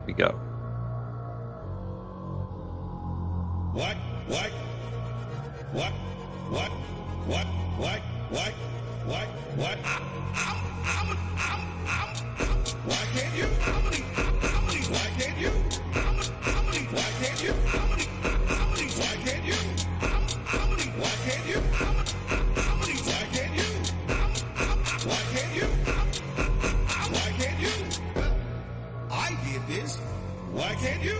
We go. What? Why can't you? Why can't you? Why can't you? Why can't you? Why can't you? Why can't you? Why can't you? Why can't you? I did this. Why can't you?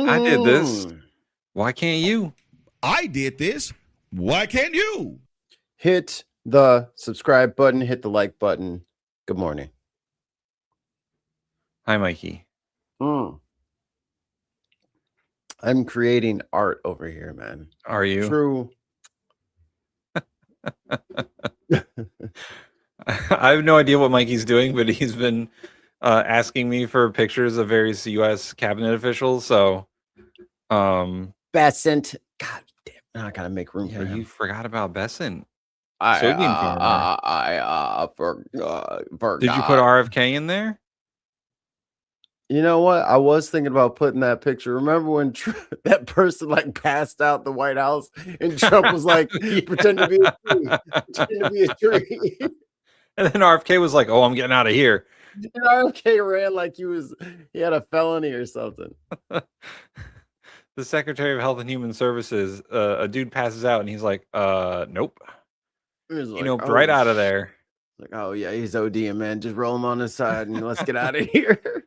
I did this. Why can't you? I did this. Why can't you? Hit the subscribe button. Hit the like button. Good morning. Hi, Mikey. I'm creating art over here, man. Are you? True. I have no idea what Mikey's doing, but he's been asking me for pictures of various U.S. cabinet officials. So, Besant. God damn. I gotta make room for him. You forgot about Besant. I Did you put RFK in there? You know what? I was thinking about putting that picture. Remember when that person like passed out the White House and Trump was like, pretend to be a tree. Pretend to be a tree. And then RFK was like, oh, I'm getting out of here. And RFK ran like he had a felony or something. The Secretary of Health and Human Services, a dude passes out and he's like, nope. Like, right out of there. Like, oh yeah, he's ODing, man. Just roll him on his side and let's get out of here.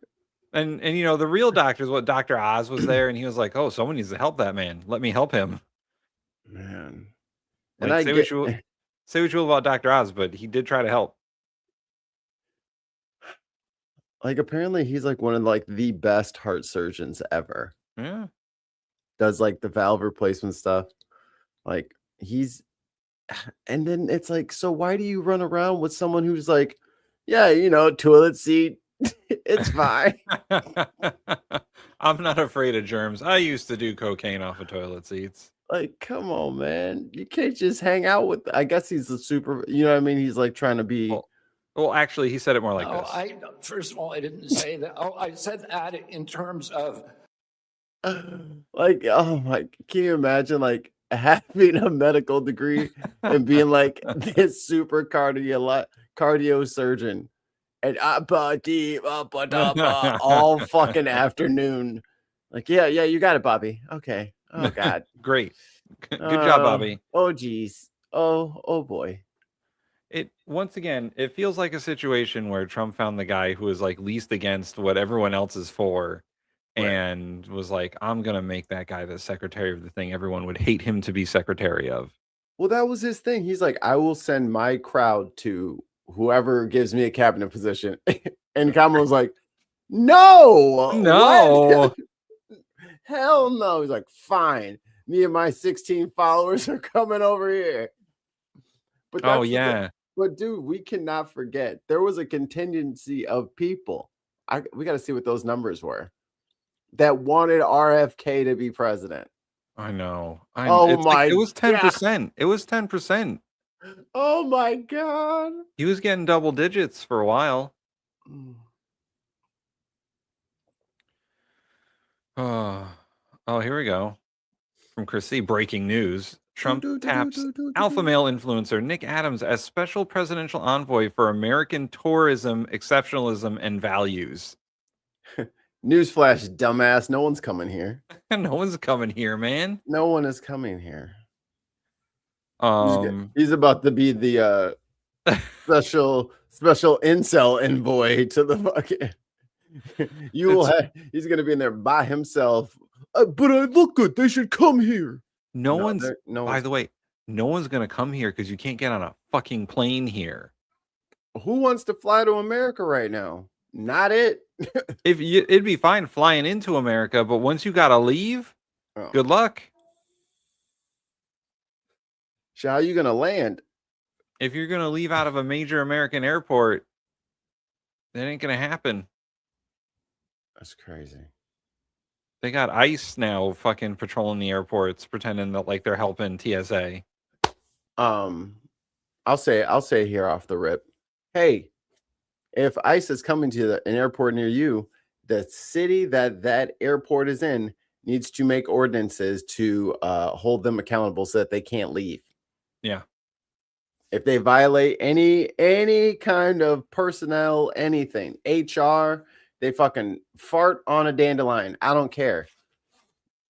And the real doctors, what Dr. Oz was there, and he was like, oh, someone needs to help that man. Let me help him. Man. Like, and say what you will about Dr. Oz, but he did try to help. Like, apparently he's like one of like the best heart surgeons ever. Yeah. Does like the valve replacement stuff. Like and then it's like, so why do you run around with someone who's like, yeah, toilet seat, it's fine. I'm not afraid of germs. I used to do cocaine off of toilet seats. Like, come on, man. You can't just hang out with, I guess he's the super, you know what I mean? He's like trying to be. Well, actually, he said it more like this. First of all, I didn't say that. I said that in terms of. Like, oh my, can you imagine like having a medical degree and being like this super cardio surgeon and all fucking afternoon. Like, yeah, you got it, Bobby. Okay. Oh God. Great. Good job, Bobby. Oh geez. Oh boy. Once again, it feels like a situation where Trump found the guy who was like least against what everyone else is for. Right. And was like, I'm going to make that guy the secretary of the thing everyone would hate him to be secretary of. Well, that was his thing. He's like, I will send my crowd to whoever gives me a cabinet position. And Kamala was like, no. Hell no. He's like, fine. Me and my 16 followers are coming over here. But but dude, we cannot forget there was a contingency of people. We got to see what those numbers were. That wanted RFK to be president. I know. My! It was 10%. It was 10%. Oh my God! He was getting double digits for a while. Oh, here we go. From Chrissy, breaking news: Trump taps alpha male influencer Nick Adams as special presidential envoy for American tourism, exceptionalism, and values. Newsflash, dumbass. No one's coming here. No one's coming here, man. No one is coming here. He's about to be the special incel envoy to the fucking. He's gonna be in there by himself. But I look good. They should come here. By the way, no one's gonna come here because you can't get on a fucking plane here. Who wants to fly to America right now? Not it. It'd be fine flying into America, but once you gotta leave, good luck. So how are you gonna land? If you're gonna leave out of a major American airport, that ain't gonna happen. That's crazy. They got ICE now fucking patrolling the airports, pretending that like they're helping TSA. I'll say here off the rip. Hey, if ICE is coming to an airport near you, the city that airport is in needs to make ordinances to hold them accountable so that they can't leave. Yeah. If they violate any kind of personnel, anything, HR, they fucking fart on a dandelion. I don't care.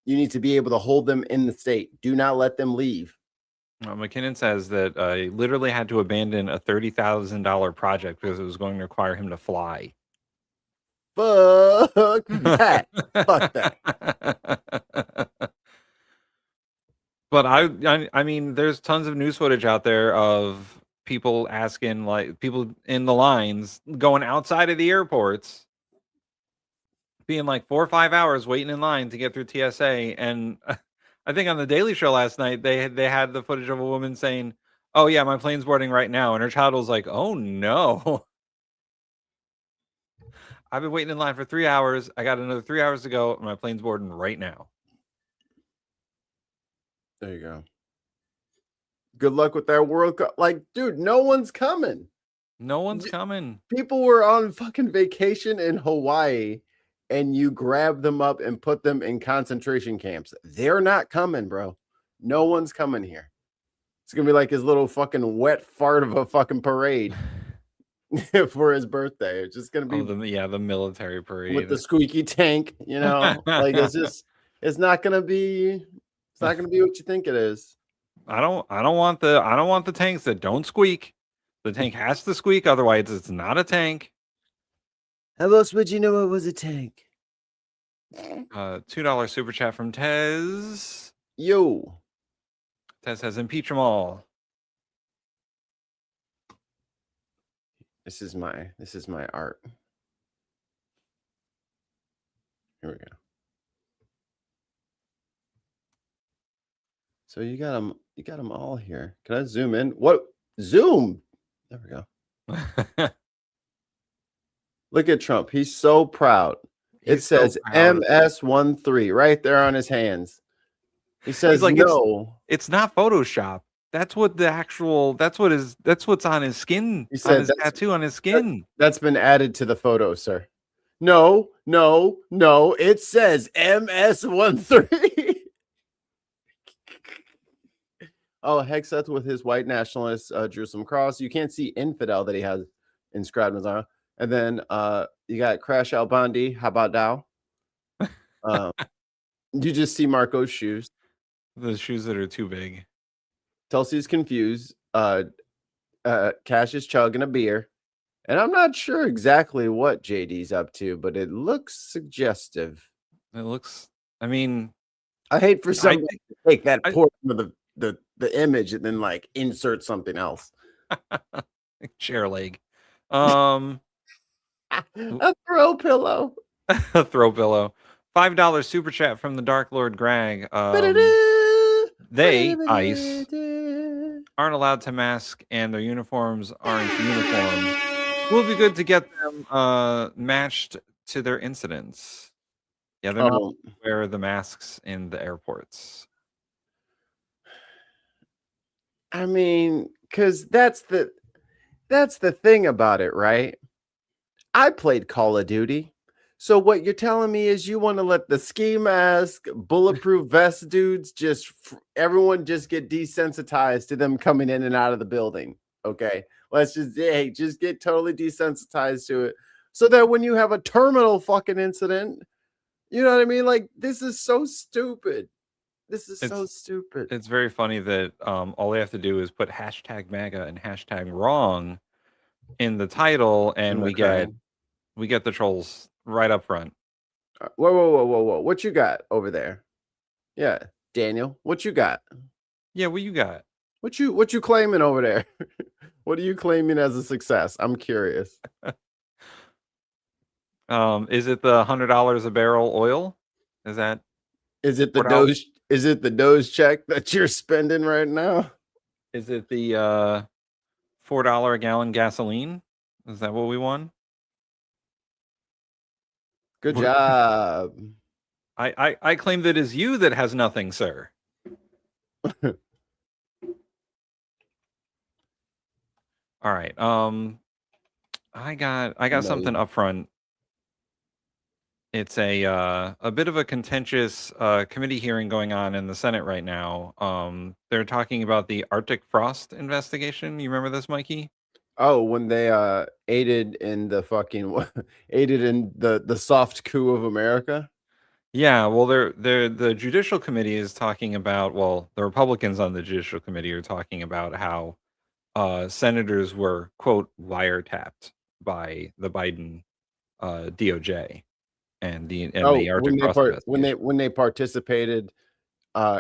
You need to be able to hold them in the state. Do not let them leave. McKinnon says that he literally had to abandon a $30,000 project because it was going to require him to fly. Fuck that. Fuck that. But I mean, there's tons of news footage out there of people asking, like, people in the lines going outside of the airports, being like 4 or 5 hours waiting in line to get through TSA. And I think on the Daily Show last night, they had the footage of a woman saying, "Oh yeah, my plane's boarding right now," and her child was like, "Oh no." I've been waiting in line for 3 hours. I got another 3 hours to go, and my plane's boarding right now. There you go. Good luck with that World Cup. Like, dude, no one's coming. No one's coming. People were on fucking vacation in Hawaii, and you grab them up and put them in concentration camps. They're not coming, bro. No one's coming here. It's gonna be like his little fucking wet fart of a fucking parade for his birthday. It's just gonna be the military parade with the squeaky tank, you know. Like it's not gonna be what you think it is. I don't want the tanks that don't squeak. The tank has to squeak, otherwise it's not a tank. How else would you know it was a tank? $2 super chat from Tez. Yo. Tez says impeach them all. This is my art. Here we go. So you got them all here. Can I zoom in? What? Zoom. There we go. Look at Trump. He's so proud. It says MS13 right there on his hands. He says like, no. It's not Photoshop. That's what that's what's on his skin. He said, on his tattoo on his skin. That's been added to the photo, sir. No. It says MS13. Oh, Hexeth with his white nationalist Jerusalem cross. You can't see infidel that he has inscribed in his arm. And then you got Crash Al Bondi. How about now? You just see Marco's shoes. The shoes that are too big. Tulsi's confused. Cash is chugging a beer. And I'm not sure exactly what JD's up to, but it looks suggestive. It looks, I mean, I hate for somebody to take that portion of the image and then like insert something else. Chair leg. A throw pillow. A throw pillow. $5 super chat from the Dark Lord Greg. They, ICE, aren't allowed to mask and their uniforms aren't uniform. It will be good to get them matched to their incidents. Yeah, they're not wear the masks in the airports. I mean, because that's the thing about it, right? I played Call of Duty. So what you're telling me is you want to let the ski mask, bulletproof vest dudes everyone just get desensitized to them coming in and out of the building. Okay. Let's just get totally desensitized to it. So that when you have a terminal fucking incident, you know what I mean? Like, this is so stupid. So stupid. It's very funny that all they have to do is put hashtag MAGA and hashtag wrong in the title, and we get the trolls right up front. Whoa. What you got over there? Yeah, Daniel, what you got? Yeah, what you got? What you claiming over there? What are you claiming as a success? I'm curious. Is it the $100 a barrel oil? Is it the Doge? Is it the Doge check that you're spending right now? Is it the $4 a gallon gasoline? Is that what we won? Good job. I claim that it's you that has nothing, sir. All right. I got No. something up front. It's a bit of a contentious committee hearing going on in the Senate right now. They're talking about the Arctic frost investigation. You remember this, Mikey? Oh, when they aided in the fucking aided in the soft coup of America. Yeah, well, the Judicial Committee is talking about. Well, the Republicans on the Judicial Committee are talking about how senators were, quote, wiretapped by the Biden DOJ and the Arctic frost investigation. when they participated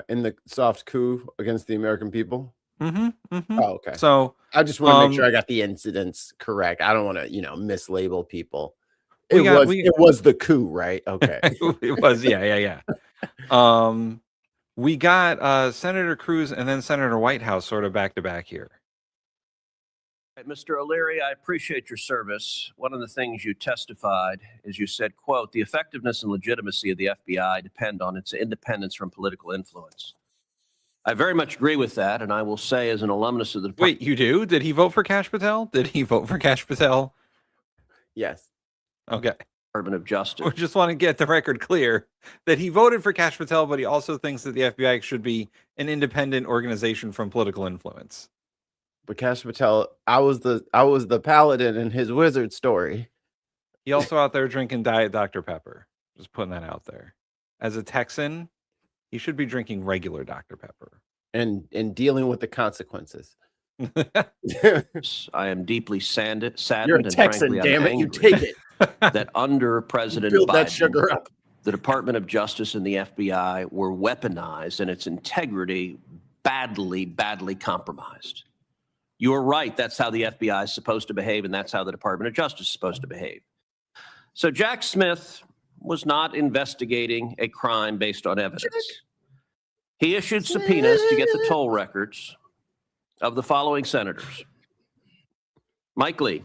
in the soft coup against the American people. Mm-hmm. Oh, okay. So I just want to make sure I got the incidents correct. I don't want to, mislabel people. It was the coup, right? Okay. It was, yeah. We got Senator Cruz and then Senator Whitehouse sort of back to back here. Mr. O'Leary, I appreciate your service. One of the things you testified is you said, quote, the effectiveness and legitimacy of the FBI depend on its independence from political influence. I very much agree with that, and I will say as an alumnus of the Wait, you do? Did he vote for Kash Patel? Yes. Okay. Department of Justice. We just want to get the record clear that he voted for Kash Patel, but he also thinks that the FBI should be an independent organization from political influence. But Kash Patel, I was the paladin in his wizard story. He also out there drinking Diet Dr. Pepper. Just putting that out there. As a Texan, he should be drinking regular Dr. Pepper. And dealing with the consequences. I am deeply saddened You're a Texan, and frankly, damn I'm it, you angry take it. that under President Build Biden, that sugar up. the Department of Justice and the FBI were weaponized and its integrity badly compromised. You are right. That's how the FBI is supposed to behave, and that's how the Department of Justice is supposed to behave. So Jack Smith was not investigating a crime based on evidence. He issued subpoenas to get the toll records of the following senators. Mike Lee,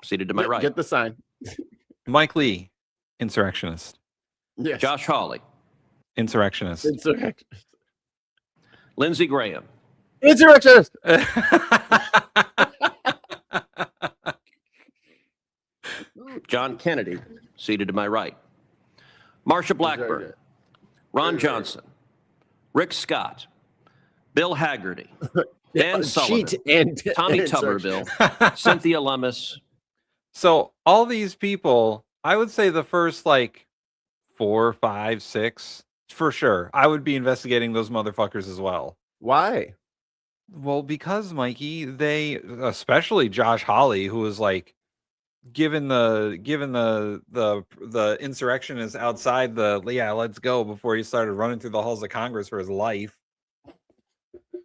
seated to my right. Get the sign. Mike Lee, insurrectionist. Yes. Josh Hawley, Insurrectionist. Lindsey Graham, Insurrectionist. John Kennedy, seated to my right. Marsha Blackburn, Ron Johnson, Rick Scott, Bill Haggerty, Dan Sullivan, Tommy Tuberville, Cynthia Lummis. So all these people, I would say the first 4, 5, 6, for sure, I would be investigating those motherfuckers as well. Why? Well, because Mikey, they, especially Josh Hawley, who was given the insurrectionist outside let's go before he started running through the halls of Congress for his life.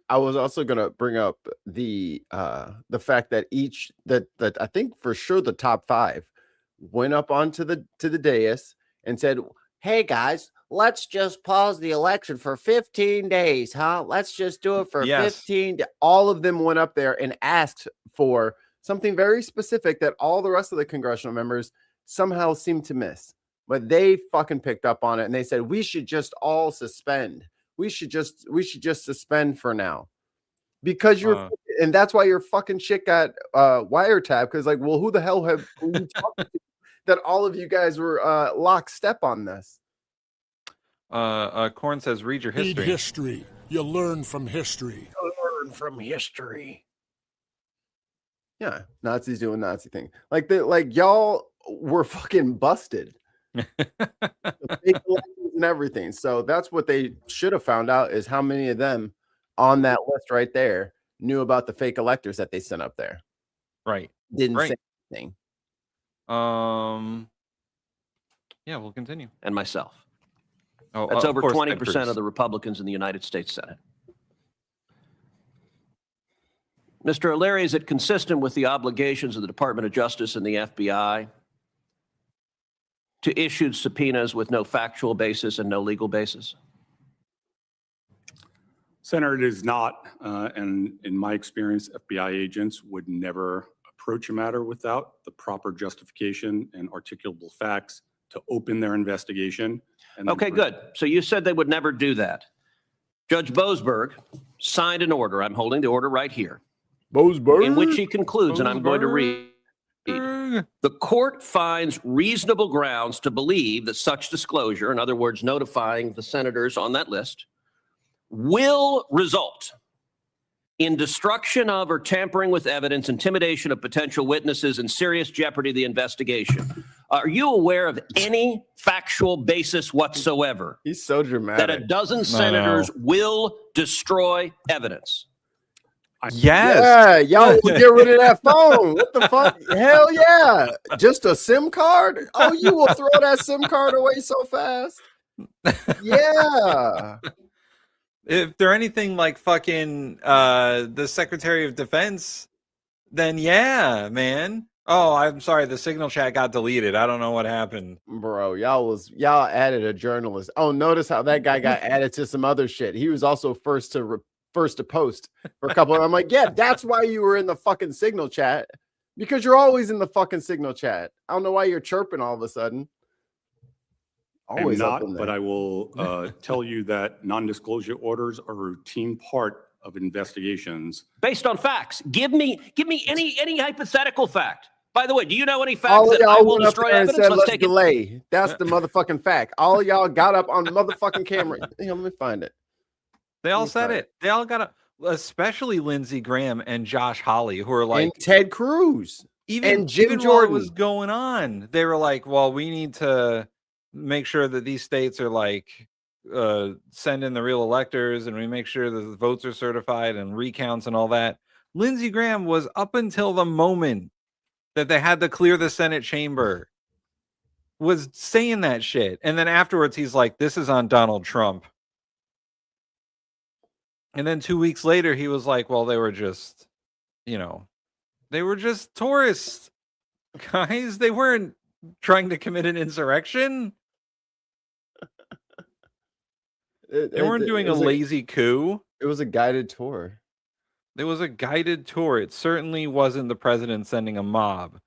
I was also gonna bring up the fact that that I think for sure the top 5 went up onto the dais and said, "Hey guys, let's just pause the election for 15 days, huh? Let's just do it for 15 days." All of them went up there and asked for something very specific that all the rest of the congressional members somehow seemed to miss. But they fucking picked up on it and they said, we should just all suspend. We should just suspend for now. Because you're and that's why your fucking shit got wiretapped. Because well, who the hell have you talked to that all of you guys were lockstep on this? Corn says, read your history. Read history. You learn from history. Learn from history. Yeah, Nazis doing Nazi things. Y'all were fucking busted. Fake elections and everything. So that's what they should have found out is how many of them on that list right there knew about the fake electors that they sent up there. Right. Didn't say anything. Yeah, we'll continue. And myself. Oh, that's over 20% of the Republicans in the United States Senate. Mr. O'Leary, is it consistent with the obligations of the Department of Justice and the FBI to issue subpoenas with no factual basis and no legal basis? Senator, it is not, and in my experience, FBI agents would never approach a matter without the proper justification and articulable facts to open their investigation. Okay, good. So you said they would never do that. Judge Boasberg signed an order. I'm holding the order right here. Boasberg. In which he concludes, and I'm going to read, dog. The court finds reasonable grounds to believe that such disclosure, in other words, notifying the senators on that list, will result in destruction of or tampering with evidence, intimidation of potential witnesses, and serious jeopardy of the investigation. Are you aware of any factual basis whatsoever He's so that dramatic. a dozen senators will destroy evidence? Yes. Yeah, y'all will get rid of that phone. What the fuck? Hell yeah. Just a SIM card? Oh, you will throw that SIM card away so fast. Yeah. If they're anything like fucking the Secretary of Defense, then yeah, man. Oh, I'm sorry. The signal chat got deleted. I don't know what happened. Bro, y'all added a journalist. Oh, notice how that guy got added to some other shit. He was also first to post for a couple. I'm like, yeah, that's why you were in the fucking signal chat, because you're always in the fucking signal chat. I don't know why you're chirping all of a sudden. Always I'm up in not, there. but I will tell you that non-disclosure orders are a routine part of investigations. Based on facts. Give me any hypothetical fact. By the way, do you know any facts All of that I y'all will went up destroy there and evidence? said, Let's let's take it. delay. That's the motherfucking fact. All of y'all got up on the motherfucking camera. Let me find it. They all me said find it. They all got especially Lindsey Graham and Josh Hawley, who are like, and Ted Cruz. even and Jim while it Jordan. was going on, they were like, well, we need to make sure that these states are like send in the real electors, and we make sure that the votes are certified and recounts and all that. Lindsey Graham was, up until the moment that they had to clear the Senate chamber, was saying that shit. And then afterwards he's like, this is on Donald Trump. And then 2 weeks later he was like, well, they were just, they were just tourists, guys. They weren't trying to commit an insurrection. They weren't doing a lazy coup. It was a guided tour. It was a guided tour. It certainly wasn't the president sending a mob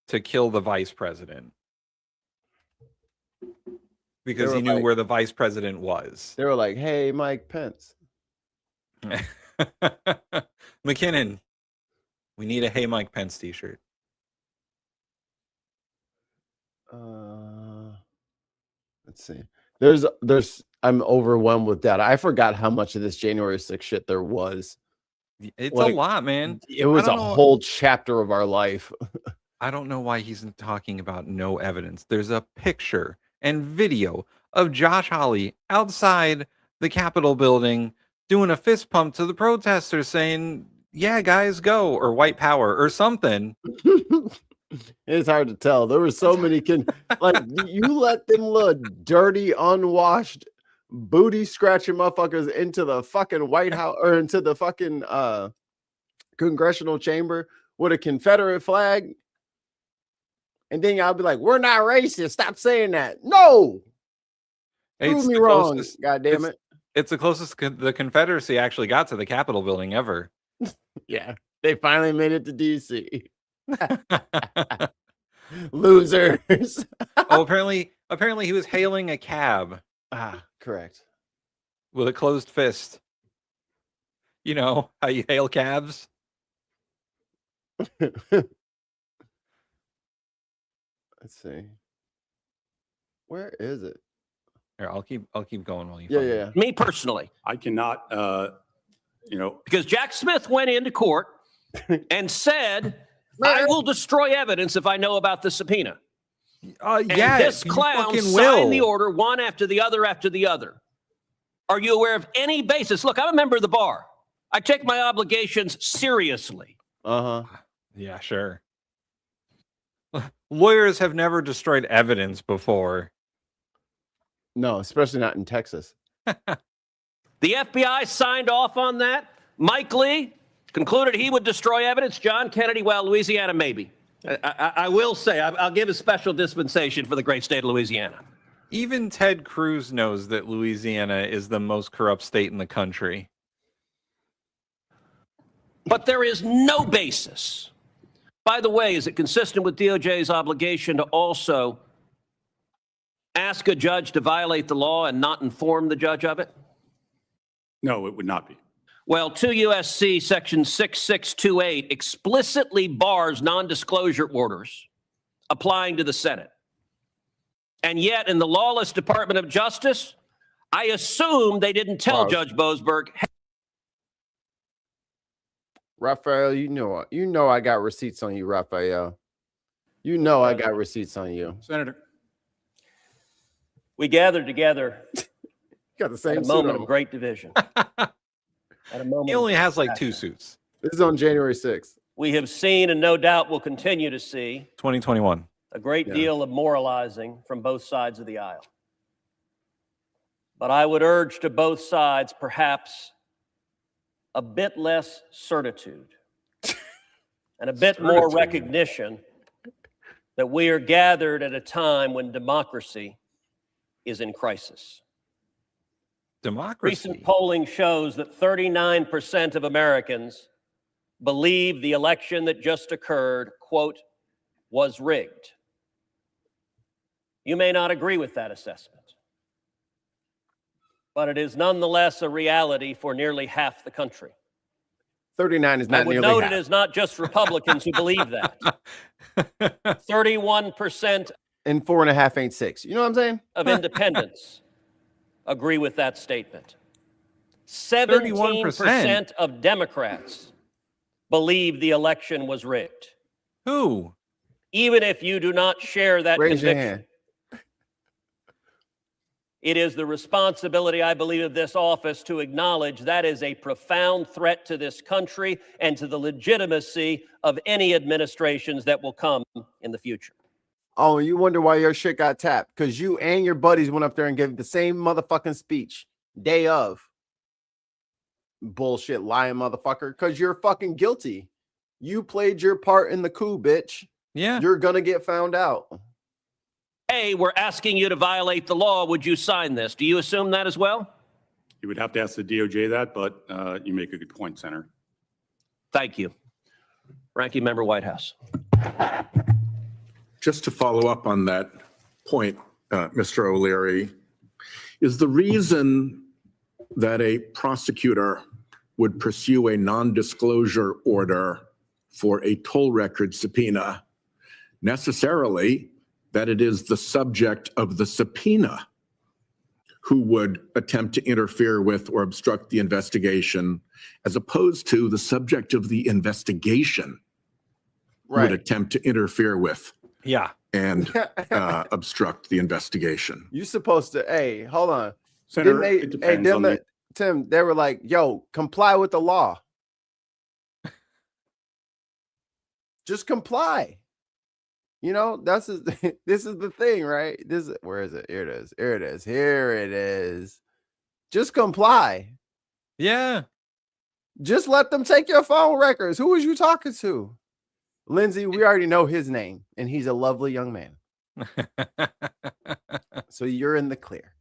to kill the vice president, because he knew where the vice president was. They were like, hey, Mike Pence. McKinnon, we need a Hey Mike Pence t-shirt. Let's see. I'm overwhelmed with data. I forgot how much of this January 6th shit there was. It's a lot, man. It was a whole chapter of our life. I don't know why he's talking about no evidence. There's a picture and video of Josh Hawley outside the Capitol building doing a fist pump to the protesters saying, yeah, guys, go, or white power or something. It's hard to tell. There were so many like, you let them little dirty, unwashed, booty scratching motherfuckers into the fucking White House, or into the fucking congressional chamber with a Confederate flag. And then y'all be like, we're not racist. Stop saying that. No. Prove me wrong. God damn it. It's the closest the Confederacy actually got to the Capitol building ever. Yeah. They finally made it to DC. Losers. Oh, apparently he was hailing a cab. Correct. With a closed fist. You know how you hail cabs? Let's see. Where is it? Here, I'll keep going while you Yeah, find yeah. it. Me personally, I cannot, because Jack Smith went into court and said, I will destroy evidence if I know about the subpoena. And this clown signed the order one after the other after the other. Are you aware of any basis? Look, I'm a member of the bar. I take my obligations seriously. Yeah, sure. Lawyers have never destroyed evidence before. No, especially not in Texas. The FBI signed off on that. Mike Lee concluded he would destroy evidence. John Kennedy, well, Louisiana, maybe. I will say, I'll give a special dispensation for the great state of Louisiana. Even Ted Cruz knows that Louisiana is the most corrupt state in the country. But there is no basis. By the way, is it consistent with DOJ's obligation to also ask a judge to violate the law and not inform the judge of it? No, it would not be. Well, 2 USC section 6628 explicitly bars non-disclosure orders applying to the Senate. And yet, in the lawless Department of Justice, I assume they didn't tell Judge Boasberg, hey, Raphael, you know I got receipts on you, Raphael. You know I got receipts on you. Senator. we gathered together Got the same at a suit moment on. of great division. At a moment He of only has like passion. 2 suits. This is on January 6th. We have seen and no doubt will continue to see 2021. a great Yeah. deal of moralizing from both sides of the aisle. But I would urge to both sides perhaps a bit less certitude and a bit more Certitude. recognition that we are gathered at a time when democracy is in crisis. Democracy. Recent polling shows that 39% of Americans believe the election that just occurred, quote, was rigged. You may not agree with that assessment, but it is nonetheless a reality for nearly half the country. 39 is I not would nearly note half. it is not just Republicans who believe that. 31% And 4.5 ain't 6. You know what I'm saying? of independents agree with that statement. 17% of Democrats believe the election was rigged. Who? Even if you do not share that Raise your conviction, hand. it is the responsibility, I believe, of this office to acknowledge that is a profound threat to this country and to the legitimacy of any administrations that will come in the future. Oh, you wonder why your shit got tapped? Because you and your buddies went up there and gave the same motherfucking speech day of. Bullshit lying motherfucker. Because you're fucking guilty. You played your part in the coup, bitch. Yeah. You're gonna get found out. Hey, we're asking you to violate the law. Would you sign this? Do you assume that as well? You would have to ask the DOJ that, but you make a good point, Senator. Thank you. Ranking Member Whitehouse. Just to follow up on that point, Mr. O'Leary, is the reason that a prosecutor would pursue a non-disclosure order for a toll record subpoena necessarily that it is the subject of the subpoena who would attempt to interfere with or obstruct the investigation, as opposed to the subject of the investigation would attempt to interfere with Yeah. and obstruct the investigation. You supposed to, hey, hold on. Senator, Didn't it depends on the, Tim, they were like, yo, comply with the law. Just comply. You know, this is the thing, right? Where is it? Here it is. Here it is. Here it is. Just comply. Yeah. Just let them take your phone records. Who was you talking to? Lindsey, we already know his name, and he's a lovely young man. So you're in the clear.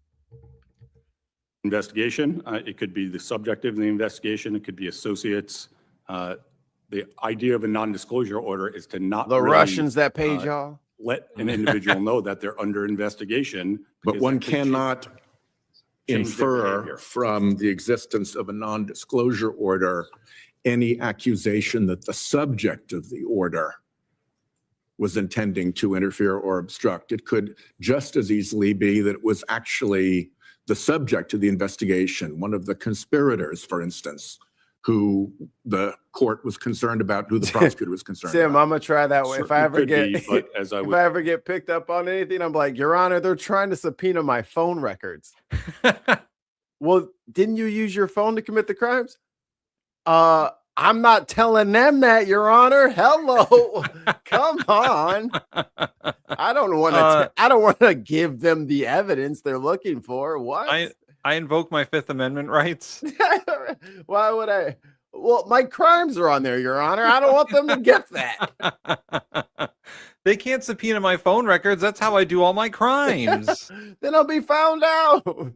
investigation. It could be the subject of the investigation. It could be associates. The idea of a non-disclosure order is to not The really, Russians that paid y'all. let an individual know that they're under investigation. But because one that could change- cannot change their infer behavior. from the existence of a non-disclosure order any accusation that the subject of the order was intending to interfere or obstruct. It could just as easily be that it was actually the subject of the investigation, one of the conspirators, for instance, who the court was concerned about, who the prosecutor was concerned Tim, about. I'm gonna try that way. If I Certainly ever could get be, but as I if would, I ever get picked up on anything, I'm like, Your Honor, they're trying to subpoena my phone records. Well, didn't you use your phone to commit the crimes? I'm not telling them that, Your Honor. Hello. Come on. I don't want to give them the evidence they're looking for. What? I invoke my Fifth Amendment rights. Why would I? Well, my crimes are on there, Your Honor. I don't want them to get that. They can't subpoena my phone records. That's how I do all my crimes. Then I'll be found out.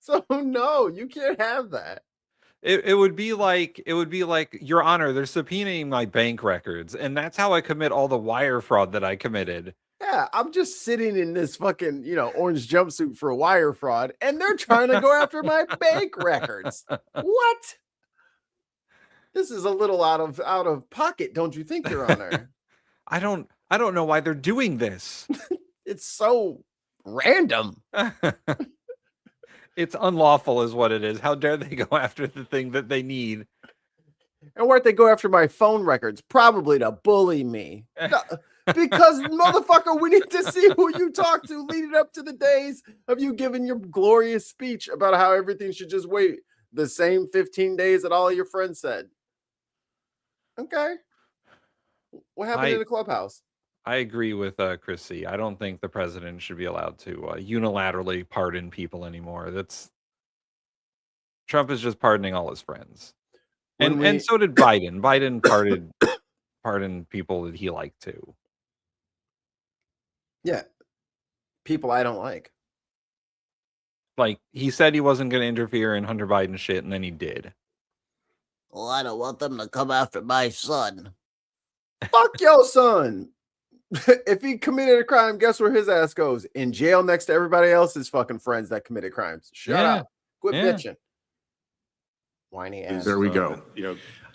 So no, you can't have that. It would be like, Your Honor, they're subpoenaing my bank records, and that's how I commit all the wire fraud that I committed. Yeah, I'm just sitting in this fucking, orange jumpsuit for wire fraud, and they're trying to go after my bank records. What? This is a little out of pocket, don't you think, Your Honor? I don't know why they're doing this. It's so random. It's unlawful is what it is. How dare they go after the thing that they need? And where'd they go after my phone records? Probably to bully me. No, because, motherfucker, we need to see who you talk to leading up to the days of you giving your glorious speech about how everything should just wait the same 15 days that all of your friends said. Okay. What happened in the clubhouse? I agree with Chris C. I don't think the president should be allowed to unilaterally pardon people anymore. Trump is just pardoning all his friends. And so did Biden. Biden pardoned people that he liked too. Yeah. People I don't like. Like, he said he wasn't going to interfere in Hunter Biden's shit, and then he did. Well, I don't want them to come after my son. Fuck your son. If he committed a crime, guess where his ass goes? In jail next to everybody else's fucking friends that committed crimes. Shut up. Quit bitching. Whiny ass. There we go.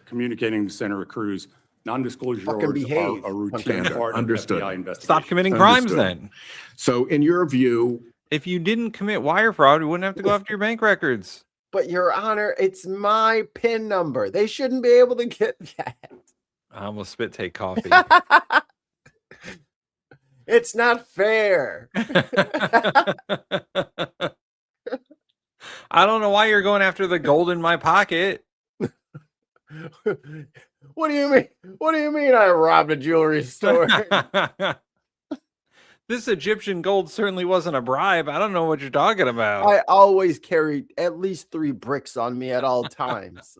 Communicating to Senator Cruz, non-disclosure Fucking orders behave. are a routine part Understood. of FBI investigation. Stop committing crimes Understood. then. So in your view, If you didn't commit wire fraud, we wouldn't have to go after your bank records. But Your Honor, it's my PIN number. They shouldn't be able to get that. I almost spit take coffee. It's not fair. I don't know why you're going after the gold in my pocket. What do you mean? What do you mean I robbed a jewelry store? This Egyptian gold certainly wasn't a bribe. I don't know what you're talking about. I always carry at least 3 bricks on me at all times.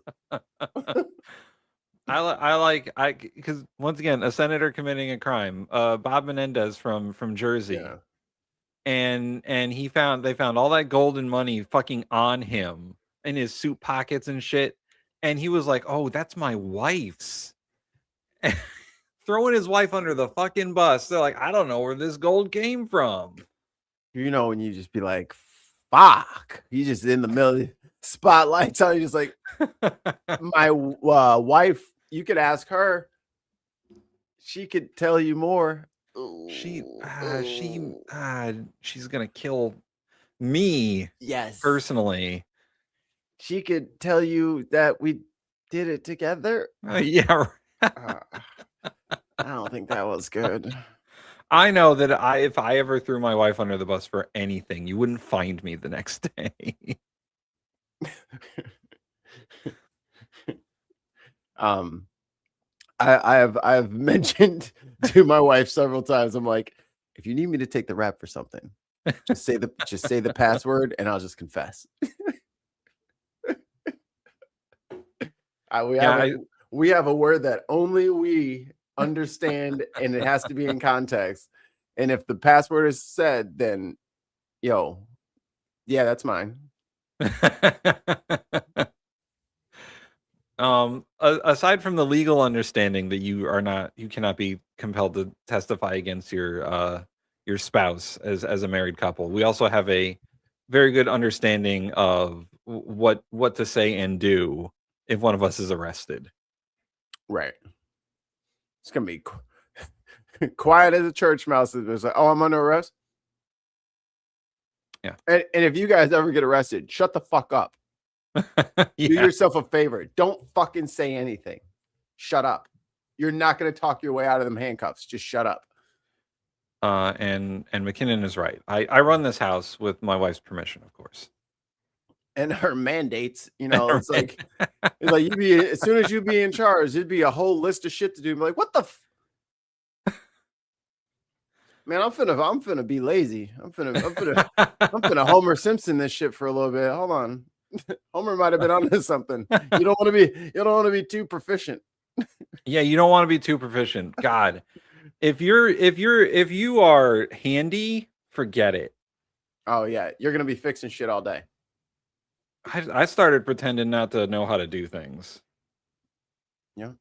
Because once again, a senator committing a crime, Bob Menendez from Jersey, Yeah. and they found all that gold and money fucking on him in his suit pockets and shit, and he was like, "Oh, that's my wife's," throwing his wife under the fucking bus. They're like, "I don't know where this gold came from." You know, when you just be like, fuck, you just in the middle, spotlights on you, just like, my wife, you could ask her. She could tell you more. She's gonna kill me Yes. personally. She could tell you that we did it together. Yeah. I don't think that was good. I know that if I ever threw my wife under the bus for anything, you wouldn't find me the next day. I've mentioned to my wife several times. I'm like, if you need me to take the rap for something, just say the password and I'll just confess. We have a word that only we understand, and it has to be in context. And if the password is said, then yeah, that's mine. Aside from the legal understanding that you cannot be compelled to testify against your spouse as a married couple, we also have a very good understanding of what to say and do if one of us is arrested. Right. It's gonna be quiet as a church mouse. It's like, oh, I'm under arrest. Yeah. And if you guys ever get arrested, shut the fuck up. Do yourself a favor. Don't fucking say anything. Shut up. You're not going to talk your way out of them handcuffs. Just shut up. And McKinnon is right. I run this house with my wife's permission, of course. And her mandates, it's like you be, as soon as you be in charge, it'd be a whole list of shit to do. Be like, what the man, I'm finna be lazy. I'm finna Homer Simpson this shit for a little bit. Hold on. Homer might have been onto something. You don't want to be too proficient. Yeah, you don't want to be too proficient. God. If you are handy, forget it. Oh yeah, you're gonna be fixing shit all day. I started pretending not to know how to do things. Yeah.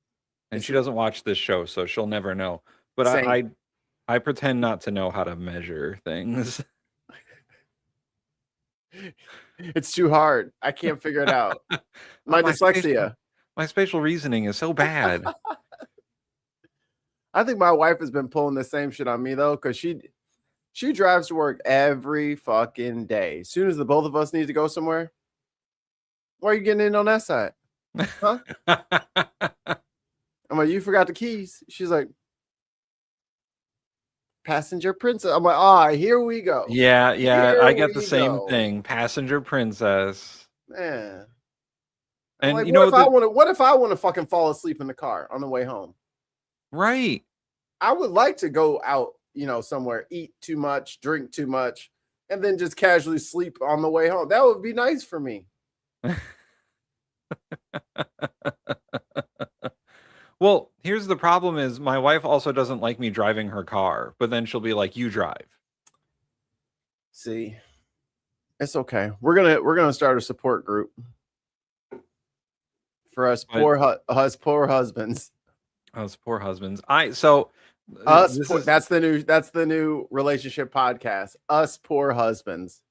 And she doesn't watch this show, so she'll never know. But I pretend not to know how to measure things. It's too hard. I can't figure it out. My dyslexia. My spatial reasoning is so bad. I think my wife has been pulling the same shit on me though, because she drives to work every fucking day. As soon as the both of us need to go somewhere, why are you getting in on that side? Huh? I'm like, you forgot the keys. She's like, passenger princess. I'm like, ah, here we go. Yeah, Here I get the we same go. thing. Passenger princess. Man. I'm And like, you know what if I want to fucking fall asleep in the car on the way home? right. I would like to go out, somewhere, eat too much, drink too much, and then just casually sleep on the way home. That would be nice for me. Well, here's the problem is my wife also doesn't like me driving her car, but then she'll be like, you drive. See, it's okay. We're gonna start a support group for us poor husbands. Us poor husbands. That's the new relationship podcast. Us poor husbands.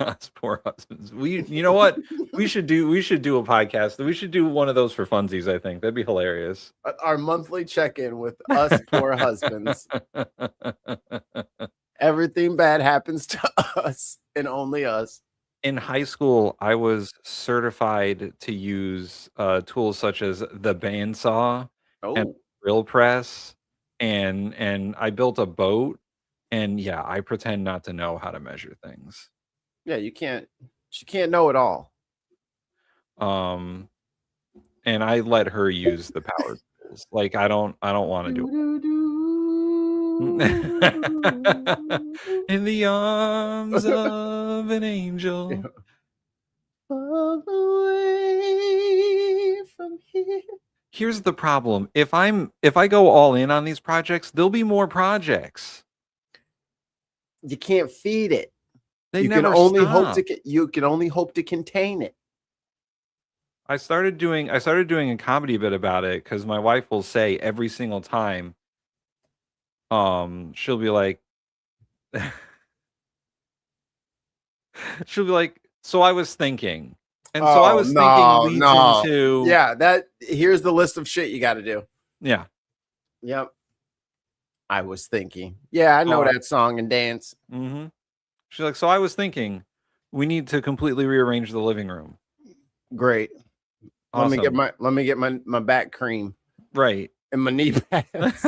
Us poor husbands. You know what? we should do a podcast. We should do one of those for funsies, I think. That'd be hilarious. Our monthly check-in with us poor husbands. Everything bad happens to us and only us. In high school, I was certified to use tools such as the bandsaw and drill press, and I built a boat, and yeah, I pretend not to know how to measure things. Yeah, she can't know it all. And I let her use the power tools. Like I don't want to do it. In the arms of an angel. Far away from here. Here's the problem. If I go all in on these projects, there'll be more projects. You can't feed it. They you never can only stop. hope to contain it. I started doing a comedy bit about it because my wife will say every single time, she'll be like, so I was thinking. And so I was thinking leads into here's the list of shit you got to do. Yeah. Yep. I was thinking. Yeah, I know that song and dance. Mm-hmm. She's like, so I was thinking we need to completely rearrange the living room. Great. Awesome. Let me get my back cream. Right. And my knee pads.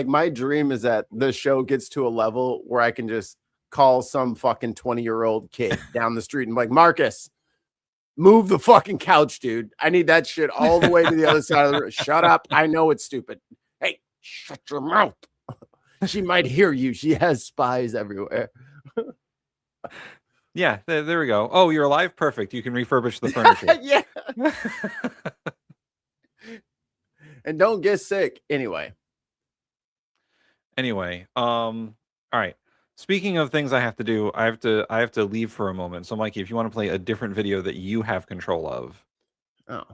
My dream is that the show gets to a level where I can just call some fucking 20-year-old kid down the street and be like, Marcus, move the fucking couch, dude. I need that shit all the way to the other side of the room. Shut up. I know it's stupid. Hey, shut your mouth. She might hear you. She has spies everywhere. Yeah, there we go. Oh, you're alive? Perfect. You can refurbish the furniture. Yeah. And don't get sick. Anyway, all right. Speaking of things I have to do, I have to leave for a moment. So Mikey, if you want to play a different video that you have control of. Oh,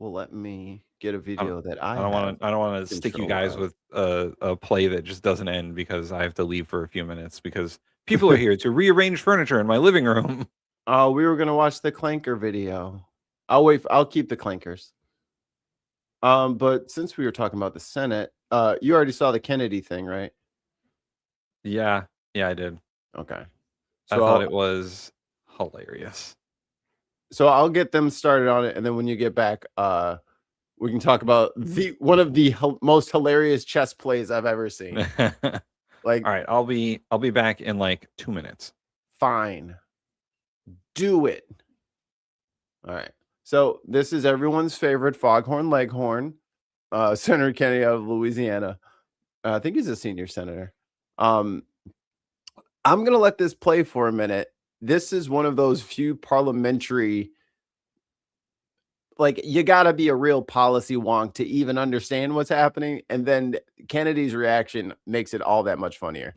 well, let me get a video that I don't want to stick you guys with a play that just doesn't end because I have to leave for a few minutes because people are here to rearrange furniture in my living room. Oh, we were gonna watch the clanker video. I'll keep the clankers. But since we were talking about the Senate, you already saw the Kennedy thing, right? Yeah, I did. Okay. So I thought it was hilarious. So I'll get them started on it, and then when you get back, we can talk about one of the most hilarious chess plays I've ever seen. Like, all right, I'll be back in like 2 minutes. Fine. Do it. All right. So this is everyone's favorite foghorn leghorn, Senator Kennedy of Louisiana. I think he's a senior senator. I'm gonna let this play for a minute. This is one of those few parliamentary, like, you gotta be a real policy wonk to even understand what's happening, and then Kennedy's reaction makes it all that much funnier.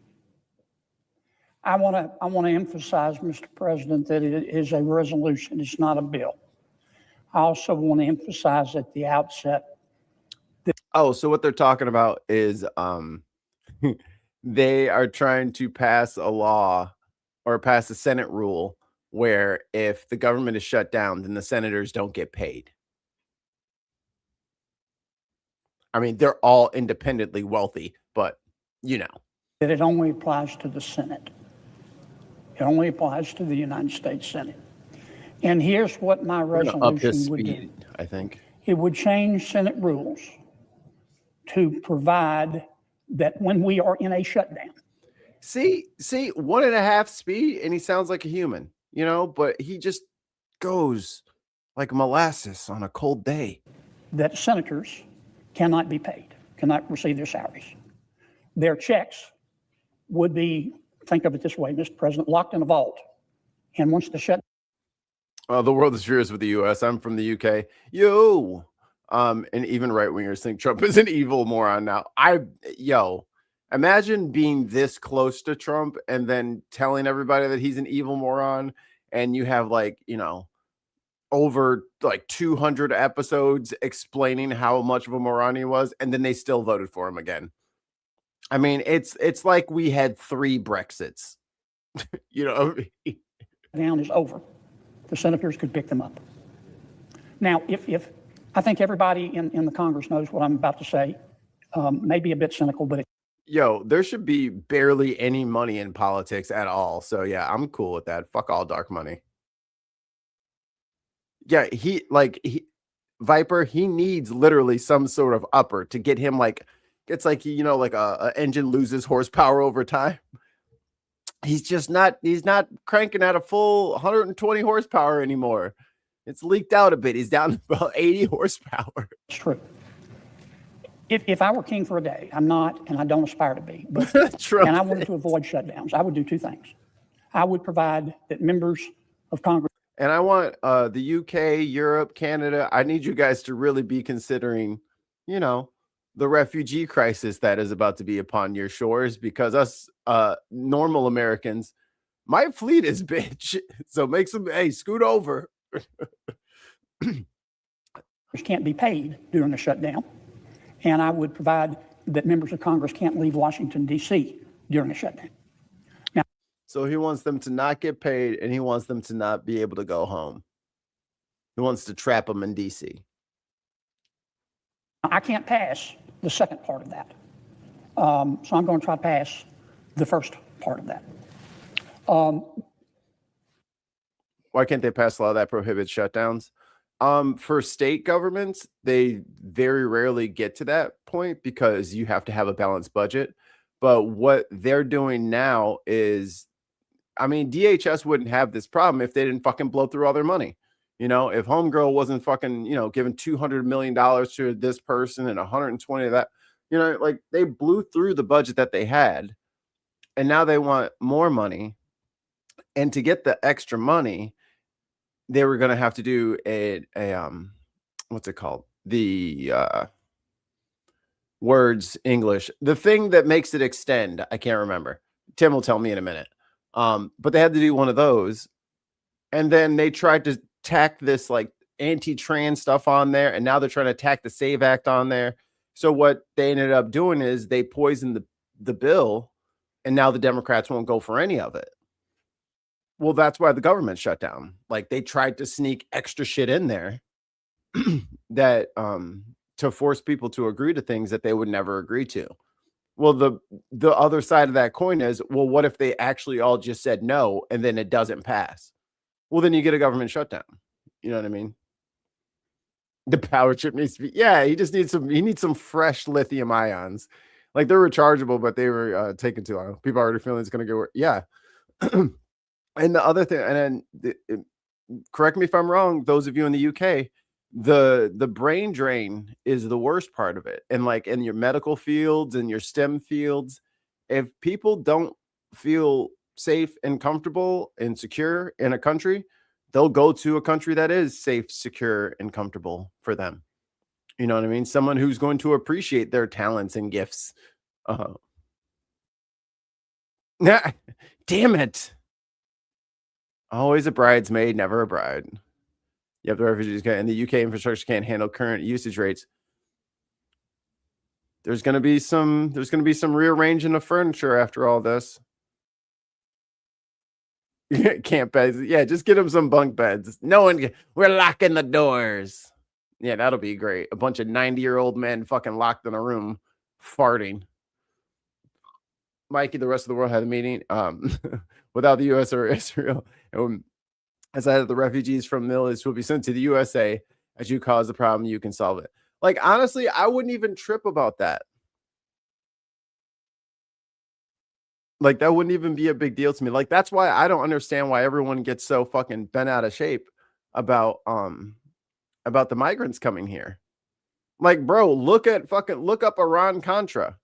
I want to emphasize, Mr. President, that it is a resolution. It's not a bill. I also want to emphasize at the outset. So what they're talking about is they are trying to pass a law or pass a Senate rule where if the government is shut down, then the senators don't get paid. I mean, they're all independently wealthy, but you know. That it only applies to the Senate. It only applies to the United States Senate. And here's what my Up his resolution would do. speed, I think. It would change Senate rules to provide that when we are in a shutdown. See, 1.5 speed, and he sounds like a human, you know, but he just goes like molasses on a cold day. That senators cannot be paid, cannot receive their salaries. Their checks would be, think of it this way, Mr. President, locked in a vault. And once the shut. The world is furious with the U.S. I'm from the U.K. And even right wingers think Trump is an evil moron now. Imagine being this close to Trump and then telling everybody that he's an evil moron, and you have over 200 episodes explaining how much of a moron he was, and then they still voted for him again. I mean, it's like we had 3 Brexits. Down is over. The senators could pick them up. Now, if I think everybody in the Congress knows what I'm about to say, maybe a bit cynical, but there should be barely any money in politics at all. So yeah, I'm cool with that. Fuck all dark money. Yeah, Viper, he needs literally some sort of upper to get him it's like a engine loses horsepower over time. He's not cranking at a full 120 horsepower anymore. It's leaked out a bit. He's down to about 80 horsepower. it's true. If I were king for a day, I'm not, and I don't aspire to be, but and I wanted to avoid shutdowns, I would do 2 things. I would provide that members of Congress. And I want the UK, Europe, Canada, I need you guys to really be considering, the refugee crisis that is about to be upon your shores, because us normal Americans might flee this bitch. So make some, scoot over. Can't be paid during a shutdown. And I would provide that members of Congress can't leave Washington, D.C. during a shutdown. Now, so he wants them to not get paid, and he wants them to not be able to go home. He wants to trap them in D.C. I can't pass the second part of that. So I'm going to try to pass the first part of that. Why can't they pass a law that prohibits shutdowns? For state governments, they very rarely get to that point because you have to have a balanced budget. But what they're doing now is, DHS wouldn't have this problem if they didn't fucking blow through all their money. If Homegirl wasn't fucking, giving $200 million to this person and 120 of that, they blew through the budget that they had, and now they want more money. And to get the extra money, they were going to have to do a what's it called? The words English, the thing that makes it extend. I can't remember. Tim will tell me in a minute. But they had to do one of those. And then they tried to tack this anti-trans stuff on there. And now they're trying to tack the SAVE Act on there. So what they ended up doing is they poisoned the bill. And now the Democrats won't go for any of it. Well, that's why the government shut down. They tried to sneak extra shit in there that to force people to agree to things that they would never agree to. Well, the other side of that coin is, well, what if they actually all just said no and then it doesn't pass? Well, then you get a government shutdown. You know what I mean? The power chip needs to be, he needs some fresh lithium ions. They're rechargeable, but they were taking too long. People are already feeling it's going to get worse. Yeah. And the other thing, and then correct me if I'm wrong, those of you in the UK, the brain drain is the worst part of it. And in your medical fields and your STEM fields, if people don't feel safe and comfortable and secure in a country, they'll go to a country that is safe, secure, and comfortable for them. You know what I mean? Someone who's going to appreciate their talents and gifts. Damn it. Always a bridesmaid, never a bride. You have the refugees and the UK infrastructure can't handle current usage rates. There's going to be some rearranging of furniture after all this. Camp beds. Yeah, just get them some bunk beds. We're locking the doors. Yeah, that'll be great. A bunch of 90-year-old men fucking locked in a room farting. Mikey, the rest of the world had a meeting without the U.S. or Israel. As I had the refugees from the Middle East will be sent to the USA. As you cause the problem, you can solve it. Like, honestly, I wouldn't even trip about that. Like, that wouldn't even be a big deal to me. Like, that's why I don't understand why everyone gets so fucking bent out of shape about the migrants coming here. Like, bro, look up Iran-Contra.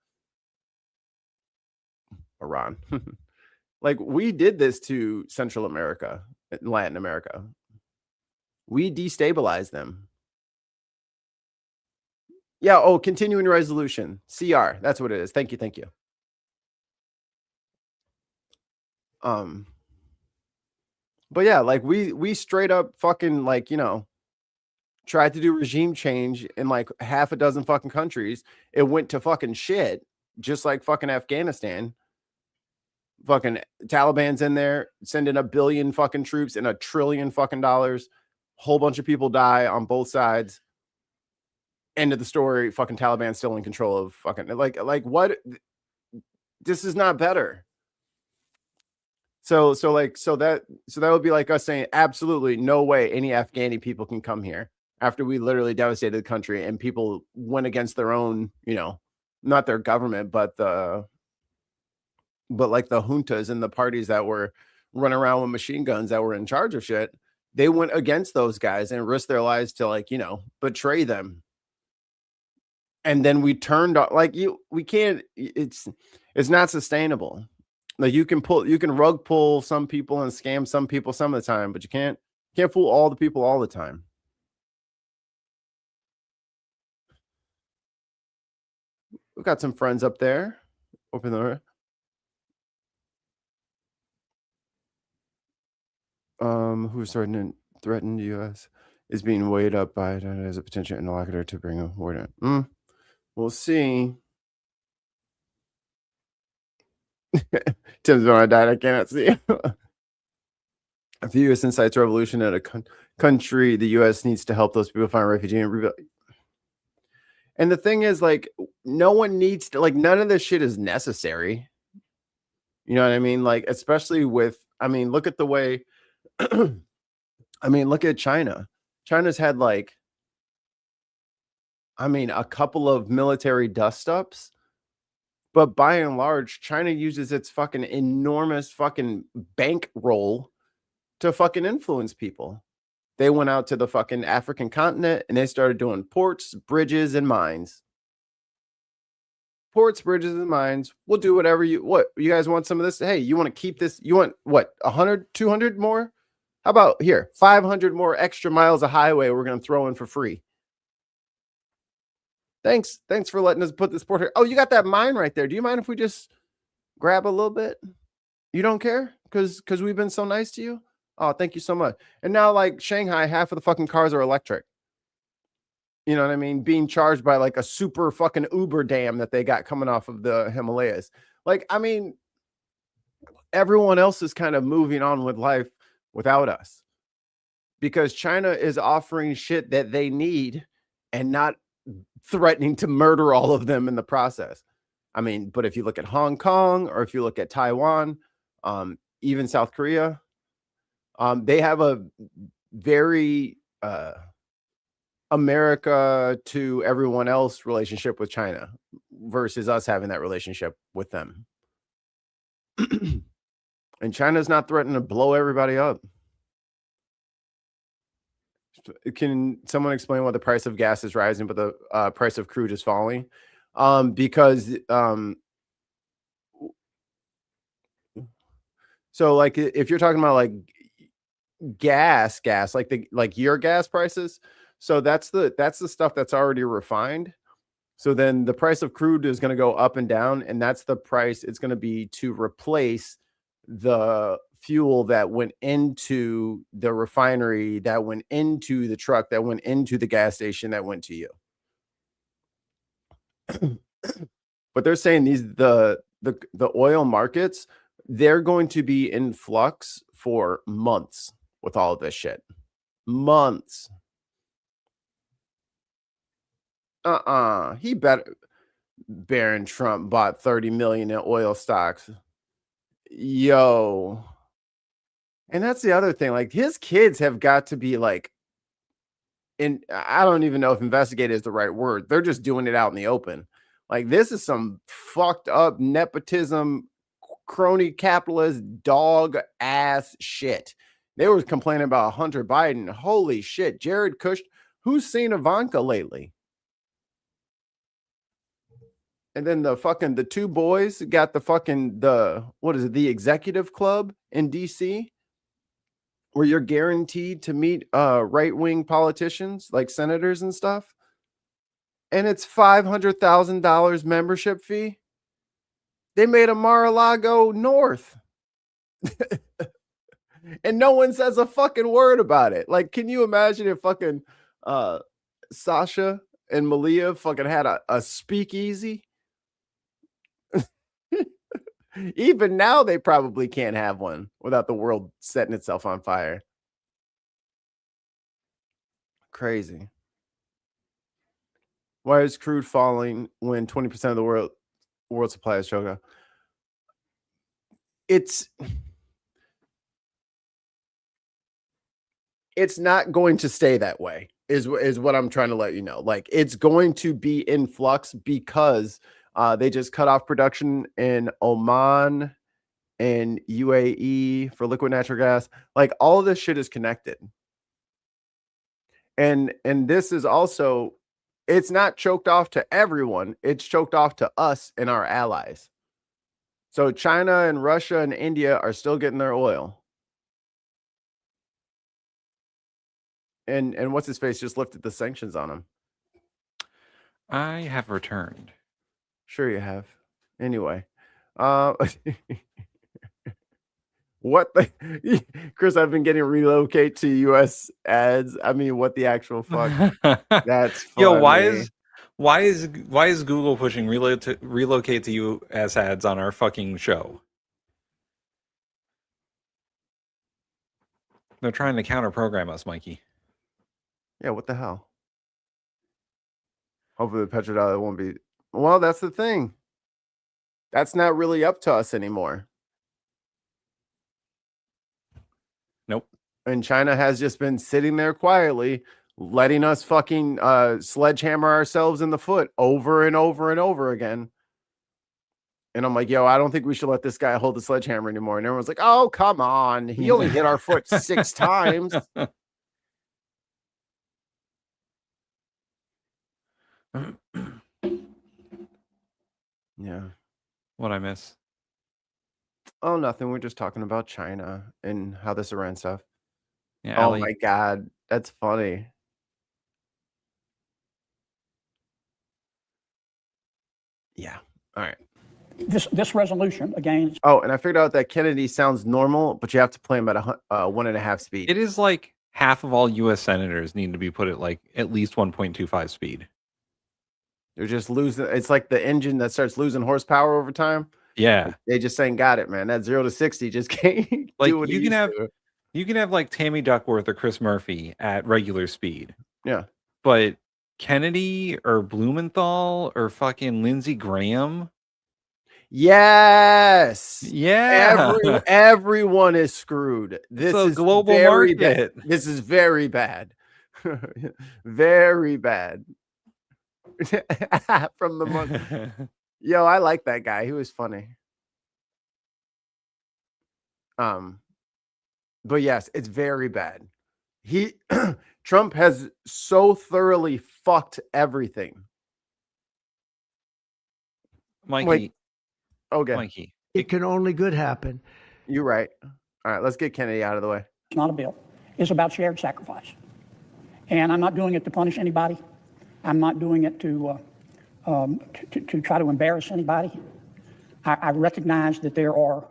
Iran. Like, we did this to Central America and Latin America. We destabilized them. Yeah, oh, continuing resolution. CR. That's what it is. Thank you. But yeah, like we straight up fucking, like, you know, tried to do regime change in like half a dozen fucking countries. It went to fucking shit, just like fucking Afghanistan. Fucking Taliban's in there, sending 1 billion fucking troops and $1 trillion fucking dollars. Whole bunch of people die on both sides. End of the story. Fucking Taliban's still in control of fucking, like what? This is not better. So that would be like us saying absolutely no way any Afghani people can come here after we literally devastated the country and people went against their own, you know, not their government, but like the juntas and the parties that were running around with machine guns that were in charge of shit. They went against those guys and risked their lives to, like, you know, betray them. And then we turned on, like, we can't, it's not sustainable. Like, you can rug pull some people and scam some people some of the time, but you can't fool all the people all the time. We've got some friends up there. Open the door. Who's threatened the U.S. is being weighed up by it as a potential interlocutor to bring a war in. We'll see. Tim's when I died, I cannot see. If the U.S. incites revolution at a country, the U.S. needs to help those people find refugee and rebuild. And the thing is, like, no one needs to, like, none of this shit is necessary. You know what I mean? Like, especially with, I mean, look at the way, I mean, look at China. China's had, like, I mean, a couple of military dust-ups, but by and large, China uses its fucking enormous fucking bankroll to fucking influence people. They went out to the fucking African continent and they started doing ports, bridges, and mines. Ports, bridges, and mines. We'll do whatever you guys want some of this? Hey, you want to keep this? You want what? 100, 200 more? How about here? 500 more extra miles of highway we're going to throw in for free. Thanks for letting us put this port here. Oh, you got that mine right there. Do you mind if we just grab a little bit? You don't care? Because we've been so nice to you? Oh, thank you so much. And now, like, Shanghai, half of the fucking cars are electric. You know what I mean? Being charged by like a super fucking Uber dam that they got coming off of the Himalayas. Like, I mean, everyone else is kind of moving on with life without us because China is offering shit that they need and not threatening to murder all of them in the process. I mean, but if you look at Hong Kong or if you look at Taiwan, even South Korea, they have a very America to everyone else relationship with China versus us having that relationship with them. And China's not threatening to blow everybody up. Can someone explain why the price of gas is rising, but the price of crude is falling? Because so like if you're talking about like gas, like your gas prices, so that's the stuff that's already refined. So then the price of crude is going to go up and down, and that's the price it's going to be to replace the fuel that went into the refinery, that went into the truck, that went into the gas station, that went to you. But they're saying the oil markets, they're going to be in flux for months with all of this shit. Months. He better. Barron Trump bought 30 million in oil stocks. Yo. And that's the other thing. Like, his kids have got to be like, and I don't even know if investigate is the right word. They're just doing it out in the open. Like, this is some fucked up nepotism, crony capitalist, dog ass shit. They were complaining about Hunter Biden. Holy shit. Jared Kushner. Who's seen Ivanka lately? And then the two boys got the executive club in DC, where you're guaranteed to meet right-wing politicians like senators and stuff. And it's $500,000 membership fee. They made a Mar-a-Lago North. And no one says a fucking word about it. Like, can you imagine if fucking Sasha and Malia fucking had a speakeasy? Even now, they probably can't have one without the world setting itself on fire. Crazy. Why is crude falling when 20% of the world supply is choked up? It's not going to stay that way, is what I'm trying to let you know. Like, it's going to be in flux because they just cut off production in Oman and UAE for liquid natural gas. Like, all of this shit is connected. And this is also, it's not choked off to everyone. It's choked off to us and our allies. So China and Russia and India are still getting their oil. And what's his face just lifted the sanctions on him. I have returned. Sure you have. Anyway. What the Chris, I've been getting relocate to US ads. I mean, what the actual fuck? That's funny. Yo, why is Google pushing relocate to US ads on our fucking show? They're trying to counter program us, Mikey. Yeah, what the hell? Hopefully the petrodollar won't be. Well, that's the thing. That's not really up to us anymore. Nope. And China has just been sitting there quietly, letting us fucking sledgehammer ourselves in the foot over and over and over again. And I'm like, yo, I don't think we should let this guy hold the sledgehammer anymore. And everyone's like, oh, come on. He only hit our foot 6 times. Yeah. What'd I miss? Oh, nothing. We're just talking about China and how this Iran stuff. Yeah, Oh Allie. my God. That's funny. Yeah. All right. This resolution, again, Oh, and I figured out that Kennedy sounds normal, but you have to play him at 1.5 speed. It is like half of all U.S. senators need to be put at like at least 1.25 speed. They're just losing. It's like the engine that starts losing horsepower over time. Yeah. They just ain't got it, man. That 0 to 60 just can't Like, do what you it can used have to. You can have like Tammy Duckworth or Chris Murphy at regular speed. Yeah. But Kennedy or Blumenthal or fucking Lindsey Graham. Yes. Yeah. Everyone is screwed. This It's a is global very market. bad. This is very bad. Very bad. From the month. Yo, I like that guy. He was funny. But yes, it's very bad. Trump has so thoroughly fucked everything. Mikey. Wait. Okay. Mikey. It can only good happen. You're right. All right, let's get Kennedy out of the way. it's not a bill. It's about shared sacrifice. And I'm not doing it to punish anybody. I'm not doing it to try to embarrass anybody. I recognize that there are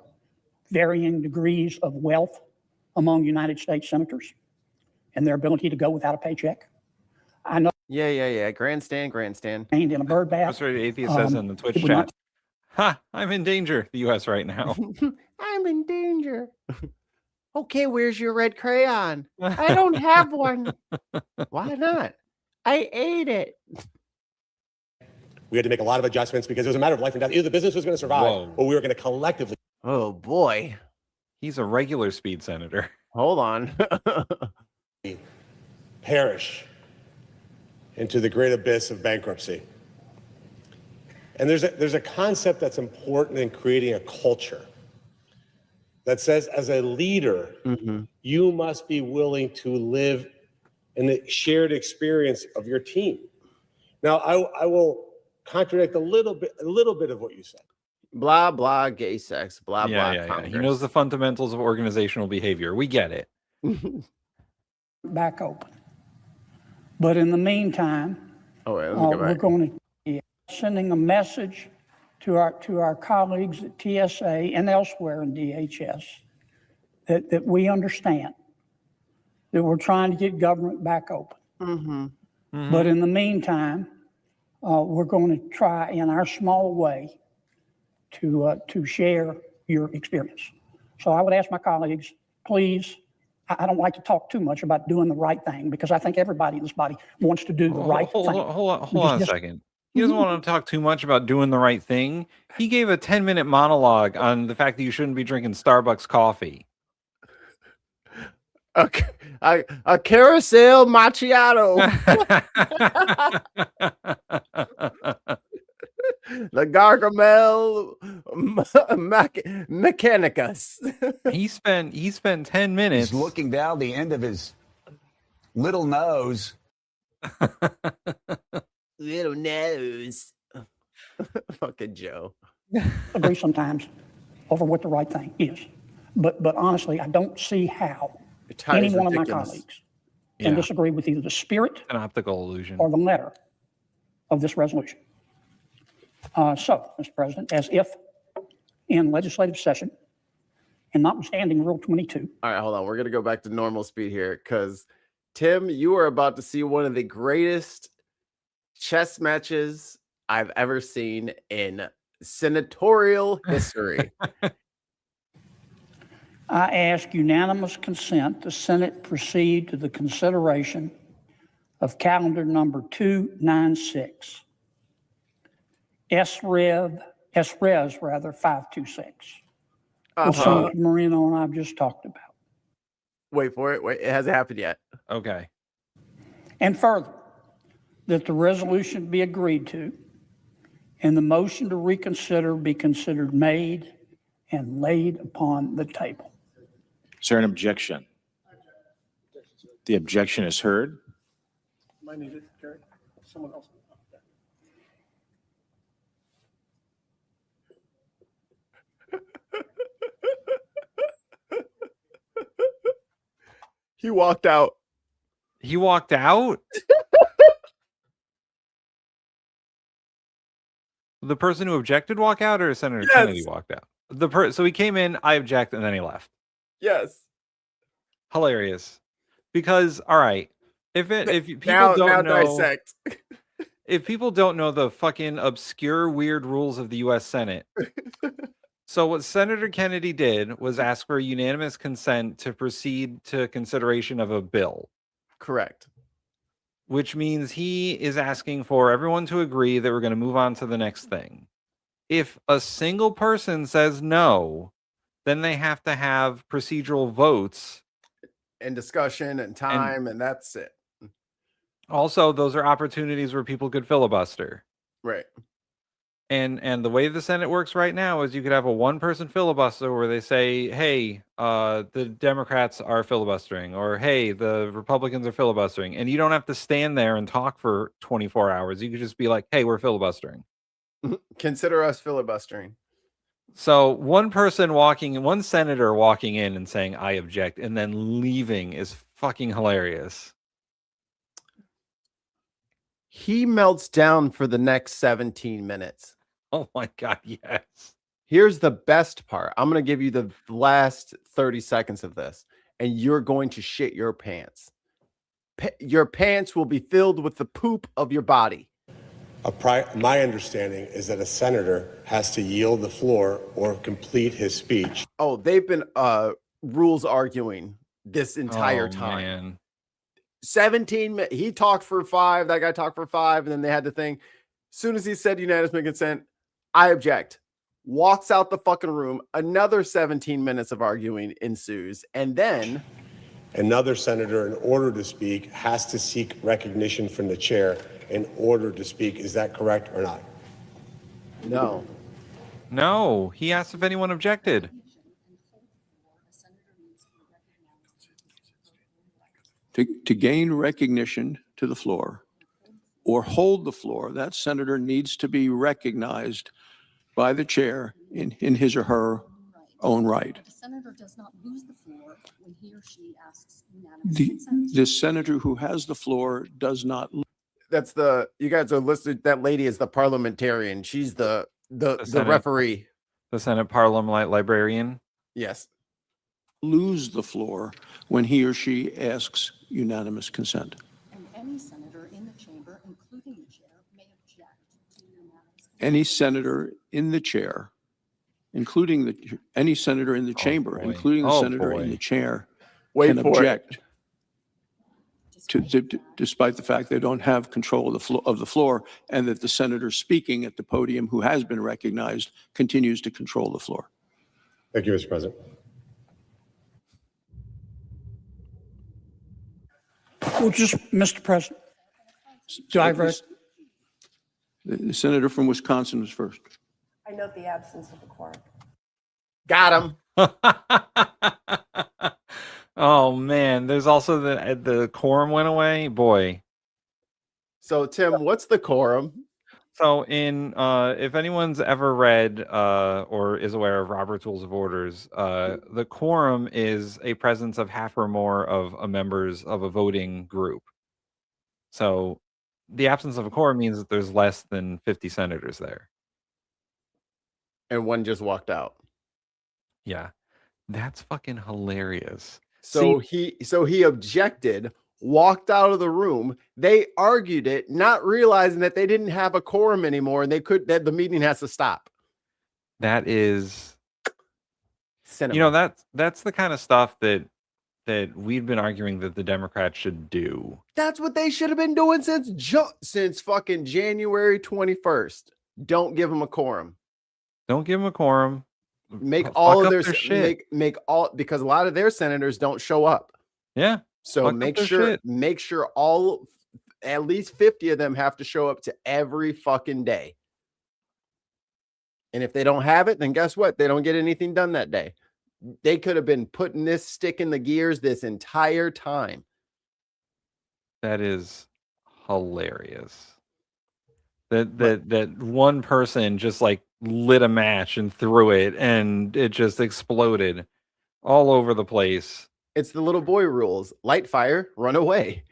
varying degrees of wealth among United States senators and their ability to go without a paycheck. I know. Yeah. Grandstand. In a bird bath. That's what Atheist says in the Twitch it would chat. not- Ha! I'm in danger, the U.S. right now. I'm in danger. Okay, where's your red crayon? I don't have one. Why not? I ate it. We had to make a lot of adjustments because it was a matter of life and death. Either the business was going to survive Whoa. or we were going to collectively. Oh boy. He's a regular speed senator. Hold on. Perish into the great abyss of bankruptcy. And there's a concept that's important in creating a culture that says, as a leader, you must be willing to live in the shared experience of your team. Now, I will contradict a little bit of what you said. Blah blah gay sex. Blah blah. Yeah. He knows the fundamentals of organizational behavior. We get it. Back open. But in the meantime, we're going to be sending a message to our colleagues at TSA and elsewhere in DHS that we understand that we're trying to get government back open. But in the meantime, we're going to try in our small way to share your experience. So I would ask my colleagues, please, I don't like to talk too much about doing the right thing because I think everybody in this body wants to do the right thing. Hold on a second. He doesn't want to talk too much about doing the right thing. He gave a 10-minute monologue on the fact that you shouldn't be drinking Starbucks coffee. A carousel macchiato. The Gargamel Mechanicus. He spent 10 minutes. He's looking down the end of his little nose. Little nose. Fucking Joe. Agree sometimes over what the right thing is. But honestly, I don't see how any one of my colleagues can disagree with either the spirit, an optical illusion, or the letter of this resolution. So, Mr. President, as if in legislative session, and notwithstanding Rule 22. All right, hold on. We're going to go back to normal speed here because, Tim, you are about to see one of the greatest chess matches I've ever seen in senatorial history. I ask unanimous consent the Senate proceed to the consideration of calendar number 296. SRES 526. Which Senator Moreno and I've just talked about. Wait for it. Wait, it hasn't happened yet. Okay. And further, that the resolution be agreed to and the motion to reconsider be considered made and laid upon the table. Is there an objection? The objection is heard. Am I needed, Gary? Someone else? He walked out. He walked out? The person who objected walk out, or Senator Kennedy walked out? So he came in, I object, and then he left. Yes. Hilarious. Because, all right, if people now don't know, dissect. if people don't know the fucking obscure, weird rules of the U.S. Senate, so what Senator Kennedy did was ask for unanimous consent to proceed to consideration of a bill. Correct. Which means he is asking for everyone to agree that we're going to move on to the next thing. If a single person says no, then they have to have procedural votes and discussion and time, and that's it. Also, those are opportunities where people could filibuster. Right. And the way the Senate works right now is you could have a one-person filibuster where they say, hey, the Democrats are filibustering, or hey, the Republicans are filibustering. And you don't have to stand there and talk for 24 hours. You could just be like, hey, we're filibustering. Consider us filibustering. So one senator walking in and saying, I object, and then leaving is fucking hilarious. He melts down for the next 17 minutes. Oh my God, yes. Here's the best part. I'm going to give you the last 30 seconds of this, and you're going to shit your pants. Your pants will be filled with the poop of your body. My understanding is that a senator has to yield the floor or complete his speech. Oh, they've been rules arguing this entire time. Man. 17 minutes. He talked for 5. That guy talked for 5, and then they had the thing. Soon as he said unanimous consent, I object. Walks out the fucking room. Another 17 minutes of arguing ensues. And then Another senator, in order to speak, has to seek recognition from the chair in order to speak. Is that correct or not? no. No, he asked if anyone objected. To gain recognition to the floor or hold the floor, that senator needs to be recognized by the chair in his or her own right. The senator does not lose the floor when he or she asks unanimous consent. The senator who has the floor does not. That's the, you guys are listed. That lady is the parliamentarian. She's the Senate- referee. The Senate Parliament Librarian. Yes. Lose the floor when he or she asks unanimous consent. And any senator in the chamber, including the chair, may object to unanimous consent. Any senator in the chair, including any senator in the chamber, boy. including the Oh, senator boy. in the chair, Wait can for it. object despite the fact they don't have control of the floor, and that the senator speaking at the podium who has been recognized continues to control the floor. Thank you, Mr. President. Well, just, Mr. President, do I vote? The senator from Wisconsin was first. I note the absence of a quorum. Got him. Oh man, there's also the quorum went away. Boy. So Tim, what's the quorum? So in if anyone's ever read or is aware of Robert's Rules of Orders, the quorum is a presence of half or more of a members of a voting group. So the absence of a quorum means that there's less than 50 senators there. And one just walked out. Yeah. That's fucking hilarious. So he objected, walked out of the room. They argued it, not realizing that they didn't have a quorum anymore, and that the meeting has to stop. That is Cinema. You know, that's the kind of stuff that we've been arguing that the Democrats should do. That's what they should have been doing since fucking January 21st. Don't give them a quorum. Don't give them a quorum. Make Fuck all of up their shit. make all, because a lot of their senators don't show up. Yeah. So Fuck up make their sure shit. all at least 50 of them have to show up to every fucking day. And if they don't have it, then guess what? They don't get anything done that day. They could have been putting this stick in the gears this entire time. That is hilarious. That one person just like lit a match and threw it, and it just exploded all over the place. It's the little boy rules. Light fire, run away.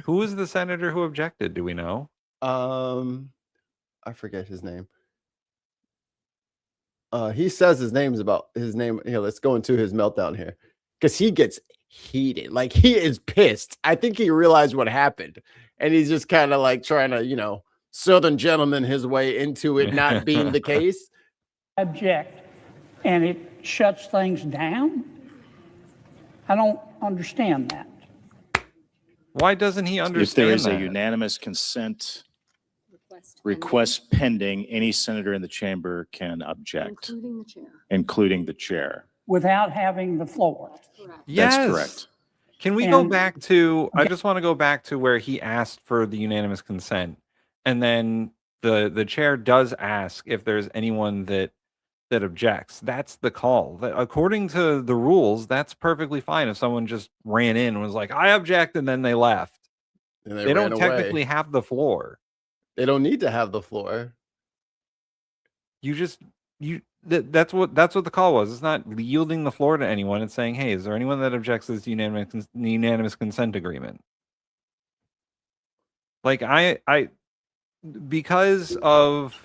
Who was the senator who objected? Do we know? I forget his name. He says his name. Here, let's go into his meltdown here, because he gets heated. Like, he is pissed. I think he realized what happened, and he's just kind of like trying to, Southern gentleman his way into it not being the case. Object, and it shuts things down? I don't understand that. Why doesn't he understand If there is that? a unanimous consent request pending, any senator in the chamber can object, Including the chair. including the chair. Without having the floor. Correct. Yes. That's correct. Can we go And- back to, I just want to go back to where he asked for the unanimous consent. And then the chair does ask if there's anyone that objects. That's the call. According to the rules, that's perfectly fine if someone just ran in and was like, I object, and then they left. And They don't ran technically away. have the floor. They don't need to have the floor. That's what the call was. It's not yielding the floor to anyone. It's saying, hey, is there anyone that objects to this unanimous consent agreement? Like, I because of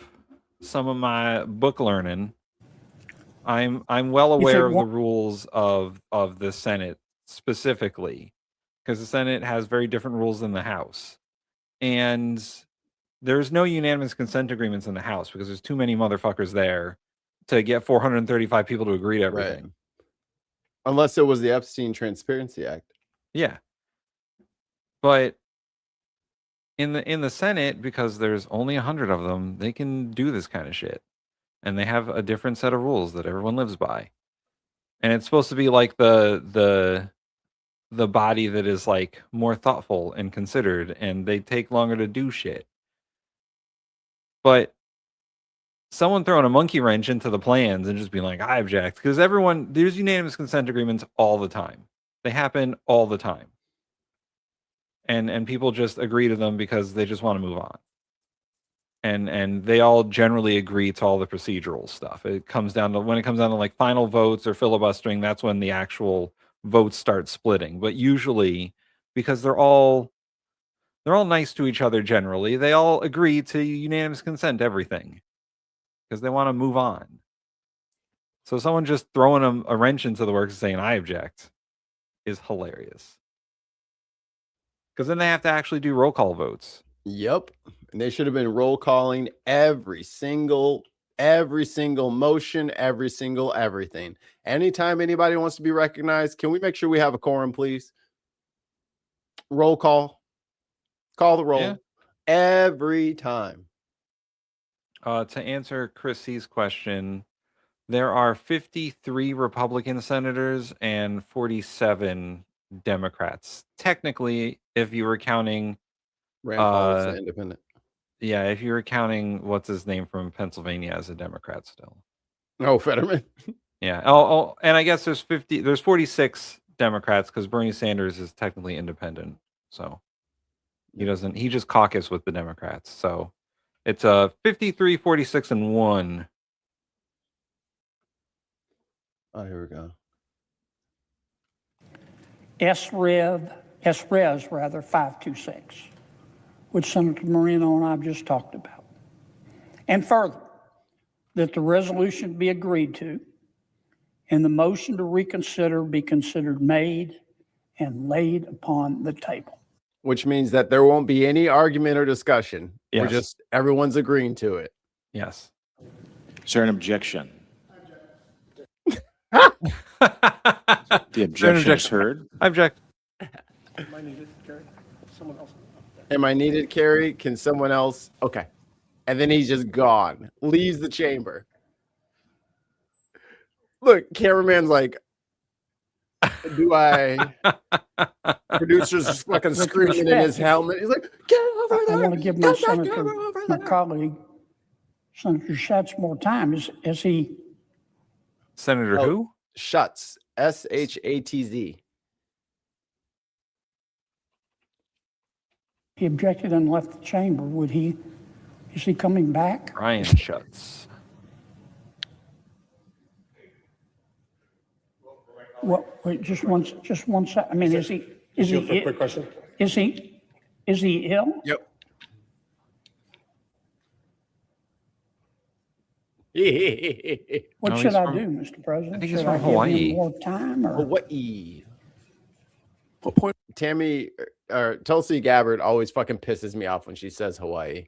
some of my book learning, I'm well aware of the rules of the Senate specifically, because the Senate has very different rules than the House. And there's no unanimous consent agreements in the House because there's too many motherfuckers there to get 435 people to agree to everything. Right. Unless it was the Epstein Transparency Act. Yeah. But in the Senate, because there's only 100 of them, they can do this kind of shit, and they have a different set of rules that everyone lives by, and it's supposed to be like the body that is like more thoughtful and considered, and they take longer to do shit. But someone throwing a monkey wrench into the plans and just being like, I object, because there's unanimous consent agreements all the time. They happen all the time. And people just agree to them because they just want to move on. And they all generally agree to all the procedural stuff. When it comes down to like final votes or filibustering, that's when the actual votes start splitting. But usually, because they're all nice to each other generally, they all agree to unanimous consent everything because they want to move on. So someone just throwing a wrench into the works and saying, I object, is hilarious. Because then they have to actually do roll call votes. Yep. And they should have been roll calling every single motion, every single everything. Anytime anybody wants to be recognized, can we make sure we have a quorum, please? Roll call. Call the roll. Yeah. Every time. To answer Chris C's question, there are 53 Republican senators and 47 Democrats. Technically, if you were counting Rand Paul is the independent. Yeah, if you were counting what's his name from Pennsylvania as a Democrat still. Oh, Fetterman. Yeah. Oh, and I guess there's 46 Democrats because Bernie Sanders is technically independent. So he just caucus with the Democrats. So it's 53, 46, and 1. Oh, here we go. SRES 526, which Senator Moreno and I have just talked about. And further, that the resolution be agreed to and the motion to reconsider be considered made and laid upon the table. Which means that there won't be any argument or discussion. Yes. Everyone's agreeing to it. Yes. Is there an objection? The objection is heard. I object. Am I needed, Gary? Someone else. Am I needed, Carrie? Can someone else? Okay. And then he's just gone. Leaves the chamber. Look, cameraman's like, do I? Producer's just fucking screaming in his helmet. He's like, get over there. I want to give my colleague, Senator Schatz, more time. Is he? Senator who? Schatz. Shatz. He objected and left the chamber. Is he coming back? Ryan Schatz. Well, wait, just one second. I mean, is he quick question? Is he ill? Yep. What No, should he's I from- do, Mr. President? I think he's Should from I give him Hawaii. more time or? Hawaii. Tammy or Tulsi Gabbard always fucking pisses me off when she says Hawaii.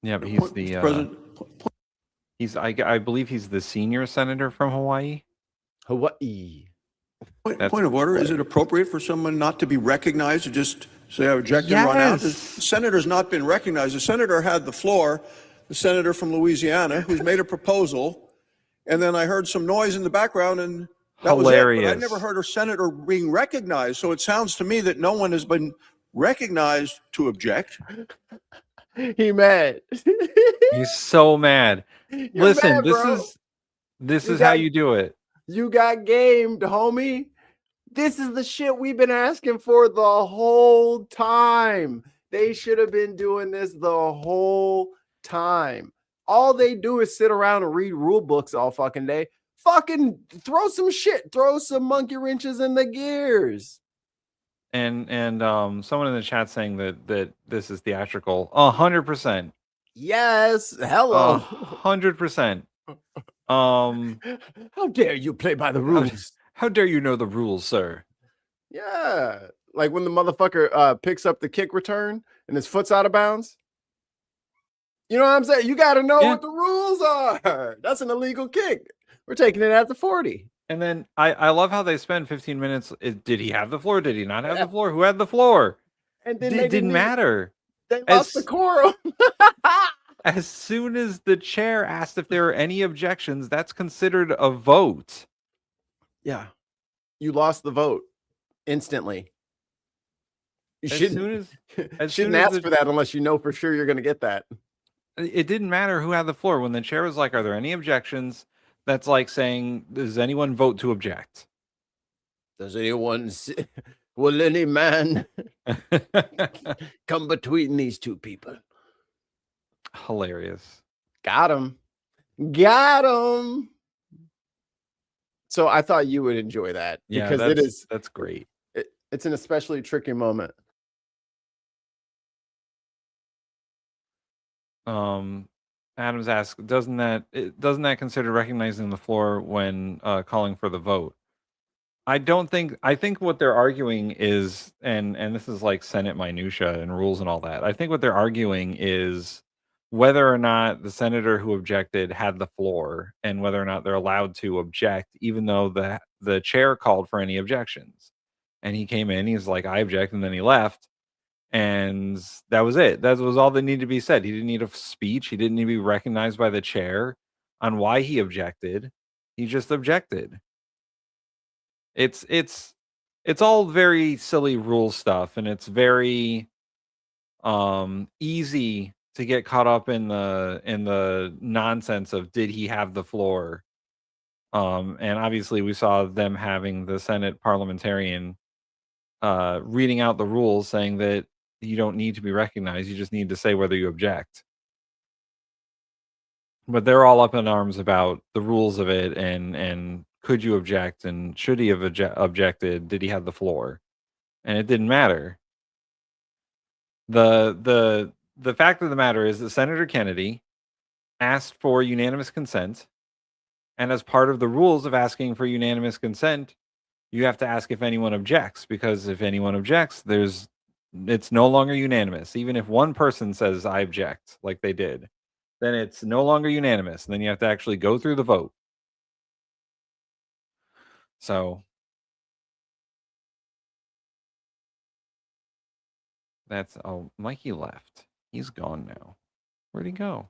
Yeah, but he's the I believe he's the senior senator from Hawaii. Hawaii. Point of order, is it appropriate for someone not to be recognized to just say I object and run out? The senator's not been recognized. The senator had the floor, the senator from Louisiana, who's made a proposal, and then I heard some noise in the background and that Hilarious. was it. But I never heard a senator being recognized, so it sounds to me that no one has been recognized to object. He mad. He's so mad. Listen, mad, bro. this You is how got- you do it. You got gamed, homie. This is the shit we've been asking for the whole time. They should have been doing this the whole time. All they do is sit around and read rule books all fucking day. Fucking throw some shit. Throw some monkey wrenches in the gears. And someone in the chat saying that this is theatrical. 100%. Yes. Hello. 100%. How dare you play by the rules? How dare you know the rules, sir? Yeah. Like when the motherfucker picks up the kick return and his foot's out of bounds. You know what I'm saying? You got to know what the rules are. That's an illegal kick. We're taking it at the 40. And then I love how they spend 15 minutes. Did he have the floor? Did he not have the floor? Who had the floor? And then It didn't matter. They lost the quorum. As soon as the chair asked if there were any objections, that's considered a vote. Yeah. You lost the vote instantly. You shouldn't ask for that unless you know for sure you're going to get that. It didn't matter who had the floor. When the chair was like, are there any objections? That's like saying, does anyone vote to object? Does anyone will any man come between these two people? Hilarious. Got him. Got him. So I thought you would enjoy that because that's great. It's an especially tricky moment. Adams asks, doesn't that consider recognizing the floor when calling for the vote? I think what they're arguing is, and this is like Senate minutia and rules and all that. I think what they're arguing is whether or not the senator who objected had the floor and whether or not they're allowed to object, even though the chair called for any objections. And he came in, he's like, I object, and then he left. And that was it. That was all that needed to be said. He didn't need a speech. He didn't need to be recognized by the chair on why he objected. He just objected. It's all very silly rule stuff, and it's very easy to get caught up in the nonsense of did he have the floor. And obviously we saw them having the Senate parliamentarian reading out the rules saying that you don't need to be recognized, you just need to say whether you object. But they're all up in arms about the rules of it and could you object and should he have objected, did he have the floor? And it didn't matter. The fact of the matter is that Senator Kennedy asked for unanimous consent, and as part of the rules of asking for unanimous consent, you have to ask if anyone objects, because if anyone objects, it's no longer unanimous. Even if one person says I object, like they did, then it's no longer unanimous. And then you have to actually go through the vote. So Mikey left. He's gone now. Where'd he go?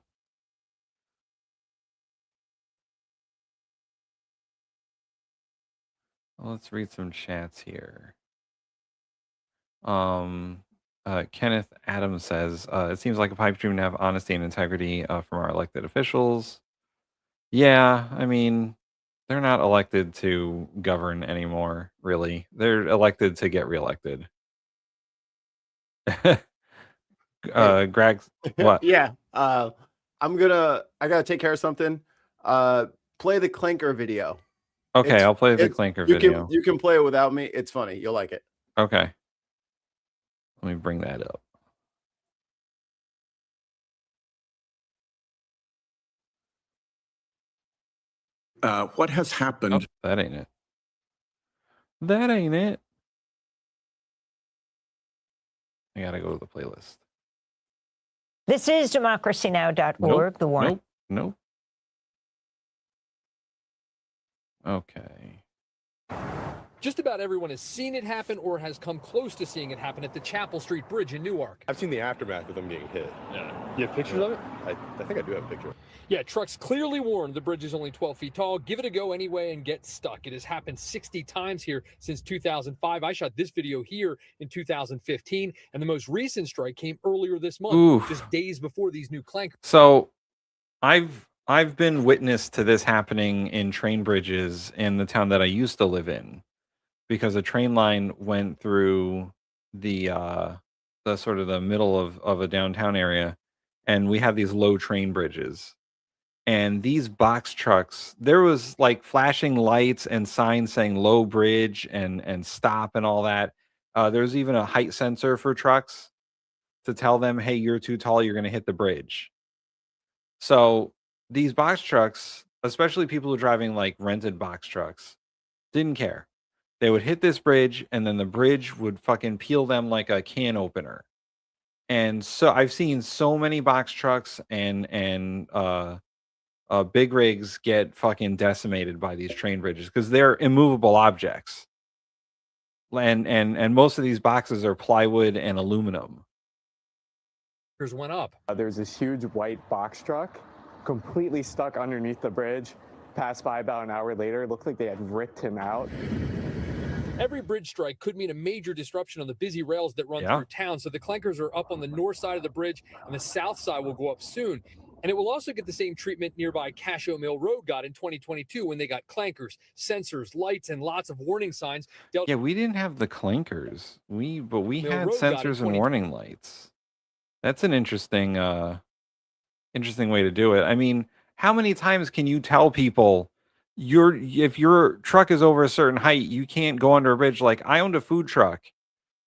Well, let's read some chats here. Kenneth Adams says, it seems like a pipe dream to have honesty and integrity from our elected officials. Yeah, I mean, they're not elected to govern anymore, really. They're elected to get reelected. Greg, what? Yeah. I gotta take care of something. Play the clanker video. Okay, I'll play the clanker video. You can play it without me. It's funny. You'll like it. Okay. Let me bring that up. What has happened? Oh, that ain't it. That ain't it. I gotta go to the playlist. This is democracynow.org, the one. Nope. Okay. Just about everyone has seen it happen or has come close to seeing it happen at the Chapel Street Bridge in Newark. I've seen the aftermath of them getting hit. Yeah. You have pictures of it? I think I do have a picture. Yeah, trucks clearly warned the bridge is only 12 feet tall. Give it a go anyway and get stuck. It has happened 60 times here since 2005. I shot this video here in 2015, and the most recent strike came earlier this month, just days before these new clankers. So I've been witness to this happening in train bridges in the town that I used to live in, because a train line went through the sort of the middle of a downtown area, and we have these low train bridges. And these box trucks, there was like flashing lights and signs saying low bridge and stop and all that. There's even a height sensor for trucks to tell them, hey, you're too tall, you're going to hit the bridge. So these box trucks, especially people who are driving like rented box trucks, didn't care. They would hit this bridge, and then the bridge would fucking peel them like a can opener. And so I've seen so many box trucks and big rigs get fucking decimated by these train bridges because they're immovable objects. and most of these boxes are plywood and aluminum. Went up. There's this huge white box truck completely stuck underneath the bridge. Passed by about an hour later. It looked like they had ripped him out. Every bridge strike could mean a major disruption on the busy rails that run through town. So the clankers are up on the north side of the bridge, and the south side will go up soon. And it will also get the same treatment nearby Cashew Mill Road got in 2022 when they got clankers, sensors, lights, and lots of warning signs. Yeah, we didn't have the clankers. But we Mill had Road got in sensors and warning lights. That's an interesting way to do it. I mean, how many times can you tell people if your truck is over a certain height, you can't go under a bridge? Like, I owned a food truck,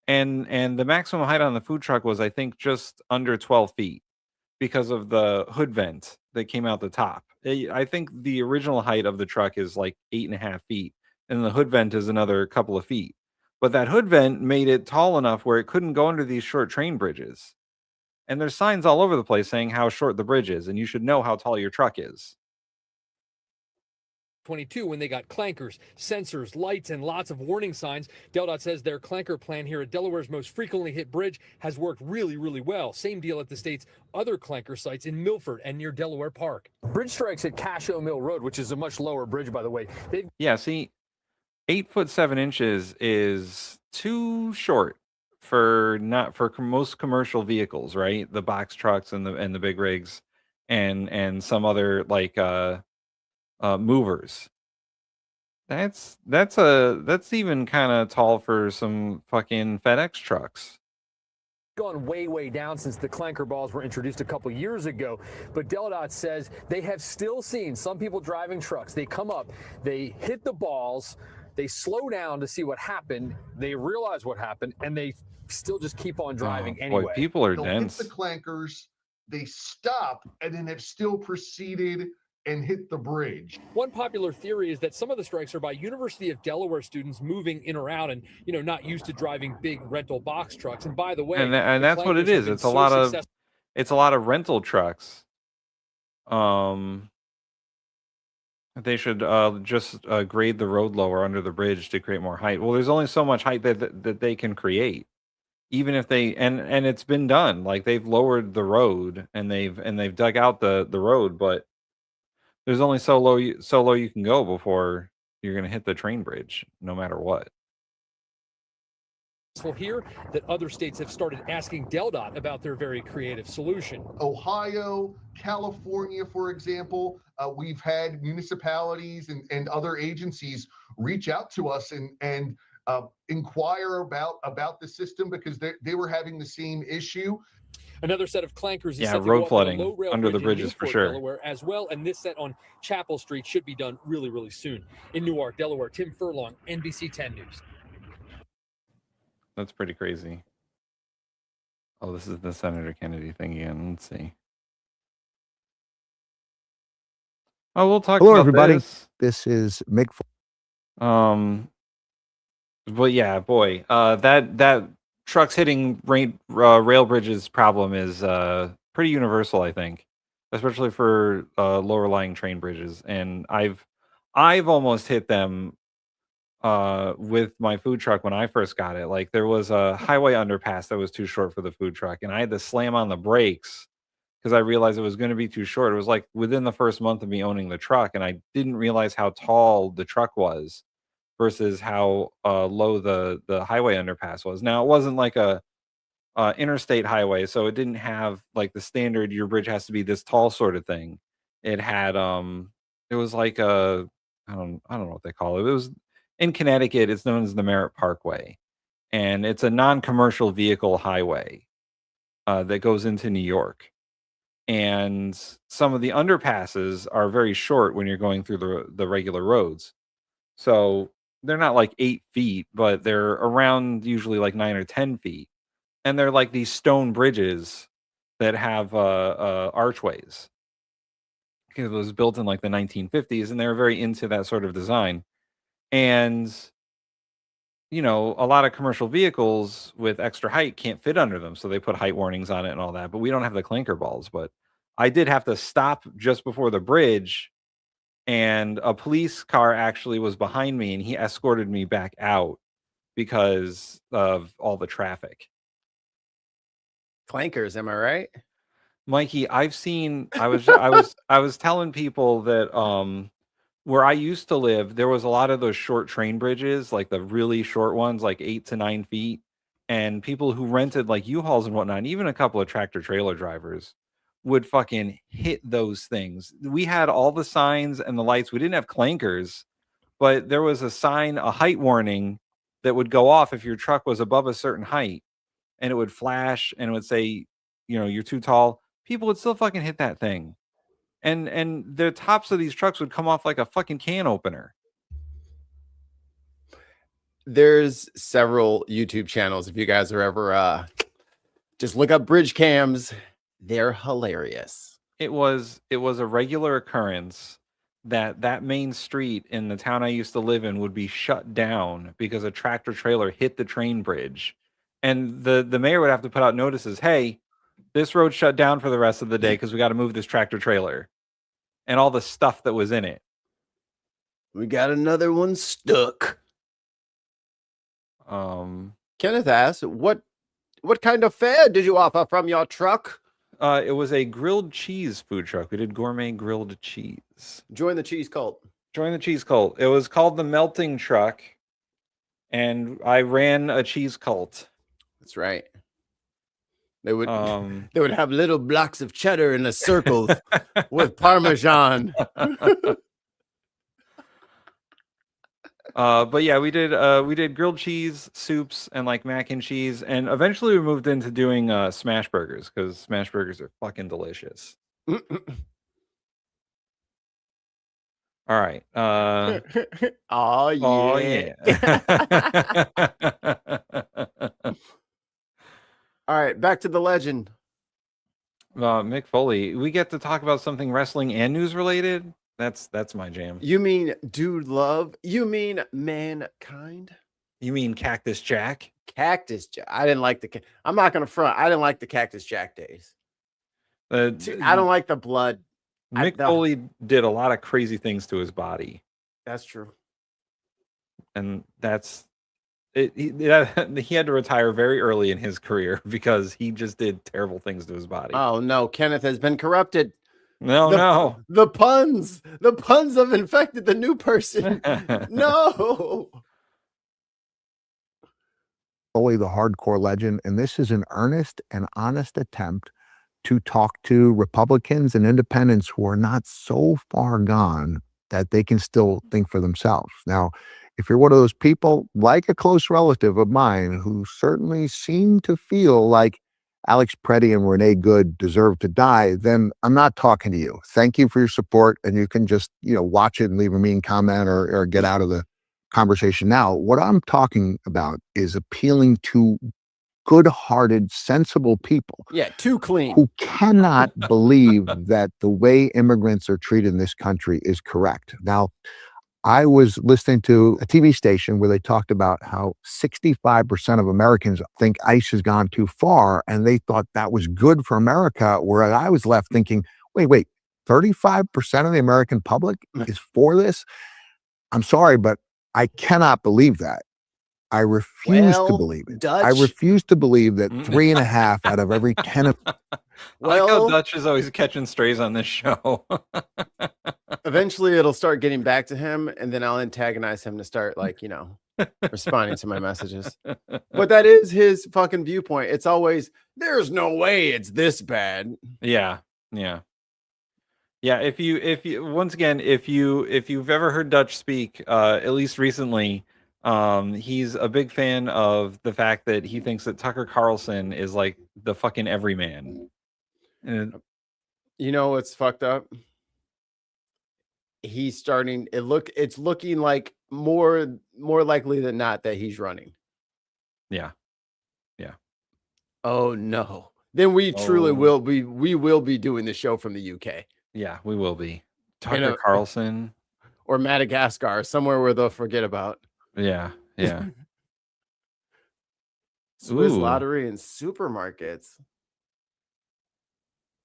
and the maximum height on the food truck was, I think, just under 12 feet because of the hood vent that came out the top. I think the original height of the truck is like 8.5 feet, and the hood vent is another couple of feet. But that hood vent made it tall enough where it couldn't go under these short train bridges. And there's signs all over the place saying how short the bridge is, and you should know how tall your truck is. 22 when they got clankers, sensors, lights, and lots of warning signs. DelDOT says their clanker plan here at Delaware's most frequently hit bridge has worked really, really well. Same deal at the state's other clanker sites in Milford and near Delaware Park. Bridge strikes at Cashew Mill Road, which is a much lower bridge, by the way. Yeah, see, 8 foot 7 inches is too short for most commercial vehicles, right? The box trucks and the big rigs and some other like movers. That's even kind of tall for some fucking FedEx trucks. Gone way down since the clanker balls were introduced a couple years ago, but DelDOT says they have still seen some people driving trucks. They come up, they hit the balls, they slow down to see what happened, they realize what happened, and they still just keep on driving anyway. Boy, people are They'll dense. hit the clankers, they stop, and then have still proceeded and hit the bridge. One popular theory is that some of the strikes are by University of Delaware students moving in or out and, not used to driving big rental box trucks. And by the way, And that's what it is. It's a lot of rental trucks. They should just grade the road lower under the bridge to create more height. Well, there's only so much height that they can create. Even if they and it's been done. Like, they've lowered the road and they've dug out the road, but there's only so low you can go before you're going to hit the train bridge, no matter what. We'll hear that other states have started asking DelDOT about their very creative solution. Ohio, California, for example, we've had municipalities and other agencies reach out to us and inquire about the system because they were having the same issue. Another set of clankers is Yeah, set to road go up on a flooding low rail under the bridge in bridges for Newport, sure. Delaware as well, and this set on Chapel Street should be done really, really soon. In Newark, Delaware, Tim Furlong, NBC 10 News. That's pretty crazy. Oh, this is the Senator Kennedy thing again. Let's see. Oh, we'll talk Hello, about everybody. this. This is Mick. But yeah, boy, that trucks hitting rail bridges problem is pretty universal, I think, especially for lower lying train bridges. And I've almost hit them with my food truck when I first got it. Like, there was a highway underpass that was too short for the food truck, and I had to slam on the brakes because I realized it was going to be too short. It was like within the first month of me owning the truck, and I didn't realize how tall the truck was versus how low the highway underpass was. Now, it wasn't like a interstate highway, so it didn't have like the standard your bridge has to be this tall sort of thing. It had it was like a I don't know what they call it. It was in Connecticut. It's known as the Merritt Parkway, and it's a non-commercial vehicle highway that goes into New York. And some of the underpasses are very short when you're going through the regular roads. So they're not like 8 feet, but they're around usually like 9 or 10 feet. And they're like these stone bridges that have archways. It was built in like the 1950s, and they were very into that sort of design. And, a lot of commercial vehicles with extra height can't fit under them, so they put height warnings on it and all that. But we don't have the clanker balls. But I did have to stop just before the bridge, and a police car actually was behind me, and he escorted me back out because of all the traffic. Clankers, am I right? Mikey, I was telling people that where I used to live, there was a lot of those short train bridges, like the really short ones, like 8 to 9 feet. And people who rented like U-Hauls and whatnot, even a couple of tractor trailer drivers would fucking hit those things. We had all the signs and the lights. We didn't have clankers, but there was a sign, a height warning that would go off if your truck was above a certain height, and it would flash and it would say, you're too tall. People would still fucking hit that thing. And the tops of these trucks would come off like a fucking can opener. There's several YouTube channels. If you guys are ever just look up bridge cams, they're hilarious. It was a regular occurrence that main street in the town I used to live in would be shut down because a tractor trailer hit the train bridge. And the mayor would have to put out notices, hey, this road shut down for the rest of the day because we got to move this tractor trailer and all the stuff that was in it. We got another one stuck. Kenneth asked, what kind of fare did you offer from your truck? It was a grilled cheese food truck. We did gourmet grilled cheese. Join the cheese cult. Join the cheese cult. It was called the Melting Truck, and I ran a cheese cult. That's right. They would have little blocks of cheddar in a circle with Parmesan. But yeah, we did grilled cheese, soups, and like mac and cheese, and eventually we moved into doing smash burgers because smash burgers are fucking delicious. All right. Oh yeah. All right, back to the legend. Mick Foley. We get to talk about something wrestling and news related. That's my jam. You mean Dude Love? You mean Mankind? You mean Cactus Jack? Cactus Jack. I didn't like the. I'm not gonna front. I didn't like the Cactus Jack days. I don't like the blood. Mick Foley did a lot of crazy things to his body. That's true. And that's it. He had to retire very early in his career because he just did terrible things to his body. Oh no, Kenneth has been corrupted. No. The puns have infected the new person. No. Foley, the hardcore legend, and this is an earnest and honest attempt to talk to Republicans and independents who are not so far gone that they can still think for themselves. Now, if you're one of those people, like a close relative of mine, who certainly seem to feel like Alex Preddy and Renee Good deserve to die, then I'm not talking to you. Thank you for your support, and you can just, watch it and leave a mean comment or get out of the conversation now. What I'm talking about is appealing to good-hearted, sensible people. Yeah, too clean. Who cannot believe that the way immigrants are treated in this country is correct. Now, I was listening to a TV station where they talked about how 65% of Americans think ICE has gone too far, and they thought that was good for America, where I was left thinking, wait, 35% of the American public is for this? I'm sorry, but I cannot believe that. I refuse to believe it. Dutch. I refuse to believe that 3.5 out of every 10 of I like how Dutch is always catching strays on this show. Eventually it'll start getting back to him, and then I'll antagonize him to start responding to my messages. But that is his fucking viewpoint. It's always, there's no way it's this bad. Yeah. If you once again, if you've ever heard Dutch speak, at least recently, he's a big fan of the fact that he thinks that Tucker Carlson is like the fucking everyman. And What's fucked up? He's starting. It's looking like more likely than not that he's running. Yeah. Oh no. Then we truly will be. We will be doing the show from the UK. Yeah, we will be. Tucker Carlson or Madagascar, somewhere where they'll forget about. Yeah. Swiss lottery and supermarkets.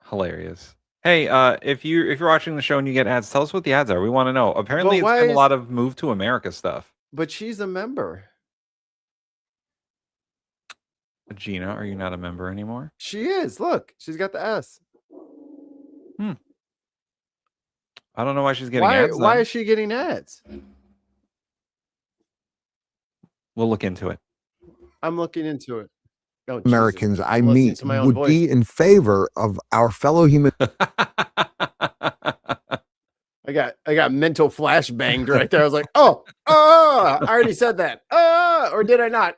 Hilarious. Hey, if you're watching the show and you get ads, tell us what the ads are. We want to know. Apparently, it's been a lot of move to America stuff. But she's a member. Gina, are you not a member anymore? She is. Look, she's got the S. I don't know why she's getting ads. Why is she getting ads? We'll look into it. I'm looking into it. Oh, Americans Jesus. I I'm listening meet to my own would voice. be in favor of our fellow human. I got mental flashbanged right there. I was like, oh, I already said that. Or did I not?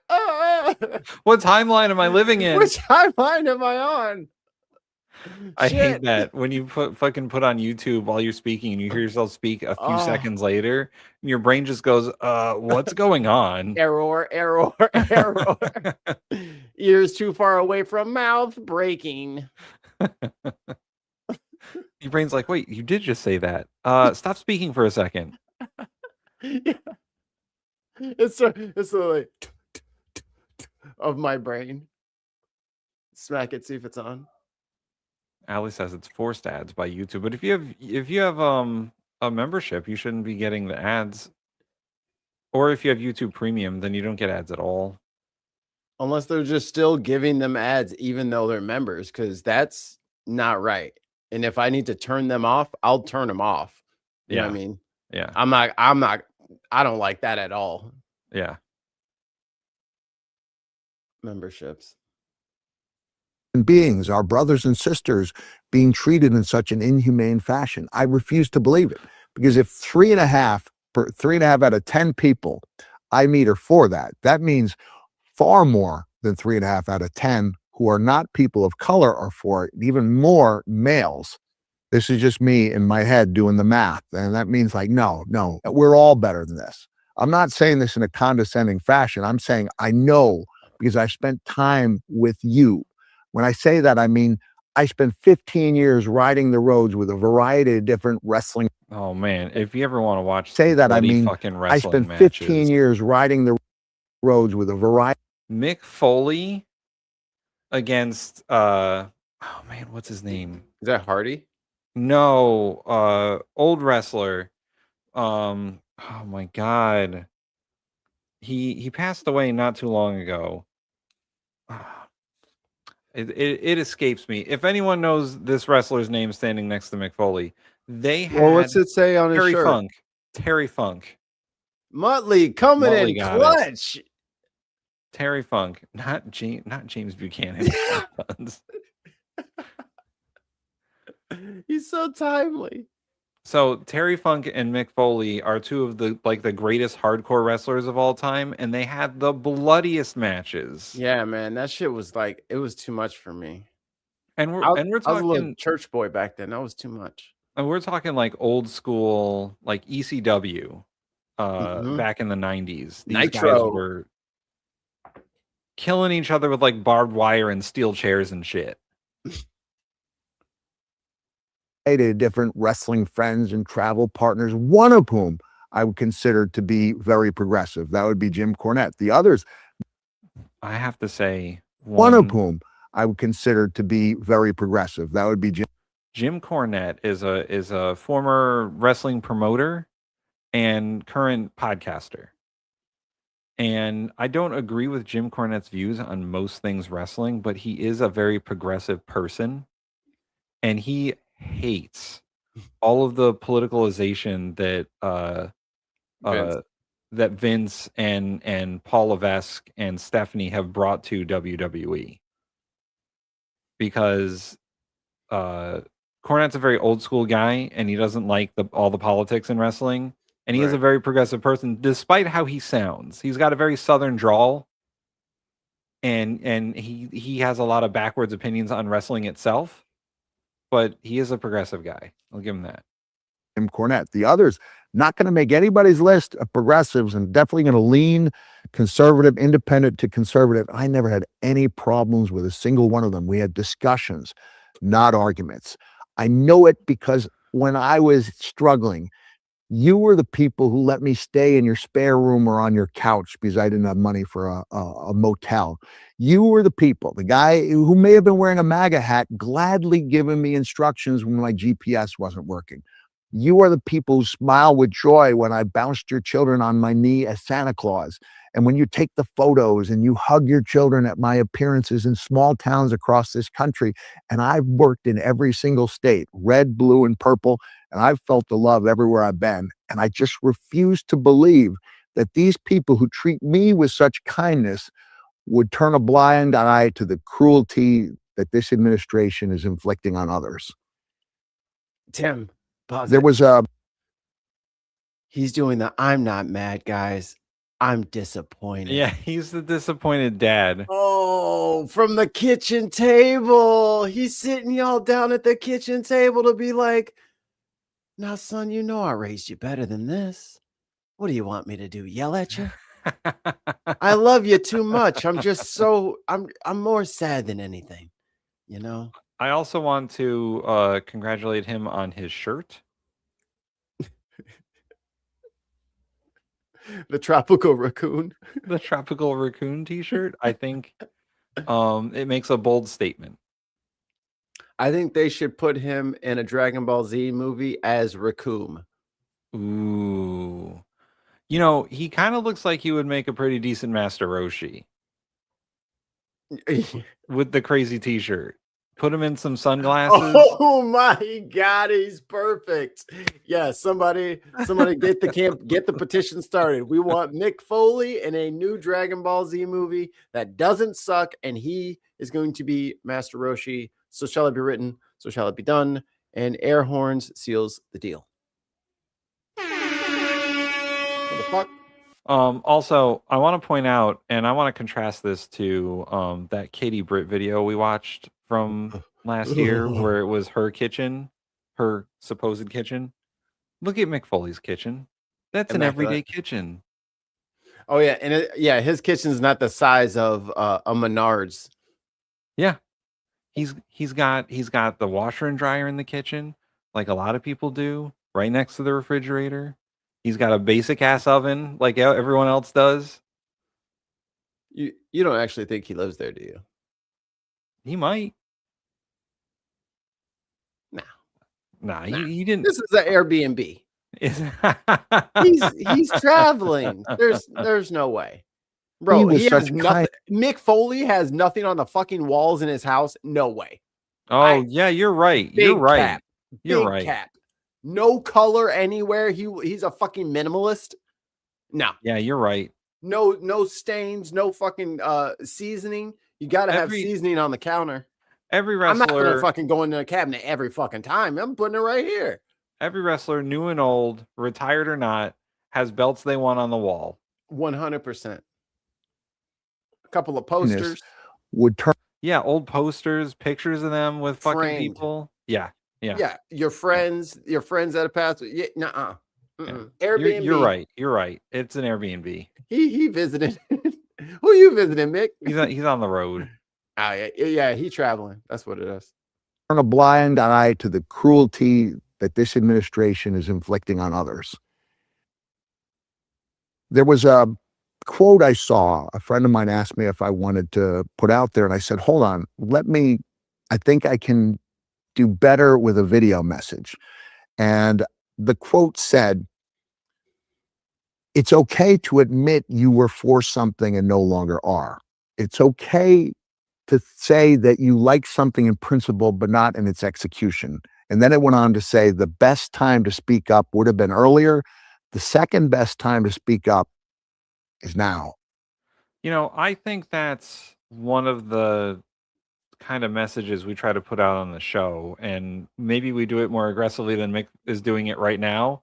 What timeline am I living in? Which timeline am I on? I hate Shit. that when you fucking put on YouTube while you're speaking and you hear yourself speak a few seconds later, and your brain just goes, what's going on? Error. Ears too far away from mouth, breaking. Your brain's like, wait, you did just say that. Stop speaking for a second. Yeah. It's the like of my brain. Smack it, see if it's on. Allie says it's forced ads by YouTube, but if you have a membership, you shouldn't be getting the ads. Or if you have YouTube Premium, then you don't get ads at all. Unless they're just still giving them ads even though they're members, because that's not right. And if I need to turn them off, I'll turn them off. You know what I mean? Yeah. I don't like that at all. Yeah. Memberships. Beings, our brothers and sisters, being treated in such an inhumane fashion. I refuse to believe it, because if 3.5 out of 10 people I meet are for that, that means far more than 3.5 out of 10 who are not people of color are for it, even more males. This is just me in my head doing the math. And that means like, no, we're all better than this. I'm not saying this in a condescending fashion. I'm saying I know because I spent time with you. When I say that, I mean, I spent 15 years riding the roads with a variety of different wrestling. Oh man, if you ever want to watch fucking wrestling I spent matches, 15 years riding the roads with a variety. Mick Foley against oh man, what's his name? Is that Hardy? No, old wrestler. Oh my god. He passed away not too long ago. It escapes me. If anyone knows this wrestler's name standing next to Mick Foley, they had What's it say on his shirt? Terry Funk. Muttley coming in clutch. Terry Funk, not James Buchanan. He's so timely. So Terry Funk and Mick Foley are two of the greatest hardcore wrestlers of all time, and they had the bloodiest matches. Yeah, man, that shit was like, it was too much for me. And we're I was a little talking church boy back then. That was too much. And we're talking like old school, like ECW, back in the 90s. These Nitro. guys were killing each other with like barbed wire and steel chairs and shit. Different wrestling friends and travel partners, one of whom I would consider to be very progressive. That would be Jim Cornette. The others, I have to say, one of whom I would consider to be very progressive. That would be Jim Cornette is a former wrestling promoter and current podcaster. And I don't agree with Jim Cornette's views on most things wrestling, but he is a very progressive person. And he hates all of the politicalization that that Vince and Paul Levesque and Stephanie have brought to WWE. Because Cornette's a very old school guy, and he doesn't like all the politics in wrestling. And he is a very progressive person, despite how he sounds. He's got a very southern drawl, and he has a lot of backwards opinions on wrestling itself. But he is a progressive guy. I'll give him that. Jim Cornette. The others, not going to make anybody's list of progressives and definitely going to lean conservative, independent to conservative. I never had any problems with a single one of them. We had discussions, not arguments. I know it because when I was struggling, you were the people who let me stay in your spare room or on your couch because I didn't have money for a motel. You were the people, the guy who may have been wearing a MAGA hat, gladly giving me instructions when my GPS wasn't working. You are the people who smile with joy when I bounced your children on my knee as Santa Claus. And when you take the photos and you hug your children at my appearances in small towns across this country. And I've worked in every single state, red, blue, and purple, and I've felt the love everywhere I've been. And I just refuse to believe that these people who treat me with such kindness would turn a blind eye to the cruelty that this administration is inflicting on others. Tim, there was a... He's doing the I'm not mad, guys. I'm disappointed. Yeah, he's the disappointed dad. Oh, from the kitchen table. He's sitting y'all down at the kitchen table to be like, now, son, you know I raised you better than this. What do you want me to do? Yell at you? I love you too much. I'm just so I'm more sad than anything, you know. I also want to congratulate him on his shirt. The tropical raccoon. The tropical raccoon t-shirt. I think it makes a bold statement. I think they should put him in a Dragon Ball Z movie as Raccoon. Ooh. You know, he kind of looks like he would make a pretty decent Master Roshi. With the crazy t-shirt. Put him in some sunglasses. Oh my God, he's perfect. Yeah, somebody get the petition started. We want Mick Foley in a new Dragon Ball Z movie that doesn't suck, and he is going to be Master Roshi. So shall it be written, so shall it be done. And air horns seals the deal. What the fuck? Also, I want to point out, and I want to contrast this to that Katie Britt video we watched from last year, where it was her kitchen, her supposed kitchen. Look at Mick Foley's kitchen. That's an everyday kitchen. Oh yeah, and his kitchen's not the size of a Menards. Yeah, he's got the washer and dryer in the kitchen, like a lot of people do, right next to the refrigerator. He's got a basic ass oven like everyone else does. You don't actually think he lives there, do you? He might. Nah, he didn't. This is an Airbnb. he's traveling. There's no way. Bro, he has nothing. Mick Foley has nothing on the fucking walls in his house. No way. Oh, yeah, you're right. You're right. You're right. Cap. No color anywhere. He's a fucking minimalist. No. Yeah, you're right. No stains, no fucking seasoning. You got to have seasoning on the counter. Every wrestler, I'm not gonna fucking go into a cabinet every fucking time. I'm putting it right here. Every wrestler, new and old, retired or not, has belts they want on the wall. 100%. A couple of posters would turn. Yeah, old posters, pictures of them with fucking framed. People. Yeah. Your friends at a pass. Yeah, nuh-uh. Airbnb. You're right. You're right. It's an Airbnb. He visited. Who you visiting, Mick? He's on the road. Oh, yeah, he's traveling. That's what it is. Turn a blind eye to the cruelty that this administration is inflicting on others. There was a quote I saw. A friend of mine asked me if I wanted to put out there, and I said, hold on, I think I can do better with a video message. And the quote said, it's okay to admit you were for something and no longer are. It's okay to say that you like something in principle, but not in its execution. And then it went on to say the best time to speak up would have been earlier. The second best time to speak up is now. You know, I think that's one of the kind of messages we try to put out on the show. And maybe we do it more aggressively than Mick is doing it right now.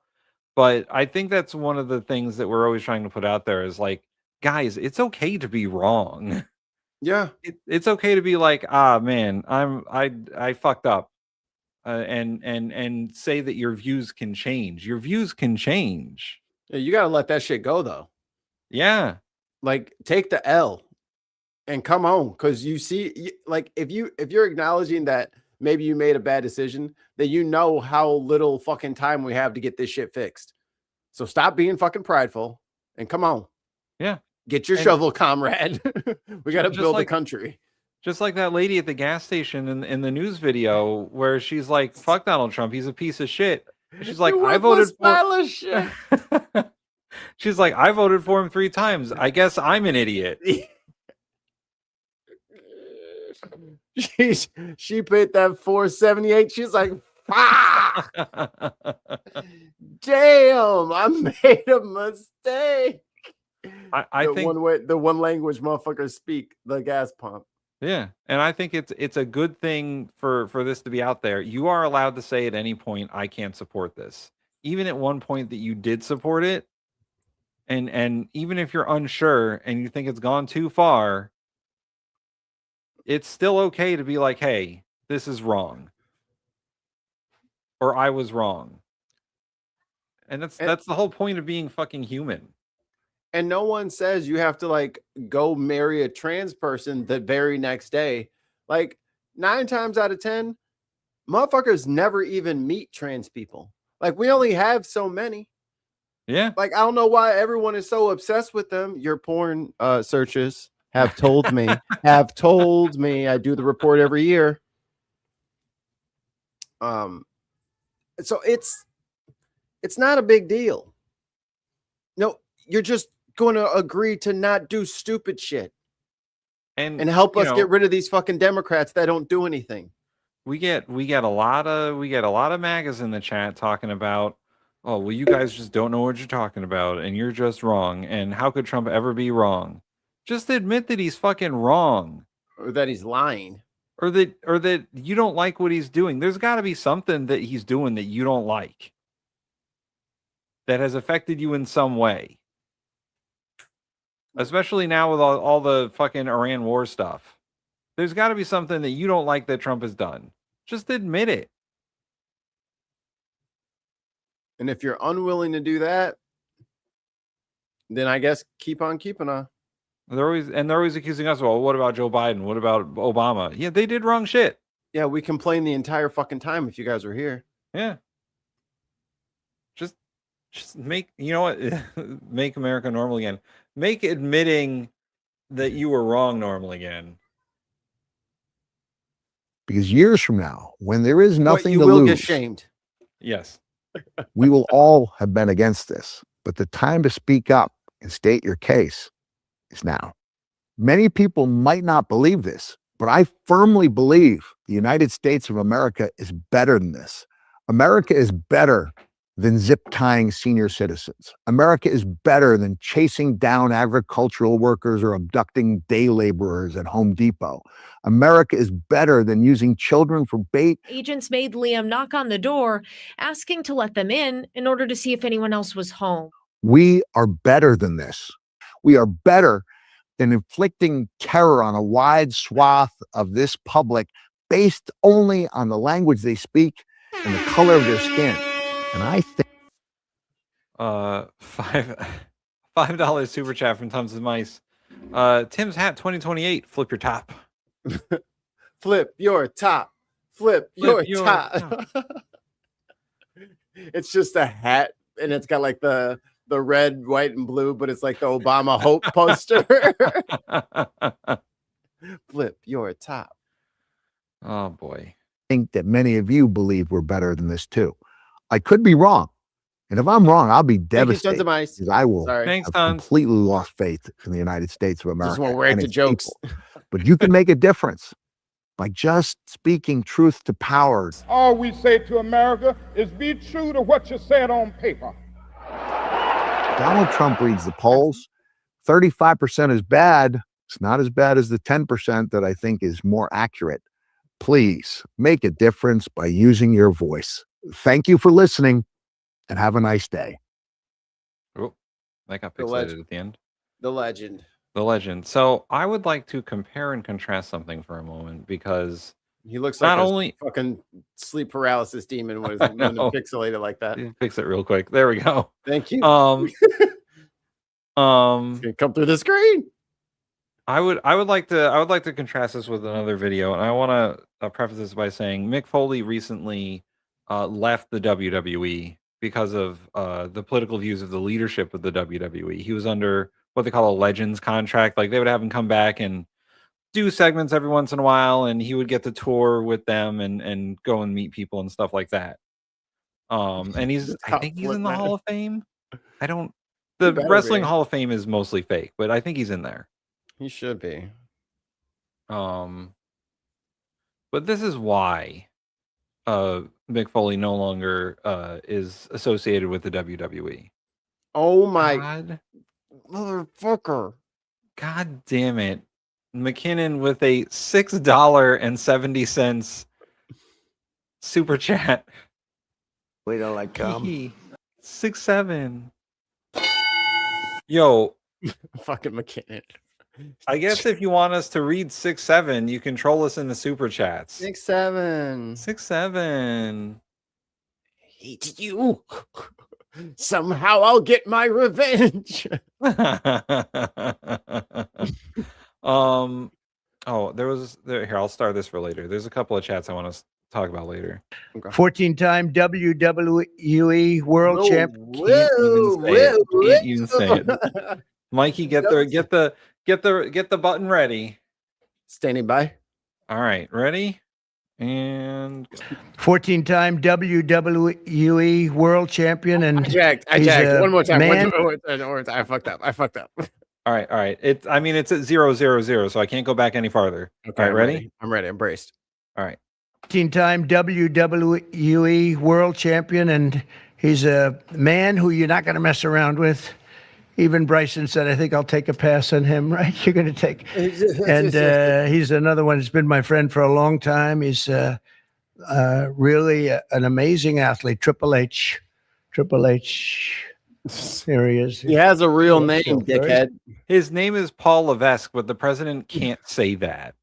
But I think that's one of the things that we're always trying to put out there is like, guys, it's okay to be wrong. Yeah, it's okay to be like, man, I fucked up, and say that your views can change. Your views can change. Yeah, you gotta let that shit go though. Yeah, like take the L and come on, because you see, like if you're acknowledging that maybe you made a bad decision, then you know how little fucking time we have to get this shit fixed. So stop being fucking prideful and come on. Yeah. Get your shovel, comrade. We got to build a country. Just like that lady at the gas station in the news video where she's like, fuck Donald Trump. He's a piece of shit. She's like, I voted for shit. She's like, I voted for him 3 times. I guess I'm an idiot. She paid that 478. She's like, fuck. Damn, I made a mistake. I think the one language motherfuckers speak, the gas pump. Yeah, and I think it's a good thing for this to be out there. You are allowed to say at any point, I can't support this. Even at one point that you did support it, and even if you're unsure and you think it's gone too far, it's still okay to be like, hey, this is wrong. Or I was wrong. And that's the whole point of being fucking human. And no one says you have to like go marry a trans person the very next day. Like 9 times out of 10, motherfuckers never even meet trans people. Like we only have so many. Yeah. Like I don't know why everyone is so obsessed with them. Your porn searches have told me. I do the report every year. So it's not a big deal. No, you're just going to agree to not do stupid shit and help us get rid of these fucking Democrats that don't do anything. We get a lot of MAGAs in the chat talking about, oh, well, you guys just don't know what you're talking about and you're just wrong. And how could Trump ever be wrong? Just admit that he's fucking wrong. Or that he's lying. Or that you don't like what he's doing. There's got to be something that he's doing that you don't like that has affected you in some way. Especially now with all the fucking Iran war stuff. There's got to be something that you don't like that Trump has done. Just admit it. And if you're unwilling to do that, then I guess keep on keeping on. They're always accusing us, well, what about Joe Biden? What about Obama? Yeah, they did wrong shit. Yeah, we complained the entire fucking time if you guys were here. Yeah. Just make, you know what? Make America normal again. Make admitting that you were wrong normal again. Because years from now, when there is nothing you to will lose, get shamed. Yes. We will all have been against this. But the time to speak up and state your case is now. Many people might not believe this, but I firmly believe the United States of America is better than this. America is better than zip tying senior citizens. America is better than chasing down agricultural workers or abducting day laborers at Home Depot. America is better than using children for bait. Agents made Liam knock on the door, asking to let them in order to see if anyone else was home. We are better than this. We are better than inflicting terror on a wide swath of this public based only on the language they speak and the color of their skin. And I think $5 super chat from Tums of Mice. Tim's hat 2028. Flip your top. Flip your top. Flip your top. It's just a hat, and it's got like the red, white, and blue, but it's like the Obama Hope poster. Flip your top. Oh boy. I think that many of you believe we're better than this too. I could be wrong. And if I'm wrong, I'll be devastated. Because I will have completely lost faith in the United States of America. Just want to react to jokes. But you can make a difference by just speaking truth to power. All we say to America is be true to what you said on paper. Donald Trump reads the polls. 35% is bad. It's not as bad as the 10% that I think is more accurate. Please make a difference by using your voice. Thank you for listening and have a nice day. Oh, that got pixelated at the end. The legend. The legend. So I would like to compare and contrast something for a moment because he looks not like only a fucking sleep paralysis demon when it's pixelated like that. Fix it real quick. There we go. Thank you. It's gonna come through the screen. I would like to contrast this with another video, and I want to preface this by saying Mick Foley recently left the WWE because of the political views of the leadership of the WWE. He was under what they call a Legends contract. Like they would have him come back and do segments every once in a while, and he would get to tour with them and go and meet people and stuff like that. And I think he's in the Hall of Fame. The better Wrestling be. Hall of Fame is mostly fake, but I think he's in there. He should be. But this is why Mick Foley no longer is associated with the WWE. Oh my God. motherfucker. God damn it. McKinnon with a $6.70 super chat. We don't like cum. 6-7. Yo, fucking McKinnon. I guess if you want us to read 6-7, you can troll us in the super chats. 6-7. 6-7. Hate you. Somehow I'll get my revenge. Here, I'll start this for later. There's a couple of chats I want to talk about later. 14-time WWE World Champion. Can't even say it. Mikey, get the button ready. Standing by. All right, ready? And 14-time WWE World Champion and I jacked. One more time. One more time. I fucked up. All right. It's at 0-0-0, so I can't go back any farther. Okay, all right, ready? I'm ready. I'm braced. All right. 14-time WWE World Champion, and he's a man who you're not going to mess around with. Even Bryson said, I think I'll take a pass on him, right? You're going to take. And he's another one that's been my friend for a long time. He's really an amazing athlete. Triple H. There he is. He has a real name, dickhead. His name is Paul Levesque, but the president can't say that.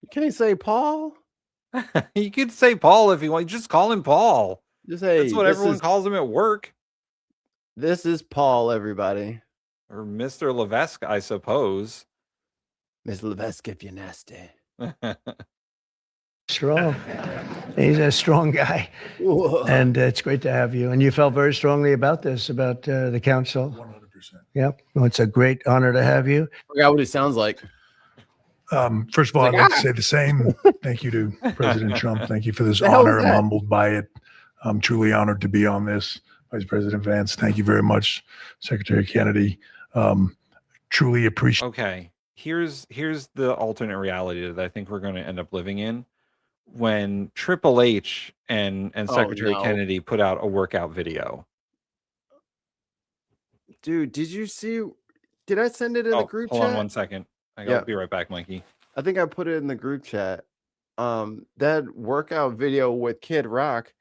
You can't say Paul? You could say Paul if you want. Just call him Paul. Just say that's what everyone calls him at work. This is Paul, everybody. Or Mr. Levesque, I suppose. Mr. Levesque, if you're nasty. Strong. He's a strong guy. Whoa. And it's great to have you. And you felt very strongly about this, about the council. 100%. Yep. Well, it's a great honor to have you. I forgot what he sounds like. First of all, I'd like to say the same. Thank you to President Trump. Thank you for this honor. I'm humbled by it. I'm truly honored to be on this. Vice President Vance, thank you very much. Secretary Kennedy, truly appreciate. Okay, here's the alternate reality that I think we're going to end up living in. When Triple H and Secretary Kennedy put out a workout video. Dude, did you see? Did I send it in the group chat? Hold on 1 second. I'll be right back, Mikey. I think I put it in the group chat. That workout video with Kid Rock.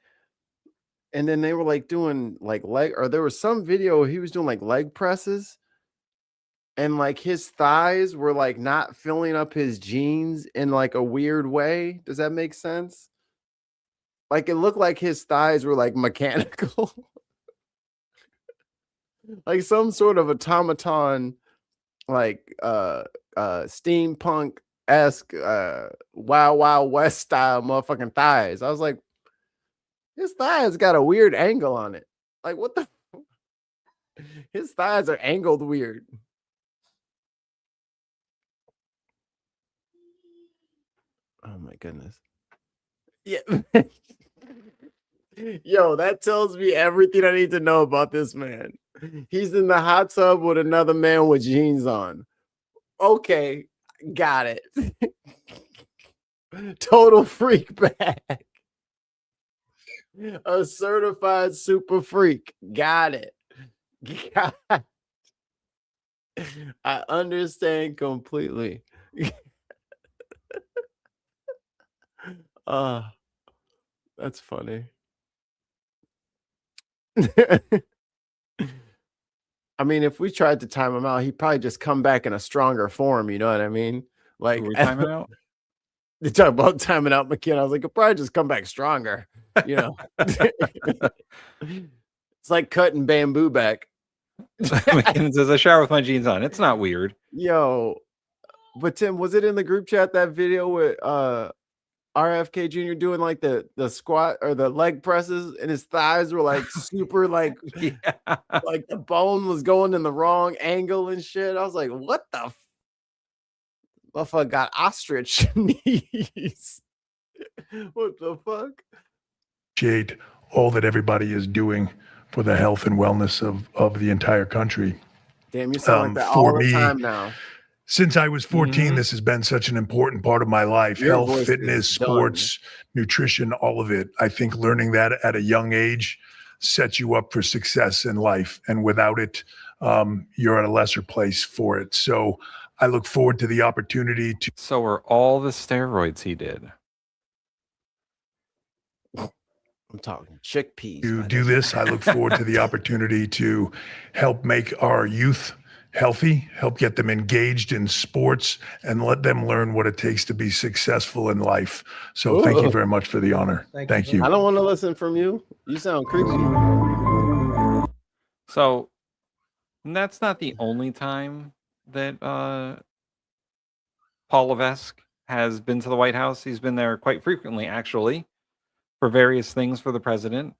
And then they were like doing like there was some video he was doing like leg presses. And like his thighs were like not filling up his jeans in like a weird way. Does that make sense? Like it looked like his thighs were like mechanical. Like some sort of automaton, like steampunk-esque Wild Wild West style motherfucking thighs. I was like, his thighs got a weird angle on it. Like, what the? His thighs are angled weird. Oh my goodness. Yeah. Yo, that tells me everything I need to know about this man. He's in the hot tub with another man with jeans on. Okay, got it. Total freak bag. A certified super freak. Got it. I understand completely. That's funny. I mean, if we tried to time him out, he'd probably just come back in a stronger form. You know what I mean? Like, we time it out? They talk about timing out McKinnon. I was like, he'll probably just come back stronger. You know, it's like cutting bamboo back. McKinnon says, I shower with my jeans on. It's not weird. Yo, but Tim, was it in the group chat that video with RFK Jr. doing like the squat or the leg presses and his thighs were like super like like the bone was going in the wrong angle and shit. I was like, what the motherfucker got ostrich knees? What the fuck? Appreciate all that everybody is doing for the health and wellness of the entire country. Damn, you sound like that For all the me, time now. Since I was 14, this has been such an important part of my life. Your Health, voice fitness, is done. sports, nutrition, all of it. I think learning that at a young age sets you up for success in life. And without it, you're at a lesser place for it. So I look forward to the opportunity to. So are all the steroids he did. I'm talking chickpeas. To do this, I look forward to the opportunity to help make our youth healthy, help get them engaged in sports, and let them learn what it takes to be successful in life. So thank you very much for the honor. Thank you. I don't want to listen from you. You sound creepy. So that's not the only time that Paul Levesque has been to the White House. He's been there quite frequently, actually, for various things for the president.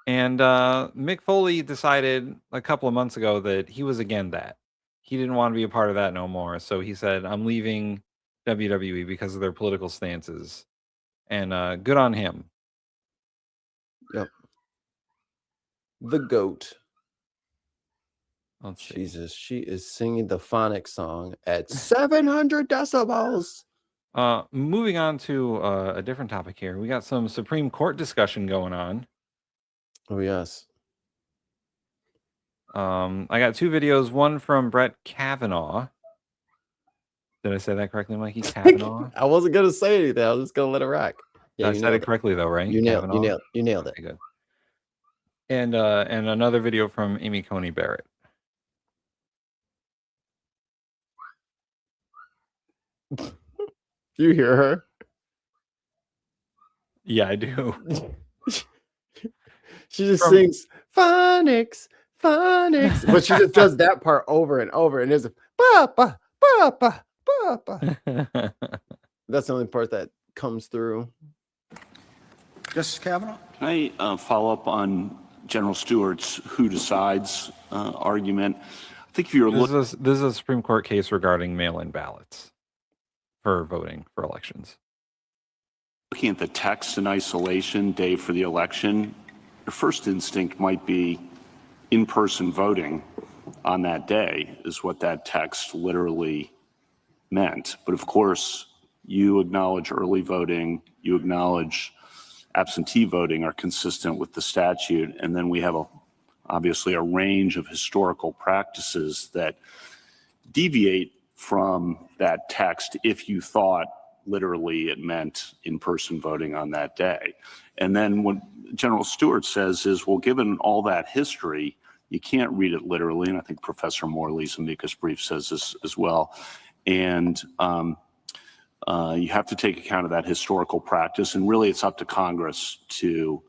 And Mick Foley decided a couple of months ago that he was against that. He didn't want to be a part of that no more. So he said, I'm leaving WWE because of their political stances. And good on him. Yep. The GOAT. Let's see. Jesus, she is singing the phonics song at 700 decibels. Moving on to a different topic here. We got some Supreme Court discussion going on. Oh, yes. I got two videos, one from Brett Kavanaugh. Did I say that correctly, Mikey? Kavanaugh? I wasn't going to say anything. I was just going to let it rock. Yeah, I said it correctly, though, right? You nailed it. Okay, good. And another video from Amy Coney Barrett. You hear her? Yeah, I do. She just sings phonics, phonics, but she just does that part over and over, and there's a ba ba ba ba ba ba. That's the only part that comes through. Justice Kavanaugh? Can I follow up on General Stewart's "who decides" argument? I think if you're this is a Supreme Court case regarding mail-in ballots for voting for elections. Looking at the text in isolation, day for the election, your first instinct might be in-person voting on that day is what that text literally meant. But of course, you acknowledge early voting, you acknowledge absentee voting are consistent with the statute. And then we have obviously a range of historical practices that deviate from that text if you thought literally it meant in-person voting on that day. And then what General Stewart says is, well, given all that history, you can't read it literally. And I think Professor Morley's amicus brief says this as well. And you have to take account of that historical practice. And really, it's up to Congress to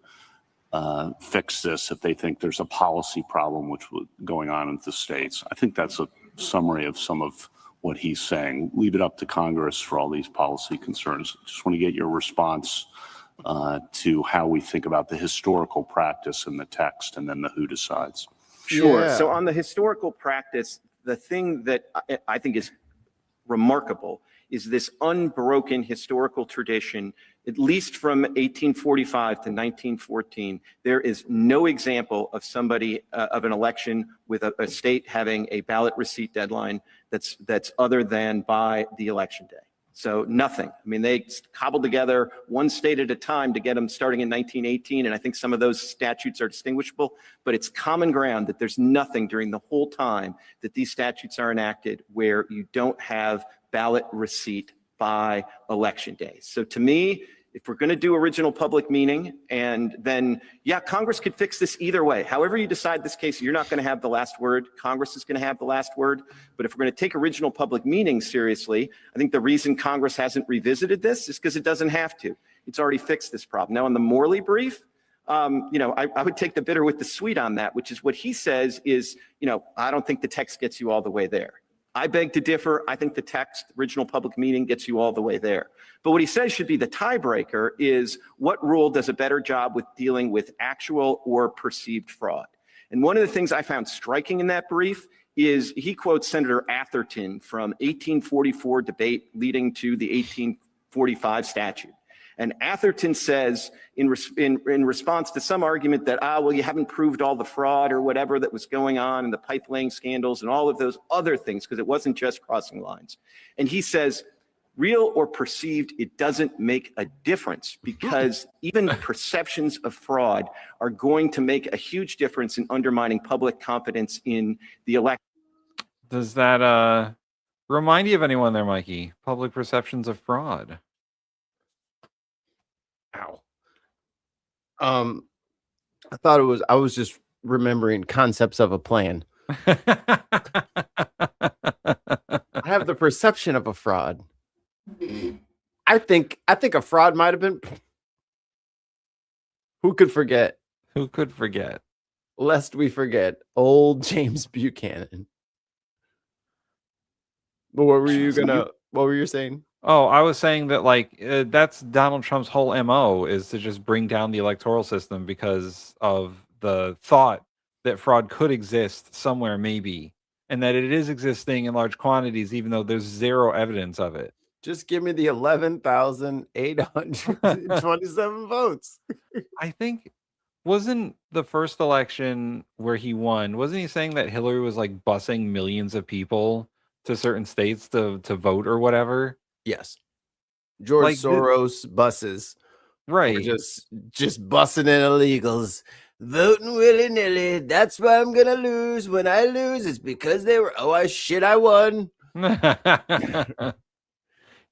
fix this if they think there's a policy problem which was going on in the states. I think that's a summary of some of what he's saying. Leave it up to Congress for all these policy concerns. Just want to get your response to how we think about the historical practice in the text and then the who decides. Sure. Yeah. So on the historical practice, the thing that I think is remarkable is this unbroken historical tradition, at least from 1845 to 1914. There is no example of somebody of an election with a state having a ballot receipt deadline that's other than by the election day. So nothing. I mean, they cobbled together one state at a time to get them starting in 1918, and I think some of those statutes are distinguishable, but it's common ground that there's nothing during the whole time that these statutes are enacted where you don't have ballot receipt by election day. So to me, if we're going to do original public meaning, and then, yeah, Congress could fix this either way. However you decide this case, you're not going to have the last word. Congress is going to have the last word. But if we're going to take original public meaning seriously, I think the reason Congress hasn't revisited this is because it doesn't have to. It's already fixed this problem. Now, in the Morley brief, I would take the bitter with the sweet on that, which is what he says is, I don't think the text gets you all the way there. I beg to differ. I think the text, original public meaning, gets you all the way there. But what he says should be the tiebreaker is what rule does a better job with dealing with actual or perceived fraud? And one of the things I found striking in that brief is he quotes Senator Atherton from 1844 debate leading to the 1845 statute. And Atherton says in response to some argument that, well, you haven't proved all the fraud or whatever that was going on and the pipe laying scandals and all of those other things, because it wasn't just crossing lines. And he says, real or perceived, it doesn't make a difference, because even perceptions of fraud are going to make a huge difference in undermining public confidence in the election. Does that remind you of anyone there, Mikey? Public perceptions of fraud. Ow. I thought I was just remembering concepts of a plan. I have the perception of a fraud. I think a fraud might have been. Who could forget? Who could forget? Lest we forget old James Buchanan. But what were you saying? Oh, I was saying that like that's Donald Trump's whole MO, is to just bring down the electoral system because of the thought that fraud could exist somewhere, maybe, and that it is existing in large quantities, even though there's zero evidence of it. Just give me the 11,827 votes. I think, wasn't the first election where he won, wasn't he saying that Hillary was like busing millions of people to certain states to vote or whatever? Yes. George Like Soros buses. Right. We're just busing in illegals. Voting willy-nilly. That's why I'm gonna lose. When I lose, it's because they were I won.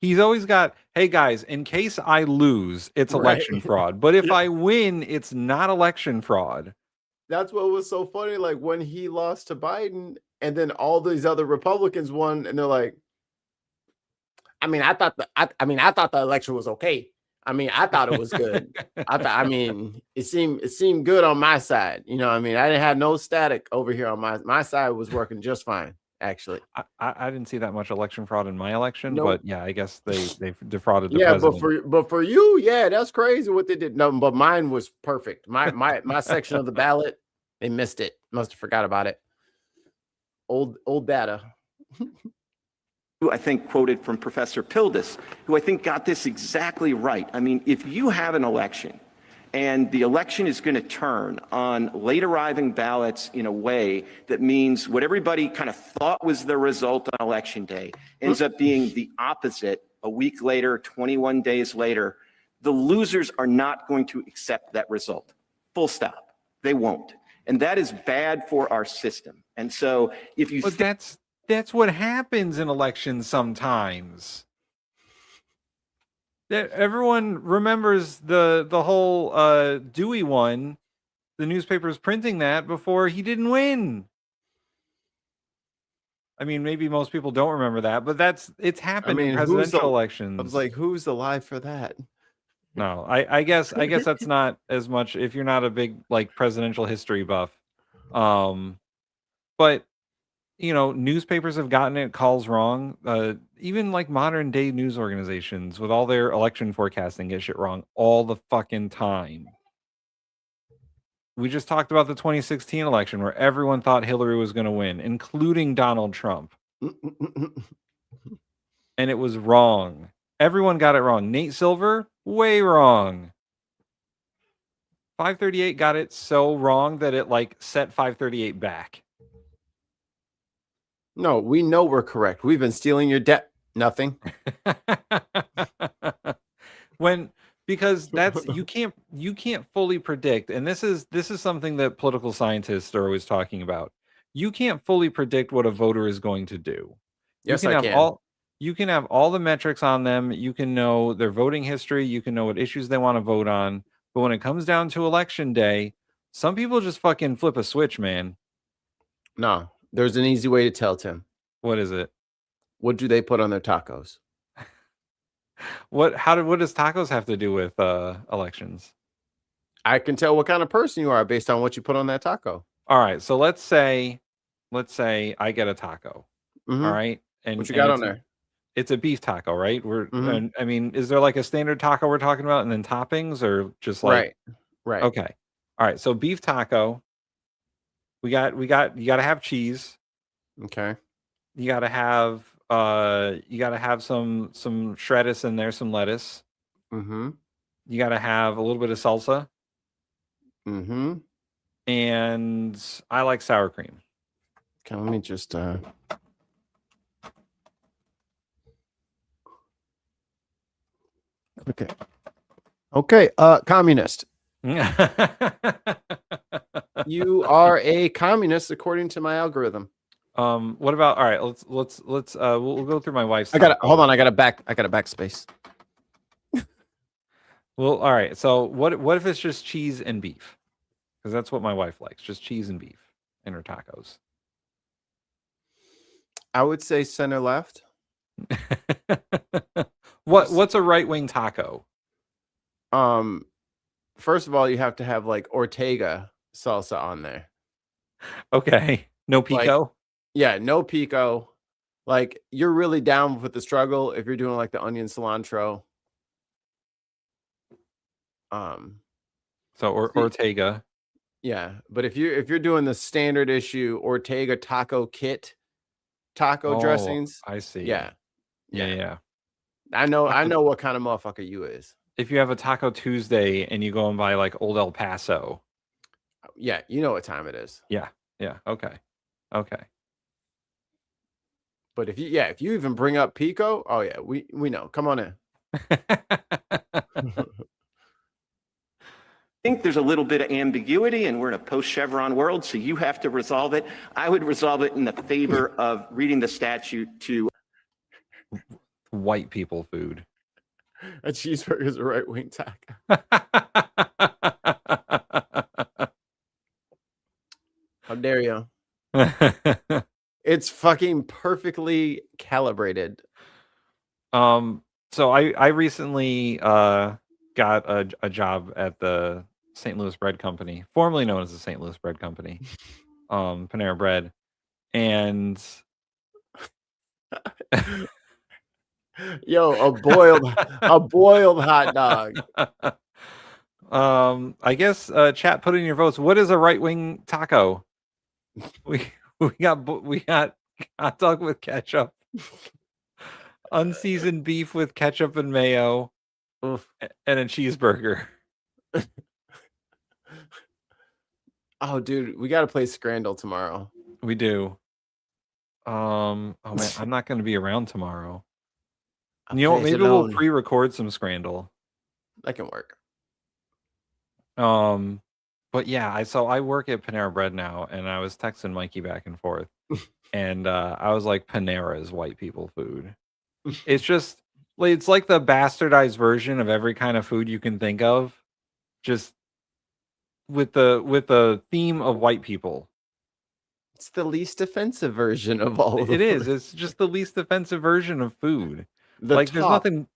He's always got, hey guys, in case I lose, it's election fraud. But if I win, it's not election fraud. That's what was so funny. Like when he lost to Biden, and then all these other Republicans won, and they're like, I thought the election was okay. I thought it was good. It seemed good on my side. You know, I didn't have no static over here on my side was working just fine. Actually, I didn't see that much election fraud in my election, Nope. but yeah, I guess they defrauded the president. but for you, yeah, that's crazy what they did. No, but mine was perfect. My section of the ballot, they missed it. Must have forgot about it. Old data. Who I think quoted from Professor Pildes, who I think got this exactly right. If you have an election and the election is going to turn on late arriving ballots in a way that means what everybody kind of thought was the result on election day ends up being the opposite a week later, 21 days later, the losers are not going to accept that result. Full stop. They won't. And that is bad for our system. And so if you that's what happens in elections sometimes. That everyone remembers the whole Dewey one, the newspapers printing that before he didn't win. Maybe most people don't remember that, but it's happened in presidential elections. I was like, who's alive for that? No, I guess that's not as much if you're not a big like presidential history buff. But newspapers have gotten it calls wrong. Even like modern day news organizations with all their election forecasting get shit wrong all the fucking time. We just talked about the 2016 election where everyone thought Hillary was going to win, including Donald Trump. And it was wrong. Everyone got it wrong. Nate Silver, way wrong. 538 got it so wrong that it like set 538 back. No, we know we're correct. We've been stealing your debt. Nothing. Because that's you can't fully predict, and this is something that political scientists are always talking about. You can't fully predict what a voter is going to do. Yes, you can I have can. You can have all the metrics on them. You can know their voting history. You can know what issues they want to vote on. But when it comes down to election day, some people just fucking flip a switch, man. No, there's an easy way to tell, Tim. What is it? What do they put on their tacos? What does tacos have to do with elections? I can tell what kind of person you are based on what you put on that taco. All right, so let's say I get a taco. Mhm. All right, and What you got on there? It's a beef taco, right? Is there like a standard taco we're talking about, and then toppings, or just like right? Okay, all right. So beef taco. You got to have cheese. Okay. You got to have some shreddis in there, some lettuce. Mm-hmm. You got to have a little bit of salsa. Mm-hmm. And I like sour cream. Okay, let me just Okay, communist. You are a communist according to my algorithm. What about, all right, let's we'll go through my wife's. Hold on, I got a backspace. Well, all right. So what if it's just cheese and beef? Because that's what my wife likes, just cheese and beef in her tacos. I would say center left. What's a right-wing taco? First of all, you have to have like Ortega salsa on there. Okay. No pico? Like, yeah, no pico. Like, you're really down with the struggle if you're doing like the onion cilantro. So Ortega. Yeah, but if you're doing the standard issue Ortega taco kit taco dressings, I see. Yeah. I know what kind of motherfucker you is. If you have a Taco Tuesday and you go and buy like Old El Paso. Yeah, you know what time it is. Yeah. Okay. But if you even bring up pico, oh yeah, we know. Come on in. I think there's a little bit of ambiguity, and we're in a post-Chevron world, so you have to resolve it. I would resolve it in the favor of reading the statute to white people food. A cheeseburger is a right-wing taco. How dare you? It's fucking perfectly calibrated. So I recently got a job at the St. Louis Bread Company, formerly known as the St. Louis Bread Company, Panera Bread, and yo, a boiled hot dog. I guess chat, put in your votes. What is a right-wing taco? We got hot dog with ketchup, unseasoned beef with ketchup and mayo, and a cheeseburger. Oh, dude, we got to play Scrandle tomorrow. We do. Oh man, I'm not going to be around tomorrow. Maybe we'll pre-record some Scrandle. That can work. But yeah, I work at Panera Bread now, and I was texting Mikey back and forth, and I was like, Panera is white people food. It's just it's like the bastardized version of every kind of food you can think of, just with the theme of white people. It's the least offensive version of all of it. Is. It's just the least offensive version of food. There's nothing.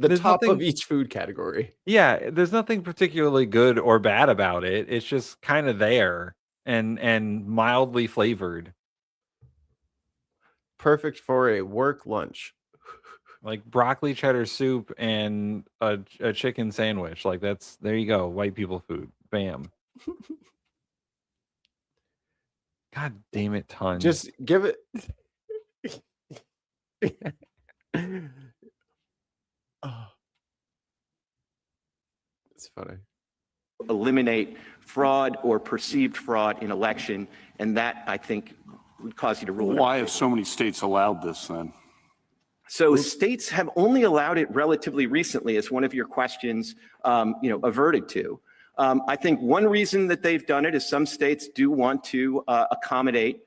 There's top of each food category. Yeah, there's nothing particularly good or bad about it. It's just kind of there and mildly flavored. Perfect for a work lunch. Like broccoli cheddar soup and a chicken sandwich. Like there you go. White people food. Bam. God damn it, tons. Just give it. Oh. It's funny. eliminate fraud or perceived fraud in election, and that, I think, would cause you to rule it out. Why have so many states allowed this then? So states have only allowed it relatively recently, as one of your questions averted to. I think one reason that they've done it is some states do want to accommodate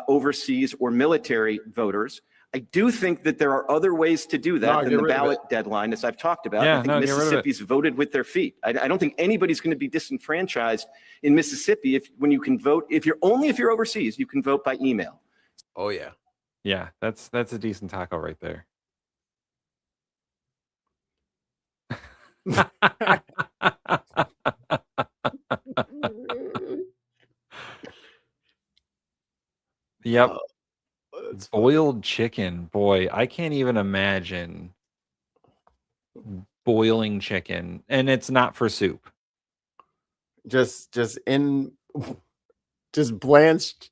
overseas or military voters. I do think that there are other ways to do that than the ballot deadline, as I've talked about. Yeah, I think Mississippi's voted with their feet. I don't think anybody's going to be disenfranchised in Mississippi when you can vote. If you're overseas, you can vote by email. Oh yeah. Yeah, that's a decent taco right there. Yep. Boiled chicken. Boy, I can't even imagine boiling chicken, and it's not for soup. Just blanched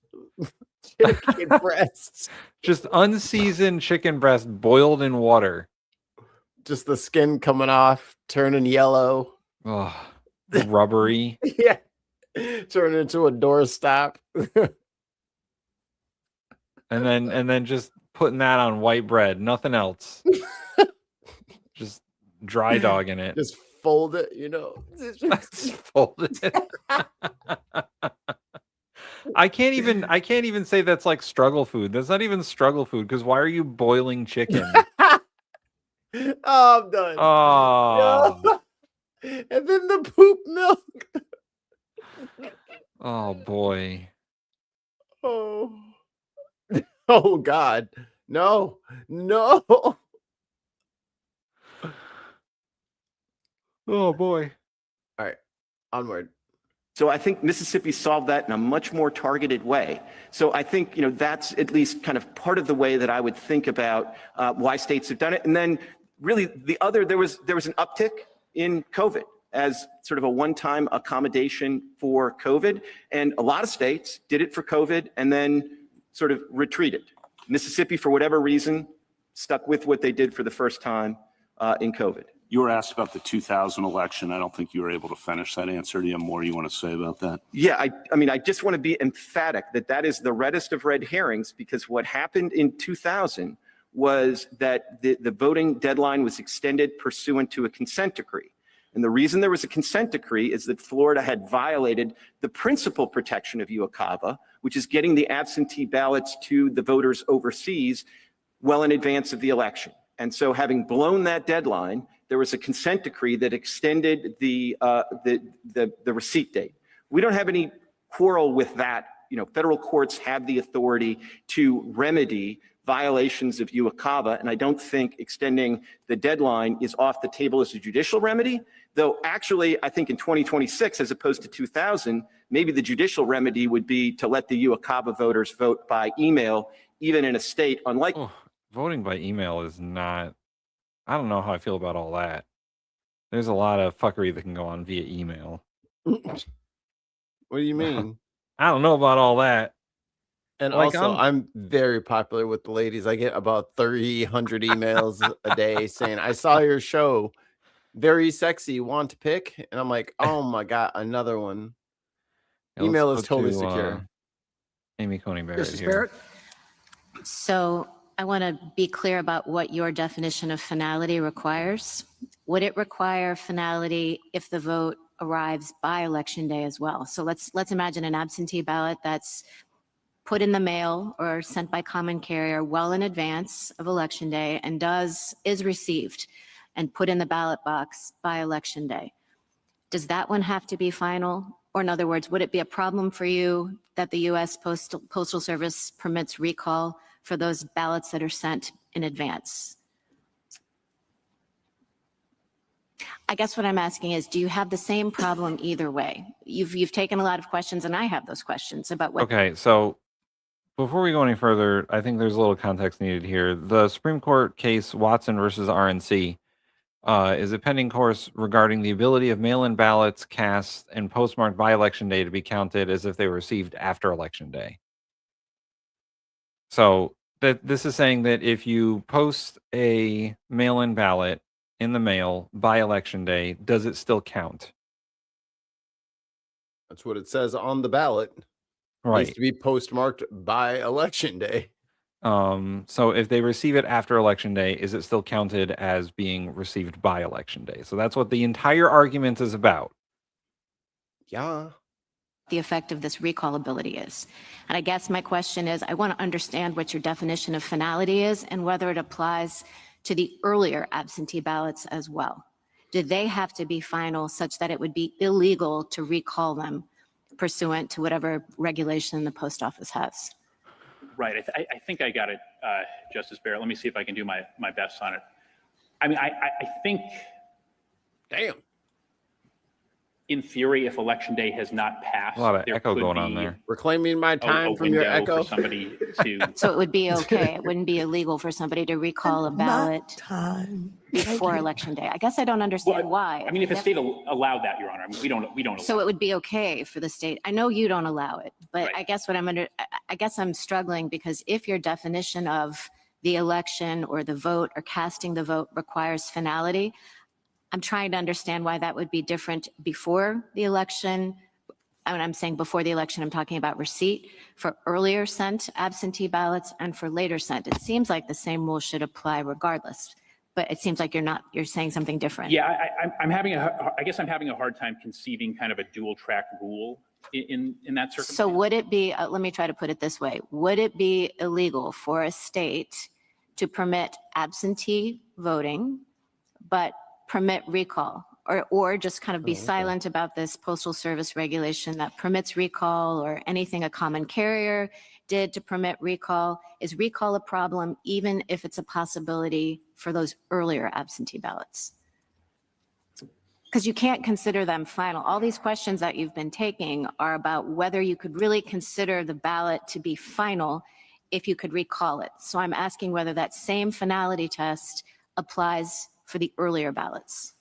chicken breasts. Just unseasoned chicken breast boiled in water. Just the skin coming off, turning yellow. Oh, rubbery. Yeah. Turn into a doorstop. and then just putting that on white bread, nothing else. Just dry dogging it. Just fold it, Just fold it. I can't even say that's like struggle food. That's not even struggle food, because why are you boiling chicken? Oh, I'm done. Oh. No. And then the poop milk. Oh boy. Oh. Oh God. No. Oh boy. All right. Onward. So I think Mississippi solved that in a much more targeted way. So I think, that's at least kind of part of the way that I would think about why states have done it. And then really there was an uptick in COVID as sort of a one-time accommodation for COVID. And a lot of states did it for COVID and then sort of retreated. Mississippi, for whatever reason, stuck with what they did for the first time in COVID. You were asked about the 2000 election. I don't think you were able to finish that answer. Do you have more you want to say about that? Yeah, I mean, I just want to be emphatic that is the reddest of red herrings, because what happened in 2000 was that the voting deadline was extended pursuant to a consent decree. And the reason there was a consent decree is that Florida had violated the principal protection of UOCAVA, which is getting the absentee ballots to the voters overseas well in advance of the election. And so having blown that deadline, there was a consent decree that extended the receipt date. We don't have any quarrel with that. Federal courts have the authority to remedy violations of UOCAVA, and I don't think extending the deadline is off the table as a judicial remedy, though actually I think in 2026, as opposed to 2000, maybe the judicial remedy would be to let the UOCAVA voters vote by email, even in a state unlike... Voting by email is not... I don't know how I feel about all that. There's a lot of fuckery that can go on via email. What do you mean? I don't know about all that. And also, I'm very popular with the ladies. I get about 300 emails a day saying, I saw your show. Very sexy. Want to pick? And I'm like, oh my God, another one. Yeah, email is totally secure. Amy Coney Barrett Justice here. Barrett? So I want to be clear about what your definition of finality requires. Would it require finality if the vote arrives by election day as well? So let's imagine an absentee ballot that's put in the mail or sent by common carrier well in advance of election day and is received and put in the ballot box by election day. Does that one have to be final? Or in other words, would it be a problem for you that the U.S. Postal Service permits recall for those ballots that are sent in advance? I guess what I'm asking is, do you have the same problem either way? You've taken a lot of questions, and I have those questions about what... Okay, so before we go any further, I think there's a little context needed here. The Supreme Court case Watson versus RNC is a pending course regarding the ability of mail-in ballots cast and postmarked by election day to be counted as if they were received after election day. So this is saying that if you post a mail-in ballot in the mail by election day, does it still count? That's what it says on the ballot. Right. It needs to be postmarked by election day. So if they receive it after election day, is it still counted as being received by election day? So that's what the entire argument is about. Yeah. The effect of this recall ability is. And I guess my question is, I want to understand what your definition of finality is and whether it applies to the earlier absentee ballots as well. Do they have to be final such that it would be illegal to recall them pursuant to whatever regulation the post office has? Right. I think I got it, Justice Barrett. Let me see if I can do my best on it. I mean, I think... Damn. In theory, if election day has not passed, A lot of echo going on there. Reclaiming my time from your echo. For somebody to... So it would be okay. It wouldn't be illegal for somebody to recall a ballot before election day. I guess I don't understand why. I mean, if a state allowed that, Your Honor, I mean, we don't. So it would be okay for the state. I know you don't allow it, but Right. I guess I guess I'm struggling because if your definition of the election or the vote or casting the vote requires finality, I'm trying to understand why that would be different before the election. When I'm saying before the election, I'm talking about receipt for earlier sent absentee ballots and for later sent. It seems like the same rule should apply regardless, but it seems like you're saying something different. Yeah, I guess I'm having a hard time conceiving kind of a dual track rule in that circumstance. So would it be, let me try to put it this way. Would it be illegal for a state to permit absentee voting, but permit recall? Or just kind of be silent about this postal service regulation that permits recall, or anything a common carrier did to permit recall? Is recall a problem even if it's a possibility for those earlier absentee ballots? Because you can't consider them final. All these questions that you've been taking are about whether you could really consider the ballot to be final if you could recall it. So I'm asking whether that same finality test applies for the earlier ballots.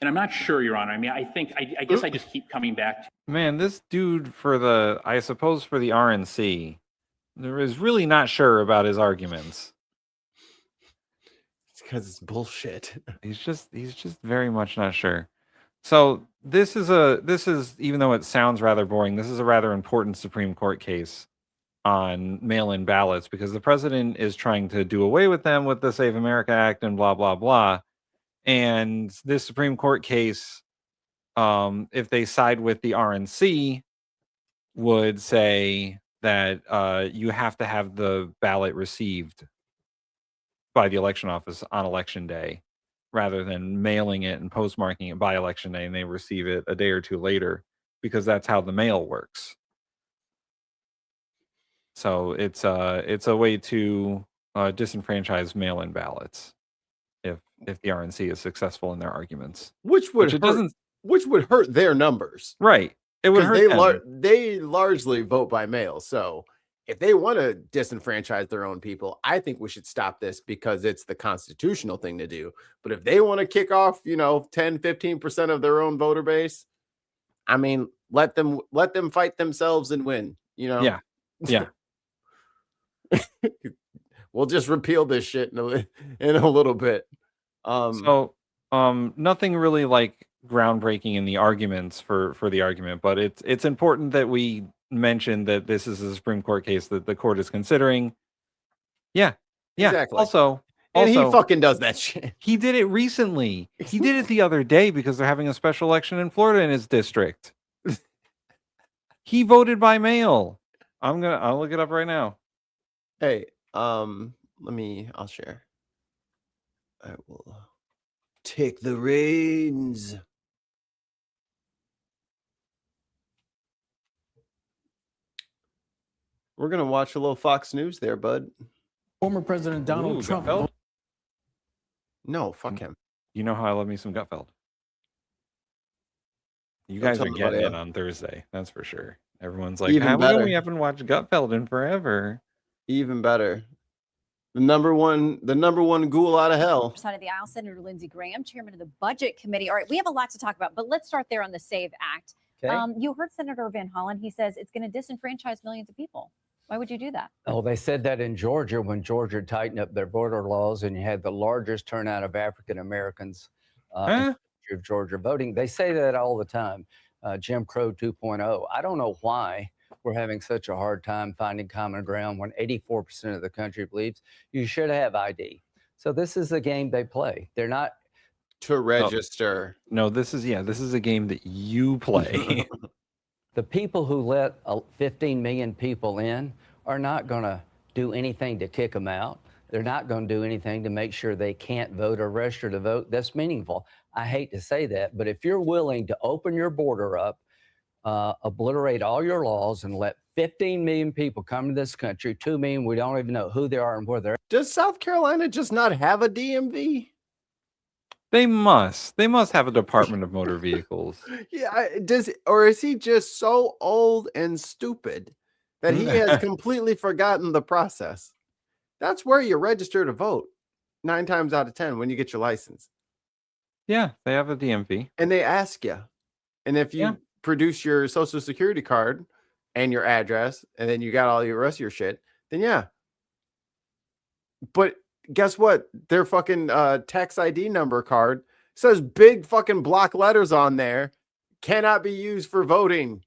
And I'm not sure, Your Honor. I mean, I guess I just keep coming back to. Man, this dude I suppose for the RNC, is really not sure about his arguments. It's because it's bullshit. He's just very much not sure. So this is even though it sounds rather boring, this is a rather important Supreme Court case on mail-in ballots, because the president is trying to do away with them with the Save America Act and blah blah blah. And this Supreme Court case, if they side with the RNC, would say that you have to have the ballot received by the election office on election day, rather than mailing it and postmarking it by election day and they receive it a day or two later, because that's how the mail works. So it's a way to disenfranchise mail-in ballots if the RNC is successful in their arguments, which would hurt their numbers, right? It would hurt they largely vote by mail. So if they want to disenfranchise their own people, I think we should stop this because it's the constitutional thing to do. But if they want to kick off, 10-15% of their own voter base, I mean, let them fight themselves and win. Yeah. We'll just repeal this shit in a little bit. Nothing really like groundbreaking in the arguments for the argument, but it's important that we mention that this is a Supreme Court case that the court is considering. Yeah, exactly. Also, he fucking does that shit. He did it recently. He did it the other day because they're having a special election in Florida in his district. He voted by mail. I'll look it up right now. Hey, I'll share. I will take the reins. We're going to watch a little Fox News there, bud. Former President Donald Trump. No, fuck him. You know how I love me some Gutfeld. You guys are getting it on Thursday. That's for sure. Everyone's like, how come we haven't watched Gutfeld in forever? Even better. The number one ghoul out of hell. Side of the aisle, Senator Lindsey Graham, chairman of the Budget Committee. All right, we have a lot to talk about, but let's start there on the SAVE Act. Okay. You heard Senator Van Hollen. He says it's going to disenfranchise millions of people. Why would you do that? Oh, they said that in Georgia when Georgia tightened up their voter laws and you had the largest turnout of African Americans in Georgia voting. They say that all the time. Jim Crow 2.0. I don't know why we're having such a hard time finding common ground when 84% of the country believes you should have ID. So this is a game they play. They're not to register. No, this is a game that you play. The people who let 15 million people in are not going to do anything to kick them out. They're not going to do anything to make sure they can't vote or register to vote. That's meaningful. I hate to say that, but if you're willing to open your border up, obliterate all your laws and let 15 million people come to this country, 2 million, we don't even know who they are and where they're at. Does South Carolina just not have a DMV? They must have a Department of Motor Vehicles. Yeah, or is he just so old and stupid that he has completely forgotten the process? That's where you register to vote 9 times out of 10 when you get your license. Yeah, they have a DMV. And they ask you. And if you produce your social security card and your address, and then you got all your rest of your shit, then yeah. But guess what? Their fucking tax ID number card says big fucking block letters on there, cannot be used for voting.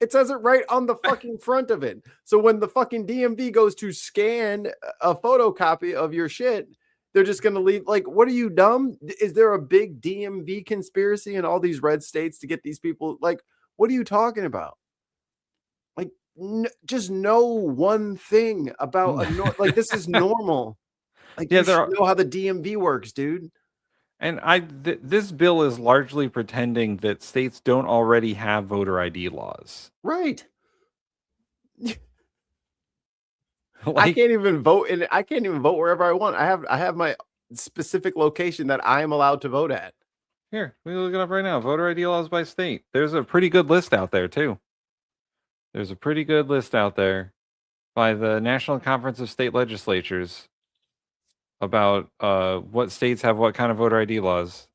It says it right on the fucking front of it. So when the fucking DMV goes to scan a photocopy of your shit, they're just going to leave. Like, what are you, dumb? Is there a big DMV conspiracy in all these red states to get these people? Like, what are you talking about? Like, just know one thing about like, this is normal. Like, you should know how the DMV works, dude. And this bill is largely pretending that states don't already have voter ID laws. Right. I can't even vote, and I can't even vote wherever I want. I have my specific location that I am allowed to vote at. Here, we look it up right now. Voter ID laws by state. There's a pretty good list out there too. There's a pretty good list out there by the National Conference of State Legislatures about what states have what kind of voter ID laws.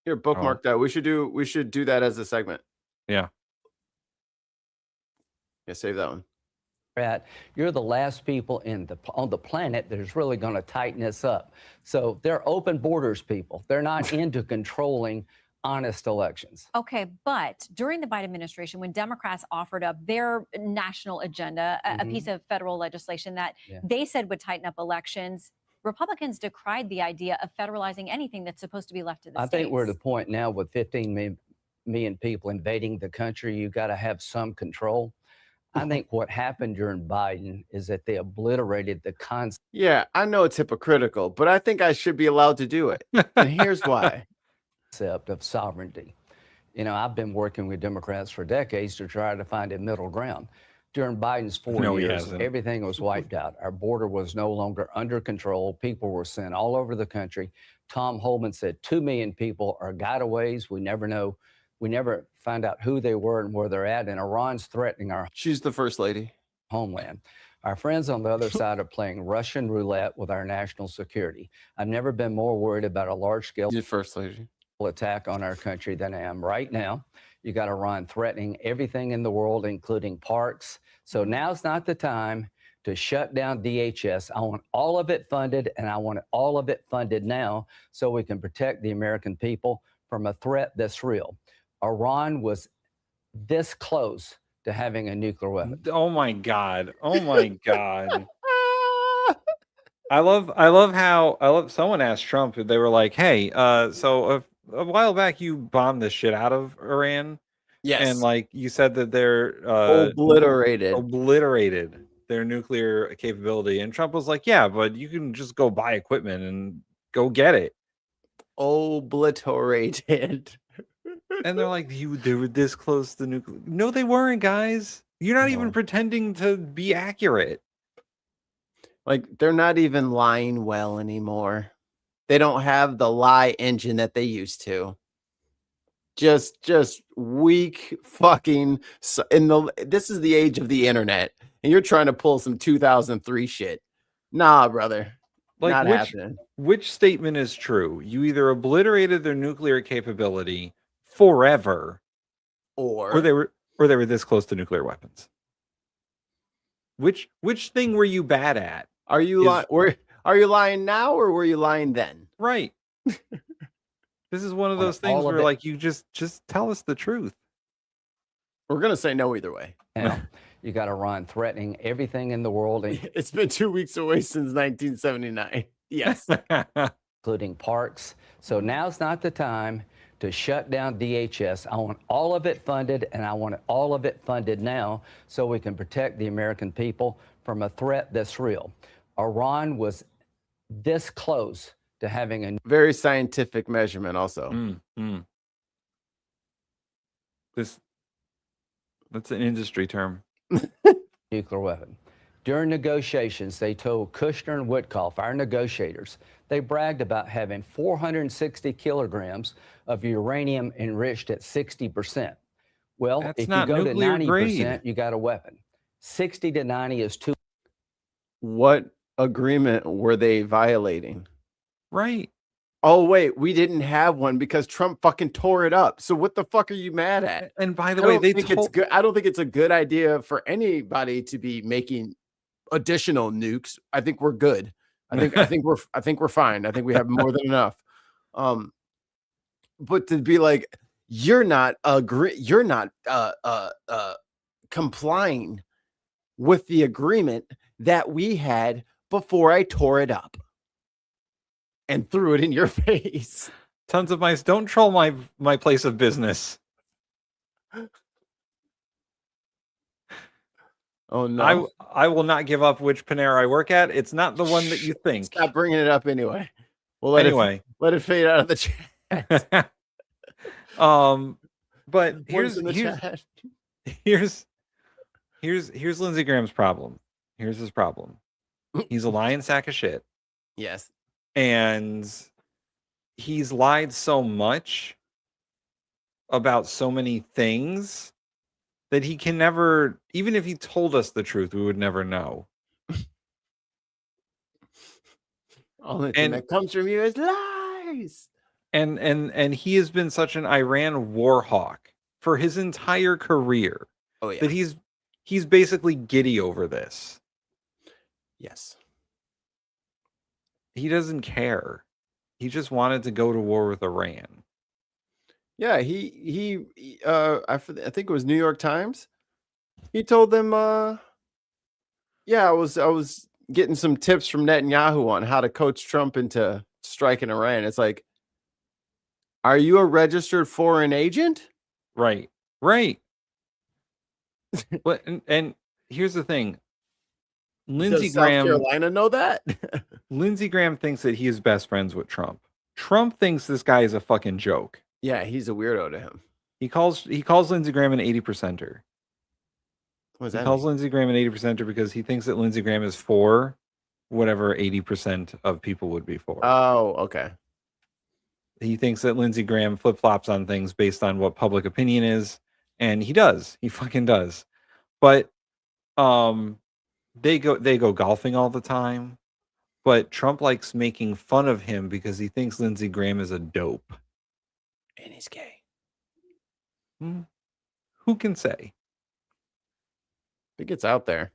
Here, bookmark that. We should do that as a segment. Yeah. Yeah, save that one. You're the last people on the planet that is really going to tighten this up. So they're open borders people. They're not into controlling honest elections. Okay, but during the Biden administration, when Democrats offered up their national agenda, a piece of federal legislation that they said would tighten up elections, Republicans decried the idea of federalizing anything that's supposed to be left to the states. I think we're at the point now with 15 million people invading the country, you got to have some control. I think what happened during Biden is that they obliterated the concept. Yeah, I know it's hypocritical, but I think I should be allowed to do it. And here's why. Concept of sovereignty. You know, I've been working with Democrats for decades to try to find a middle ground. During Biden's 4 years, everything was wiped out. Our border was no longer under control. People were sent all over the country. Tom Homan said 2 million people are gotaways. We never know. We never find out who they were and where they're at. And Iran's threatening our She's the first lady. Homeland. Our friends on the other side are playing Russian roulette with our national security. I've never been more worried about a large-scale first lady attack on our country than I am right now. You got Iran threatening everything in the world, including parks. So now's not the time to shut down DHS. I want all of it funded, and I want all of it funded now so we can protect the American people from a threat that's real. Iran was this close to having a nuclear weapon. Oh my God. Oh my God. I love how someone asked Trump, they were like, hey, so a while back you bombed the shit out of Iran. Yes. And like you said that they're obliterated their nuclear capability. And Trump was like, yeah, but you can just go buy equipment and go get it. Obliterated. And they're like, they were this close to nuclear. No, they weren't, guys. You're not even pretending to be accurate. Like, they're not even lying well anymore. They don't have the lie engine that they used to. Just weak fucking. This is the age of the internet, and you're trying to pull some 2003 shit. Nah, brother. Like, not happening. Which statement is true? You either obliterated their nuclear capability forever, or they were this close to nuclear weapons. Which thing were you bad at? Are you lying now, or were you lying then? Right. This is one of those things where like you just tell us the truth. We're gonna say no either way. Now, you got Iran threatening everything in the world. It's been 2 weeks away since 1979. Yes. Including parks. So now's not the time to shut down DHS. I want all of it funded, and I want all of it funded now so we can protect the American people from a threat that's real. Iran was this close to having a very scientific measurement also. That's an industry term. Nuclear weapon. During negotiations, they told Kushner and Witkoff, our negotiators, they bragged about having 460 kilograms of uranium enriched at 60%. Well, that's if you go to 90%, grade. you got a weapon. 60 to 90 is too. What agreement were they violating? Right. Oh, wait, we didn't have one because Trump fucking tore it up. So what the fuck are you mad at? And by the way, it's good. I don't think it's a good idea for anybody to be making additional nukes, I think we're good. I think we're fine. I think we have more than enough. But to be like, you're not complying with the agreement that we had before I tore it up and threw it in your face. Tons of mice, don't troll my place of business. Oh no! I will not give up which Panera I work at. It's not the one that you think. Stop bringing it up anyway. Well, let it fade out of the chat. But here's Lindsey Graham's problem. Here's his problem. He's a lying sack of shit. Yes. And he's lied so much about so many things that he can never, even if he told us the truth, we would never know. Only thing that comes from you is lies. And he has been such an Iran war hawk for his entire career. Oh yeah. That he's basically giddy over this. Yes. He doesn't care. He just wanted to go to war with Iran. Yeah, he I think it was New York Times. He told them I was getting some tips from Netanyahu on how to coach Trump into striking Iran. It's like, are you a registered foreign agent? Right. But and here's the thing. Lindsey Graham, South Carolina know that? Lindsey Graham thinks that he is best friends with Trump. Trump thinks this guy is a fucking joke. Yeah, he's a weirdo to him. He calls Lindsey Graham an 80%er. What does that He calls mean? Lindsey Graham an 80%er because he thinks that Lindsey Graham is for whatever 80% of people would be for. Oh, okay. He thinks that Lindsey Graham flip-flops on things based on what public opinion is, and he does. He fucking does. But they go golfing all the time, but Trump likes making fun of him because he thinks Lindsey Graham is a dope. And he's gay. Who can say? It gets out there.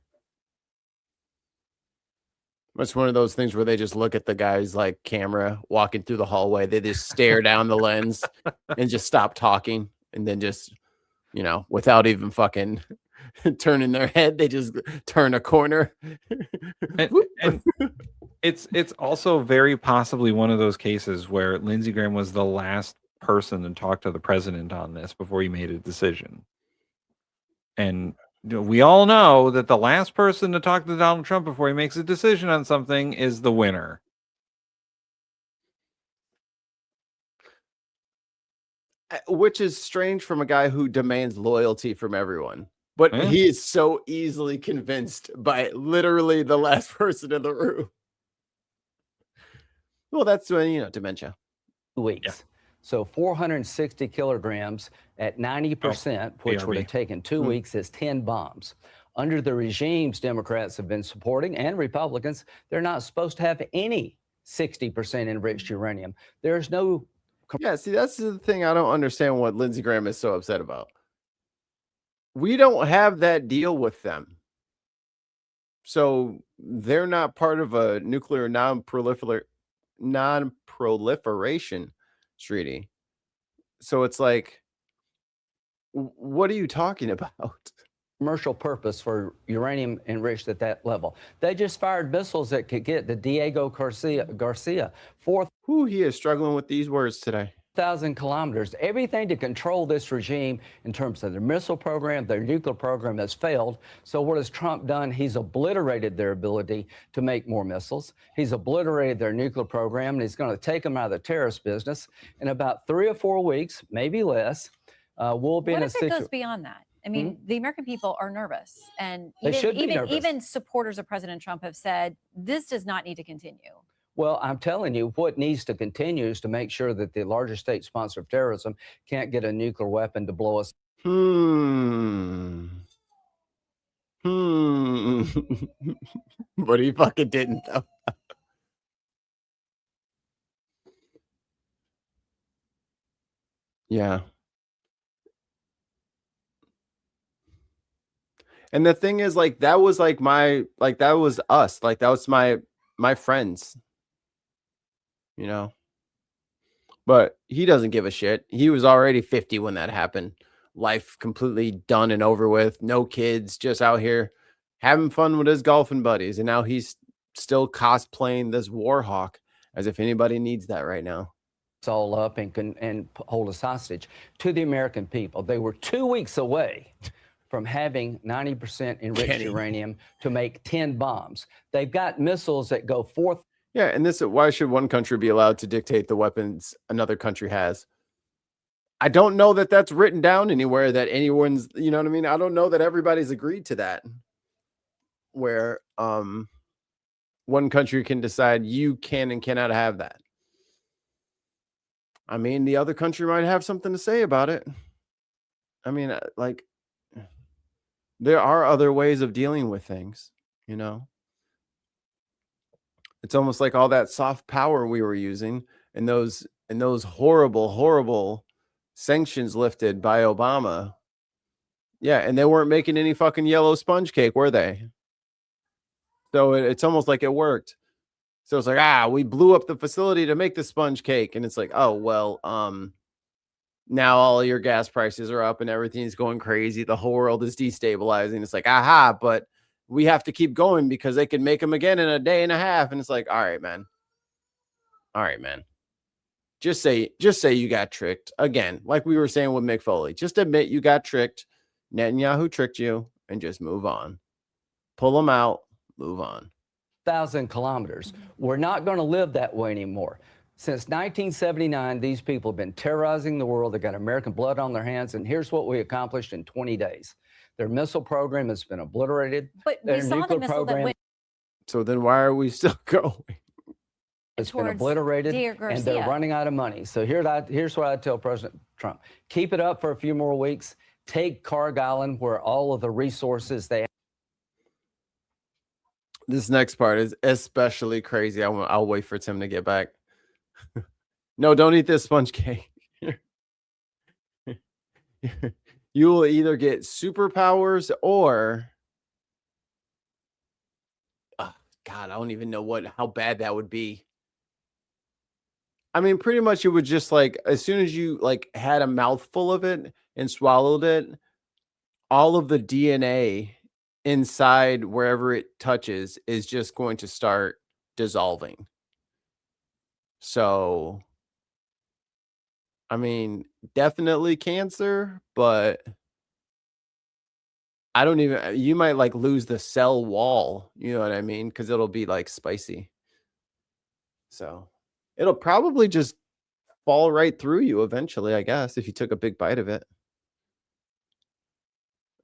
It's one of those things where they just look at the guy's like camera walking through the hallway. They just stare down the lens and just stop talking. And then just, without even fucking turning their head, they just turn a corner. and it's also very possibly one of those cases where Lindsey Graham was the last person to talk to the president on this before he made a decision. And we all know that the last person to talk to Donald Trump before he makes a decision on something is the winner. Which is strange from a guy who demands loyalty from everyone. But he is so easily convinced by literally the last person in the room. Well, that's when, dementia. 2 weeks. Yeah. So 460 kilograms at 90%, which would have taken 2 weeks, is 10 bombs. Under the regimes Democrats have been supporting and Republicans, they're not supposed to have any 60% enriched uranium. There's no... Yeah, see, that's the thing I don't understand what Lindsey Graham is so upset about. We don't have that deal with them. So they're not part of a nuclear non-proliferation treaty. So it's like, what are you talking about? Commercial purpose for uranium enriched at that level. They just fired missiles that could get the Diego Garcia. He is struggling with these words today. 1,000 kilometers. Everything to control this regime in terms of their missile program, their nuclear program has failed. So what has Trump done? He's obliterated their ability to make more missiles. He's obliterated their nuclear program, and he's going to take them out of the terrorist business. In about 3 or 4 weeks, maybe less, we'll be in a situation. What if it goes beyond that? I mean, the American people are nervous, and even supporters of President Trump have said this does not need to continue. Well, I'm telling you, what needs to continue is to make sure that the largest state sponsor of terrorism can't get a nuclear weapon to blow us. But he fucking didn't, though. Yeah. And the thing is, like, that was like that was us. Like, that was my friends, you know. But he doesn't give a shit. He was already 50 when that happened. Life completely done and over with. No kids, just out here having fun with his golfing buddies. And now he's still cosplaying this war hawk, as if anybody needs that right now. It's all up and hold us hostage to the American people. They were 2 weeks away from having 90% enriched uranium to make 10 bombs. They've got missiles that go 4. Yeah, and why should one country be allowed to dictate the weapons another country has? I don't know that that's written down anywhere, that anyone's, you know what I mean? I don't know that everybody's agreed to that, where one country can decide you can and cannot have that. I mean, the other country might have something to say about it. I mean, like, there are other ways of dealing with things, you know? It's almost like all that soft power we were using and those horrible, horrible sanctions lifted by Obama. Yeah, and they weren't making any fucking yellow sponge cake, were they? So it's almost like it worked. So it's like, we blew up the facility to make the sponge cake. And it's like, oh, well, now all your gas prices are up and everything's going crazy. The whole world is destabilizing. It's like, but we have to keep going because they can make them again in a day and a half. And it's like, all right, man. Just say you got tricked again. Like we were saying with Mick Foley, just admit you got tricked. Netanyahu tricked you and just move on. Pull them out, move on. 1,000 kilometers. We're not going to live that way anymore. Since 1979, these people have been terrorizing the world. They've got American blood on their hands. And here's what we accomplished in 20 days. Their missile program has been obliterated. But we saw the missile that went. So then why are we still going? It's been obliterated and they're running out of money. So here's what I tell President Trump. Keep it up for a few more weeks. Take Carg Island, where all of the resources they have. This next part is especially crazy. I'll wait for Tim to get back. No, don't eat this sponge cake. You will either get superpowers or God, I don't even know how bad that would be. I mean, pretty much it would just like, as soon as you like had a mouthful of it and swallowed it, all of the DNA inside wherever it touches is just going to start dissolving. So, I mean, definitely cancer, but I don't even, you might like lose the cell wall, you know what I mean? Because it'll be like spicy. So it'll probably just fall right through you eventually, I guess, if you took a big bite of it.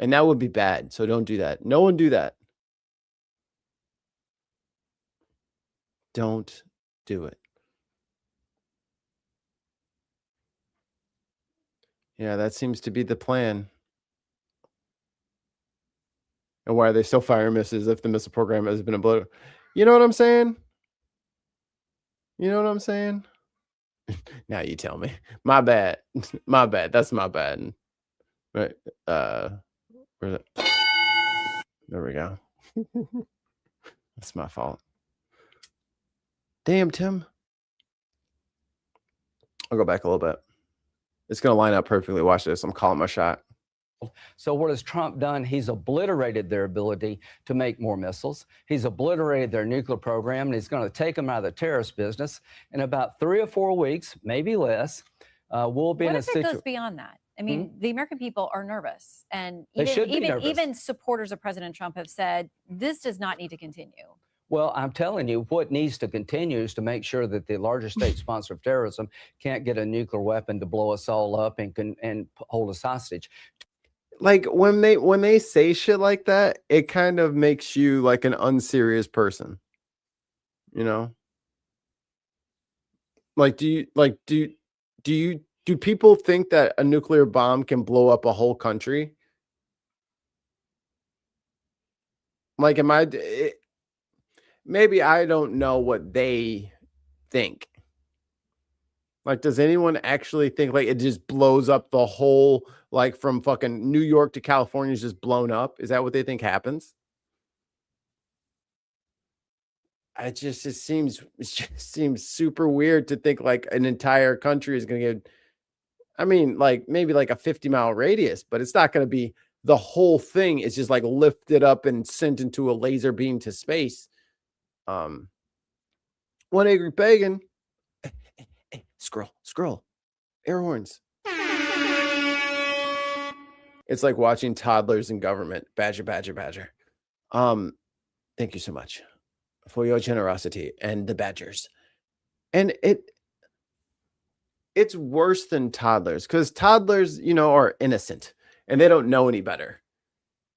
And that would be bad. So don't do that. No one do that. Don't do it. Yeah, that seems to be the plan. And why are they still firing missiles if the missile program has been obliterated? You know what I'm saying? You know what I'm saying? Now you tell me. My bad. My bad. That's my bad. Right. Where's it? There we go. That's my fault. Damn, Tim. I'll go back a little bit. It's going to line up perfectly. Watch this. I'm calling my shot. So what has Trump done? He's obliterated their ability to make more missiles. He's obliterated their nuclear program, and he's going to take them out of the terrorist business. In about 3 or 4 weeks, maybe less, we'll be in a situation. What if it goes beyond that? I mean, the American people are nervous, and even supporters of President Trump have said this does not need to continue. Well, I'm telling you, what needs to continue is to make sure that the largest state sponsor of terrorism can't get a nuclear weapon to blow us all up and hold us hostage. Like when they say shit like that, it kind of makes you like an unserious person, you know? Like, do people think that a nuclear bomb can blow up a whole country? Like, maybe I don't know what they think. Like, does anyone actually think like it just blows up the whole, like from fucking New York to California is just blown up? Is that what they think happens? It just seems super weird to think like an entire country is going to get, I mean, like maybe like a 50-mile radius, but it's not going to be the whole thing is just like lifted up and sent into a laser beam to space. One angry pagan. Scroll. Air horns. It's like watching toddlers in government. Badger. Thank you so much for your generosity and the badgers. And it's worse than toddlers because toddlers, you know, are innocent and they don't know any better.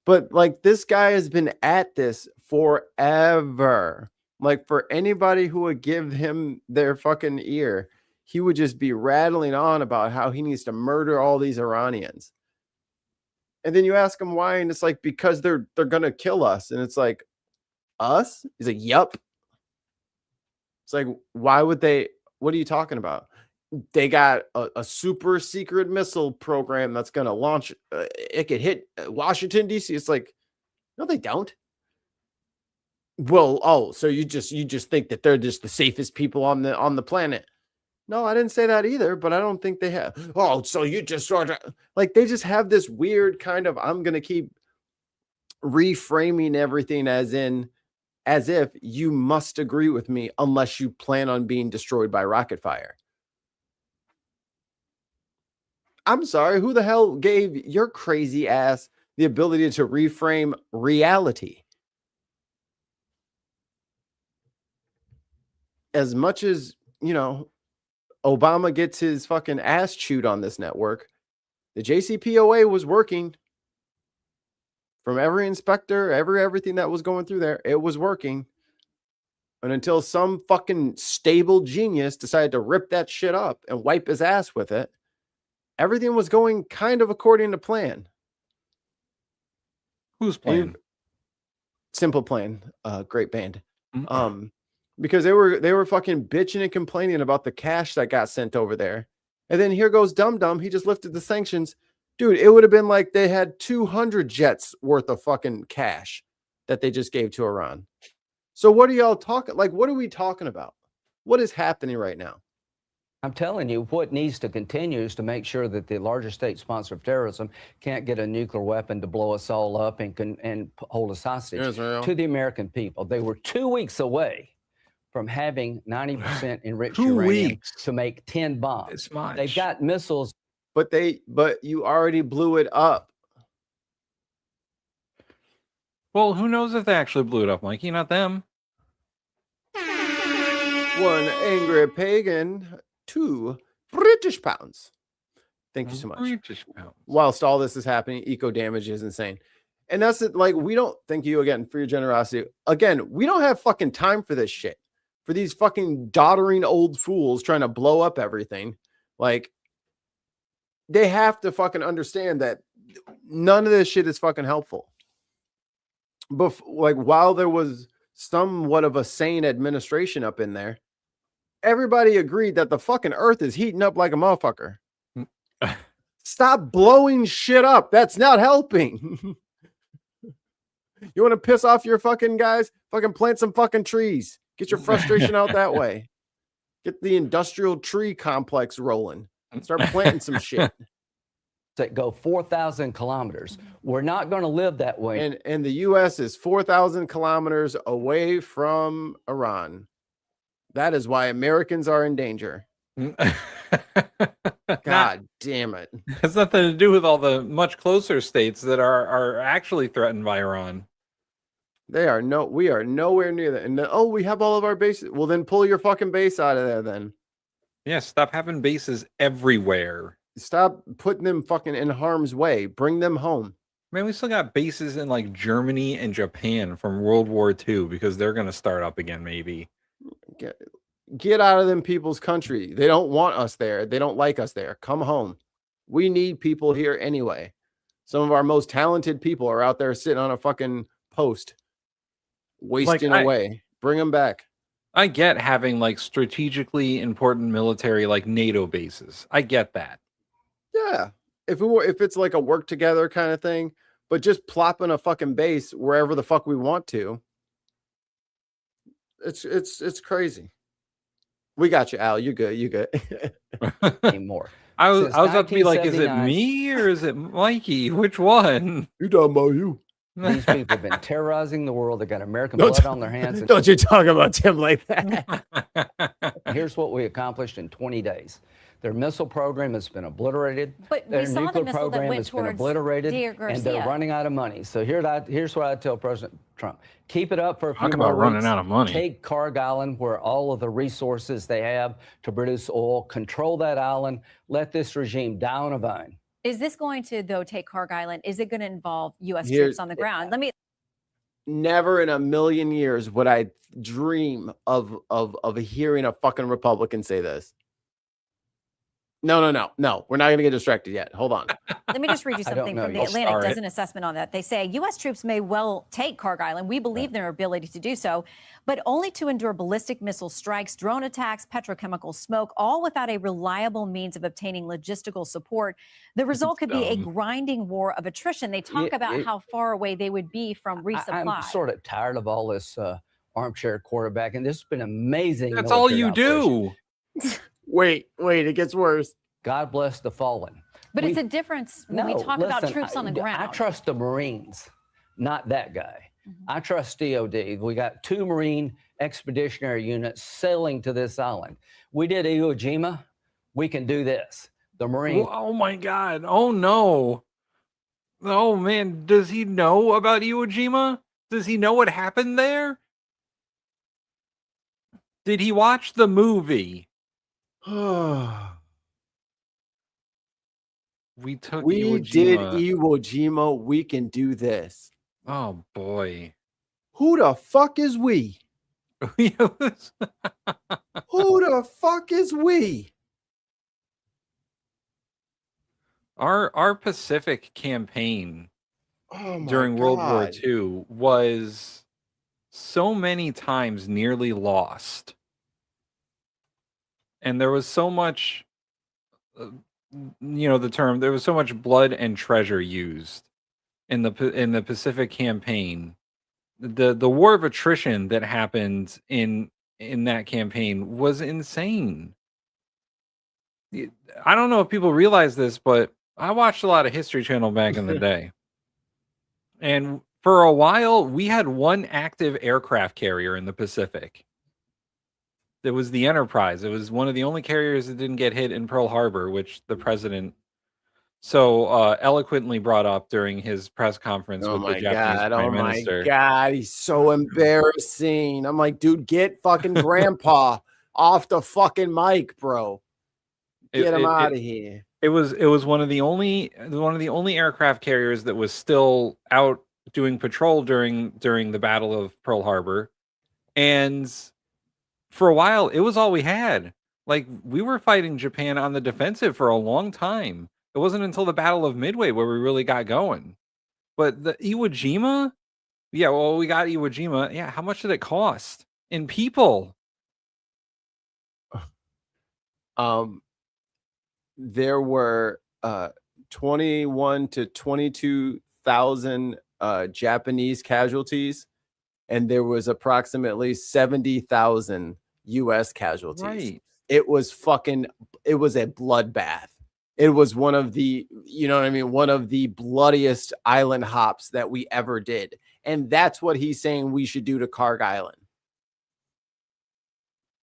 But like this guy has been at this forever. Like for anybody who would give him their fucking ear, he would just be rattling on about how he needs to murder all these Iranians. And then you ask him why, and it's like, because they're gonna kill us. And it's like, us? He's like, yup. It's like, why would they? What are you talking about? They got a super secret missile program that's gonna launch. It could hit Washington, D.C. It's like, no, they don't. Well, so you just think that they're just the safest people on the planet. No, I didn't say that either, but I don't think they have. Oh, so you just sort of like they just have this weird kind of, I'm going to keep reframing everything as if you must agree with me unless you plan on being destroyed by rocket fire. I'm sorry, who the hell gave your crazy ass the ability to reframe reality? As much as, you know, Obama gets his fucking ass chewed on this network, the JCPOA was working. From every inspector, everything that was going through there, it was working. And until some fucking stable genius decided to rip that shit up and wipe his ass with it, everything was going kind of according to plan. Who's plan? Simple Plan, great band. Because they were fucking bitching and complaining about the cash that got sent over there. And then here goes Dum Dum. He just lifted the sanctions. Dude, it would have been like they had 200 jets worth of fucking cash that they just gave to Iran. So what are y'all talking? Like, what are we talking about? What is happening right now? I'm telling you, what needs to continue is to make sure that the largest state sponsor of terrorism can't get a nuclear weapon to blow us all up and hold us hostage. Israel. To the American people. They were 2 weeks away from having 90% enriched 2 uranium weeks to make 10 bombs. It's much. They've got missiles. But you already blew it up. Well, who knows if they actually blew it up, Mikey? Not them. One angry pagan, 2 British pounds. Thank you so much. British pounds. Whilst all this is happening, eco damage is insane. And that's it. Like, we don't, thank you again for your generosity. Again, we don't have fucking time for this shit. For these fucking doddering old fools trying to blow up everything. Like, they have to fucking understand that none of this shit is fucking helpful. But like, while there was somewhat of a sane administration up in there, everybody agreed that the fucking earth is heating up like a motherfucker. Stop blowing shit up. That's not helping. You want to piss off your fucking guys? Fucking plant some fucking trees. Get your frustration out that way. Get the industrial tree complex rolling. Start planting some shit. That go 4,000 kilometers. We're not going to live that way. And the U.S. is 4,000 kilometers away from Iran. That is why Americans are in danger. God damn it. Has nothing to do with all the much closer states that are actually threatened by Iran. We are nowhere near that. And we have all of our bases. Well, then pull your fucking base out of there then. Yeah, stop having bases everywhere. Stop putting them fucking in harm's way. Bring them home. Man, we still got bases in like Germany and Japan from World War II because they're going to start up again, maybe. Get out of them people's country. They don't want us there. They don't like us there. Come home. We need people here anyway. Some of our most talented people are out there sitting on a fucking post, wasting away. Bring them back. I get having like strategically important military like NATO bases. I get that. Yeah. If it's like a work together kind of thing, but just plopping a fucking base wherever the fuck we want to. It's crazy. We got you, Al. You good. You good. Anymore. I was about to be like, is it me or is it Mikey? Which one? You talking about you? These people have been terrorizing the world. They got American blood on their hands. Don't you talk about Tim like that. Here's what we accomplished in 20 days. Their missile program has been obliterated. But their we saw the nuclear missile that program went has been towards obliterated, Dear and they're Garcia. running out of money. So here's what I tell President Trump: keep it up for a few Talk more about running weeks. out of money. Take Carg Island, where all of the resources they have to produce oil. Control that island. Let this regime die on a vine. Is this going to, though, take Carg Island? Is it going to involve U.S. Here's- troops on the ground? Let me. Never in a million years would I dream of hearing a fucking Republican say this. No. We're not going to get distracted yet. Hold on. Let me just read you something from the Atlantic does an assessment on that. They say U.S. troops may well take Carg Island. We believe their ability to do so, but only to endure ballistic missile strikes, drone attacks, petrochemical smoke, all without a reliable means of obtaining logistical support. The result could be a grinding war of attrition. They talk about how far away they would be from resupply. I'm sort of tired of all this armchair quarterback, and this has been amazing. That's all you do. Wait, it gets worse. God bless the fallen. But it's a difference when we talk about troops on the ground. I trust the Marines, not that guy. I trust DOD. We got 2 Marine expeditionary units sailing to this island. We did Iwo Jima. We can do this. The Marines. Oh my God. Oh no. Oh man. Does he know about Iwo Jima? Does he know what happened there? Did he watch the movie? We did Iwo Jima. We can do this. Oh boy. Who the fuck is we? Who the fuck is we? Our Pacific campaign during World War II was so many times nearly lost. And there was so much, the term, there was so much blood and treasure used in the Pacific campaign. The war of attrition that happened in that campaign was insane. I don't know if people realize this, but I watched a lot of History Channel back in the day. And for a while, we had one active aircraft carrier in the Pacific. It was the Enterprise. It was one of the only carriers that didn't get hit in Pearl Harbor, which the president so eloquently brought up during his press conference with the Japanese Prime Minister. Oh my God, he's so embarrassing. I'm like, dude, get fucking grandpa off the fucking mic, bro. Get him out of here. It was one of the only aircraft carriers that was still out doing patrol during the Battle of Pearl Harbor. And for a while, it was all we had. Like, we were fighting Japan on the defensive for a long time. It wasn't until the Battle of Midway where we really got going. But the Iwo Jima, we got Iwo Jima. Yeah, how much did it cost in people? There were 21 to 22,000 Japanese casualties, and there was approximately 70,000 U.S. casualties. Right. It was a bloodbath. It was one of the, one of the bloodiest island hops that we ever did. And that's what he's saying we should do to Carg Island.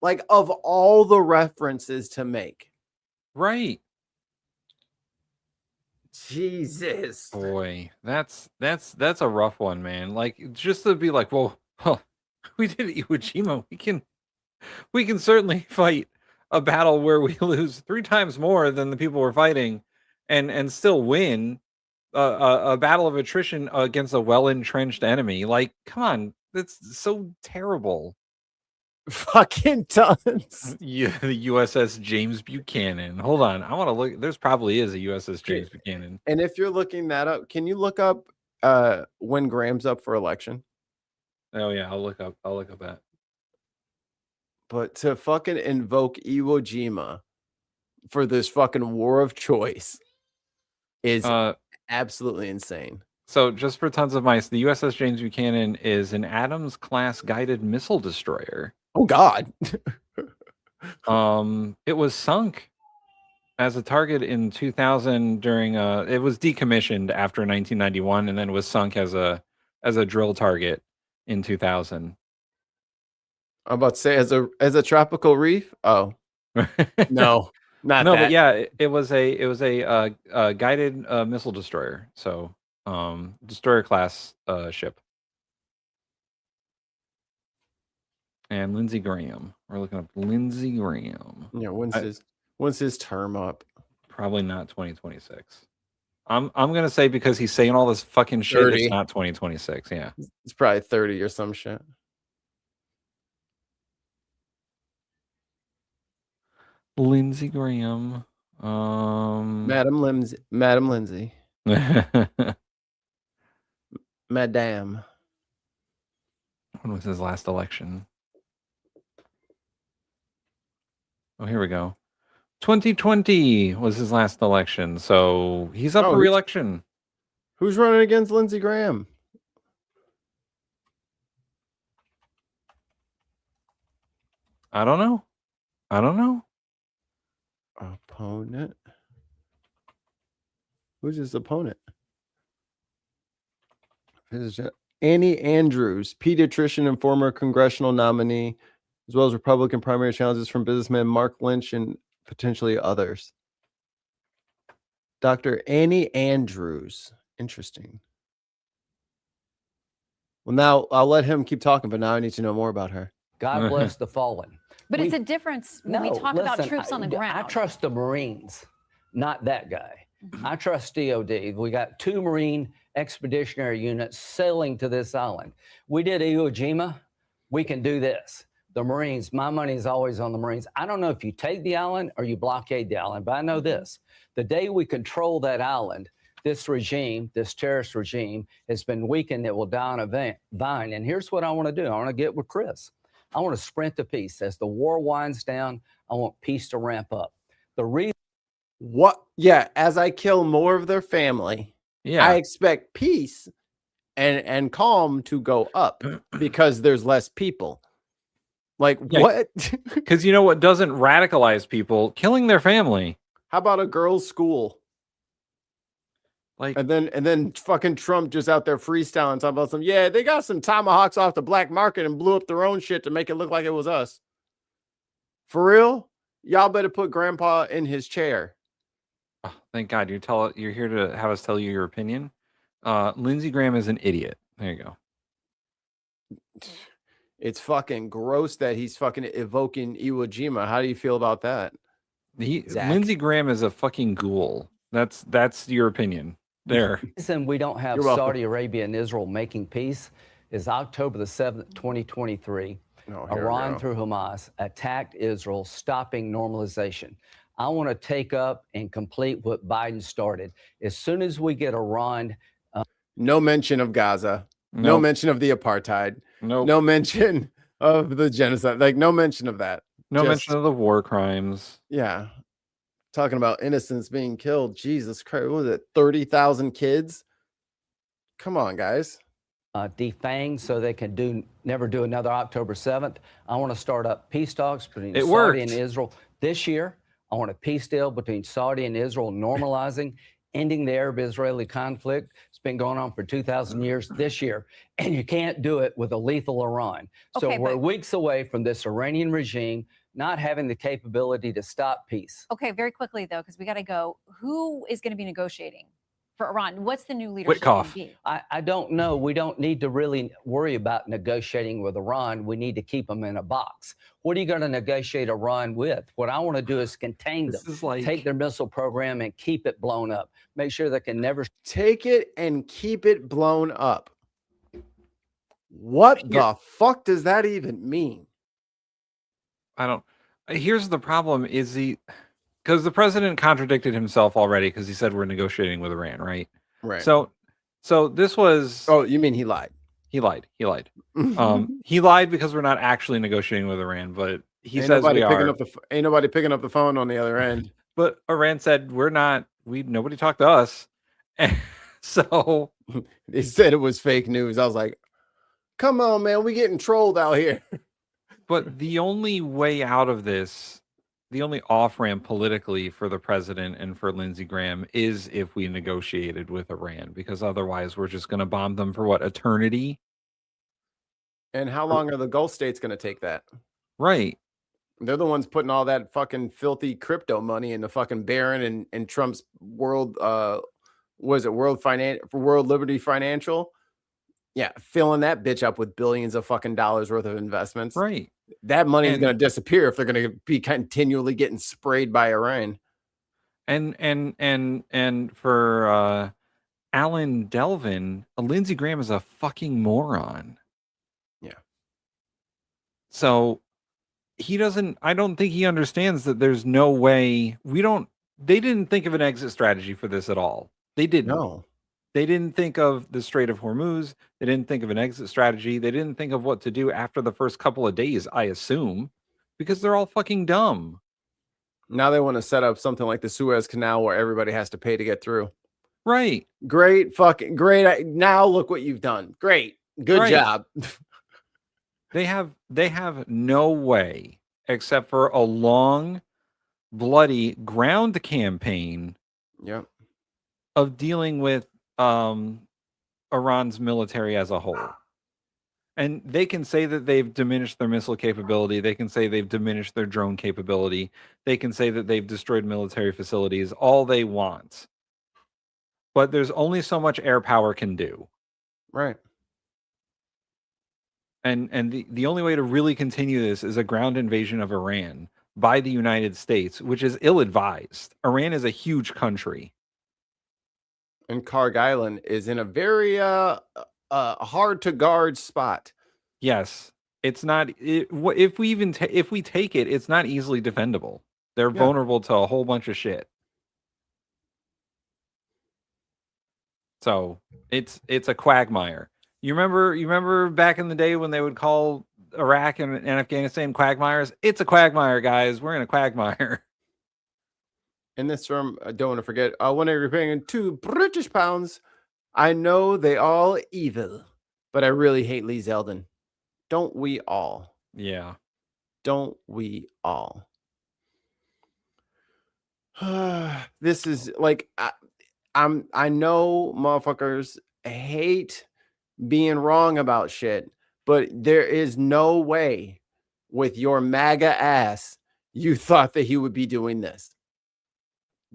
Like, of all the references to make. Right. Jesus. Boy, that's a rough one, man. Like, just to be like, well, we did Iwo Jima. We can certainly fight a battle where we lose 3 times more than the people we're fighting and still win a battle of attrition against a well-entrenched enemy. Like, come on, that's so terrible. Fucking tons. Yeah, the USS James Buchanan. Hold on, I want to look. There's probably is a USS James Buchanan. And if you're looking that up, can you look up when Graham's up for election? Oh yeah, I'll look up that. But to fucking invoke Iwo Jima for this fucking war of choice is absolutely insane. So just for tons of mice, the USS James Buchanan is an Adams-class guided missile destroyer. Oh, God. It was sunk as a target in 2000 during it was decommissioned after 1991 and then was sunk as a drill target in 2000. I'm about to say as a tropical reef. Oh, no, not no, that. but yeah, it was a guided missile destroyer. So destroyer class ship. And Lindsey Graham. We're looking up Lindsey Graham. Yeah, when's his term up? Probably not 2026. I'm gonna say because he's saying all this fucking shit. 30. It's not 2026. Yeah, it's probably 30 or some shit. Lindsey Graham. Madam Lindsey. Madame. When was his last election? Oh, here we go. 2020 was his last election, so he's up for re-election. Who's running against Lindsey Graham? I don't know. Opponent? Who's his opponent? Annie Andrews, pediatrician and former congressional nominee, as well as Republican primary challenges from businessman Mark Lynch and potentially others. Dr. Annie Andrews. Interesting. Well, now I'll let him keep talking, but now I need to know more about her. God bless the fallen. But it's a difference when we talk about troops on the ground. I trust the Marines, not that guy. I trust DOD. We got 2 Marine expeditionary units sailing to this island. We did Iwo Jima. We can do this. The Marines, my money is always on the Marines. I don't know if you take the island or you blockade the island, but I know this. The day we control that island, this regime, this terrorist regime, has been weakened. It will die on a vine. And here's what I want to do. I want to get with Chris. I want to sprint to peace. As the war winds down, I want peace to ramp up. The reason. What? Yeah, as I kill more of their family, I expect peace and calm to go up because there's less people. Like, what? Because you know what doesn't radicalize people? Killing their family. How about a girls' school? Like, and then fucking Trump just out there freestyling, talking about some, yeah, they got some tomahawks off the black market and blew up their own shit to make it look like it was us. For real? Y'all better put grandpa in his chair. Oh, thank God you're here to have us tell you your opinion. Lindsey Graham is an idiot. There you go. It's fucking gross that he's fucking evoking Iwo Jima. How do you feel about that? Lindsey Graham is a fucking ghoul. That's your opinion. There. The reason we don't have Saudi Arabia and Israel making peace is October the 7th, 2023. Iran through Hamas attacked Israel, stopping normalization. I want to take up and complete what Biden started. As soon as we get Iran. No mention of Gaza. No mention of the apartheid. No mention of the genocide. Like, no mention of that. No mention of the war crimes. Yeah. Talking about innocents being killed. Jesus Christ. What was it? 30,000 kids? Come on, guys. Defanged so they can never do another October 7th. I want to start up peace talks between Saudi and Israel this year. I want a peace deal between Saudi and Israel, normalizing, ending the Arab-Israeli conflict. It's been going on for 2,000 years this year, and you can't do it with a lethal Iran. So we're weeks away from this Iranian regime not having the capability to stop peace. Okay, very quickly, though, because we got to go. Who is going to be negotiating for Iran? What's the new leadership going to be? I don't know. We don't need to really worry about negotiating with Iran. We need to keep them in a box. What are you going to negotiate Iran with? What I want to do is contain them, take their missile program and keep it blown up. Make sure they can never take it and keep it blown up. What the fuck does that even mean? I don't. Here's the problem: is because the president contradicted himself already because he said we're negotiating with Iran, right? Right. So this was. Oh, you mean he lied? He lied. He lied. He lied because we're not actually negotiating with Iran, but he says we are. Ain't nobody picking up the phone on the other end. But Iran said nobody talked to us. And so they said it was fake news. I was like, come on, man, we getting trolled out here. But the only way out of this, the only off-ramp politically for the president and for Lindsey Graham is if we negotiated with Iran, because otherwise we're just going to bomb them for what, eternity? And how long are the Gulf states going to take that? Right. They're the ones putting all that fucking filthy crypto money in the fucking Barron and Trump's World Liberty Financial? Yeah, filling that bitch up with billions of fucking dollars worth of investments. Right. That money is going to disappear if they're going to be continually getting sprayed by Iran. And for Alan Delvin, Lindsey Graham is a fucking moron. Yeah. So I don't think he understands that there's no way they didn't think of an exit strategy for this at all. They didn't. No. They didn't think of the Strait of Hormuz. They didn't think of an exit strategy. They didn't think of what to do after the first couple of days, I assume, because they're all fucking dumb. Now they want to set up something like the Suez Canal where everybody has to pay to get through. Right. Great. Fucking great. Now look what you've done. Great. Good job. They have no way, except for a long, bloody ground campaign of dealing with Iran's military as a whole. And they can say that they've diminished their missile capability. They can say they've diminished their drone capability. They can say that they've destroyed military facilities, all they want. But there's only so much air power can do. Right. And the only way to really continue this is a ground invasion of Iran by the United States, which is ill-advised. Iran is a huge country. And Karg Island is in a very hard to guard spot. Yes, it's not. If we take it, it's not easily defendable. They're vulnerable to a whole bunch of shit. So it's a quagmire. You remember back in the day when they would call Iraq and Afghanistan quagmires? It's a quagmire, guys. We're in a quagmire. In this term, I don't want to forget, when I were paying £2 I know they all evil, but I really hate Lee Zeldin. Don't we all? Yeah. Don't we all? This is like, I know motherfuckers hate being wrong about shit, but there is no way with your MAGA ass you thought that he would be doing this.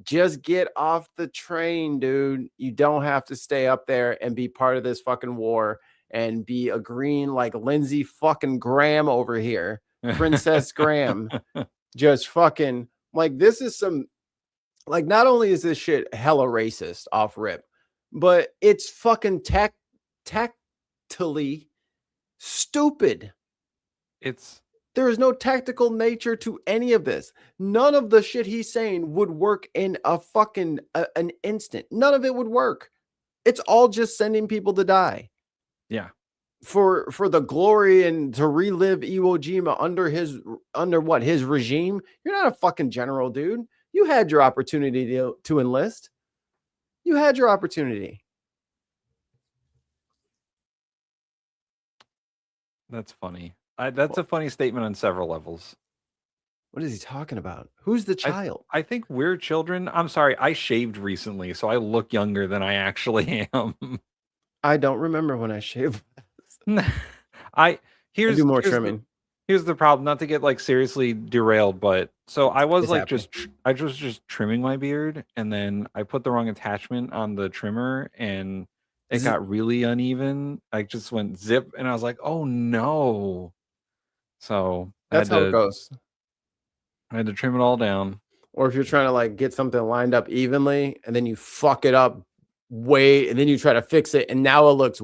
Just get off the train, dude. You don't have to stay up there and be part of this fucking war and be agreeing like Lindsey fucking Graham over here. Princess Graham. Just fucking like, this is some, like, not only is this shit hella racist off rip, but it's fucking tactily stupid. There is no tactical nature to any of this. None of the shit he's saying would work in a fucking an instant. None of it would work. It's all just sending people to die. Yeah. For the glory and to relive Iwo Jima under what, his regime. You're not a fucking general, dude. You had your opportunity to enlist. You had your opportunity. That's funny. That's a funny statement on several levels. What is he talking about? Who's the child? I think we're children. I'm sorry. I shaved recently, so I look younger than I actually am. I don't remember when I shaved. I do more trimming. Here's the problem. Not to get like seriously derailed, but so I was like just trimming my beard, and then I put the wrong attachment on the trimmer, and it got really uneven. I just went zip, and I was like, "Oh no!" So that's how it goes. I had to trim it all down. Or if you're trying to like get something lined up evenly, and then you fuck it up and then you try to fix it, and now it looks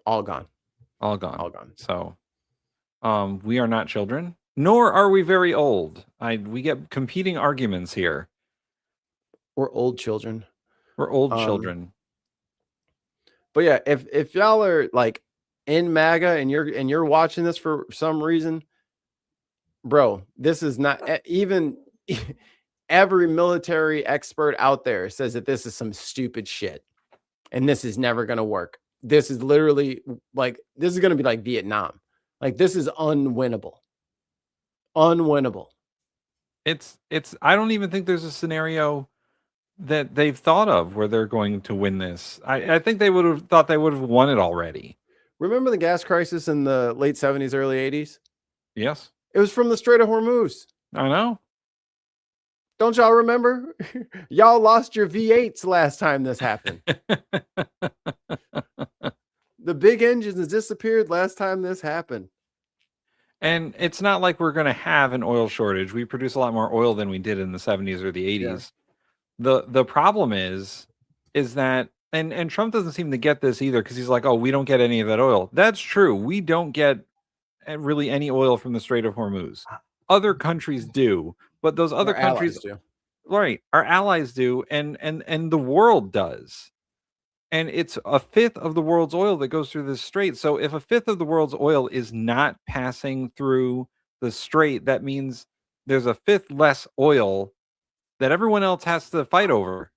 all gone. So, we are not children, nor are we very old. We get competing arguments here. We're old children. We're old children. But yeah, if y'all are like in MAGA and you're watching this for some reason, bro, this is not even every military expert out there says that this is some stupid shit and this is never going to work. This is literally like, this is going to be like Vietnam. Like, this is unwinnable. Unwinnable. I don't even think there's a scenario that they've thought of where they're going to win this. I think they would have thought they would have won it already. Remember the gas crisis in the late 70s, early 80s? Yes. It was from the Strait of Hormuz. I know. Don't y'all remember? Y'all lost your V8s last time this happened. The big engines disappeared last time this happened. And it's not like we're going to have an oil shortage. We produce a lot more oil than we did in the 70s or the 80s. Yeah. The problem is that, and Trump doesn't seem to get this either, because he's like, oh, we don't get any of that oil. That's true. We don't get really any oil from the Strait of Hormuz. Other countries do, but those other countries do. Right, our allies do, and the world does. And it's a fifth of the world's oil that goes through this strait. So if a fifth of the world's oil is not passing through the strait, that means there's a fifth less oil that everyone else has to fight over.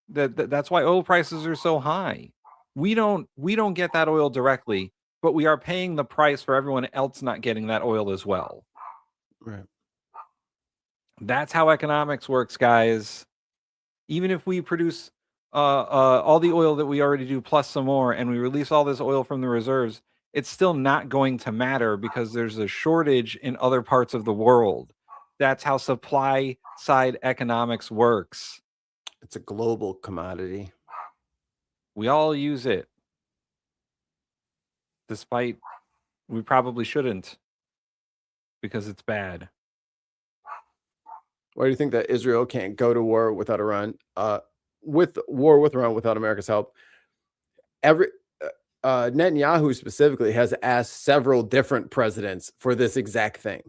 That's why oil prices are so high. We don't get that oil directly, but we are paying the price for everyone else not getting that oil as well. Right. That's how economics works, guys. Even if we produce all the oil that we already do plus some more, and we release all this oil from the reserves, it's still not going to matter because there's a shortage in other parts of the world. That's how supply side economics works. It's a global commodity. We all use it, despite we probably shouldn't, because it's bad. Why do you think that Israel can't go to war without Iran? With war with Iran without America's help? Netanyahu specifically has asked several different presidents for this exact thing,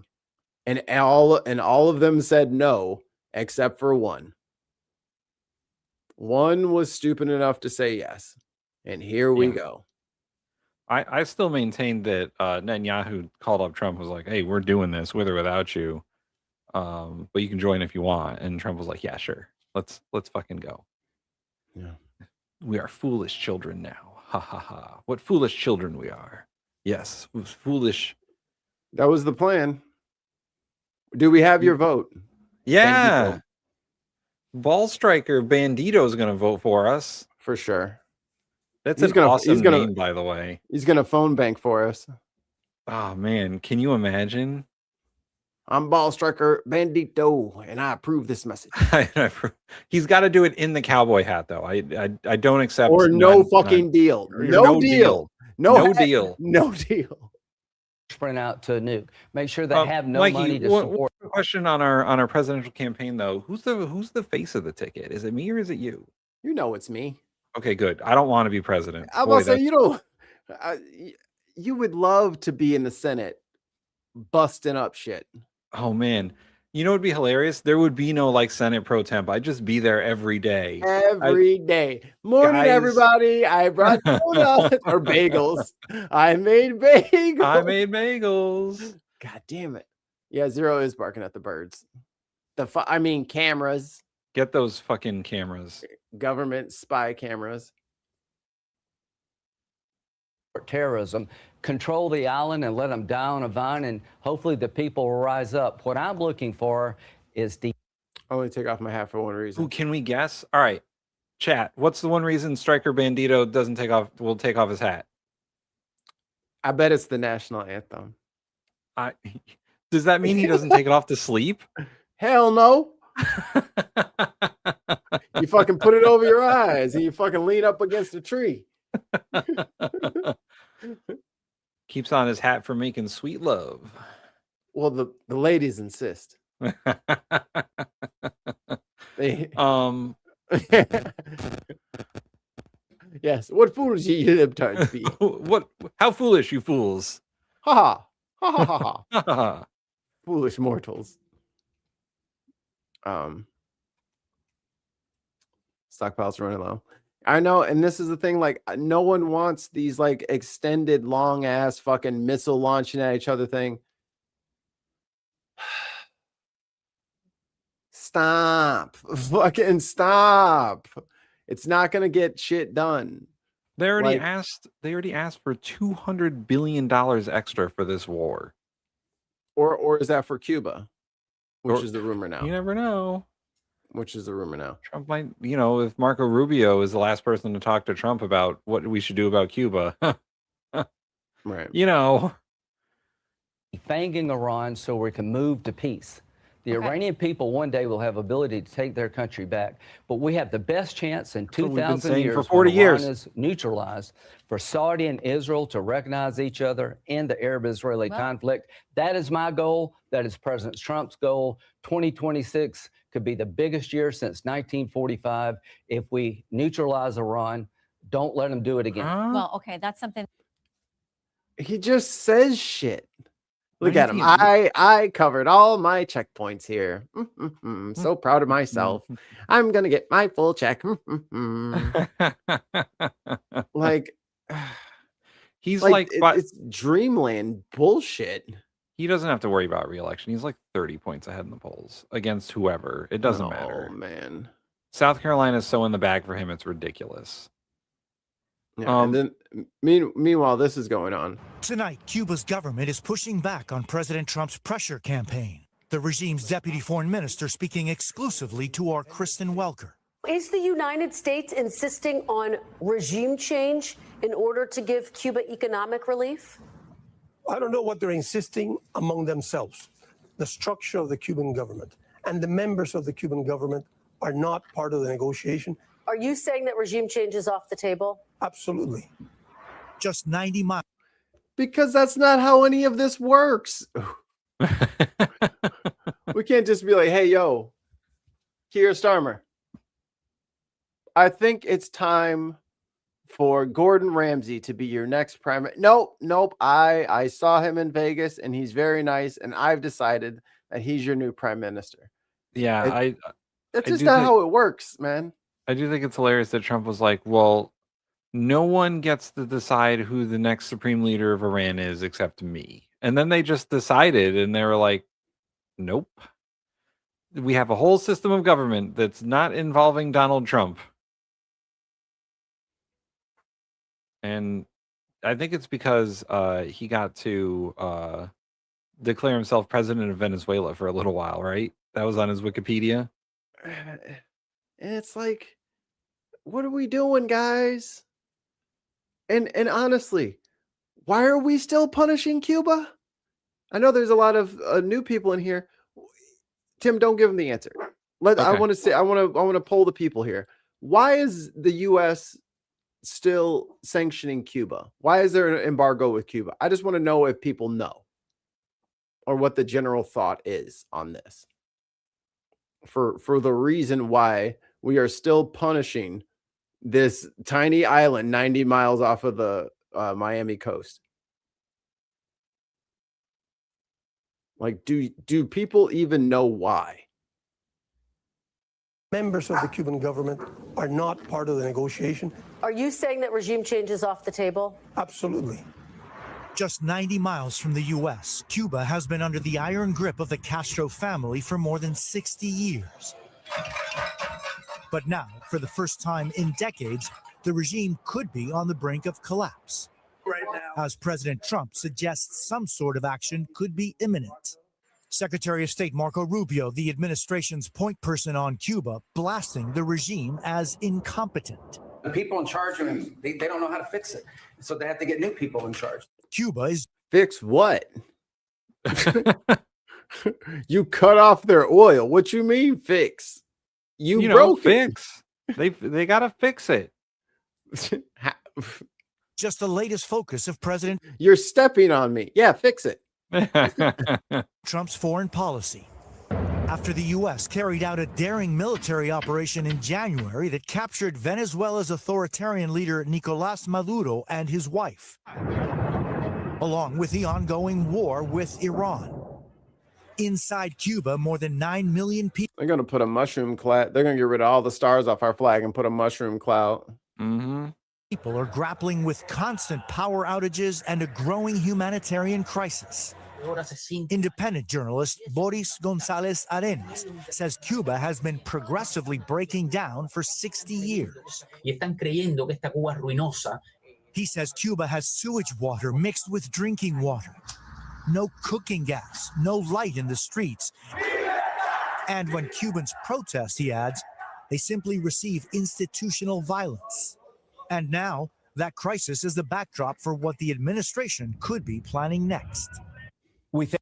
and all of them said no, except for one. One was stupid enough to say yes, and here we go. I still maintain that Netanyahu called up Trump, was like, "Hey, we're doing this with or without you, but you can join if you want." And Trump was like, "Yeah, sure, let's fucking go." Yeah, we are foolish children now. Ha ha ha! What foolish children we are. Yes, it was foolish. That was the plan. Do we have your vote? Yeah. Ball striker Bandito is going to vote for us for sure. That's an awesome name, by the way. He's going to phone bank for us. Oh man, can you imagine? I'm Ball Striker Bandito, and I approve this message. He's got to do it in the cowboy hat, though. I don't accept. Or no fucking deal. No deal. No deal. No deal. Sprint out to a nuke. Make sure they have no Mikey, money to support. One question on our presidential campaign, though. Who's the face of the ticket? Is it me or is it you? You know it's me. Okay, good. I don't want to be president. I was say, you know, you would love to be in the Senate busting up shit. Oh man, you know what'd be hilarious? There would be no like Senate pro temp. I'd just be there every day. Every day. Morning, guys. Everybody. I brought donuts or bagels. I made bagels. God damn it. Yeah, Zero is barking at the birds. Cameras. Get those fucking cameras. Government spy cameras. Terrorism, control the island and let them die on a vine, and hopefully the people will rise up. What I'm looking for is the. I only take off my hat for one reason. Who can we guess? All right, chat. What's the one reason Striker Bandito doesn't take off? Will take off his hat. I bet it's the national anthem. Does that mean he doesn't take it off to sleep? Hell no. You fucking put it over your eyes and you fucking lean up against a tree. Keeps on his hat for making sweet love. Well, the ladies insist. Yes. What fools you libtards be? How foolish you fools. Ha ha. Ha ha ha ha. Foolish mortals. Stockpiles running low. I know, and this is the thing, like, no one wants these like extended long ass fucking missile launching at each other thing. Stop. Fucking stop. It's not going to get shit done. They already asked for $200 billion extra for this war. Or is that for Cuba? Which is the rumor now. You never know. Which is the rumor now. Trump might, if Marco Rubio is the last person to talk to Trump about what we should do about Cuba. Right. Fanging Iran so we can move to peace. The Iranian people one day will have ability to take their country back, but we have the best chance in 2,000 years for 40 when years. Iran is neutralized for Saudi and Israel to recognize each other in the Arab-Israeli conflict. That is my goal. That is President Trump's goal. 2026 could be the biggest year since 1945 if we neutralize Iran. Don't let them do it again. Well, okay, that's something. He just says shit. Look at him. I covered all my checkpoints here. So proud of myself. I'm going to get my full check. Like, he's it's dreamland bullshit. He doesn't have to worry about re-election. He's like 30 points ahead in the polls against whoever. It doesn't matter. Oh, man. South Carolina is so in the bag for him. It's ridiculous. Yeah, and then meanwhile, this is going on. Tonight, Cuba's government is pushing back on President Trump's pressure campaign. The regime's deputy foreign minister speaking exclusively to our Kristen Welker. Is the United States insisting on regime change in order to give Cuba economic relief? I don't know what they're insisting among themselves. The structure of the Cuban government and the members of the Cuban government are not part of the negotiation. Are you saying that regime change is off the table? Absolutely. Just 90 miles. Because that's not how any of this works. We can't just be like, hey, yo, Keir Starmer, I think it's time for Gordon Ramsay to be your next prime. Nope. I saw him in Vegas and he's very nice. And I've decided that he's your new prime minister. Yeah, that's just not how it works, man. I do think it's hilarious that Trump was like, well, no one gets to decide who the next supreme leader of Iran is except me. And then they just decided and they were like, nope. We have a whole system of government that's not involving Donald Trump. And I think it's because he got to declare himself president of Venezuela for a little while, right? That was on his Wikipedia. And it's like, what are we doing, guys? And honestly, why are we still punishing Cuba? I know there's a lot of new people in here. Tim, don't give him the answer. I want to poll the people here. Why is the U.S. still sanctioning Cuba? Why is there an embargo with Cuba? I just want to know if people know or what the general thought is on this. For the reason why we are still punishing this tiny island 90 miles off of the Miami coast. Like, do people even know why? Members of the Cuban government are not part of the negotiation. Are you saying that regime change is off the table? Absolutely. Just 90 miles from the U.S., Cuba has been under the iron grip of the Castro family for more than 60 years. But now, for the first time in decades, the regime could be on the brink of collapse. Right now, as President Trump suggests some sort of action could be imminent. Secretary of State Marco Rubio, the administration's point person on Cuba, blasting the regime as incompetent. The people in charge, they don't know how to fix it. So they have to get new people in charge. Cuba is... Fix what? You cut off their oil. What you mean fix? You broke fix. They got to fix it. Just the latest focus of President... You're stepping on me. Yeah, fix it. Trump's foreign policy. After the U.S. carried out a daring military operation in January that captured Venezuela's authoritarian leader Nicolás Maduro and his wife, along with the ongoing war with Iran. Inside Cuba, more than 9 million people... They're going to put a mushroom cloud. They're going to get rid of all the stars off our flag and put a mushroom cloud. Mm-hmm. People are grappling with constant power outages and a growing humanitarian crisis. Independent journalist Boris Gonzalez Arenas says Cuba has been progressively breaking down for 60 years. He says Cuba has sewage water mixed with drinking water, no cooking gas, no light in the streets. And when Cubans protest, he adds, they simply receive institutional violence. And now, that crisis is the backdrop for what the administration could be planning next. We think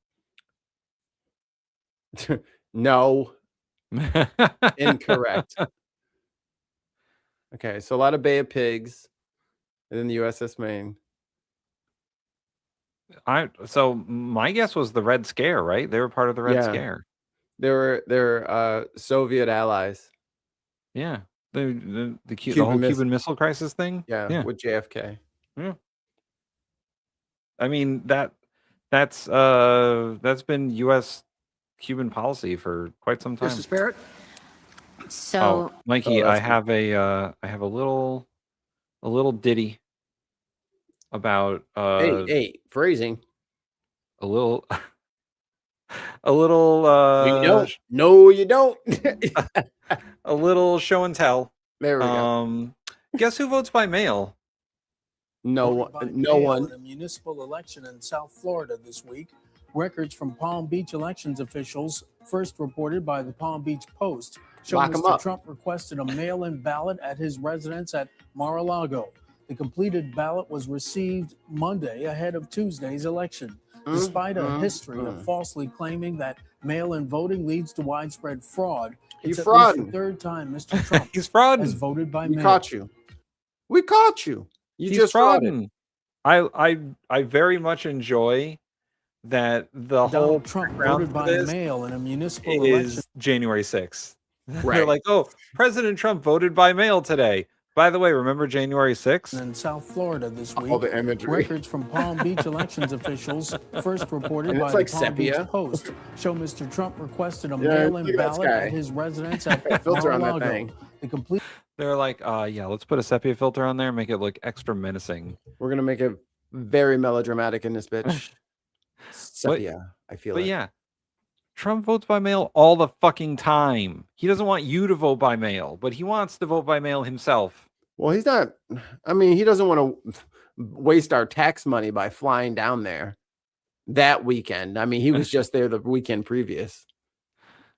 no. Incorrect. Okay, so a lot of Bay of Pigs and then the USS Maine. So my guess was the Red Scare, right? They were part of the Red Scare. They're Soviet allies. Yeah. The whole Cuban Missile Crisis thing? Yeah, with JFK. Yeah. I mean, that's been U.S. Cuban policy for quite some time. Mr. Barrett? So, Mikey, I have a little ditty about hey, phrasing. A little you don't. No, you don't. A little show and tell. There we go. Guess who votes by mail? No one. In a municipal election in South Florida this week, records from Palm Beach elections officials, first reported by the Palm Beach Post, show Mr. Trump requested a mail-in ballot at his residence at Mar-a-Lago. The completed ballot was received Monday ahead of Tuesday's election. Despite a history of falsely claiming that mail-in voting leads to widespread fraud, it's at least the third time Mr. Trump has voted by mail. We caught you. We caught you. You just frauded. I very much enjoy that the whole Trump voted by mail in a municipal election is January 6th. Right. They're like, oh, President Trump voted by mail today. By the way, remember January 6th? In South Florida this week, all the imagery. Records from Palm Beach elections officials, first reported by the Palm Beach Post, show Mr. Trump requested a mail-in ballot at his residence at filter on that Mar-a-Lago. thing. They're like, yeah, let's put a sepia filter on there and make it look extra menacing. We're gonna make it very melodramatic in this bitch. Sepia, I feel. But yeah, Trump votes by mail all the fucking time. He doesn't want you to vote by mail, but he wants to vote by mail himself. Well, he's not. I mean, he doesn't want to waste our tax money by flying down there that weekend. I mean, he was just there the weekend previous.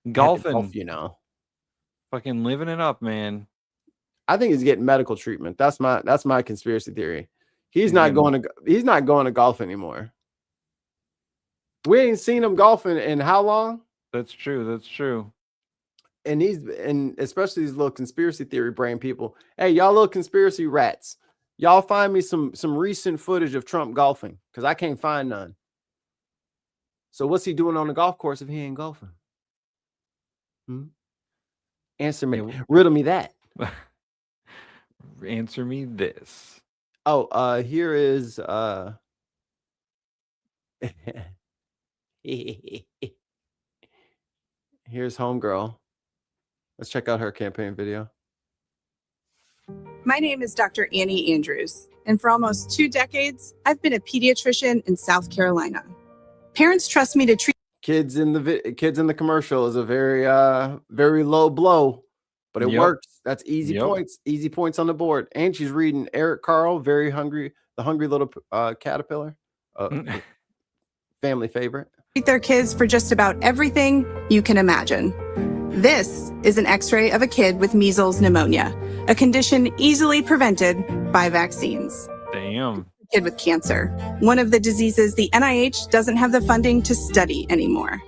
Golfing, you know. Fucking living it up, man. I think he's getting medical treatment. That's my conspiracy theory. He's not going to golf anymore. We ain't seen him golfing in how long? That's true. That's true. And especially these little conspiracy theory brain people. Hey, y'all little conspiracy rats. Y'all find me some recent footage of Trump golfing, because I can't find none. So what's he doing on the golf course if he ain't golfing? Answer me. Riddle me that. Answer me this. Oh, here is here's homegirl. Let's check out her campaign video. My name is Dr. Annie Andrews, and for almost 2 decades, I've been a pediatrician in South Carolina. Parents trust me to treat kids in the commercial is a very low blow, but it works. That's easy points on the board. And she's reading Eric Carle, Very Hungry, The Hungry Little Caterpillar, family favorite. their kids for just about everything you can imagine. This is an x-ray of a kid with measles pneumonia, a condition easily prevented by vaccines. Damn. Kid with cancer, one of the diseases the NIH doesn't have the funding to study anymore.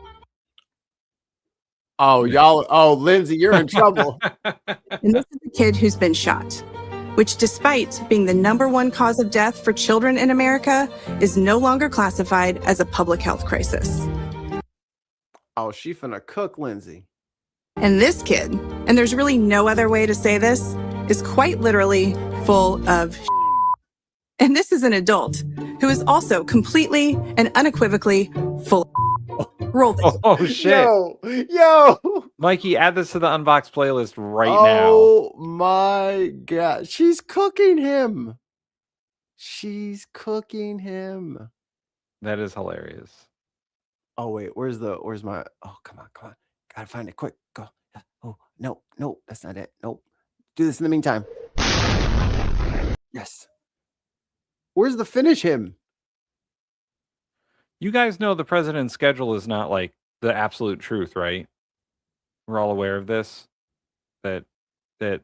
Oh, y'all. Oh, Lindsey, you're in trouble. And this is a kid who's been shot, which, despite being the #1 cause of death for children in America, is no longer classified as a public health crisis. Oh, she finna cook, Lindsey. And this kid, and there's really no other way to say this, is quite literally full of shit. And this is an adult who is also completely and unequivocally full of shit. Roll this. Oh, shit. Yo. Mikey, add this to the Unboxed playlist right now. Oh, my God. She's cooking him. She's cooking him. That is hilarious. Oh wait, where's my? Oh, come on. Gotta find it quick. Go. Oh, no, that's not it. Nope. Do this in the meantime. Yes. Where's the finish him? You guys know the president's schedule is not like the absolute truth, right? We're all aware of this, that the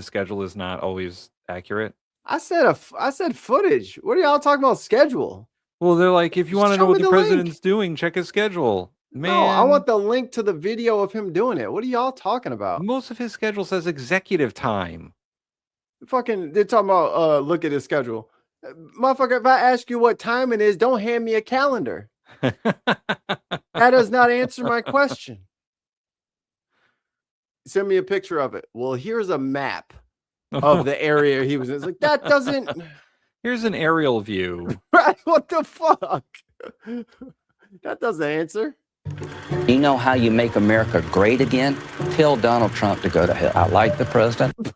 schedule is not always accurate. I said footage. What are y'all talking about schedule? Well, they're like, if you want to know what the president's doing, check his schedule. Man, No, I want the link to the video of him doing it. What are y'all talking about? most of his schedule says executive time. Fucking, they're talking about look at his schedule. Motherfucker, if I ask you what time it is, don't hand me a calendar. That does not answer my question. Send me a picture of it. Well, here's a map of the area he was in. It's like, that doesn't. Here's an aerial view. Right? What the fuck? That doesn't answer. You know how you make America great again? Tell Donald Trump to go to hell. I like the president.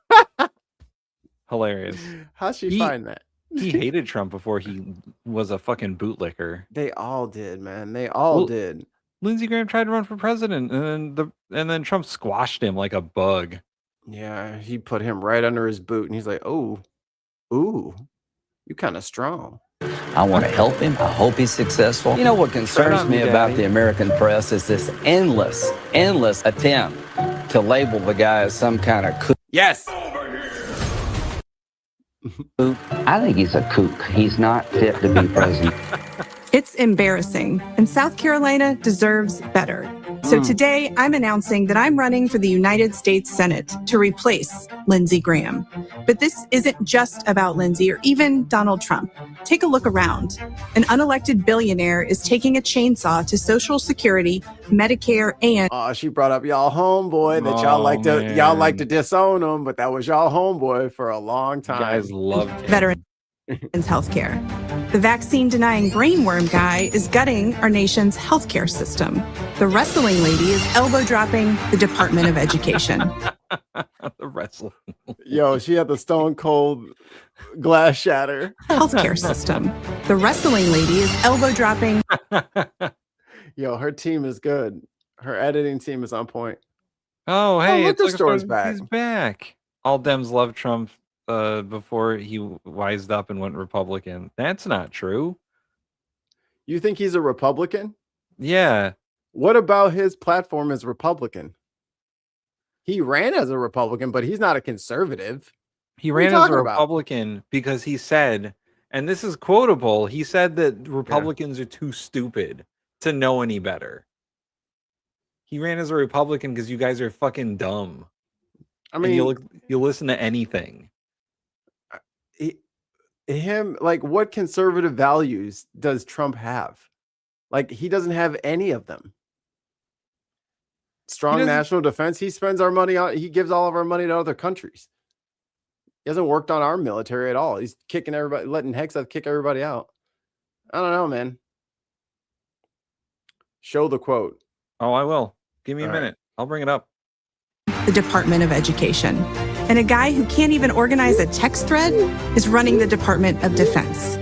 Hilarious. How'd she find that? He hated Trump before he was a fucking bootlicker. They all did, man. They all did. Lindsey Graham tried to run for president, and then Trump squashed him like a bug. Yeah, he put him right under his boot, and he's like, "Oh, ooh, you kind of strong." I want to help him. I hope he's successful. You know what concerns me about the American press is this endless attempt to label the guy as some kind of kook. Yes. I think he's a kook. He's not fit to be president. It's embarrassing, and South Carolina deserves better. So today, I'm announcing that I'm running for the United States Senate to replace Lindsey Graham. But this isn't just about Lindsey or even Donald Trump. Take a look around. An unelected billionaire is taking a chainsaw to Social Security, Medicare, and she brought up y'all homeboy that y'all like to disown him, but that was y'all homeboy for a long time. You guys loved him. Veterans healthcare. The vaccine-denying brainworm guy is gutting our nation's healthcare system. The wrestling lady is elbow-dropping the Department of Education. The wrestling. Yo, she had the stone cold glass shatter. Healthcare system. The wrestling lady is elbow-dropping. Yo, her team is good. Her editing team is on point. Oh, hey, it's liquor store's back. He's back. All Dems love Trump before he wised up and went Republican. That's not true. You think he's a Republican? Yeah. What about his platform as Republican? He ran as a Republican, but he's not a conservative. He ran as a Republican because he said, and this is quotable, he said that Republicans are too stupid to know any better. He ran as a Republican because you guys are fucking dumb. I mean, you'll listen to anything. Him, like, what conservative values does Trump have? Like, he doesn't have any of them. Strong national defense. He spends our money on. He gives all of our money to other countries. He hasn't worked on our military at all. He's kicking everybody, letting Hexa kick everybody out. I don't know, man. Show the quote. Oh, I will. Give me a minute. I'll bring it up. The Department of Education. And a guy who can't even organize a text thread is running the Department of Defense.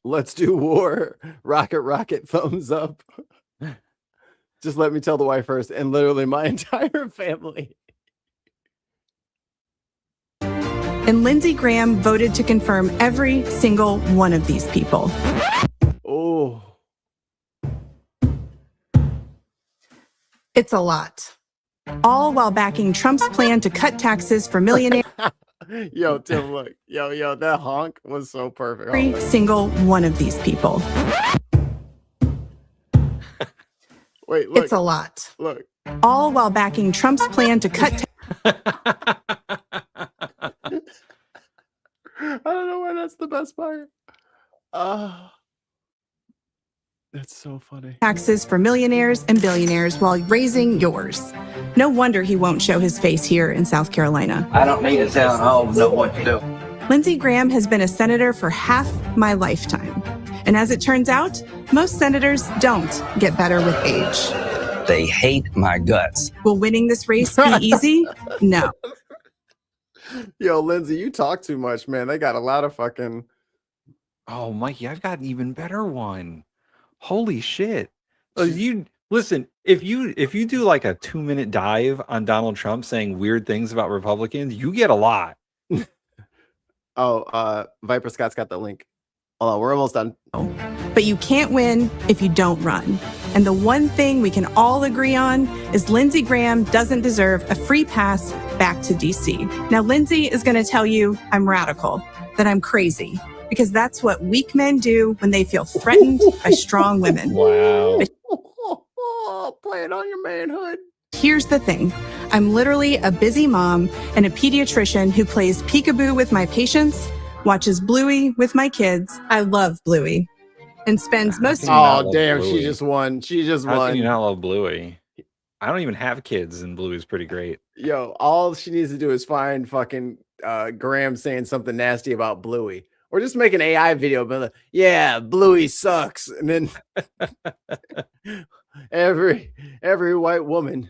Let's do war. Rocket, thumbs up. Just let me tell the wife first, and literally my entire family. And Lindsey Graham voted to confirm every single one of these people. Oh. It's a lot. All while backing Trump's plan to cut taxes for millionaires. Yo, Tim, look. Yo, that honk was so perfect. Every single one of these people. Wait, look. It's a lot. Look. All while backing Trump's plan to cut I don't know why that's the best part. That's so funny. Taxes for millionaires and billionaires while raising yours. No wonder he won't show his face here in South Carolina. I don't need to tell home know what to do. Lindsey Graham has been a senator for half my lifetime. And as it turns out, most senators don't get better with age. They hate my guts. Will winning this race be easy? No. Yo, Lindsey, you talk too much, man. They got a lot of fucking... Oh, Mikey, I've got an even better one. Holy shit. You listen, if you do like a 2-minute dive on Donald Trump saying weird things about Republicans, you get a lot. Viper Scott's got the link. Hold on, we're almost done. But you can't win if you don't run. And the one thing we can all agree on is Lindsey Graham doesn't deserve a free pass back to DC. Now, Lindsey is going to tell you I'm radical, that I'm crazy, because that's what weak men do when they feel threatened by strong women. Wow. Play it on your manhood. Here's the thing. I'm literally a busy mom and a pediatrician who plays peekaboo with my patients, watches Bluey with my kids. I love Bluey. And spends most of Oh, damn, she just won. She just How won. can you not love Bluey? I don't even have kids, and Bluey's pretty great. Yo, all she needs to do is find fucking Graham saying something nasty about Bluey. Or just make an AI video, but like, yeah, Bluey sucks. And then every white woman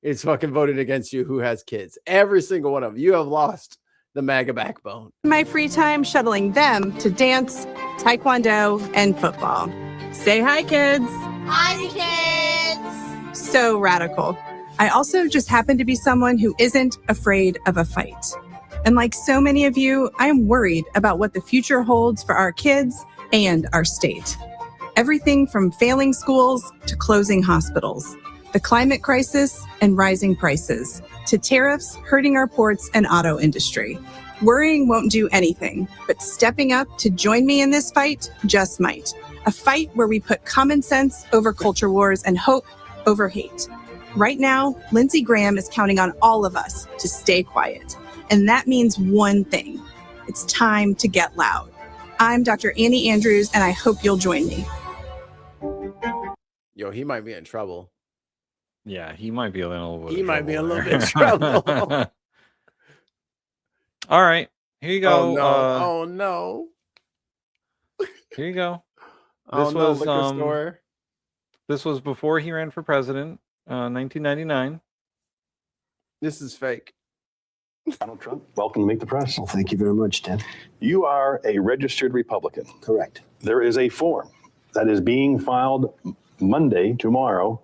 is fucking voted against you who has kids. Every single one of them. You have lost the MAGA backbone. my free time shuttling them to dance, taekwondo, and football. Say hi, kids. Hi, kids. So radical. I also just happen to be someone who isn't afraid of a fight. And like so many of you, I am worried about what the future holds for our kids and our state. Everything from failing schools to closing hospitals, the climate crisis and rising prices, to tariffs hurting our ports and auto industry. Worrying won't do anything, but stepping up to join me in this fight just might. A fight where we put common sense over culture wars and hope over hate. Right now, Lindsey Graham is counting on all of us to stay quiet. And that means one thing. It's time to get loud. I'm Dr. Annie Andrews, and I hope you'll join me. Yo, he might be in trouble. Yeah, he might be a little bit. He might be a little bit in trouble. All right, here you go. Oh no! Oh no! Here you go. Oh This no! was Liquor store. This was before he ran for president, 1999. This is fake. Donald Trump, welcome to Meet the Press. Well, thank you very much, Tim. You are a registered Republican. Correct. There is a form that is being filed Monday, tomorrow,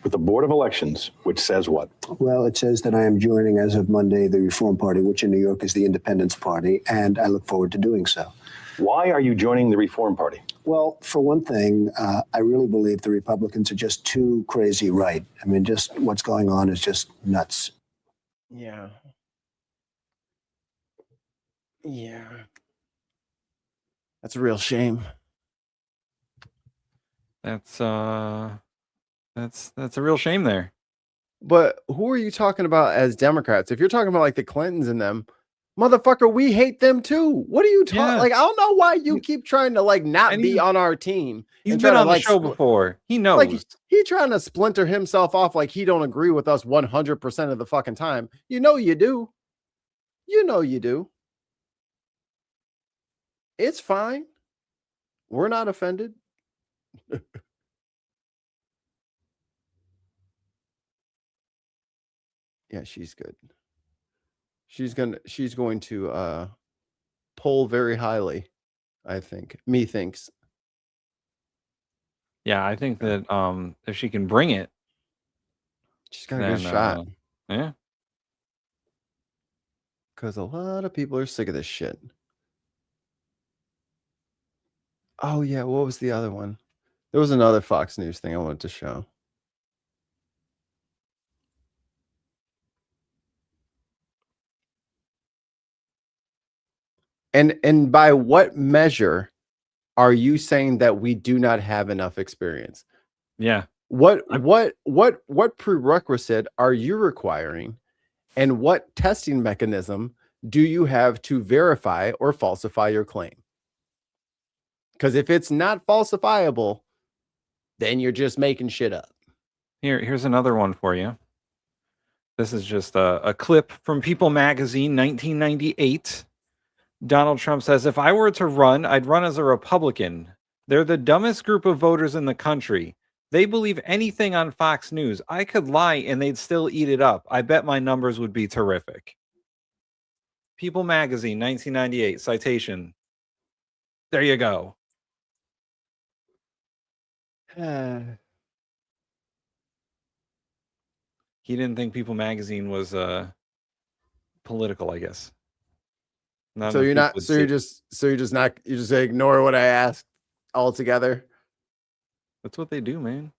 with the Board of Elections, which says what? Well, it says that I am joining as of Monday the Reform Party, which in New York is the Independence Party, and I look forward to doing so. Why are you joining the Reform Party? Well, for one thing, I really believe the Republicans are just too crazy right. I mean, just what's going on is just nuts. Yeah. Yeah. That's a real shame. That's a real shame there. But who are you talking about as Democrats? If you're talking about like the Clintons and them, motherfucker, we hate them too. What are you talking? Yeah. Like, I don't know why you keep trying to like not be on our team. He's and been trying to, on the like, show before. He knows. Like he trying to splinter himself off like he don't agree with us 100% of the fucking time. You know you do. You know you do. It's fine. We're not offended. Yeah, she's good. She's going to poll very highly, I think. Methinks. Yeah, I think that if she can bring it, she's got a good shot. Yeah. Because a lot of people are sick of this shit. Oh, yeah. What was the other one? There was another Fox News thing I wanted to show. And by what measure are you saying that we do not have enough experience? Yeah. What prerequisite are you requiring, and what testing mechanism do you have to verify or falsify your claim? Because if it's not falsifiable, then you're just making shit up. Here's another one for you. This is just a clip from People magazine, 1998. Donald Trump says, if I were to run, I'd run as a Republican. They're the dumbest group of voters in the country. They believe anything on Fox News. I could lie and they'd still eat it up. I bet my numbers would be terrific. People magazine, 1998, citation. There you go. He didn't think People magazine was political, I guess. So you're not. So you're just. So you're just not. You just ignore what I asked altogether. That's what they do, man.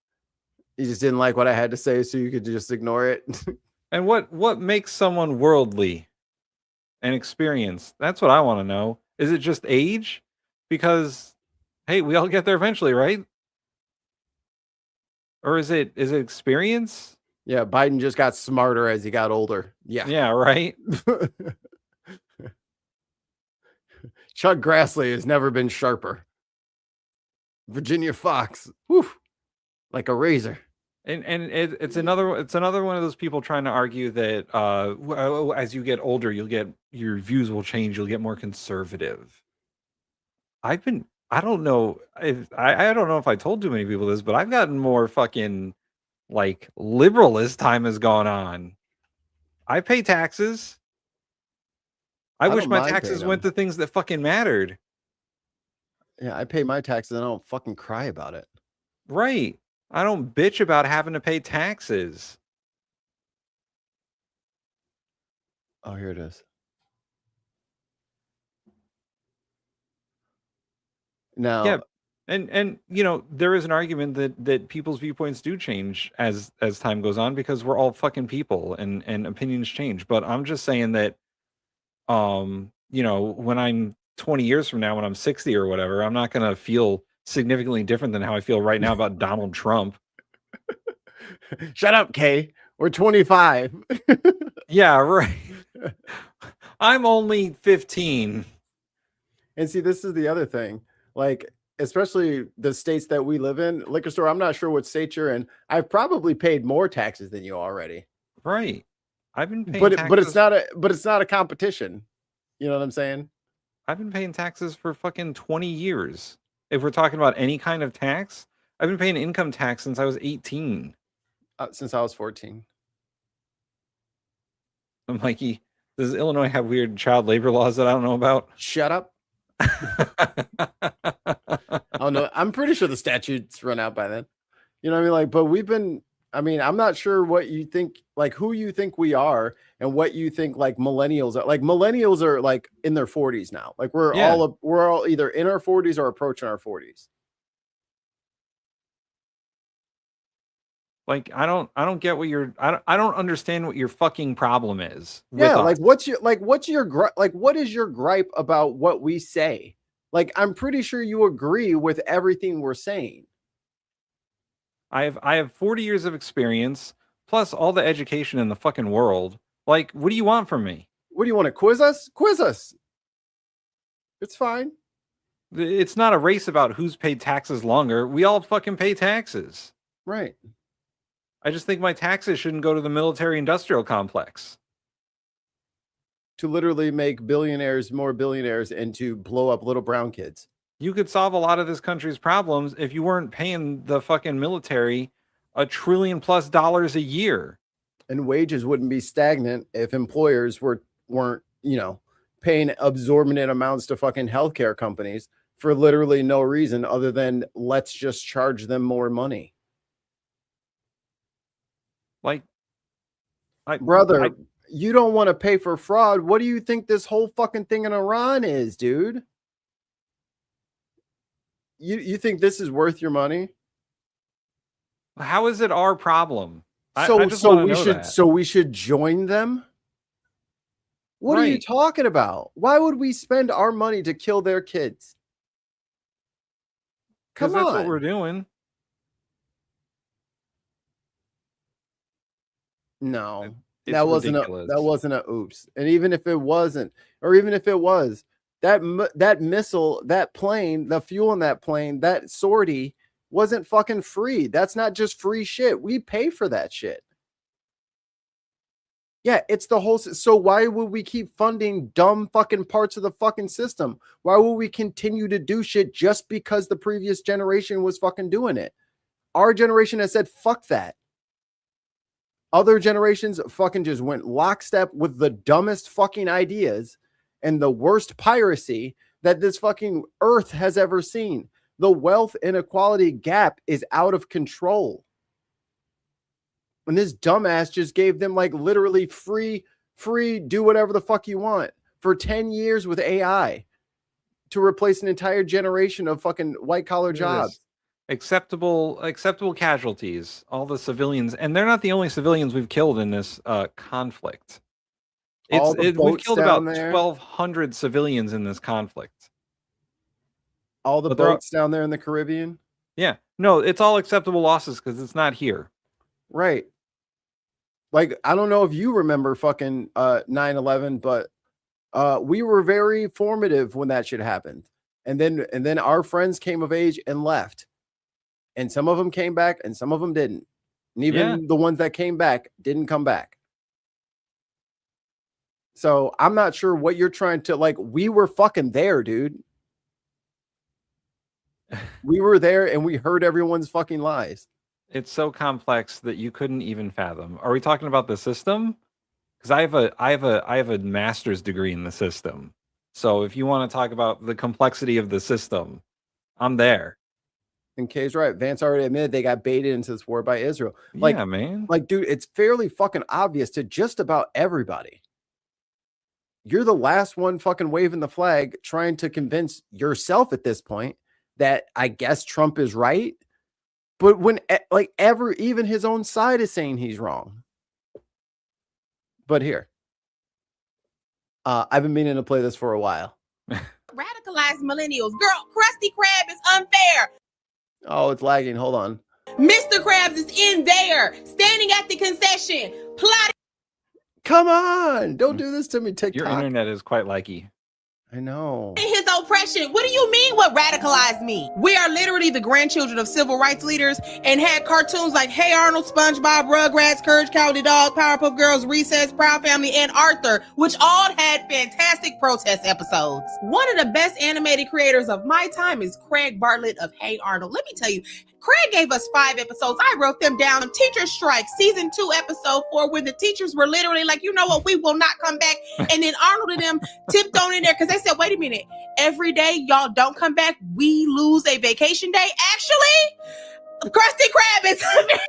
You just didn't like what I had to say, so you could just ignore it. And what makes someone worldly and experienced? That's what I want to know. Is it just age? Because hey, we all get there eventually, right? Or is it experience? Yeah, Biden just got smarter as he got older. Yeah. Yeah, right. Chuck Grassley has never been sharper. Virginia Fox, whew, like a razor. And it's another one of those people trying to argue that as you get older, your views will change. You'll get more conservative. I don't know if I told too many people this, but I've gotten more fucking like liberal as time has gone on. I pay taxes. I wish my taxes went to things that fucking mattered. Yeah, I pay my taxes and I don't fucking cry about it. Right. I don't bitch about having to pay taxes. Oh, here it is. Now, yeah, and you know, there is an argument that people's viewpoints do change as time goes on because we're all fucking people and opinions change. But I'm just saying that, you know, when I'm 20 years from now, when I'm 60 or whatever, I'm not gonna feel significantly different than how I feel right now about Donald Trump. Shut up, Kay. We're 25. Yeah, right. I'm only 15. And see, this is the other thing. Like, especially the states that we live in, liquor store, I'm not sure what state you're in. I've probably paid more taxes than you already. Right. I've been paying but taxes. But it's not a competition. You know what I'm saying? I've been paying taxes for fucking 20 years. If we're talking about any kind of tax, I've been paying income tax since I was 18. Since I was 14. Mikey, does Illinois have weird child labor laws that I don't know about? Shut up. Oh no, I'm pretty sure the statutes run out by then. You know what I mean? Like, but we've been, I mean, I'm not sure what you think, like who you think we are and what you think like millennials are. Like millennials are like in their 40s now. Like we're all either in our 40s or approaching our 40s. Like I don't get what I don't understand what your fucking problem is. Yeah, like what is your gripe about what we say? Like I'm pretty sure you agree with everything we're saying. I have 40 years of experience plus all the education in the fucking world. Like, what do you want from me? What do you want to quiz us? Quiz us. It's fine. It's not a race about who's paid taxes longer. We all fucking pay taxes. Right. I just think my taxes shouldn't go to the military industrial complex. To literally make billionaires more billionaires and to blow up little brown kids. You could solve a lot of this country's problems if you weren't paying the fucking military $1 trillion+ a year. And wages wouldn't be stagnant if employers weren't, you know, paying absorbent amounts to fucking healthcare companies for literally no reason other than let's just charge them more money. Like, brother, you don't want to pay for fraud. What do you think this whole fucking thing in Iran is, dude? You think this is worth your money? How is it our problem? So we should join them? What are you talking about? Why would we spend our money to kill their kids? Because that's what we're doing. No, it's that ridiculous. wasn't a oops. And even if it wasn't, or even if it was, that missile, that plane, the fuel in that plane, that sortie wasn't fucking free. That's not just free shit. We pay for that shit. Yeah, it's the whole. So why would we keep funding dumb fucking parts of the fucking system? Why would we continue to do shit just because the previous generation was fucking doing it? Our generation has said, fuck that. Other generations fucking just went lockstep with the dumbest fucking ideas and the worst piracy that this fucking earth has ever seen. The wealth inequality gap is out of control. And this dumbass just gave them like literally free, do whatever the fuck you want for 10 years with AI to replace an entire generation of fucking white collar jobs. Acceptable casualties, all the civilians, and they're not the only civilians we've killed in this conflict. We've killed about 1,200 civilians in this conflict. All the boats down there in the Caribbean? Yeah. No, it's all acceptable losses because it's not here. Right. Like, I don't know if you remember fucking 9/11, but we were very formative when that shit happened. And then our friends came of age and left. And some of them came back and some of them didn't. And even the ones that came back didn't come back. So I'm not sure what you're trying to, like, we were fucking there, dude. We were there and we heard everyone's fucking lies. It's so complex that you couldn't even fathom. Are we talking about the system? Because I have a master's degree in the system. So if you want to talk about the complexity of the system, I'm there. And Kay's right. Vance already admitted they got baited into this war by Israel. Like, yeah, man. Like, dude, it's fairly fucking obvious to just about everybody. You're the last one fucking waving the flag, trying to convince yourself at this point that I guess Trump is right. But when even his own side is saying he's wrong. But here, I've been meaning to play this for a while. Radicalized millennials. Girl, Krusty Krab is unfair. Oh, it's lagging. Hold on. Mr. Krabs is in there, standing at the concession, plotting. Come on. Don't do this to me, TikTok. Your internet is quite laggy. I know. His oppression. What do you mean what radicalized me? We are literally the grandchildren of civil rights leaders and had cartoons like Hey Arnold, SpongeBob, Rugrats, Courage Cowardly Dog, Powerpuff Girls, Recess, Proud Family, and Arthur, which all had fantastic protest episodes. One of the best animated creators of my time is Craig Bartlett of Hey Arnold. Let me tell you, Craig gave us 5 episodes. I wrote them down. Teacher Strike, season 2, episode 4, where the teachers were literally like, you know what, we will not come back. And then Arnold and them tipped on in there because they said, wait a minute, every day y'all don't come back, we lose a vacation day. Actually, Krusty Krab is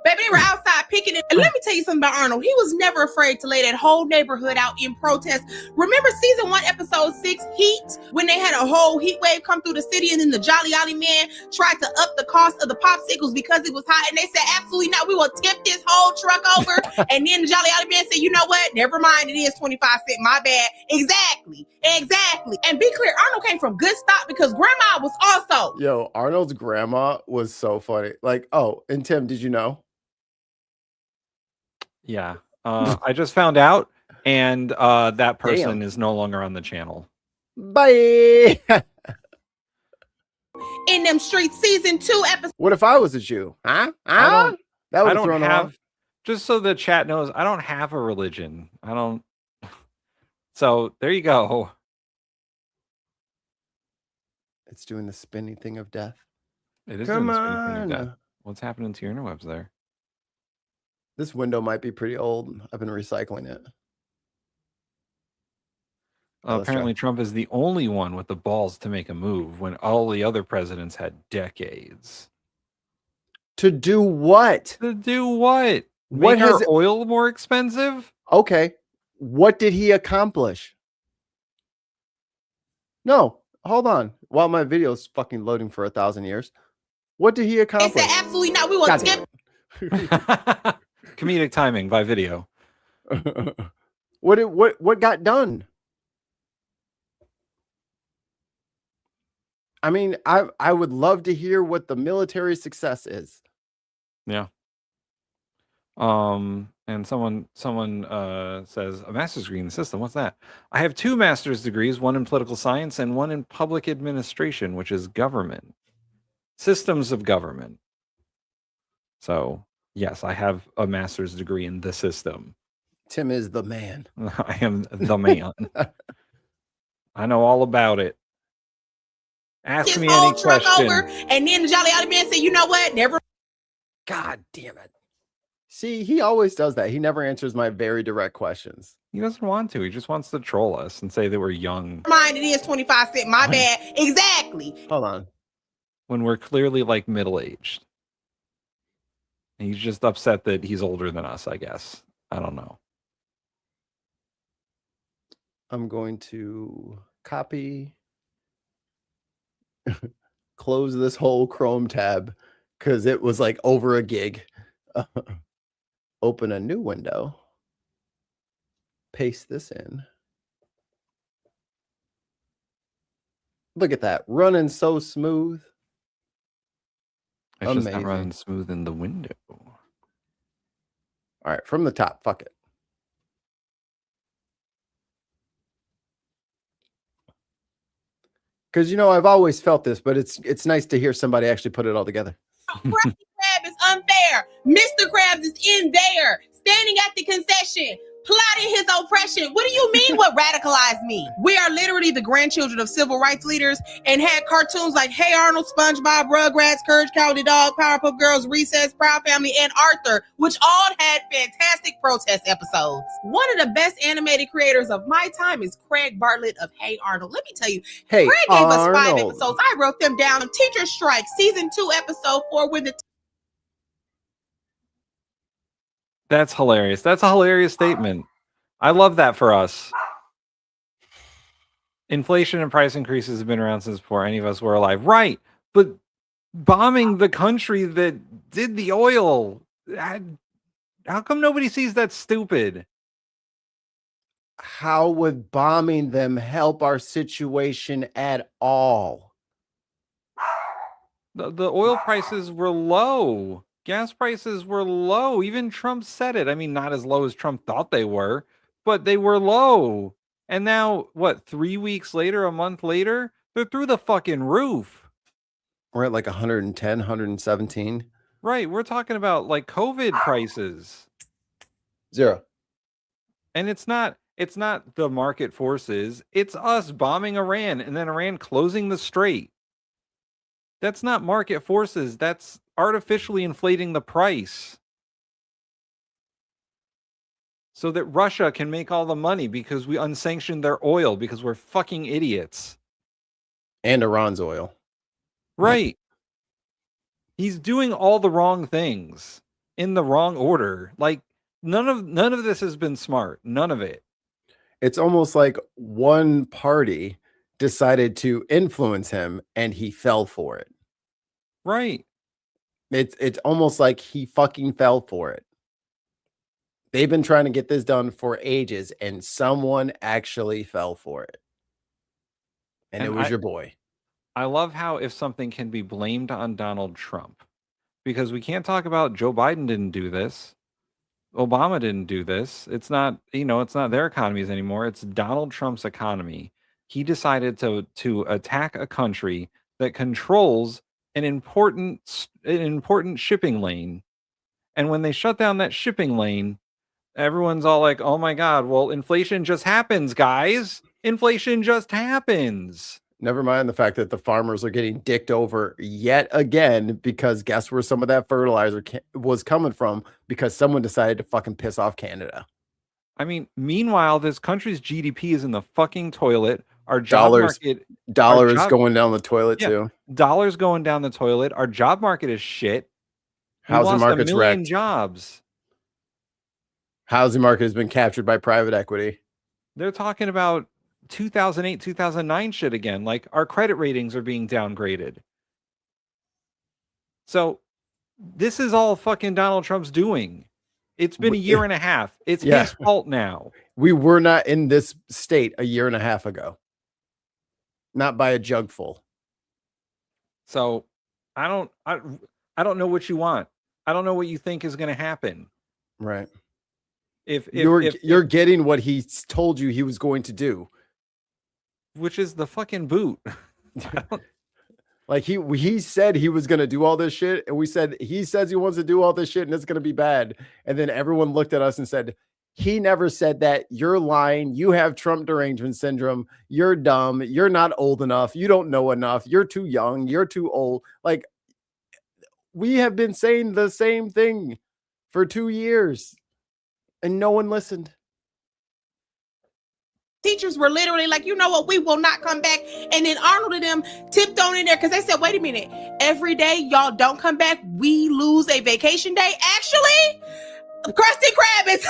baby, they were outside picking it. And let me tell you something about Arnold. He was never afraid to lay that whole neighborhood out in protest. Remember season 1, episode 6, Heat, when they had a whole heat wave come through the city and then the Jolly Ollie man tried to up the cost of the popsicles because it was hot. And they said, absolutely not. We will tip this whole truck over. And then the Jolly Ollie man said, you know what? Never mind. It is 25 cents. My bad. Exactly. And be clear, Arnold came from good stock because grandma was also. Yo, Arnold's grandma was so funny. Like, oh, and Tim, did you know? Yeah. I just found out, and that person is no longer on the channel. Bye. In them streets, season 2, episode. What if I was a Jew? Huh? That would have thrown off. Just so the chat knows, I don't have a religion. I don't. So there you go. It's doing the spinning thing of death. It is doing the spinning thing of death. What's happening to your interwebs there? This window might be pretty old. I've been recycling it. Apparently, Trump is the only one with the balls to make a move when all the other presidents had decades. To do what? To do what? Make our oil more expensive? Okay. What did he accomplish? No, hold on. While my video is fucking loading for 1,000 years. What did he accomplish? They said absolutely not. We will tip. Comedic timing by video. What got done? I mean, I would love to hear what the military success is. Yeah. And someone says a master's degree in the system. What's that? I have 2 master's degrees, one in political science and one in public administration, which is government. Systems of government. So, yes, I have a master's degree in the system. Tim is the man. I am the man. I know all about it. Ask me any question. And then the Jolly Ollie man said, you know what? Never. God damn it. See, he always does that. He never answers my very direct questions. He doesn't want to. He just wants to troll us and say that we're young. Mind, it is 25 cents. My bad. Exactly. Hold on. When we're clearly like middle-aged. He's just upset that he's older than us, I guess. I don't know. I'm going to copy, close this whole Chrome tab because it was like over a gig. Open a new window. Paste this in. Look at that, running so smooth. It's just not running smooth in the window. All right, from the top, fuck it. Because, you know, I've always felt this, but it's nice to hear somebody actually put it all together. Krusty Krab is unfair. Mr. Krabs is in there, standing at the concession, plotting his oppression. What do you mean what radicalized me? We are literally the grandchildren of civil rights leaders and had cartoons like Hey Arnold, SpongeBob, Rugrats, Courage Cowardly Dog, Powerpuff Girls, Recess, Proud Family, and Arthur, which all had fantastic protest episodes. One of the best animated creators of my time is Craig Bartlett of Hey Arnold. Let me tell you, Hey Craig gave us 5 Arnold. episodes. I wrote them down. Teacher Strike, Season 2, Episode 4, with the That's hilarious. That's a hilarious statement. I love that for us. Inflation and price increases have been around since before any of us were alive. Right. But bombing the country that did the oil, how come nobody sees that stupid? How would bombing them help our situation at all? The oil prices were low. Gas prices were low. Even Trump said it. I mean, not as low as Trump thought they were, but they were low. And now, what, 3 weeks later, a month later, they're through the fucking roof. We're at like 110, 117. Right. We're talking about like COVID prices. 0. And it's not the market forces. It's us bombing Iran and then Iran closing the strait. That's not market forces. That's artificially inflating the price so that Russia can make all the money because we unsanctioned their oil because we're fucking idiots. And Iran's oil. Right. He's doing all the wrong things in the wrong order. Like none of this has been smart. None of it. It's almost like one party decided to influence him and he fell for it. Right. It's almost like he fucking fell for it. They've been trying to get this done for ages and someone actually fell for it. And it was your boy. I love how if something can be blamed on Donald Trump, because we can't talk about Joe Biden didn't do this. Obama didn't do this. It's not, it's not their economies anymore. It's Donald Trump's economy. He decided to attack a country that controls an important shipping lane. And when they shut down that shipping lane, everyone's all like, oh my God, well, inflation just happens, guys. Inflation just happens. Never mind the fact that the farmers are getting dicked over yet again because guess where some of that fertilizer was coming from because someone decided to fucking piss off Canada. I mean, meanwhile, this country's GDP is in the fucking toilet. Our job market... Dollars going down the toilet, too. Dollars going down the toilet. Our job market is shit. Housing market's a million wrecked. Jobs. Housing market has been captured by private equity. They're talking about 2008, 2009 shit again. Like, our credit ratings are being downgraded. So, this is all fucking Donald Trump's doing. It's been a year and a half. It's his fault now. We were not in this state a year and a half ago. Not by a jugful. So, I don't know what you want. I don't know what you think is going to happen. Right. If you're getting what he told you he was going to do, which is the fucking boot. Like he said he was going to do all this shit, and we said he says he wants to do all this shit, and it's going to be bad. And then everyone looked at us and said, he never said that. You're lying. You have Trump derangement syndrome. You're dumb. You're not old enough. You don't know enough. You're too young. You're too old. Like, we have been saying the same thing for 2 years and no one listened. Teachers were literally like, you know what, we will not come back. And then Arnold and them tipped on in there because they said, wait a minute, every day y'all don't come back, we lose a vacation day. Actually, Krusty Krab is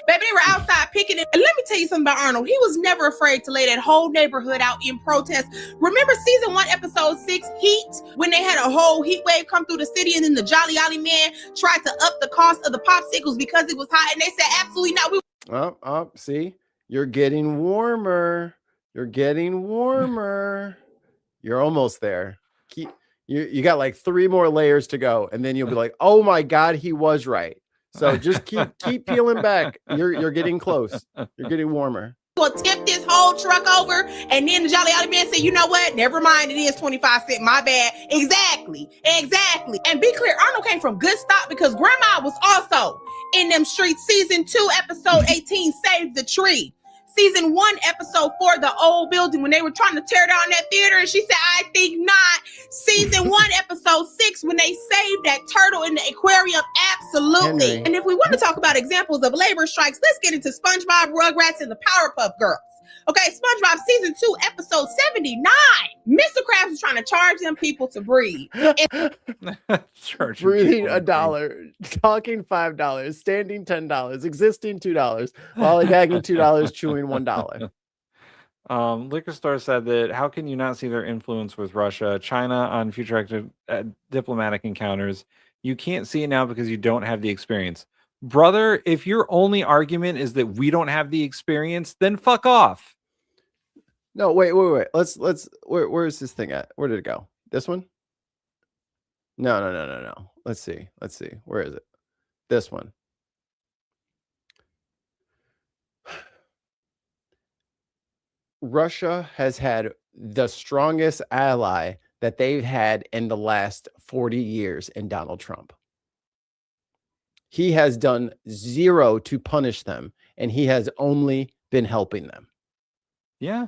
baby, they were outside picking it. And let me tell you something about Arnold. He was never afraid to lay that whole neighborhood out in protest. Remember season 1, episode 6, Heat, when they had a whole heat wave come through the city and then the Jolly Ollie man tried to up the cost of the popsicles because it was hot, and they said absolutely not. Oh, see, you're getting warmer. You're getting warmer. You're almost there. You got like 3 more layers to go, and then you'll be like, oh my God, he was right. So just keep peeling back. You're getting close. You're getting warmer. We'll tip this whole truck over, and then the Jolly Ollie man said, you know what? Never mind, it is 25 cents. My bad. Exactly. And be clear, Arnold came from good stock because Grandma was also in them streets. Season 2, episode 18, Save the Tree. Season 1, episode 4, the old building, when they were trying to tear down that theater, and she said, I think not. Season 1, episode 6, when they saved that turtle in the aquarium, absolutely. Henry. And if we want to talk about examples of labor strikes, let's get into SpongeBob, Rugrats, and the Powerpuff Girls. Okay, SpongeBob season 2, episode 79. Mr. Krabs was trying to charge them people to breathe. Breathing $1, talking $5, standing $10, existing $2, lollygagging $2, chewing $1. Liquor Store said that how can you not see their influence with Russia, China on future active diplomatic encounters? You can't see it now because you don't have the experience. Brother, if your only argument is that we don't have the experience, then fuck off. No, wait. Let's where is this thing at? Where did it go? This one? No. Let's see. Where is it? This one. Russia has had the strongest ally that they've had in the last 40 years in Donald Trump. He has done zero to punish them, and he has only been helping them. Yeah.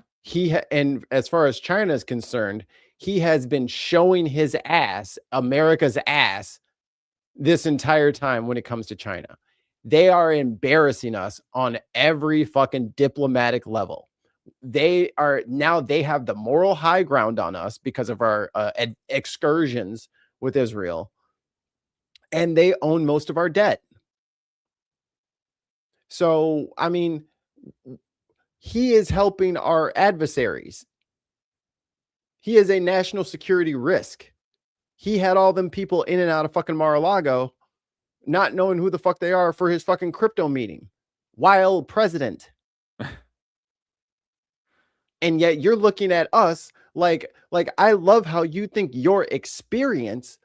And as far as China is concerned, he has been showing his ass, America's ass, this entire time when it comes to China. They are embarrassing us on every fucking diplomatic level. They have the moral high ground on us because of our excursions with Israel, and they own most of our debt. So, I mean, he is helping our adversaries. He is a national security risk. He had all them people in and out of fucking Mar-a-Lago not knowing who the fuck they are for his fucking crypto meeting while president. And yet you're looking at us like I love how you think your experience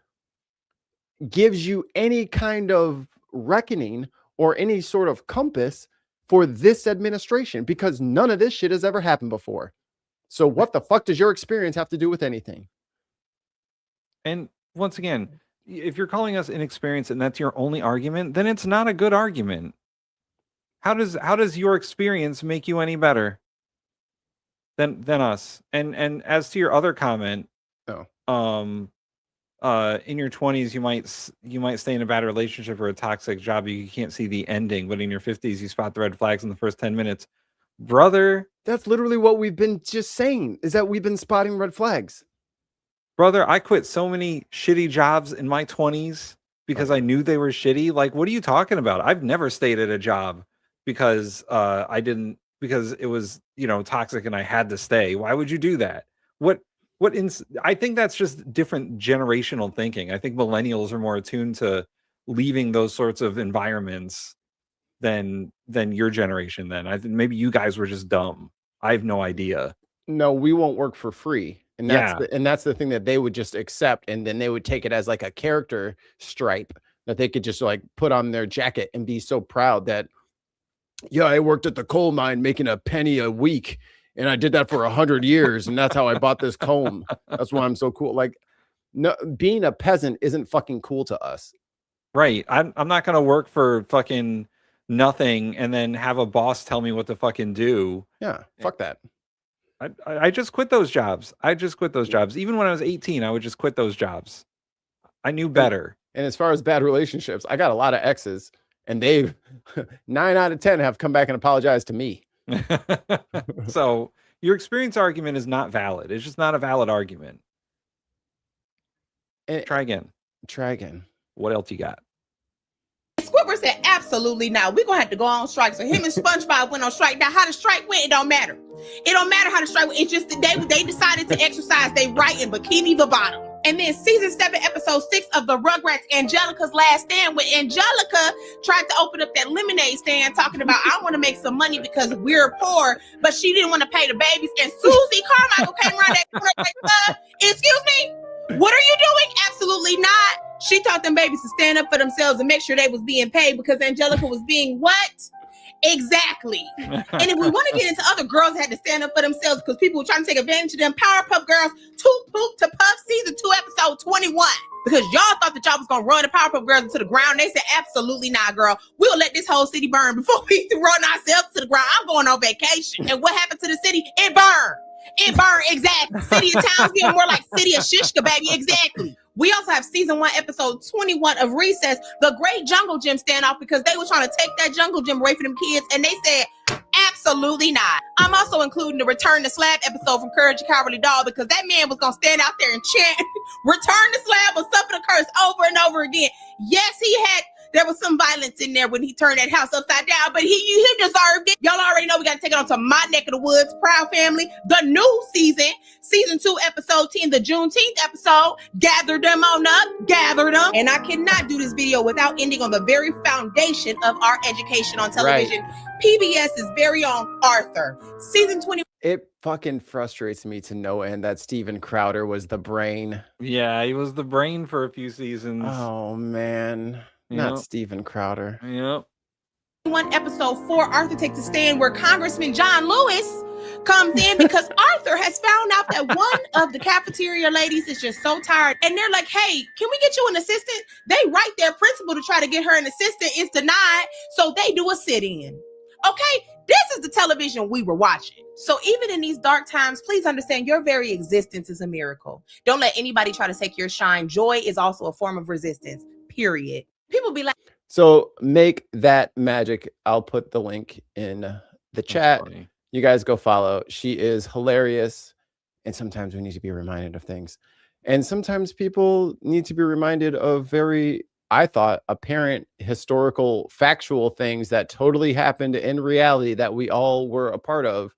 gives you any kind of reckoning or any sort of compass for this administration, because none of this shit has ever happened before. So what the fuck does your experience have to do with anything? And once again, if you're calling us inexperienced and that's your only argument, then it's not a good argument. How does your experience make you any better than us? And as to your other comment, in your 20s you might stay in a bad relationship or a toxic job. You can't see the ending, but in your 50s you spot the red flags in the first 10 minutes. Brother, that's literally what we've been just saying, is that we've been spotting red flags. Brother, I quit so many shitty jobs in my 20s because I knew they were shitty. Like, what are you talking about? I've never stayed at a job because because it was, toxic and I had to stay. Why would you do that? I think that's just different generational thinking. I think millennials are more attuned to leaving those sorts of environments than your generation. Then I think maybe you guys were just dumb. I have no idea. No, we won't work for free. And that's the thing that they would just accept, and then they would take it as like a character stripe that they could just like put on their jacket and be so proud that, yeah, I worked at the coal mine making a penny a week, and I did that for 100 years, and that's how I bought this comb. That's why I'm so cool. Like, no, being a peasant isn't fucking cool to us. Right. I'm not gonna work for fucking nothing and then have a boss tell me what to fucking do. Yeah, fuck that. I just quit those jobs. Even when I was 18, I would just quit those jobs. I knew better. And as far as bad relationships, I got a lot of exes, and they've 9 out of 10 have come back and apologized to me. So your experience argument is not valid. It's just not a valid argument. Try again. Try again. What else you got? Squidward said, absolutely not. We're going to have to go on strike. So him and SpongeBob went on strike. Now, how the strike went, it don't matter. It don't matter how the strike went. It's just that they decided to exercise their right in Bikini the Bottom. And then season 7, episode 6 of the Rugrats, Angelica's Last Stand, where Angelica tried to open up that lemonade stand talking about, I want to make some money because we're poor, but she didn't want to pay the babies. And Susie Carmichael came around that corner like, excuse me, what are you doing? Absolutely not. She taught them babies to stand up for themselves and make sure they was being paid because Angelica was being what? Exactly. And if we want to get into other girls that had to stand up for themselves because people were trying to take advantage of them, Powerpuff Girls, Toot Poop to Puff, season 2, episode 21. Because y'all thought that y'all was going to run the Powerpuff Girls into the ground. They said, absolutely not, girl. We'll let this whole city burn before we run ourselves to the ground. I'm going on vacation. And what happened to the city? It burned. It burned, exactly. City of Townsville, more like City of Shishka, baby, exactly. We also have season 1, episode 21 of Recess, the Great Jungle Gym standoff, because they were trying to take that jungle gym away from them kids, and they said, absolutely not. I'm also including the Return to Slab episode from Courage the Cowardly Dog, because that man was going to stand out there and chant, Return to Slab or suffer the curse over and over again. Yes, there was some violence in there when he turned that house upside down, but he deserved it. Y'all already know we got to take it on to my neck of the woods, Proud Family. The new season 2, episode 10, the Juneteenth episode. Gather them on up, gather them. And I cannot do this video without ending on the very foundation of our education on television. Right. PBS's very own Arthur. Season 20. It fucking frustrates me to no end that Steven Crowder was the brain. Yeah, he was the brain for a few seasons. Oh, man. Not Steven Crowder. Yep. Episode 4, Arthur takes a stand, where Congressman John Lewis comes in because Arthur has found out that one of the cafeteria ladies is just so tired. And they're like, hey, can we get you an assistant? They write their principal to try to get her an assistant. It's denied. So they do a sit-in. Okay, this is the television we were watching. So even in these dark times, please understand your very existence is a miracle. Don't let anybody try to take your shine. Joy is also a form of resistance, period. People be like, so make that magic. I'll put the link in the chat. You guys go follow. She is hilarious. And sometimes we need to be reminded of things. And sometimes people need to be reminded of very, I thought, apparent historical, factual things that totally happened in reality that we all were a part of.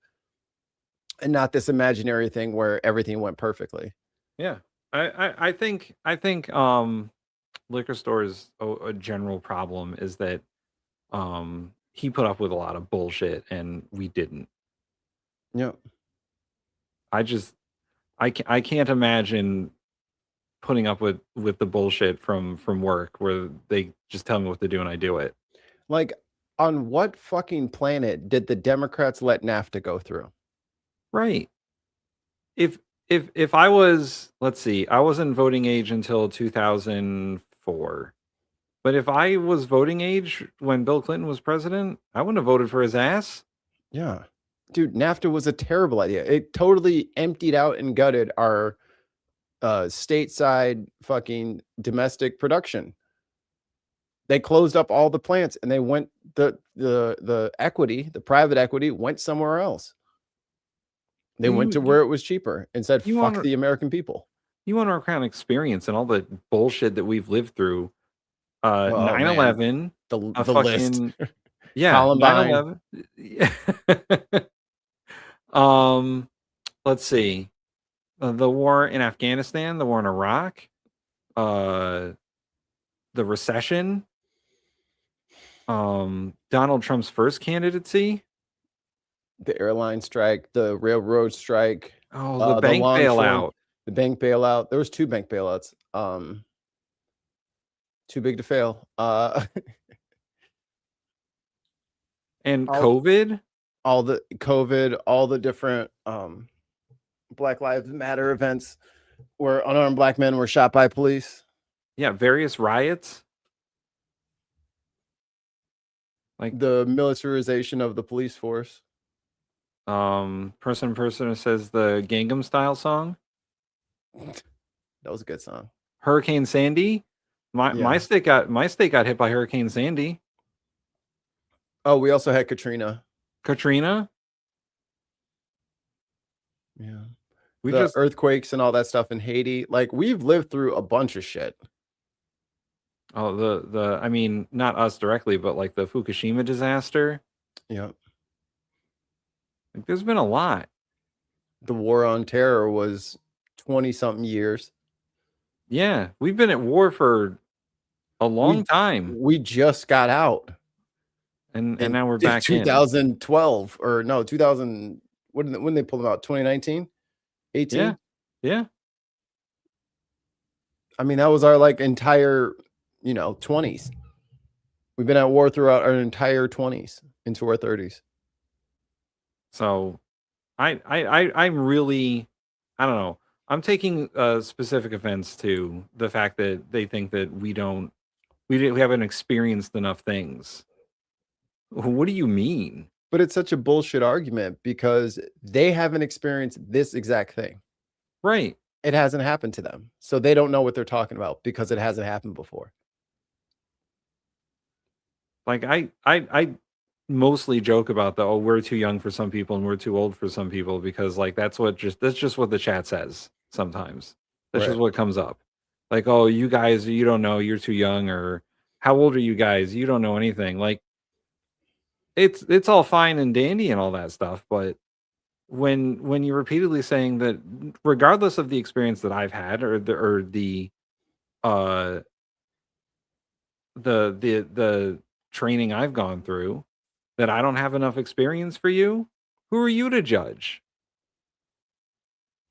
And not this imaginary thing where everything went perfectly. Yeah. I think liquor stores, a general problem is that he put up with a lot of bullshit and we didn't. Yep. I can't imagine putting up with the bullshit from work where they just tell me what to do and I do it. Like, on what fucking planet did the Democrats let NAFTA go through? Right. If I was, let's see, I wasn't voting age until 2004. But if I was voting age when Bill Clinton was president, I wouldn't have voted for his ass. Yeah. Dude, NAFTA was a terrible idea. It totally emptied out and gutted our stateside fucking domestic production. They closed up all the plants and they went, the equity, the private equity went somewhere else. They went to where it was cheaper and said, fuck the American people. You want our kind of experience and all the bullshit that we've lived through. 9/11. The list. Yeah. Columbine. 9/11. Let's see. The war in Afghanistan, the war in Iraq, the recession, Donald Trump's first candidacy. The airline strike, the railroad strike. Oh, the bank bailout. The bank bailout. There was 2 bank bailouts. Too big to fail. And COVID. All the COVID, all the different Black Lives Matter events where unarmed black men were shot by police. Yeah, various riots. Like the militarization of the police force. Person says the Gangnam Style song. That was a good song. Hurricane Sandy. My state got hit by Hurricane Sandy. Oh, we also had Katrina. Katrina? Yeah. We the just earthquakes and all that stuff in Haiti. Like, we've lived through a bunch of shit. Oh, I mean, not us directly, but like the Fukushima disaster. Yeah. Like, there's been a lot. The war on terror was 20-something years. Yeah, we've been at war for a long time. We just got out. And now we're back 2012 or no, 2000. When they pulled them out? 2019? 18? Yeah. Yeah. I mean, that was our like entire, 20s. We've been at war throughout our entire 20s into our 30s. So I'm really, I don't know. I'm taking specific offense to the fact that they think that we haven't experienced enough things. What do you mean? But it's such a bullshit argument because they haven't experienced this exact thing. Right. It hasn't happened to them. So they don't know what they're talking about because it hasn't happened before. Like I mostly joke about we're too young for some people and we're too old for some people because like that's just what the chat says sometimes. That's just what comes up. Like, oh, you guys, you don't know, you're too young, or how old are you guys? You don't know anything. Like it's all fine and dandy and all that stuff, but when you're repeatedly saying that regardless of the experience that I've had or the training I've gone through, that I don't have enough experience for you, who are you to judge?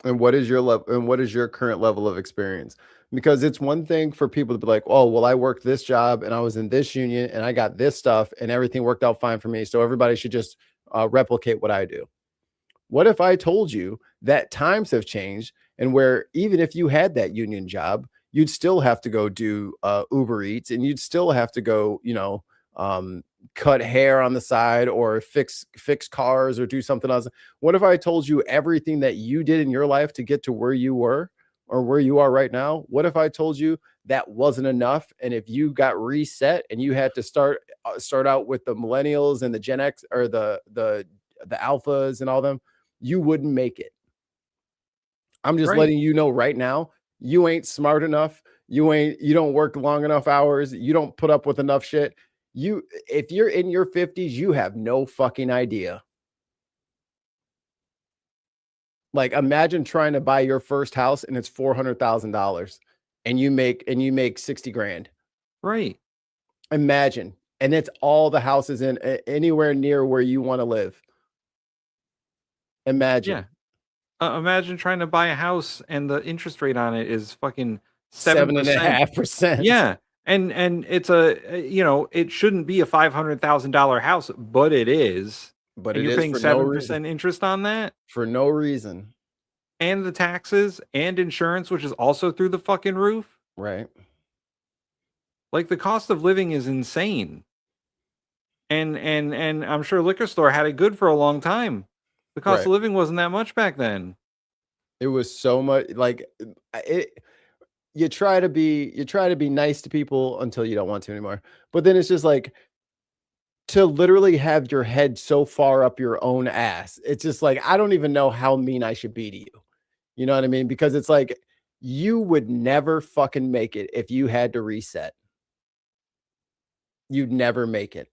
And what is your level? And what is your current level of experience? Because it's one thing for people to be like, oh, well, I worked this job and I was in this union and I got this stuff and everything worked out fine for me. So everybody should just replicate what I do. What if I told you that times have changed and where even if you had that union job, you'd still have to go do Uber Eats and you'd still have to go, cut hair on the side or fix cars or do something else. What if I told you everything that you did in your life to get to where you were or where you are right now? What if I told you that wasn't enough? And if you got reset and you had to start out with the millennials and the Gen X or the alphas and all them, you wouldn't make it. I'm just letting you know right now, you ain't smart enough. You don't work long enough hours. You don't put up with enough shit. If you're in your 50s, you have no fucking idea. Like, imagine trying to buy your first house and it's $400,000 and you make 60 grand. Right. Imagine. And it's all the houses in anywhere near where you want to live. Imagine. Yeah. Imagine trying to buy a house and the interest rate on it is fucking 7.5%. Yeah. And it's it shouldn't be a $500,000 house, but it is. But you're paying 7% interest on that for no reason. And the taxes and insurance, which is also through the fucking roof. Right. Like the cost of living is insane. And I'm sure liquor store had it good for a long time. The cost of living wasn't that much back then. It was so much like it. You try to be nice to people until you don't want to anymore. But then it's just like to literally have your head so far up your own ass. It's just like, I don't even know how mean I should be to you. You know what I mean? Because it's like, you would never fucking make it if you had to reset. You'd never make it.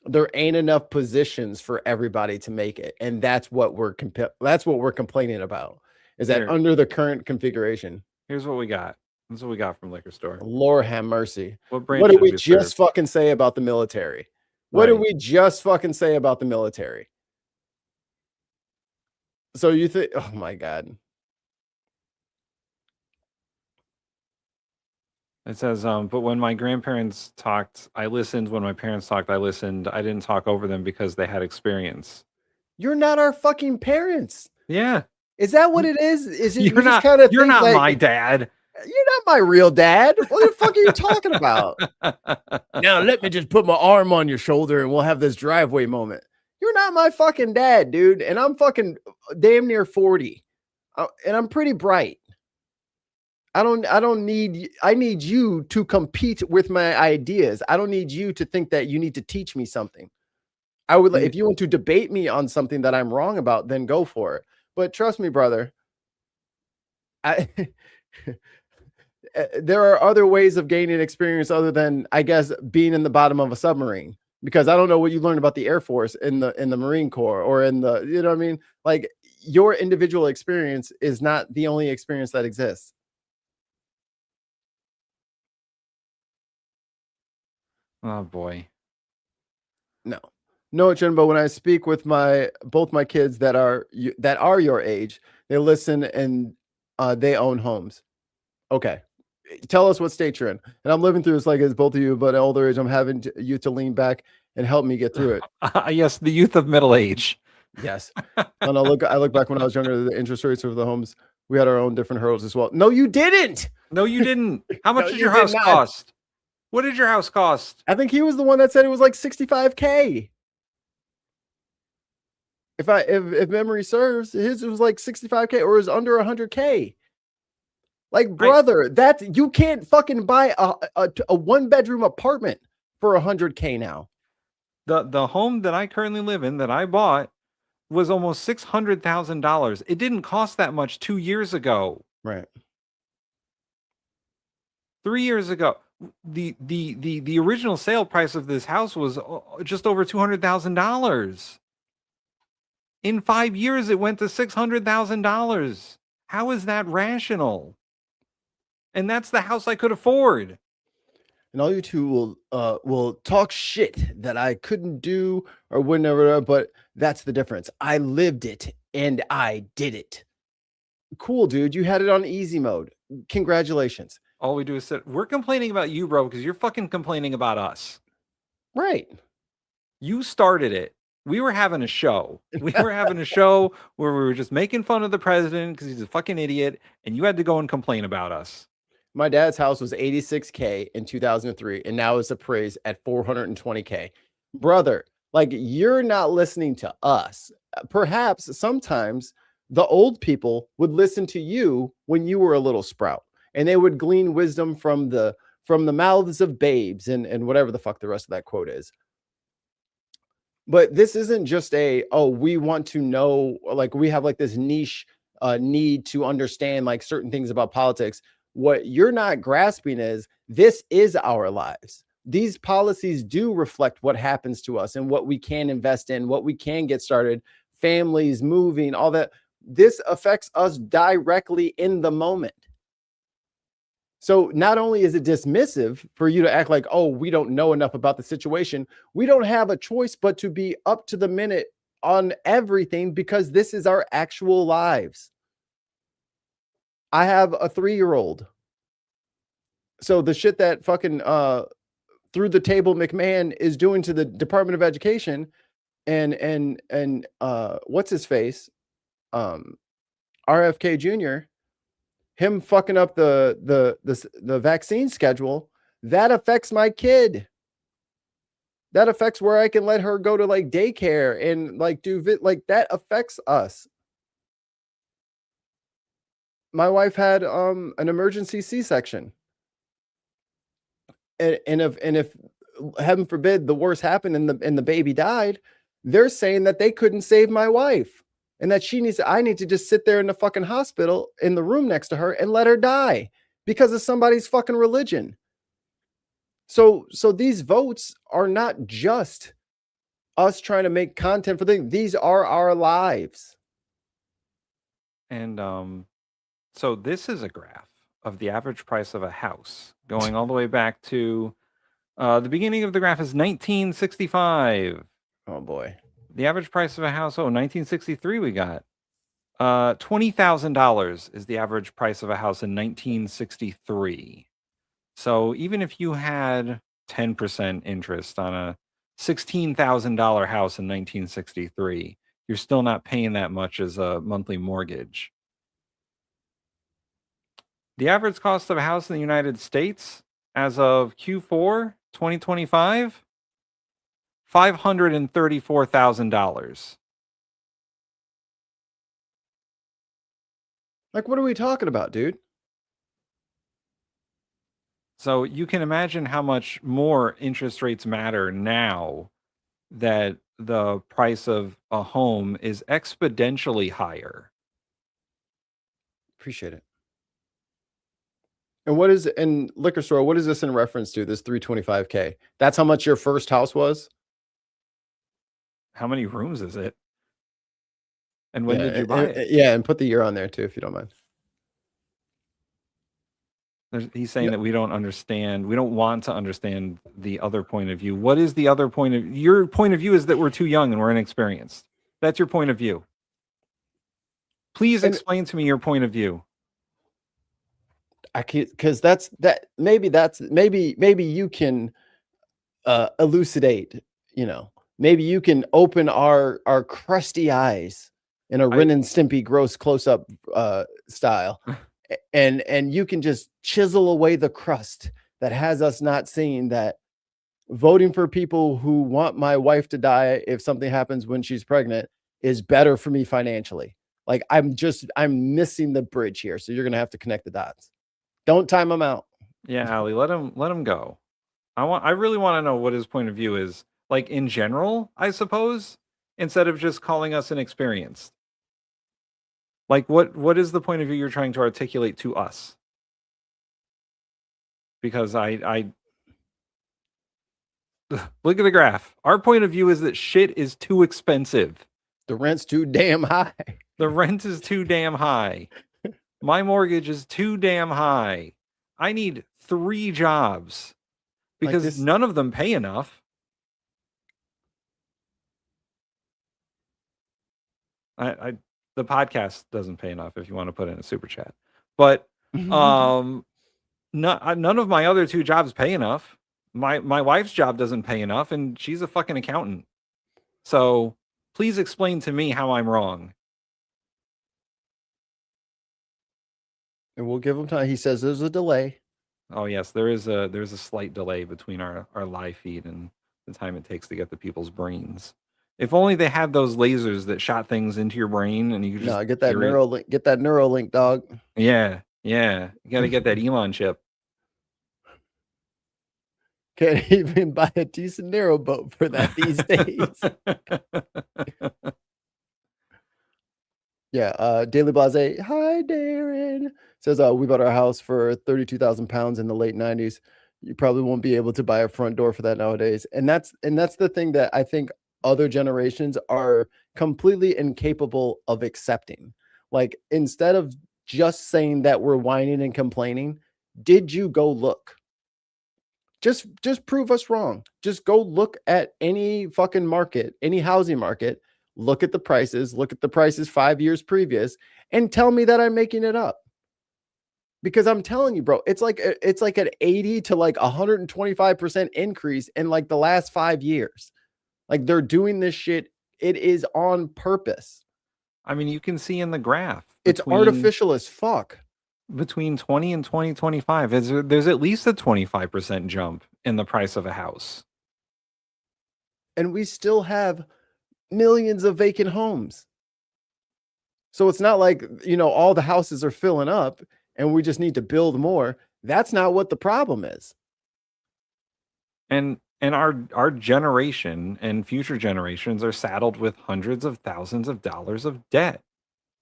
There ain't enough positions for everybody to make it. And that's what we're complaining about. Is that under the current configuration? Here's what we got. This is what we got from liquor store. Lord have mercy. What did we just fucking say about the military? What did we just fucking say about the military? So you think, oh my God. It says, but when my grandparents talked, I listened. When my parents talked, I listened. I didn't talk over them because they had experience. You're not our fucking parents. Yeah. Is that what it is? Is it you're not my dad? You're not my real dad. What the fuck are you talking about? Now let me just put my arm on your shoulder and we'll have this driveway moment. You're not my fucking dad, dude. And I'm fucking damn near 40. And I'm pretty bright. I need you to compete with my ideas. I don't need you to think that you need to teach me something. I would, if you want to debate me on something that I'm wrong about, then go for it. But trust me, brother, there are other ways of gaining experience other than, I guess, being in the bottom of a submarine. Because I don't know what you learned about the Air Force in the Marine Corps or in the, you know what I mean? Like, your individual experience is not the only experience that exists. Oh boy. No, Jimbo, when I speak with both my kids that are your age, they listen and they own homes. Okay. Tell us what state you're in. And I'm living through this like as both of you, but at older age, I'm having you to lean back and help me get through it. Yes, the youth of middle age. Yes. No, I look back when I was younger, the interest rates of the homes, we had our own different hurdles as well. No, you didn't. No, you didn't. How much did your house cost? What did your house cost? I think he was the one that said it was like $65K. If memory serves, his was like $65K or is under $100K. Like, brother, that you can't fucking buy a 1-bedroom apartment for $100K now. The home that I currently live in that I bought was almost $600,000. It didn't cost that much 2 years ago. Right. 3 years ago. The original sale price of this house was just over $200,000. In 5 years, it went to $600,000. How is that rational? And that's the house I could afford. And all you two will talk shit that I couldn't do or whatever, but that's the difference. I lived it and I did it. Cool, dude. You had it on easy mode. Congratulations. All we do is sit. We're complaining about you, bro, because you're fucking complaining about us. Right. You started it. We were having a show. We were having a show where we were just making fun of the president because he's a fucking idiot, and you had to go and complain about us. My dad's house was $86K in 2003, and now it's appraised at $420K. Brother, like, you're not listening to us. Perhaps sometimes the old people would listen to you when you were a little sprout, and they would glean wisdom from the mouths of babes and whatever the fuck the rest of that quote is. But this isn't just we want to know, like, we have like this niche need to understand like certain things about politics. What you're not grasping is this is our lives. These policies do reflect what happens to us and what we can invest in, what we can get started, families, moving, all that. This affects us directly in the moment. So not only is it dismissive for you to act like, oh, we don't know enough about the situation. We don't have a choice but to be up to the minute on everything because this is our actual lives. I have a 3-year-old. So the shit that fucking through the table McMahon is doing to the Department of Education and what's his face? RFK Jr., him fucking up the vaccine schedule, that affects my kid. That affects where I can let her go to like daycare and like like that affects us. My wife had an emergency C-section. And if heaven forbid the worst happened and the baby died, they're saying that they couldn't save my wife and that I need to just sit there in the fucking hospital in the room next to her and let her die because of somebody's fucking religion. So these votes are not just us trying to make content for things. These are our lives. And so this is a graph of the average price of a house going all the way back to the beginning of the graph is 1965. Oh boy. The average price of a house, 1963 we got. $20,000 is the average price of a house in 1963. So even if you had 10% interest on a $16,000 house in 1963, you're still not paying that much as a monthly mortgage. The average cost of a house in the United States as of Q4 2025, $534,000. Like, what are we talking about, dude? So you can imagine how much more interest rates matter now that the price of a home is exponentially higher. Appreciate it. And what is in liquor store? What is this in reference to? This $325K. That's how much your first house was. How many rooms is it? And when did you buy it? Yeah, and put the year on there too, if you don't mind. He's saying that we don't understand. We don't want to understand the other point of view. What is the other point of your point of view? Is that we're too young and we're inexperienced. That's your point of view. Please explain to me your point of view. I can't, because maybe you can elucidate, maybe you can open our crusty eyes in a Ren and Stimpy gross close-up style, and you can just chisel away the crust that has us not seeing that voting for people who want my wife to die if something happens when she's pregnant is better for me financially. Like I'm missing the bridge here. So you're going to have to connect the dots. Don't time him out. Yeah, Ali, let him go. I really want to know what his point of view is, like in general, I suppose, instead of just calling us inexperienced. Like what is the point of view you're trying to articulate to us? Because I look at the graph. Our point of view is that shit is too expensive. The rent's too damn high. The rent is too damn high. My mortgage is too damn high. I need 3 jobs because none of them pay enough. The podcast doesn't pay enough if you want to put in a super chat. But none of my other 2 jobs pay enough. My wife's job doesn't pay enough, and she's a fucking accountant. So please explain to me how I'm wrong. And we'll give him time. He says there's a delay. Oh yes, there's a slight delay between our live feed and the time it takes to get to people's brains. If only they had those lasers that shot things into your brain and you could just get that Neuralink. Get that Neuralink, dog. Yeah. You got to get that Elon chip. Can't even buy a decent narrow boat for that these days. Yeah, Daily Blase. Hi, Darren. Says we bought our house for 32,000 pounds in the late 90s. You probably won't be able to buy a front door for that nowadays. And that's the thing that I think other generations are completely incapable of accepting. Like, instead of just saying that we're whining and complaining, did you go look? Just prove us wrong. Just go look at any fucking market, any housing market. Look at the prices. Look at the prices 5 years previous, and tell me that I'm making it up. Because I'm telling you, bro, it's like an 80 to like 125% increase in like the last 5 years. Like, they're doing this shit. It is on purpose. I mean, you can see in the graph. It's artificial as fuck. Between 20 and 2025, there's at least a 25% jump in the price of a house. And we still have millions of vacant homes. So it's not like, all the houses are filling up and we just need to build more. That's not what the problem is. And our generation and future generations are saddled with hundreds of thousands of dollars of debt.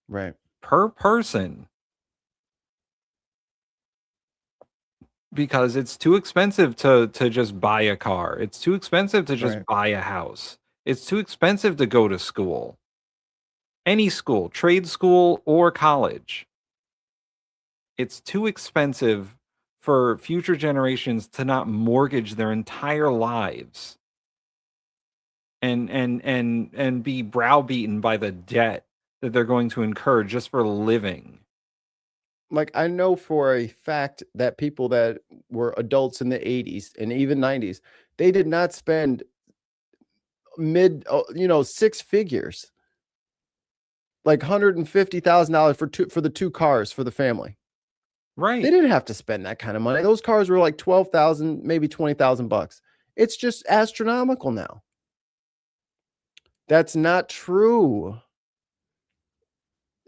Right. Per person. Because it's too expensive to just buy a car. It's too expensive to just buy a house. It's too expensive to go to school. Any school, trade school or college. It's too expensive for future generations to not mortgage their entire lives and be browbeaten by the debt that they're going to incur just for living. Like, I know for a fact that people that were adults in the 80s and even 90s, they did not spend six figures, like $150,000 for the 2 cars for the family. Right. They didn't have to spend that kind of money. Those cars were like 12,000, maybe 20,000 bucks. It's just astronomical now. That's not true.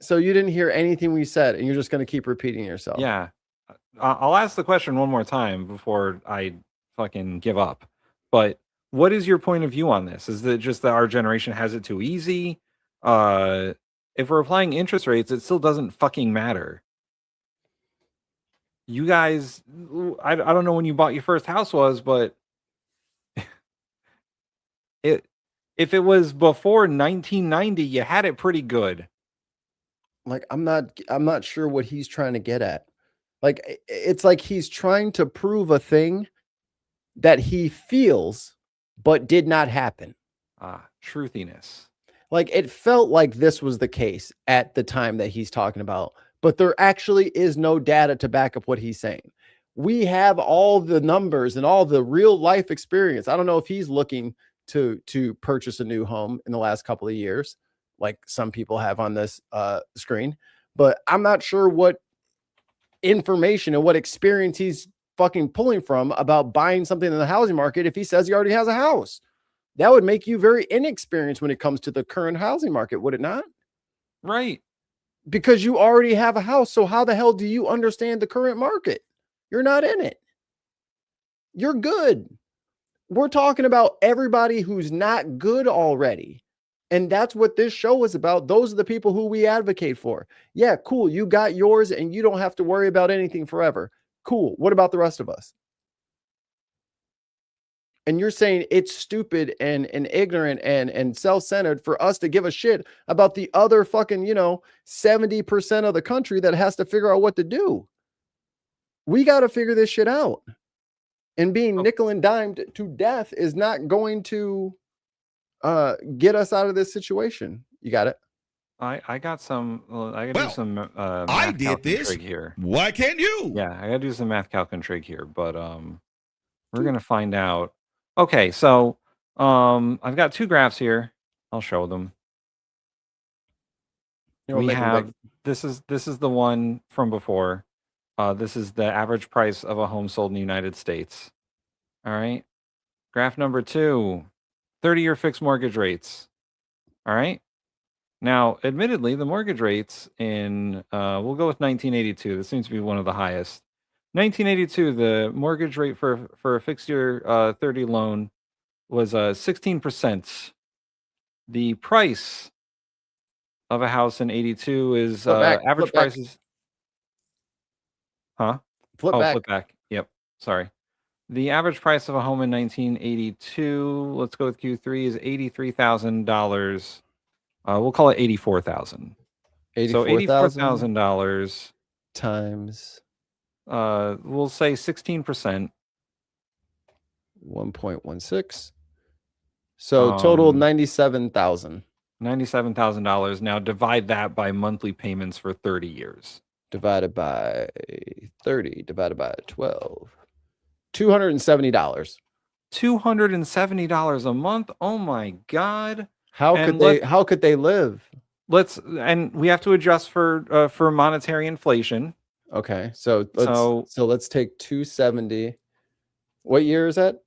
So you didn't hear anything we said, and you're just going to keep repeating yourself. Yeah. I'll ask the question one more time before I fucking give up. But what is your point of view on this? Is it just that our generation has it too easy? If we're applying interest rates, it still doesn't fucking matter. You guys, I don't know when you bought your first house was, but if it was before 1990, you had it pretty good. Like, I'm not sure what he's trying to get at. Like, it's like he's trying to prove a thing that he feels but did not happen. Truthiness. Like, it felt like this was the case at the time that he's talking about, but there actually is no data to back up what he's saying. We have all the numbers and all the real life experience. I don't know if he's looking to purchase a new home in the last couple of years, like some people have on this screen, but I'm not sure what information and what experience he's fucking pulling from about buying something in the housing market if he says he already has a house. That would make you very inexperienced when it comes to the current housing market, would it not? Right. Because you already have a house. So how the hell do you understand the current market? You're not in it. You're good. We're talking about everybody who's not good already. And that's what this show is about. Those are the people who we advocate for. Yeah, cool. You got yours and you don't have to worry about anything forever. Cool. What about the rest of us? And you're saying it's stupid and ignorant and self-centered for us to give a shit about the other fucking, 70% of the country that has to figure out what to do. We got to figure this shit out. And being nickel and dimed to death is not going to get us out of this situation. You got it? I got some. I got to do some. Math I did this. Trig here. Why can't you? Yeah, I got to do some math calc and trig here, but we're gonna find out. Okay, so I've got two graphs here. I'll show them. We have this is the one from before. This is the average price of a home sold in the United States. All right. Graph number 2, 30-year fixed mortgage rates. All right. Now, admittedly, the mortgage rates in we'll go with 1982. This seems to be one of the highest. 1982, the mortgage rate for a fixed year 30 loan was 16%. The price of a house in 82 is average prices. Huh? Flip back. Yep. Sorry. The average price of a home in 1982, let's go with Q3, is $83,000. We'll call it 84,000. So $84,000 times we'll say 16%. 1.16. So total $97,000. $97,000. Now divide that by monthly payments for 30 years. Divided by 30, divided by 12. $270. $270 a month? Oh my God. How could they live? And we have to adjust for monetary inflation. Okay. So let's take 270. What year is that?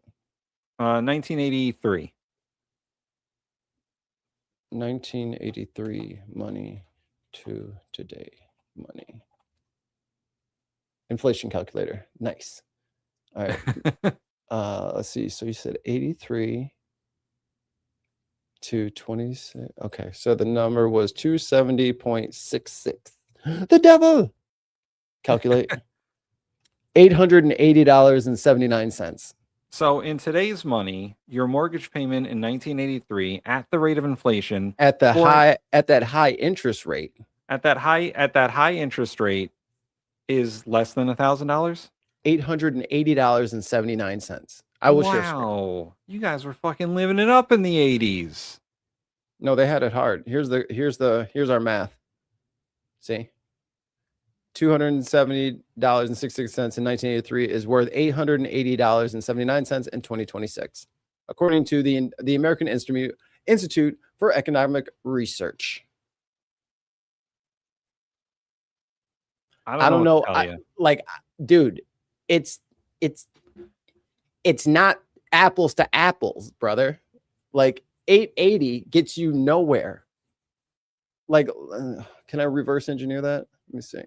1983. 1983 money to today money. Inflation calculator. Nice. All right. Let's see. So you said 83 to 26. Okay. So the number was 270.66. The devil. Calculate. $880.79. So in today's money, your mortgage payment in 1983 at the rate of inflation at that high interest rate is less than $1,000. $880.79. I will share. Wow, you guys were fucking living it up in the 80s. No, they had it hard. Here's our math. See, $270.66 in 1983 is worth $880.79 in 2026, according to the American Institute for Economic Research. I don't know. Dude, it's not apples to apples, brother. Like 880 gets you nowhere. Like, can I reverse engineer that? Let me see.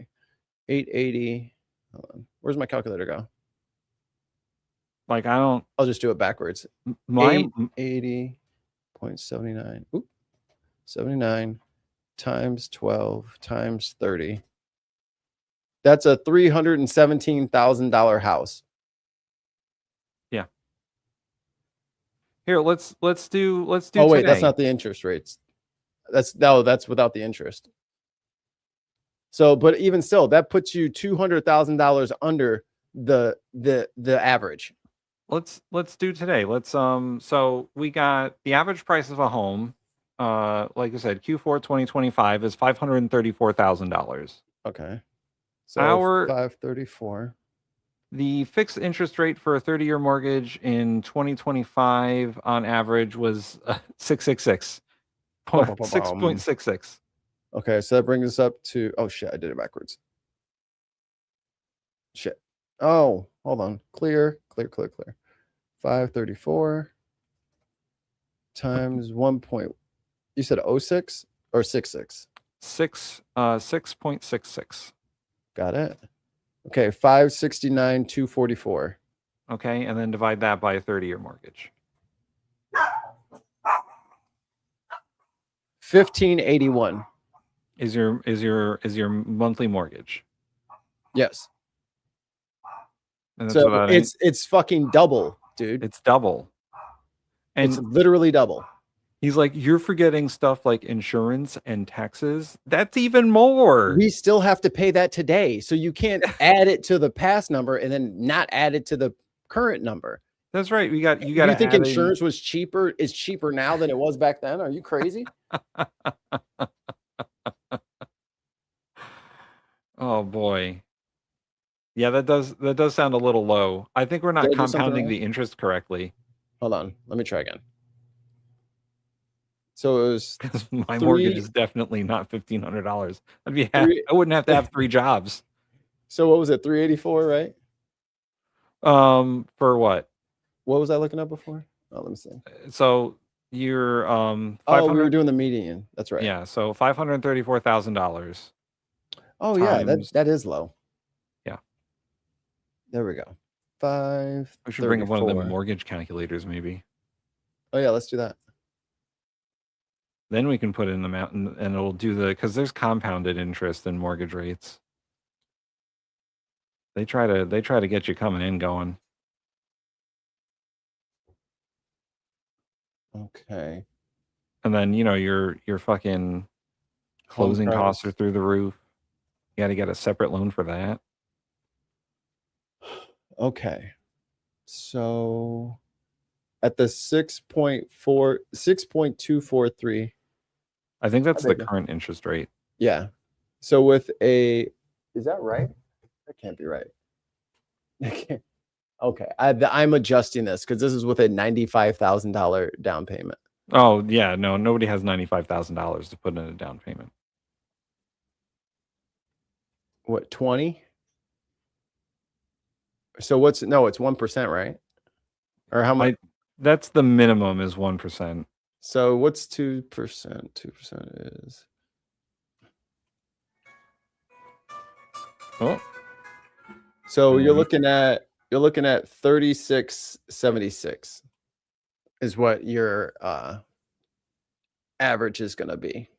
880. Hold on. Where's my calculator go? Like, I don't. I'll just do it backwards. My 80.79. Oop. 79 times 12 times 30. That's a $317,000 house. Yeah. Here, let's do. Oh wait, today. that's not the interest rates. That's without the interest. So, but even still, that puts you $200,000 under the average. Let's do today. Let's so we got the average price of a home, like I said, Q4 2025 is $534,000. Okay. So our 534. The fixed interest rate for a 30-year mortgage in 2025 on average was 666. 6.66. Okay, so that brings us up to, oh shit, I did it backwards. Shit. Oh, hold on. Clear. 534 times 1 point. You said 06 or 66? 6.66. Got it. Okay, 569,244. Okay, and then divide that by a 30-year mortgage. 1581 is your monthly mortgage. Yes. And that's so about it's fucking double, dude. It's double. And it's literally double. He's like, you're forgetting stuff like insurance and taxes. That's even more. We still have to pay that today. So you can't add it to the past number and then not add it to the current number. That's right. You got You think insurance was cheaper? Is cheaper now than it was back then? Are you crazy? Oh boy. Yeah, that does sound a little low. I think we're not compounding the interest correctly. Hold on. Let me try again. So it was my mortgage is definitely not $1,500. I wouldn't have to have 3 jobs. So what was it? 384, right? For what? What was I looking up before? Oh, let me see. So you're we were doing the median. That's right. Yeah, so $534,000. Oh yeah, that is low. Yeah. There we go. 5. We should bring up one of them mortgage calculators, maybe. Oh yeah, let's do that. Then we can put in the amount and it'll do because there's compounded interest in mortgage rates. They try to get you coming in going. Okay. And then your fucking closing costs are through the roof. You got to get a separate loan for that. Okay. So at the 6.243. I think that's the current interest rate. Yeah. So with is that right? That can't be right. Okay. I'm adjusting this because this is with a $95,000 down payment. Oh yeah, no, nobody has $95,000 to put in a down payment. What, 20? So it's 1%, right? Or how much? That's the minimum is 1%. So what's 2%? 2% is. Oh. So you're looking at 3676 is what your average is going to be.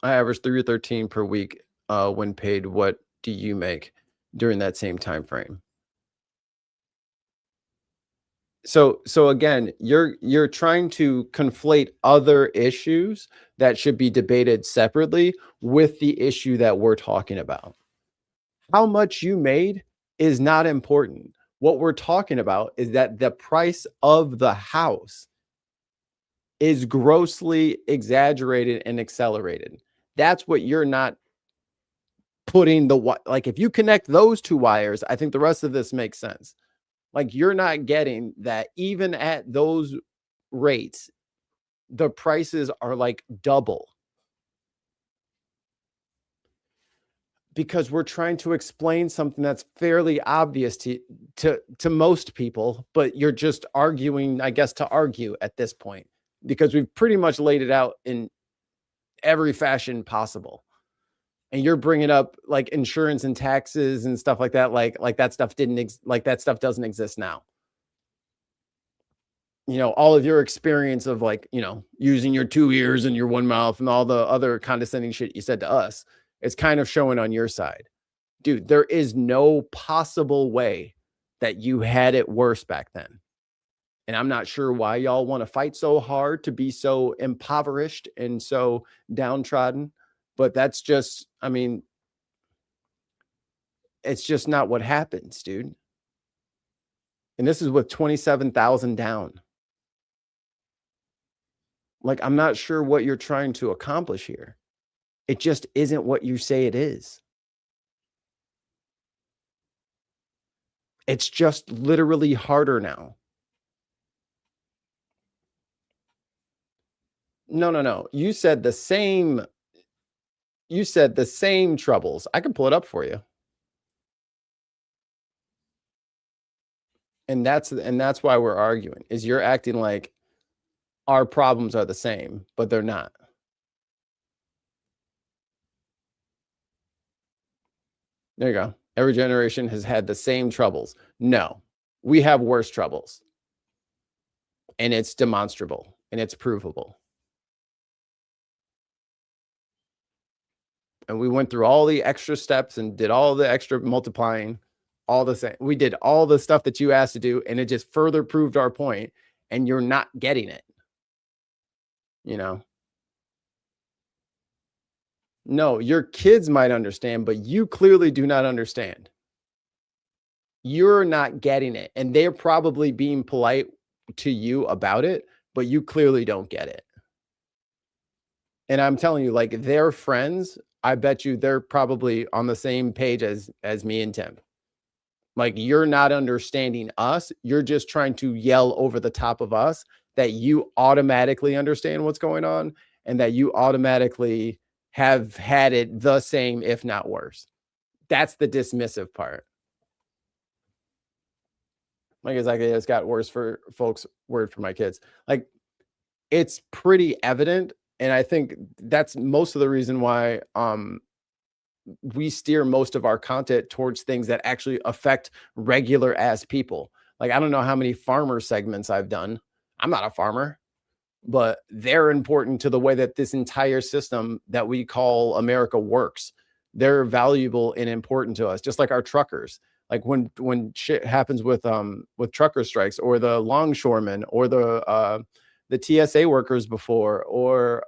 I average $313 per week when paid. What do you make during that same time frame? So again, you're trying to conflate other issues that should be debated separately with the issue that we're talking about. How much you made is not important. What we're talking about is that the price of the house is grossly exaggerated and accelerated. That's what you're not putting like if you connect those two wires, I think the rest of this makes sense. Like you're not getting that even at those rates, the prices are like double. Because we're trying to explain something that's fairly obvious to most people, but you're just arguing, I guess, to argue at this point, because we've pretty much laid it out in every fashion possible. and you're bringing up like insurance and taxes and stuff like that. Like that stuff that stuff doesn't exist now. All of your experience of using your 2 ears and your 1 mouth and all the other condescending shit you said to us, it's kind of showing on your side. Dude, there is no possible way that you had it worse back then. And I'm not sure why y'all want to fight so hard to be so impoverished and so downtrodden, but that's just, it's just not what happens, dude. And this is with 27,000 down. I'm not sure what you're trying to accomplish here. It just isn't what you say it is. It's just literally harder now. No. You said the same troubles. I can pull it up for you. And that's why we're arguing, is you're acting like our problems are the same, but they're not. There you go. Every generation has had the same troubles. No, we have worse troubles. And it's demonstrable and it's provable. And we went through all the extra steps and did all the extra multiplying, all the same. We did all the stuff that you asked to do, and it just further proved our point, and you're not getting it. No, your kids might understand, but you clearly do not understand. You're not getting it, and they're probably being polite to you about it, but you clearly don't get it. And I'm telling you, their friends, I bet you they're probably on the same page as me and Tim. You're not understanding us. You're just trying to yell over the top of us that you automatically understand what's going on and that you automatically have had it the same, if not worse. That's the dismissive part. It's got worse for folks, word for my kids. It's pretty evident. And I think that's most of the reason why we steer most of our content towards things that actually affect regular ass people. I don't know how many farmer segments I've done. I'm not a farmer, but they're important to the way that this entire system that we call America works. They're valuable and important to us, just like our truckers. When shit happens with trucker strikes or the longshoremen or the TSA workers before, or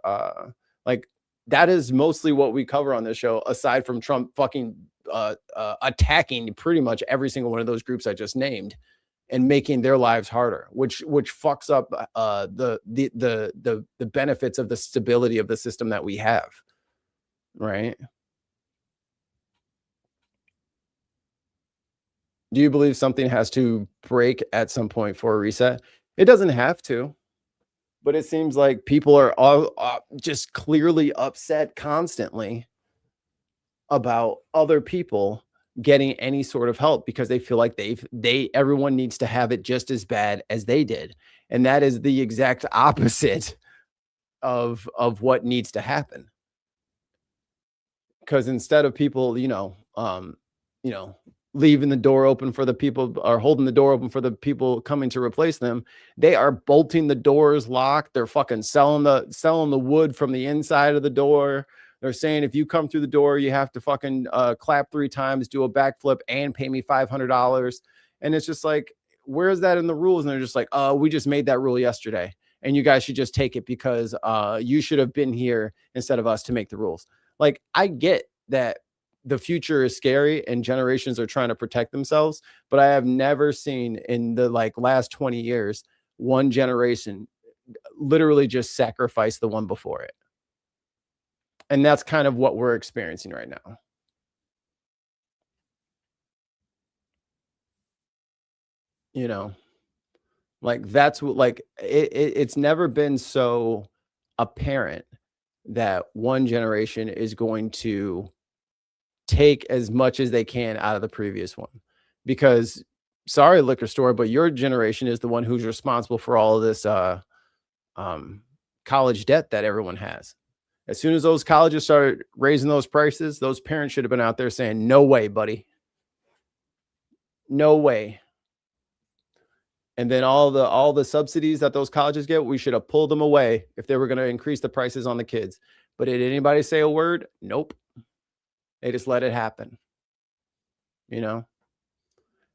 that is mostly what we cover on this show, aside from Trump fucking attacking pretty much every single one of those groups I just named and making their lives harder, which fucks up the benefits of the stability of the system that we have, right? Do you believe something has to break at some point for a reset? It doesn't have to. But it seems like people are all just clearly upset constantly about other people getting any sort of help because they feel like everyone needs to have it just as bad as they did. And that is the exact opposite of what needs to happen. Because instead of people, leaving the door open for the people, or holding the door open for the people coming to replace them, they are bolting the doors locked. They're fucking selling the wood from the inside of the door. They're saying, if you come through the door, you have to fucking clap 3 times, do a backflip, and pay me $500. And it's just where is that in the rules? And they're just we just made that rule yesterday, and you guys should just take it because you should have been here instead of us to make the rules. I get that the future is scary and generations are trying to protect themselves, but I have never seen in the last 20 years, one generation literally just sacrifice the one before it. And that's kind of what we're experiencing right now. That's what, it's never been so apparent that one generation is going to take as much as they can out of the previous one, because sorry, liquor store, but your generation is the one who's responsible for all of this college debt that everyone has. As soon as those colleges started raising those prices, those parents should have been out there saying, no way, buddy. No way. And then all the subsidies that those colleges get, we should have pulled them away if they were going to increase the prices on the kids. But did anybody say a word? Nope. They just let it happen. You know?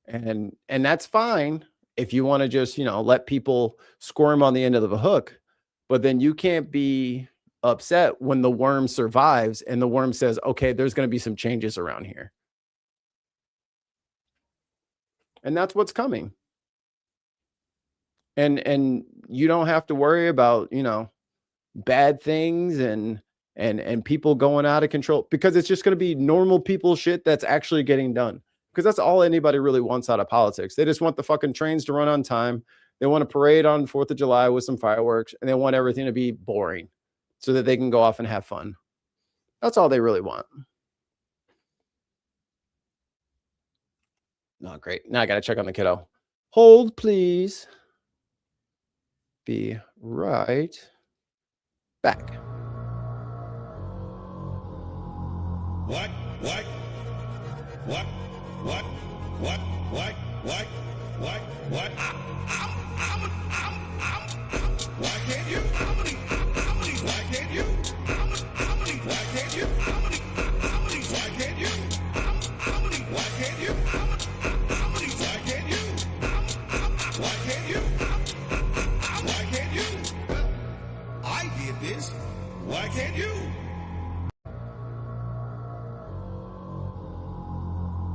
And that's fine if you want to just, let people squirm on the end of the hook. But then you can't be upset when the worm survives and the worm says, okay, there's going to be some changes around here. And that's what's coming. And you don't have to worry about, bad things and people going out of control, because it's just going to be normal people shit that's actually getting done. Because that's all anybody really wants out of politics. They just want the fucking trains to run on time. They want a parade on 4th of July with some fireworks, and they want everything to be boring so that they can go off and have fun. That's all they really want. No, great. Now I got to check on the kiddo. Hold, please. Be right back. What? Why can't you? Why can't you? Why can't you? Why can't you? Why can't you? Why can't you? Why can't you? Why can't you? I did this. Why can't you?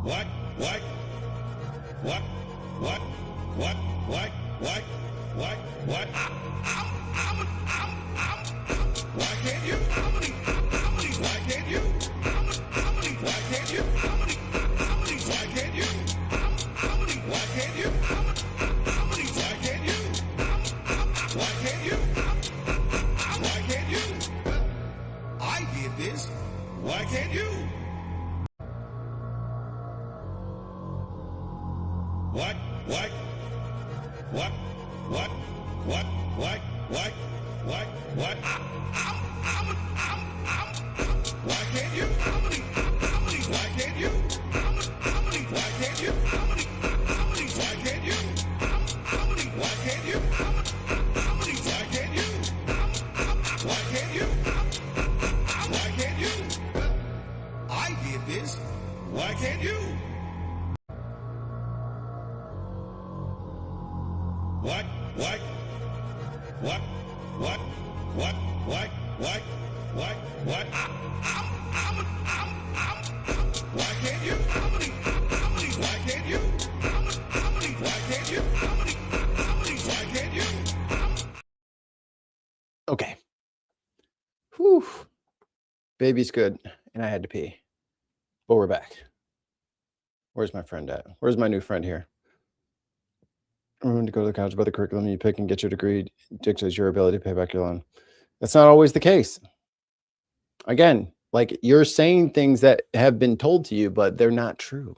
What? Why can't you? Why can't you? Why can't you? Why can't you? Why can't you? Why can't you? Why can't you? Why can't you? I did this. Why can't you? What? Why can't you? Why can't you? Why can't you? Why can't you? Why can't you? Why can't you? Why can't you? Why can't you? I did this. Why can't you? What? Why can't you? Why can't you? Why can't you? Why can't you? Okay. Whew. Baby's good. And I had to pee. But we're back. Where's my friend at? Where's my new friend here? I'm going to go to the college about the curriculum you pick and get your degree dictates your ability to pay back your loan. That's not always the case. Again, like, you're saying things that have been told to you, but they're not true.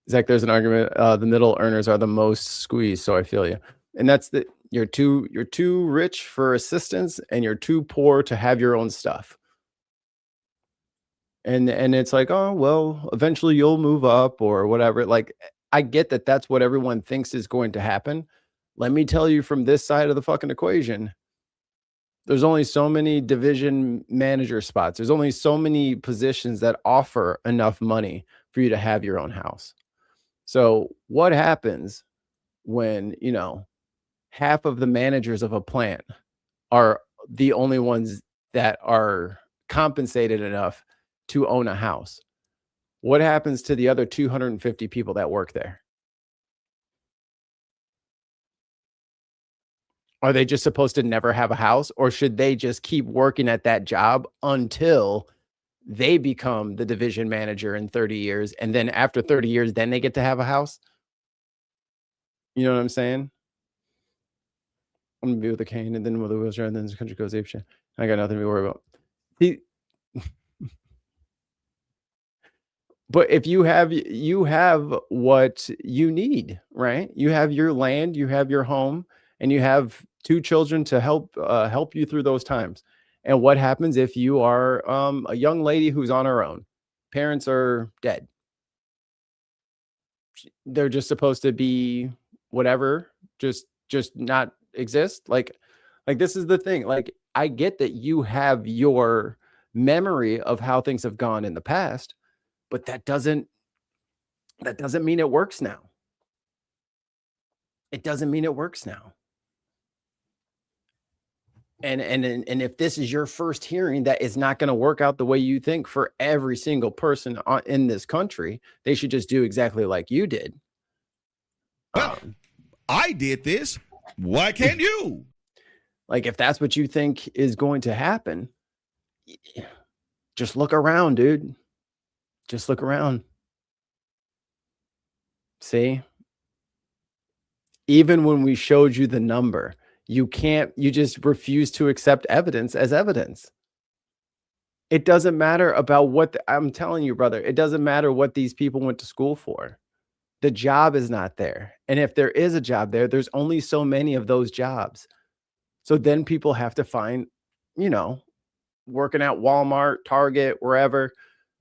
Zach, there's an argument. The middle earners are the most squeezed, so I feel you. And that's you're too rich for assistance, and you're too poor to have your own stuff. And it's like, oh, well, eventually you'll move up or whatever. Like, I get that that's what everyone thinks is going to happen. Let me tell you, from this side of the fucking equation, there's only so many division manager spots. There's only so many positions that offer enough money for you to have your own house. So what happens when, half of the managers of a plant are the only ones that are compensated enough to own a house? What happens to the other 250 people that work there? Are they just supposed to never have a house, or should they just keep working at that job until they become the division manager in 30 years? And then after 30 years, then they get to have a house? You know what I'm saying? I'm going to be with a cane, and then with a wheelchair, and then this country goes apeshit. I got nothing to be worried about. But if you have what you need, right? You have your land, you have your home, and you have 2 children to help you through those times. And what happens if you are a young lady who's on her own? Parents are dead. They're just supposed to be whatever, just not exist. Like this is the thing. Like, I get that you have your memory of how things have gone in the past, but that doesn't mean it works now. It doesn't mean it works now. And if this is your first hearing that is not going to work out the way you think for every single person in this country, they should just do exactly like you did. I did this. Why can't you? Like, if that's what you think is going to happen, just look around, dude. Just look around. See? Even when we showed you the number, you just refuse to accept evidence as evidence. It doesn't matter about what I'm telling you, brother. It doesn't matter what these people went to school for. The job is not there. And if there is a job there, there's only so many of those jobs. So then people have to find, working at Walmart, Target, wherever,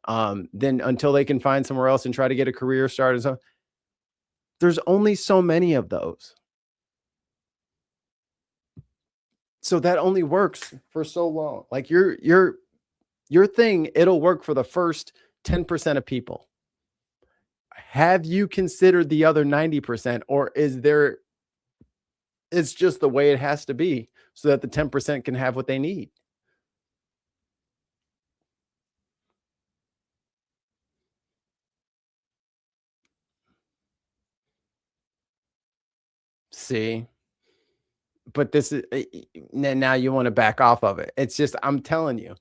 then until they can find somewhere else and try to get a career started. So there's only so many of those. So that only works for so long. Like your thing, it'll work for the first 10% of people. Have you considered the other 90%, or it's just the way it has to be so that the 10% can have what they need? See? But this is now you want to back off of it. It's just, I'm telling you,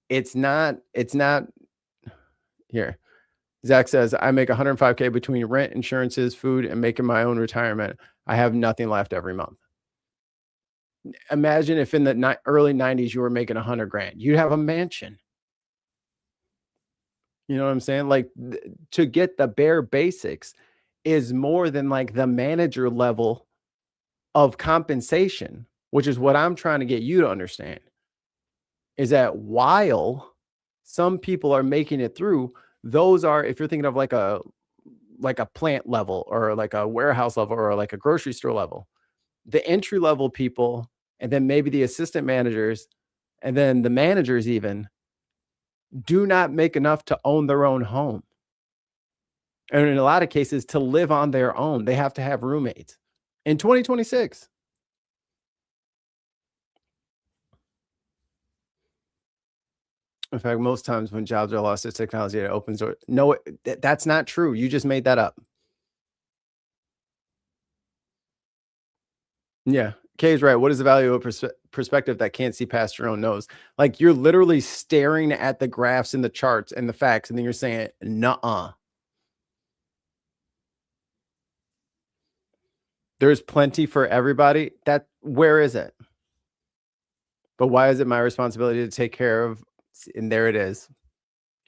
it's not here. Zach says, I make $105K between rent, insurances, food, and making my own retirement. I have nothing left every month. Imagine if in the early 90s you were making $100,000, you'd have a mansion. You know what I'm saying? Like, to get the bare basics is more than like the manager level of compensation, which is what I'm trying to get you to understand, is that while some people are making it through, those are, if you're thinking of like a plant level or like a warehouse level or like a grocery store level, the entry level people, and then maybe the assistant managers, and then the managers even, do not make enough to own their own home. And in a lot of cases, to live on their own, they have to have roommates. In 2026. In fact, most times when jobs are lost to technology, it opens doors. No, that's not true. You just made that up. Yeah. Kay's right. What is the value of perspective that can't see past your own nose? Like, you're literally staring at the graphs and the charts and the facts, and then you're saying, nuh-uh. There's plenty for everybody. Where is it? But why is it my responsibility to take care of, and there it is,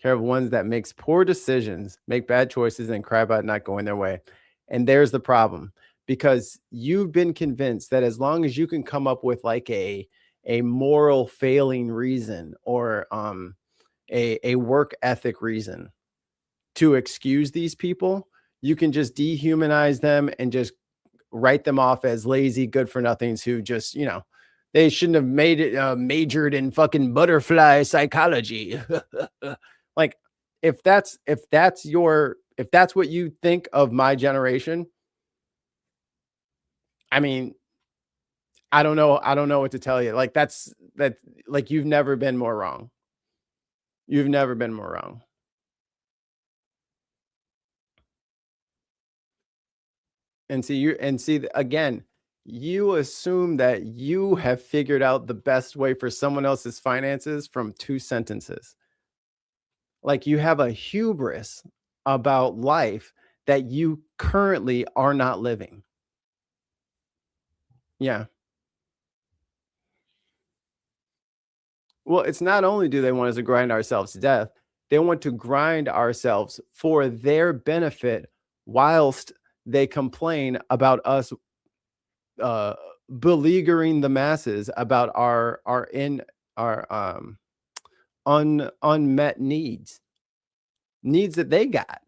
care of ones that makes poor decisions, make bad choices, and cry about not going their way? And there's the problem, because you've been convinced that as long as you can come up with like a moral failing reason or a work ethic reason to excuse these people, you can just dehumanize them and just write them off as lazy, good for nothings who just, they shouldn't have made it majored in fucking butterfly psychology. Like, if that's what you think of my generation, I mean, I don't know what to tell you. Like, like, you've never been more wrong. You've never been more wrong. And see, again, you assume that you have figured out the best way for someone else's finances from 2 sentences. Like, you have a hubris about life that you currently are not living. Yeah. Well, it's not only do they want us to grind ourselves to death, they want to grind ourselves for their benefit whilst they complain about us beleaguering the masses about our unmet needs that they got.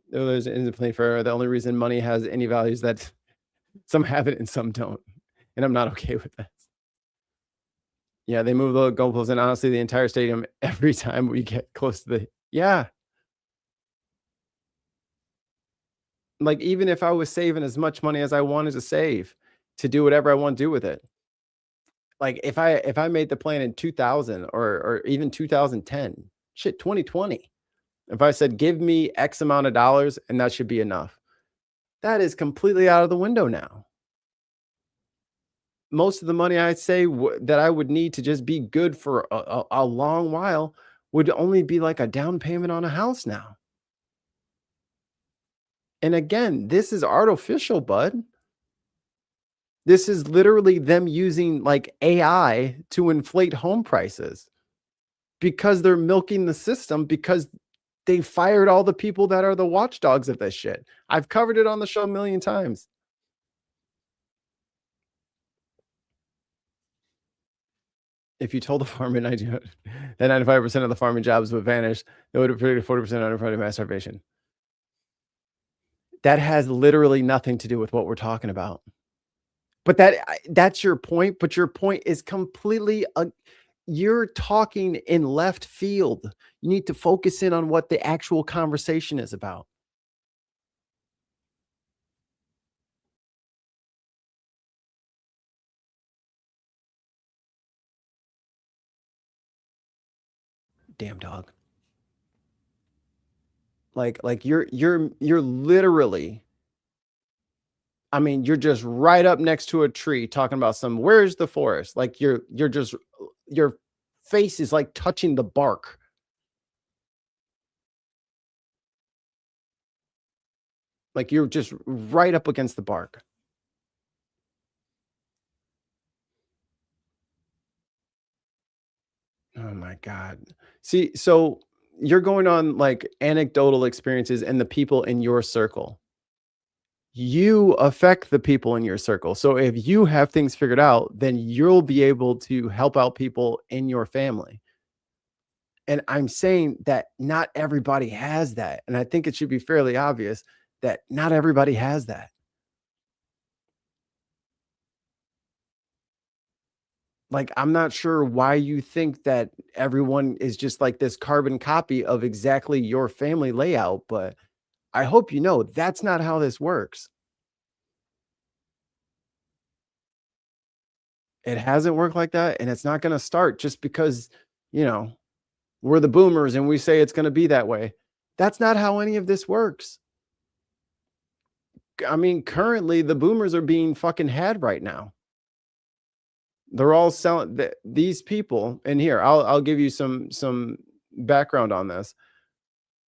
There's in the play for the only reason money has any value is that some have it and some don't, and I'm not okay with that. Yeah, they move the goalposts, and honestly, the entire stadium every time we get close to the Like, even if I was saving as much money as I wanted to save to do whatever I want to do with it, like if I made the plan in 2000 or even 2010, 2020, if I said give me X amount of dollars and that should be enough, that is completely out of the window now. Most of the money I'd say that I would need to just be good for a long while would only be like a down payment on a house now. And again, this is artificial, bud. This is literally them using like AI to inflate home prices because they're milking the system, because they fired all the people that are the watchdogs of this shit. I've covered it on the show a million times. If you told the farmer that 95% of the farming jobs would vanish, they would have predicted 40% unemployment mass starvation. That has literally nothing to do with what we're talking about. But that's your point. But your point is completely, you're talking in left field. You need to focus in on what the actual conversation is about. Damn dog. Like you're literally, I mean, you're just right up next to a tree talking about where's the forest? Like you're just, your face is like touching the bark. Like you're just right up against the bark. Oh my God. See, so you're going on like anecdotal experiences and the people in your circle. You affect the people in your circle. So if you have things figured out, then you'll be able to help out people in your family. And I'm saying that not everybody has that. And I think it should be fairly obvious that not everybody has that. Like, I'm not sure why you think that everyone is just like this carbon copy of exactly your family layout, but I hope you know that's not how this works. It hasn't worked like that, and it's not going to start just because, we're the boomers and we say it's going to be that way. That's not how any of this works. I mean, currently the boomers are being fucking had right now. They're all selling these people. And here, I'll give you some background on this.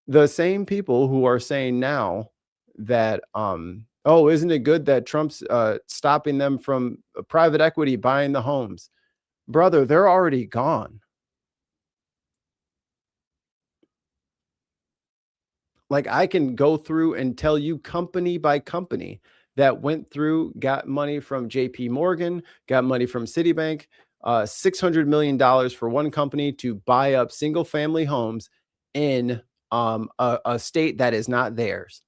The same people who are saying now that, oh, isn't it good that Trump's stopping them from private equity buying the homes? Brother, they're already gone. Like, I can go through and tell you company by company that went through, got money from JP Morgan, got money from Citibank, $600 million for one company to buy up single family homes in a state that is not theirs.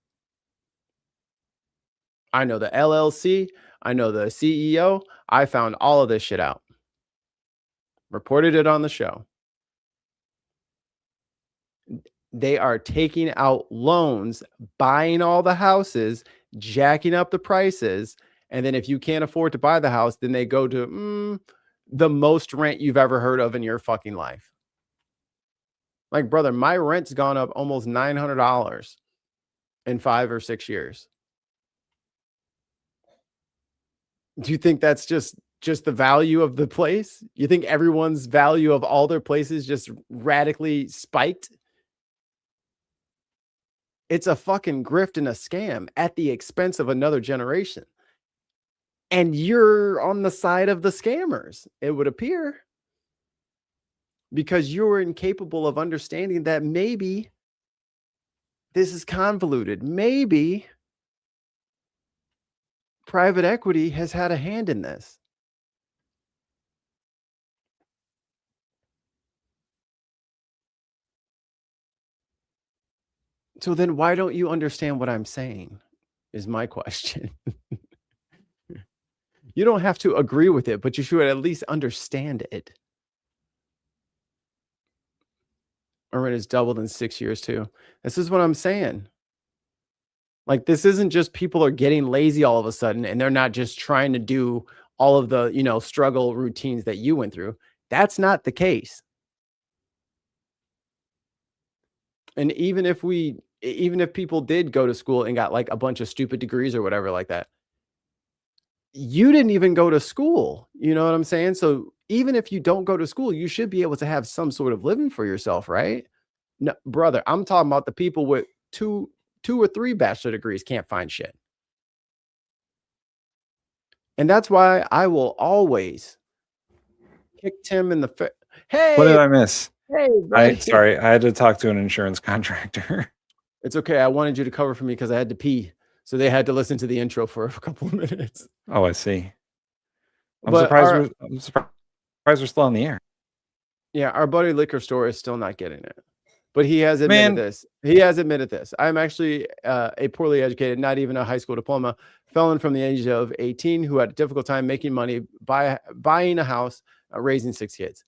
I know the LLC. I know the CEO. I found all of this shit out. Reported it on the show. They are taking out loans, buying all the houses, jacking up the prices. And then if you can't afford to buy the house, then they go to the most rent you've ever heard of in your fucking life. Like, brother, my rent's gone up almost $900 in 5 or 6 years. Do you think that's just the value of the place? You think everyone's value of all their places just radically spiked? It's a fucking grift and a scam at the expense of another generation. And you're on the side of the scammers, it would appear. Because you're incapable of understanding that maybe this is convoluted. Maybe private equity has had a hand in this. So then why don't you understand what I'm saying is my question. You don't have to agree with it, but you should at least understand it. Our rent has doubled in 6 years too. This is what I'm saying. Like, this isn't just people are getting lazy all of a sudden and they're not just trying to do all of the, struggle routines that you went through. That's not the case. And even if people did go to school and got like a bunch of stupid degrees or whatever like that, you didn't even go to school. You know what I'm saying? So even if you don't go to school, you should be able to have some sort of living for yourself, right? No, brother, I'm talking about the people with two or three bachelor degrees can't find shit. And that's why I will always kick Tim in the face. Hey, what did I miss? Hey, buddy. Sorry, I had to talk to an insurance contractor. It's okay. I wanted you to cover for me because I had to pee. So they had to listen to the intro for a couple of minutes. Oh, I see. I'm surprised we're still on the air. Yeah, our buddy Liquor Store is still not getting it. But he has admitted this. He has admitted this. I'm actually a poorly educated, not even a high school diploma, felon from the age of 18 who had a difficult time making money, buying a house, raising 6 kids.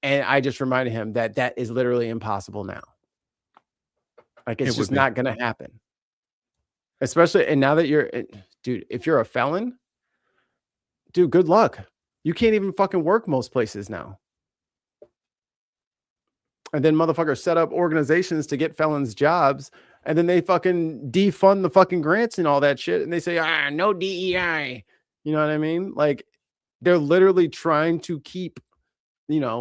And I just reminded him that that is literally impossible now. Like, it's just not going to happen. Especially, and now that dude, if you're a felon, dude, good luck. You can't even fucking work most places now. And then motherfuckers set up organizations to get felons jobs. And then they fucking defund the fucking grants and all that shit. And they say, no DEI. You know what I mean? Like, they're literally trying to keep, in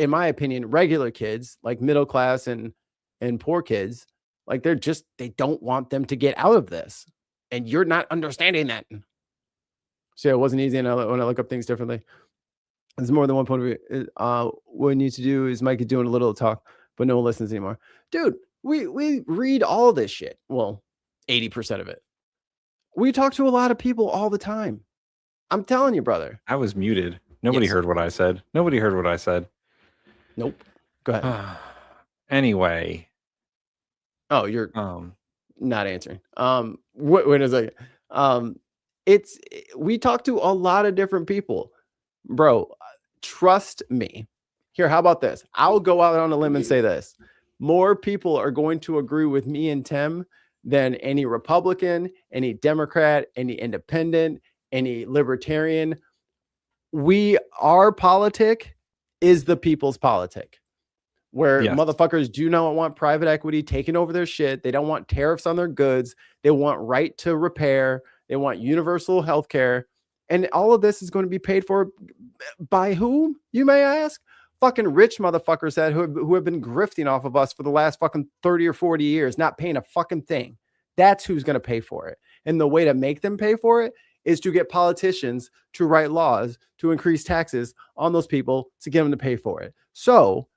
my opinion, regular kids, like middle class and poor kids, like they don't want them to get out of this. And you're not understanding that. So yeah, it wasn't easy. And when I look up things differently, there's more than one point of view. What we need to do is Mikey doing a little talk, but no one listens anymore. Dude, we read all this shit. Well, 80% of it. We talk to a lot of people all the time. I'm telling you, brother. I was muted. Nobody heard what I said. Nobody heard what I said. Nope. Go ahead. Anyway. Oh, you're not answering. Wait a second. We talk to a lot of different people. Bro, trust me. Here, how about this? I'll go out on a limb and say this. More people are going to agree with me and Tim than any Republican, any Democrat, any independent, any libertarian. Our politic is the people's politic, where motherfuckers do not want private equity taking over their shit. They don't want tariffs on their goods. They want right to repair. They want universal health care. And all of this is going to be paid for by whom, you may ask? Fucking rich motherfuckers who have been grifting off of us for the last fucking 30 or 40 years, not paying a fucking thing. That's who's going to pay for it. And the way to make them pay for it is to get politicians to write laws to increase taxes on those people to get them to pay for it. So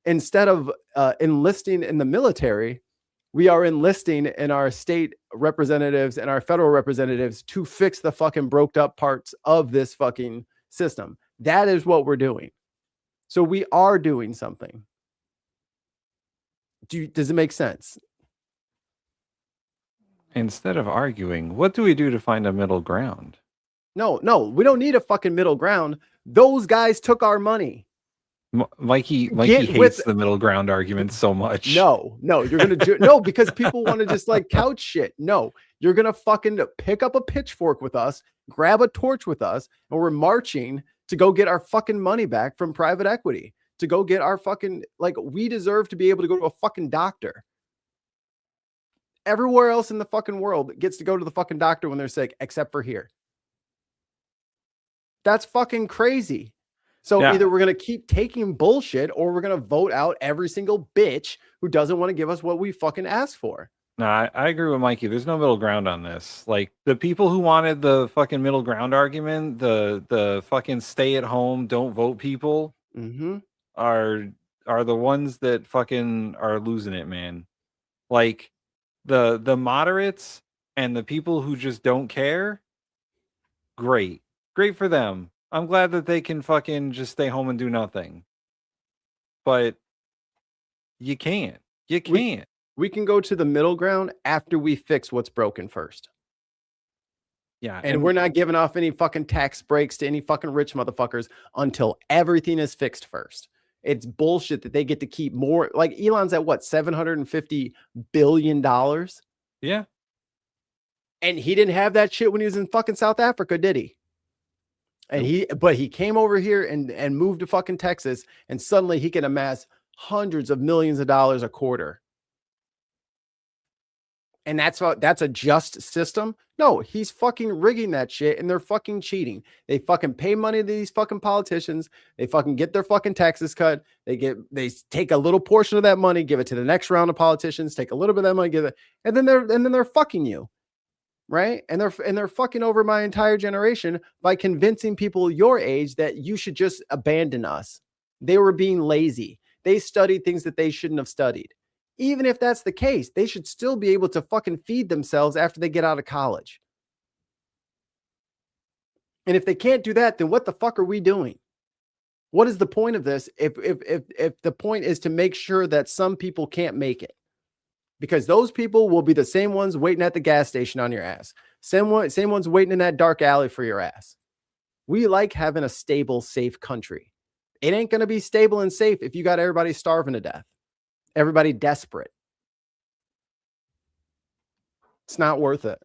instead of enlisting in the military, we are enlisting in our state representatives and our federal representatives to fix the fucking broke up parts of this fucking system. That is what we're doing. So we are doing something. Does it make sense? Instead of arguing, what do we do to find a middle ground? No, we don't need a fucking middle ground. Those guys took our money. Mikey hates the middle ground argument so much. No, you're going to no, because people want to just like couch shit. No, you're going to fucking pick up a pitchfork with us, grab a torch with us, and we're marching to go get our fucking money back from private equity, to go get our fucking, like, we deserve to be able to go to a fucking doctor. Everywhere else in the fucking world gets to go to the fucking doctor when they're sick, except for here. That's fucking crazy. So either we're going to keep taking bullshit or we're going to vote out every single bitch who doesn't want to give us what we fucking asked for. No, I agree with Mikey. There's no middle ground on this. Like, the people who wanted the fucking middle ground argument, the fucking stay at home, don't vote people are the ones that fucking are losing it, man. Like, the moderates and the people who just don't care Great for them. I'm glad that they can fucking just stay home and do nothing. But you can't. You can't. We can go to the middle ground after we fix what's broken first. Yeah. And we're not giving off any fucking tax breaks to any fucking rich motherfuckers until everything is fixed first. It's bullshit that they get to keep more. Like Elon's at what, $750 billion? Yeah. And he didn't have that shit when he was in fucking South Africa, did he? And he came over here and moved to fucking Texas, and suddenly he can amass hundreds of millions of dollars a quarter. And that's a just system. No, he's fucking rigging that shit, and they're fucking cheating. They fucking pay money to these fucking politicians. They fucking get their fucking taxes cut. They take a little portion of that money, give it to the next round of politicians, take a little bit of that money, give it, and then they're fucking you. Right? And they're fucking over my entire generation by convincing people your age that you should just abandon us. They were being lazy. They studied things that they shouldn't have studied. Even if that's the case, they should still be able to fucking feed themselves after they get out of college. And if they can't do that, then what the fuck are we doing? What is the point of this if the point is to make sure that some people can't make it? Because those people will be the same ones waiting at the gas station on your ass. Same ones waiting in that dark alley for your ass. We like having a stable, safe country. It ain't going to be stable and safe if you got everybody starving to death. Everybody desperate. It's not worth it.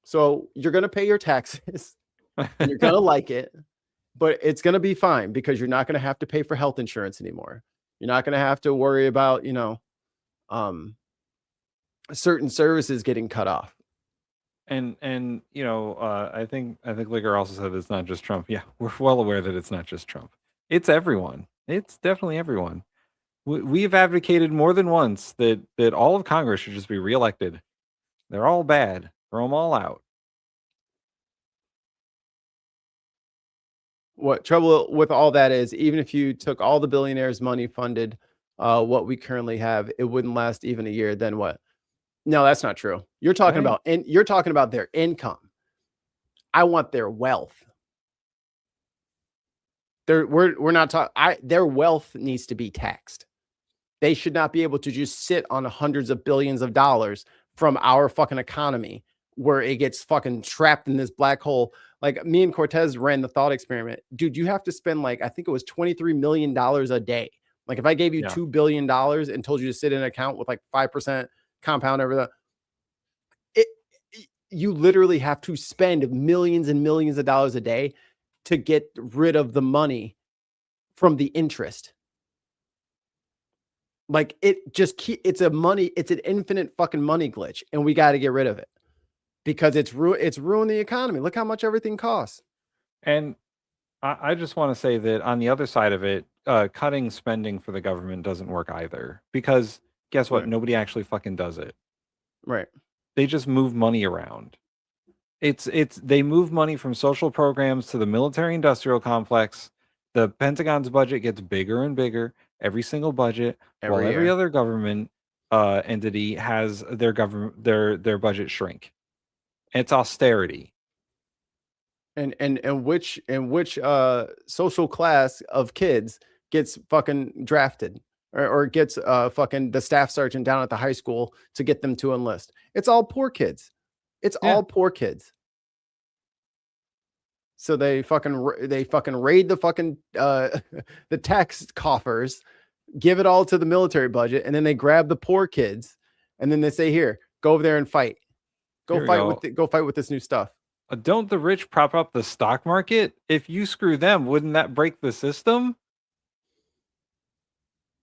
So you're going to pay your taxes. You're going to like it. But it's going to be fine because you're not going to have to pay for health insurance anymore. You're not going to have to worry about, certain services getting cut off. And I think Liquor also said it's not just Trump. Yeah, we're well aware that it's not just Trump. It's everyone. It's definitely everyone. We've advocated more than once that all of Congress should just be reelected. They're all bad. Throw them all out. What trouble with all that is, even if you took all the billionaires' money funded what we currently have, it wouldn't last even a year. Then what? No, that's not true. You're talking about their income. I want their wealth. We're not talking. Their wealth needs to be taxed. They should not be able to just sit on hundreds of billions of dollars from our fucking economy where it gets fucking trapped in this black hole. Like me and Cortez ran the thought experiment. Dude, you have to spend I think it was $23 million a day. Like if I gave you $2 billion and told you to sit in an account with 5% compound over you literally have to spend millions and millions of dollars a day to get rid of the money from the interest. It's an infinite fucking money glitch, and we got to get rid of it because it's ruined the economy. Look how much everything costs. And I just want to say that on the other side of it, cutting spending for the government doesn't work either, because guess what? Right. Nobody actually fucking does it. Right. They just move money around. They move money from social programs to the military industrial complex. The Pentagon's budget gets bigger and bigger every single budget, while every other government entity has their budget shrink. It's austerity. And which social class of kids gets fucking drafted or gets fucking the staff sergeant down at the high school to get them to enlist? It's all poor kids. It's all poor kids. So they fucking raid the fucking the tax coffers, give it all to the military budget, and then they grab the poor kids, and then they say, "Here, go over there and fight. Go fight with this new stuff." Don't the rich prop up the stock market? If you screw them, wouldn't that break the system?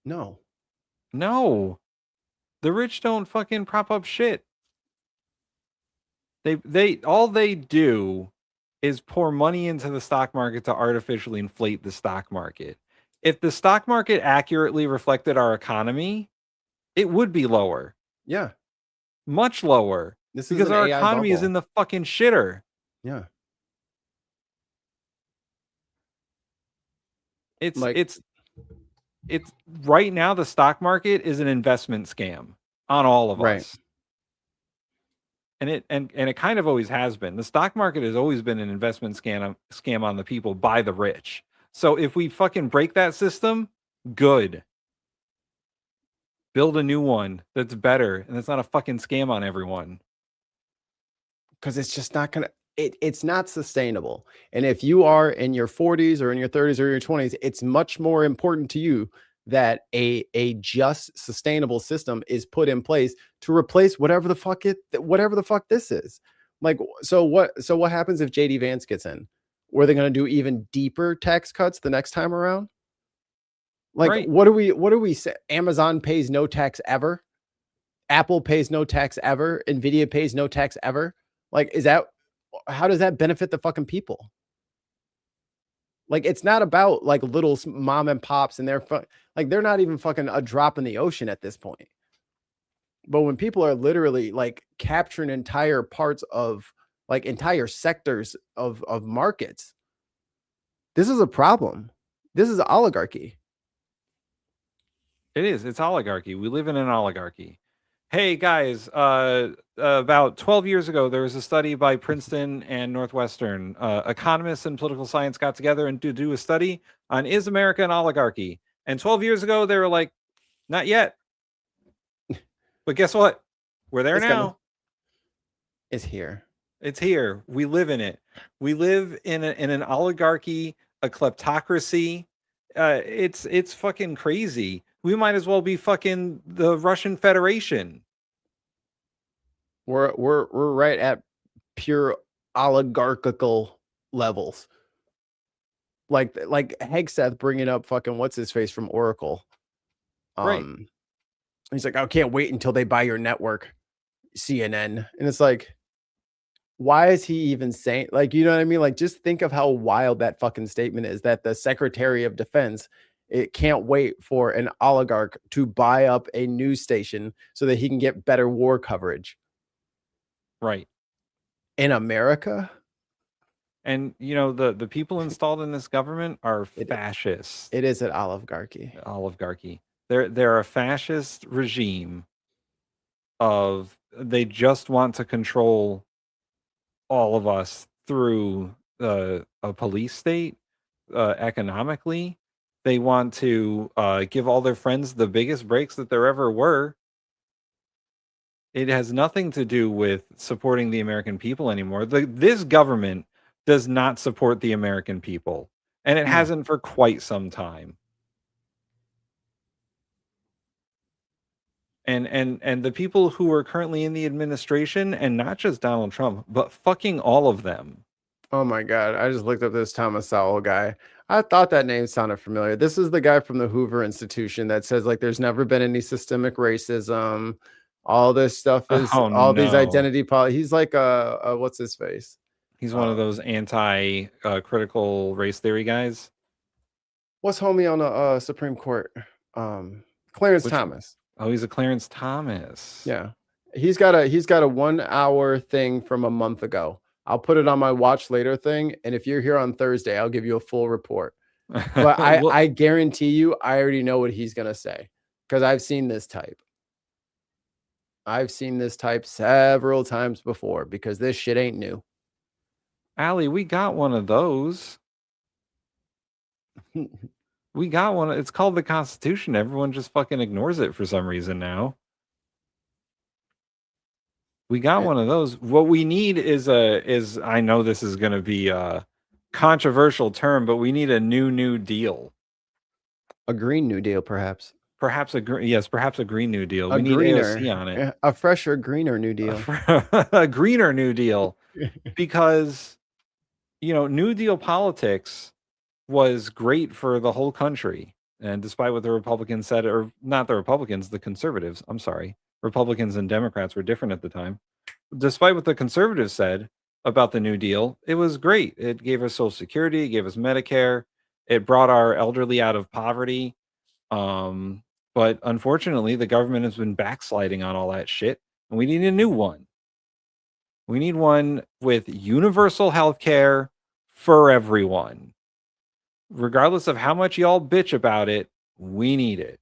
No. The rich don't fucking prop up shit. They all they do is pour money into the stock market to artificially inflate the stock market. If the stock market accurately reflected our economy, it would be lower. Yeah. Much lower. Because our economy is in the fucking shitter. Yeah. It's right now the stock market is an investment scam on all of us. And it kind of always has been. The stock market has always been an investment scam on the people by the rich. So if we fucking break that system, good. Build a new one that's better and it's not a fucking scam on everyone. Because it's just not gonna. It's not sustainable. And if you are in your 40s or in your 30s or your 20s, it's much more important to you that a just sustainable system is put in place to replace whatever the fuck this is. Like, so what happens if JD Vance gets in? Were they going to do even deeper tax cuts the next time around? Like, right. what do we say? Amazon pays no tax ever. Apple pays no tax ever. Nvidia pays no tax ever. Like, how does that benefit the fucking people? Like, it's not about like little mom and pops and they're not even fucking a drop in the ocean at this point. But when people are literally like capturing entire parts of like entire sectors of markets, this is a problem. This is oligarchy. It is. It's oligarchy. We live in an oligarchy. Hey guys, about 12 years ago, there was a study by Princeton and Northwestern. Economists and political science got together and to do a study on is America an oligarchy? And 12 years ago, they were like, not yet. But guess what? We're there now. It's here. It's here. We live in it. We live in an oligarchy, a kleptocracy. It's fucking crazy. We might as well be fucking the Russian Federation. We're right at pure oligarchical levels. Like Hegseth bringing up fucking what's his face from Oracle. Right. He's like, I can't wait until they buy your network, CNN. And it's like, why is he even saying, like, you know what I mean? Like, just think of how wild that fucking statement is, that the Secretary of Defense, it can't wait for an oligarch to buy up a news station so that he can get better war coverage. Right. In America. And, you know, the people installed in this government are fascists. It is an oligarchy. Oligarchy. They're a fascist regime they just want to control all of us through a police state, economically. They want to give all their friends the biggest breaks that there ever were. It has nothing to do with supporting the American people anymore. This government does not support the American people, and it hasn't for quite some time. And the people who are currently in the administration, and not just Donald Trump, but fucking all of them. Oh my God. I just looked up this Thomas Sowell guy. I thought that name sounded familiar. This is the guy from the Hoover Institution that says like there's never been any systemic racism. All this stuff is these identity politics. He's like what's his face? He's one of those anti-critical race theory guys. What's homie on the Supreme Court? Clarence Thomas. Oh, he's a Clarence Thomas. Yeah. He's got a 1 hour thing from a month ago. I'll put it on my watch later thing. And if you're here on Thursday, I'll give you a full report. But I guarantee you, I already know what he's going to say because I've seen this type. I've seen this type several times before because this shit ain't new. Allie, we got one of those. We got one. It's called the Constitution. Everyone just fucking ignores it for some reason now. We got one of those. What we need is I know this is going to be a controversial term, but we need a New Deal. A Green New Deal, perhaps. Perhaps a Green New Deal. We need greener, AOC on it. A fresher, greener New Deal. A greener New Deal. Because, you know, New Deal politics was great for the whole country. And despite what the Republicans said, or not the Republicans, the conservatives, I'm sorry. Republicans and Democrats were different at the time. Despite what the conservatives said about the New Deal, it was great. It gave us Social Security, it gave us Medicare, it brought our elderly out of poverty. But unfortunately, the government has been backsliding on all that shit, and we need a new one. We need one with universal health care for everyone. Regardless of how much y'all bitch about it, we need it.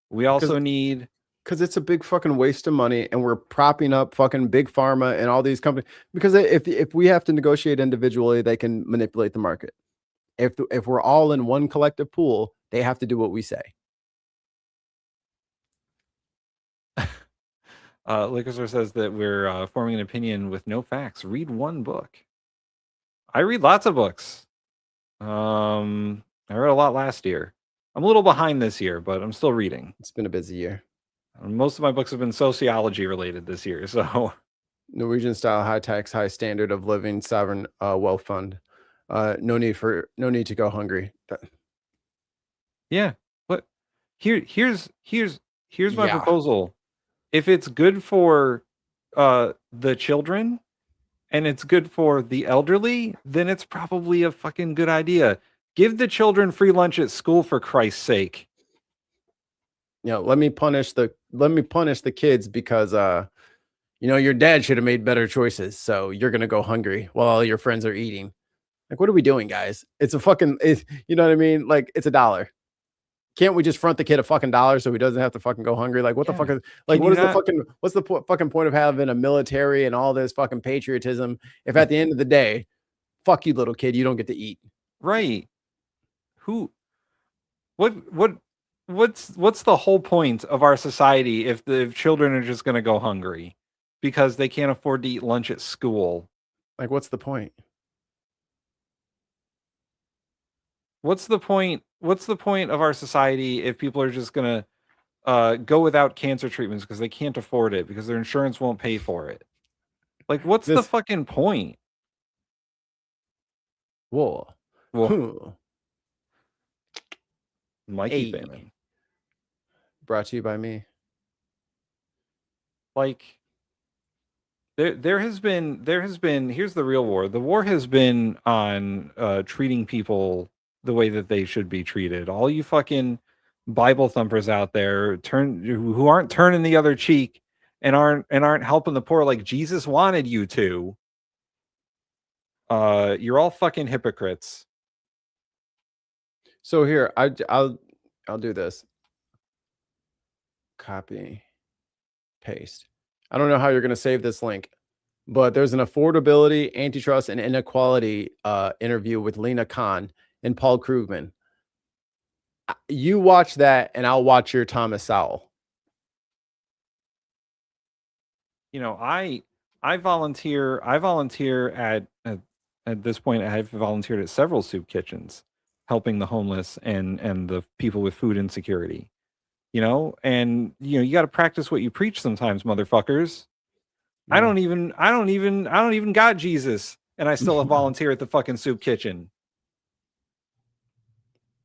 We also need Because it's a big fucking waste of money, and we're propping up fucking big pharma and all these companies. Because if we have to negotiate individually, they can manipulate the market. If we're all in one collective pool, they have to do what we say. Liquor says that we're forming an opinion with no facts. Read one book. I read lots of books. I read a lot last year. I'm a little behind this year, but I'm still reading. It's been a busy year. Most of my books have been sociology related this year. So Norwegian style, high tax, high standard of living, sovereign wealth fund. No need to go hungry. yeah, but here's my proposal. If it's good for the children and it's good for the elderly, then it's probably a fucking good idea. Give the children free lunch at school, for Christ's sake. Let me punish the kids because your dad should have made better choices, so you're gonna go hungry while all your friends are eating. Like, what are we doing, guys? It's a fucking, you know what I mean? Like, it's $1. Can't we just front the kid a fucking $1 so he doesn't have to fucking go hungry? Like, what the fuck is, like, what's the fucking point of having a military and all this fucking patriotism if at the end of the day, fuck you, little kid, you don't get to eat? Right. What's the whole point of our society if the children are just going to go hungry because they can't afford to eat lunch at school? Like, what's the point? What's the point of our society if people are just going to go without cancer treatments because they can't afford it because their insurance won't pay for it? Like, what's the fucking point? Whoa. Mikey Tim. Brought to you by me. Like, there has been here's the real war. The war has been on treating people the way that they should be treated. All you fucking Bible thumpers out there who aren't turning the other cheek and aren't helping the poor like Jesus wanted you to. You're all fucking hypocrites. So here, I'll do this. Copy, paste. I don't know how you're going to save this link, but there's an affordability, antitrust, and inequality interview with Lena Khan and Paul Krugman. You watch that, and I'll watch your Thomas Sowell. I volunteer at this point. I've volunteered at several soup kitchens, helping the homeless and the people with food insecurity. You got to practice what you preach sometimes, motherfuckers. Yeah. I don't even got Jesus, and I still volunteer at the fucking soup kitchen.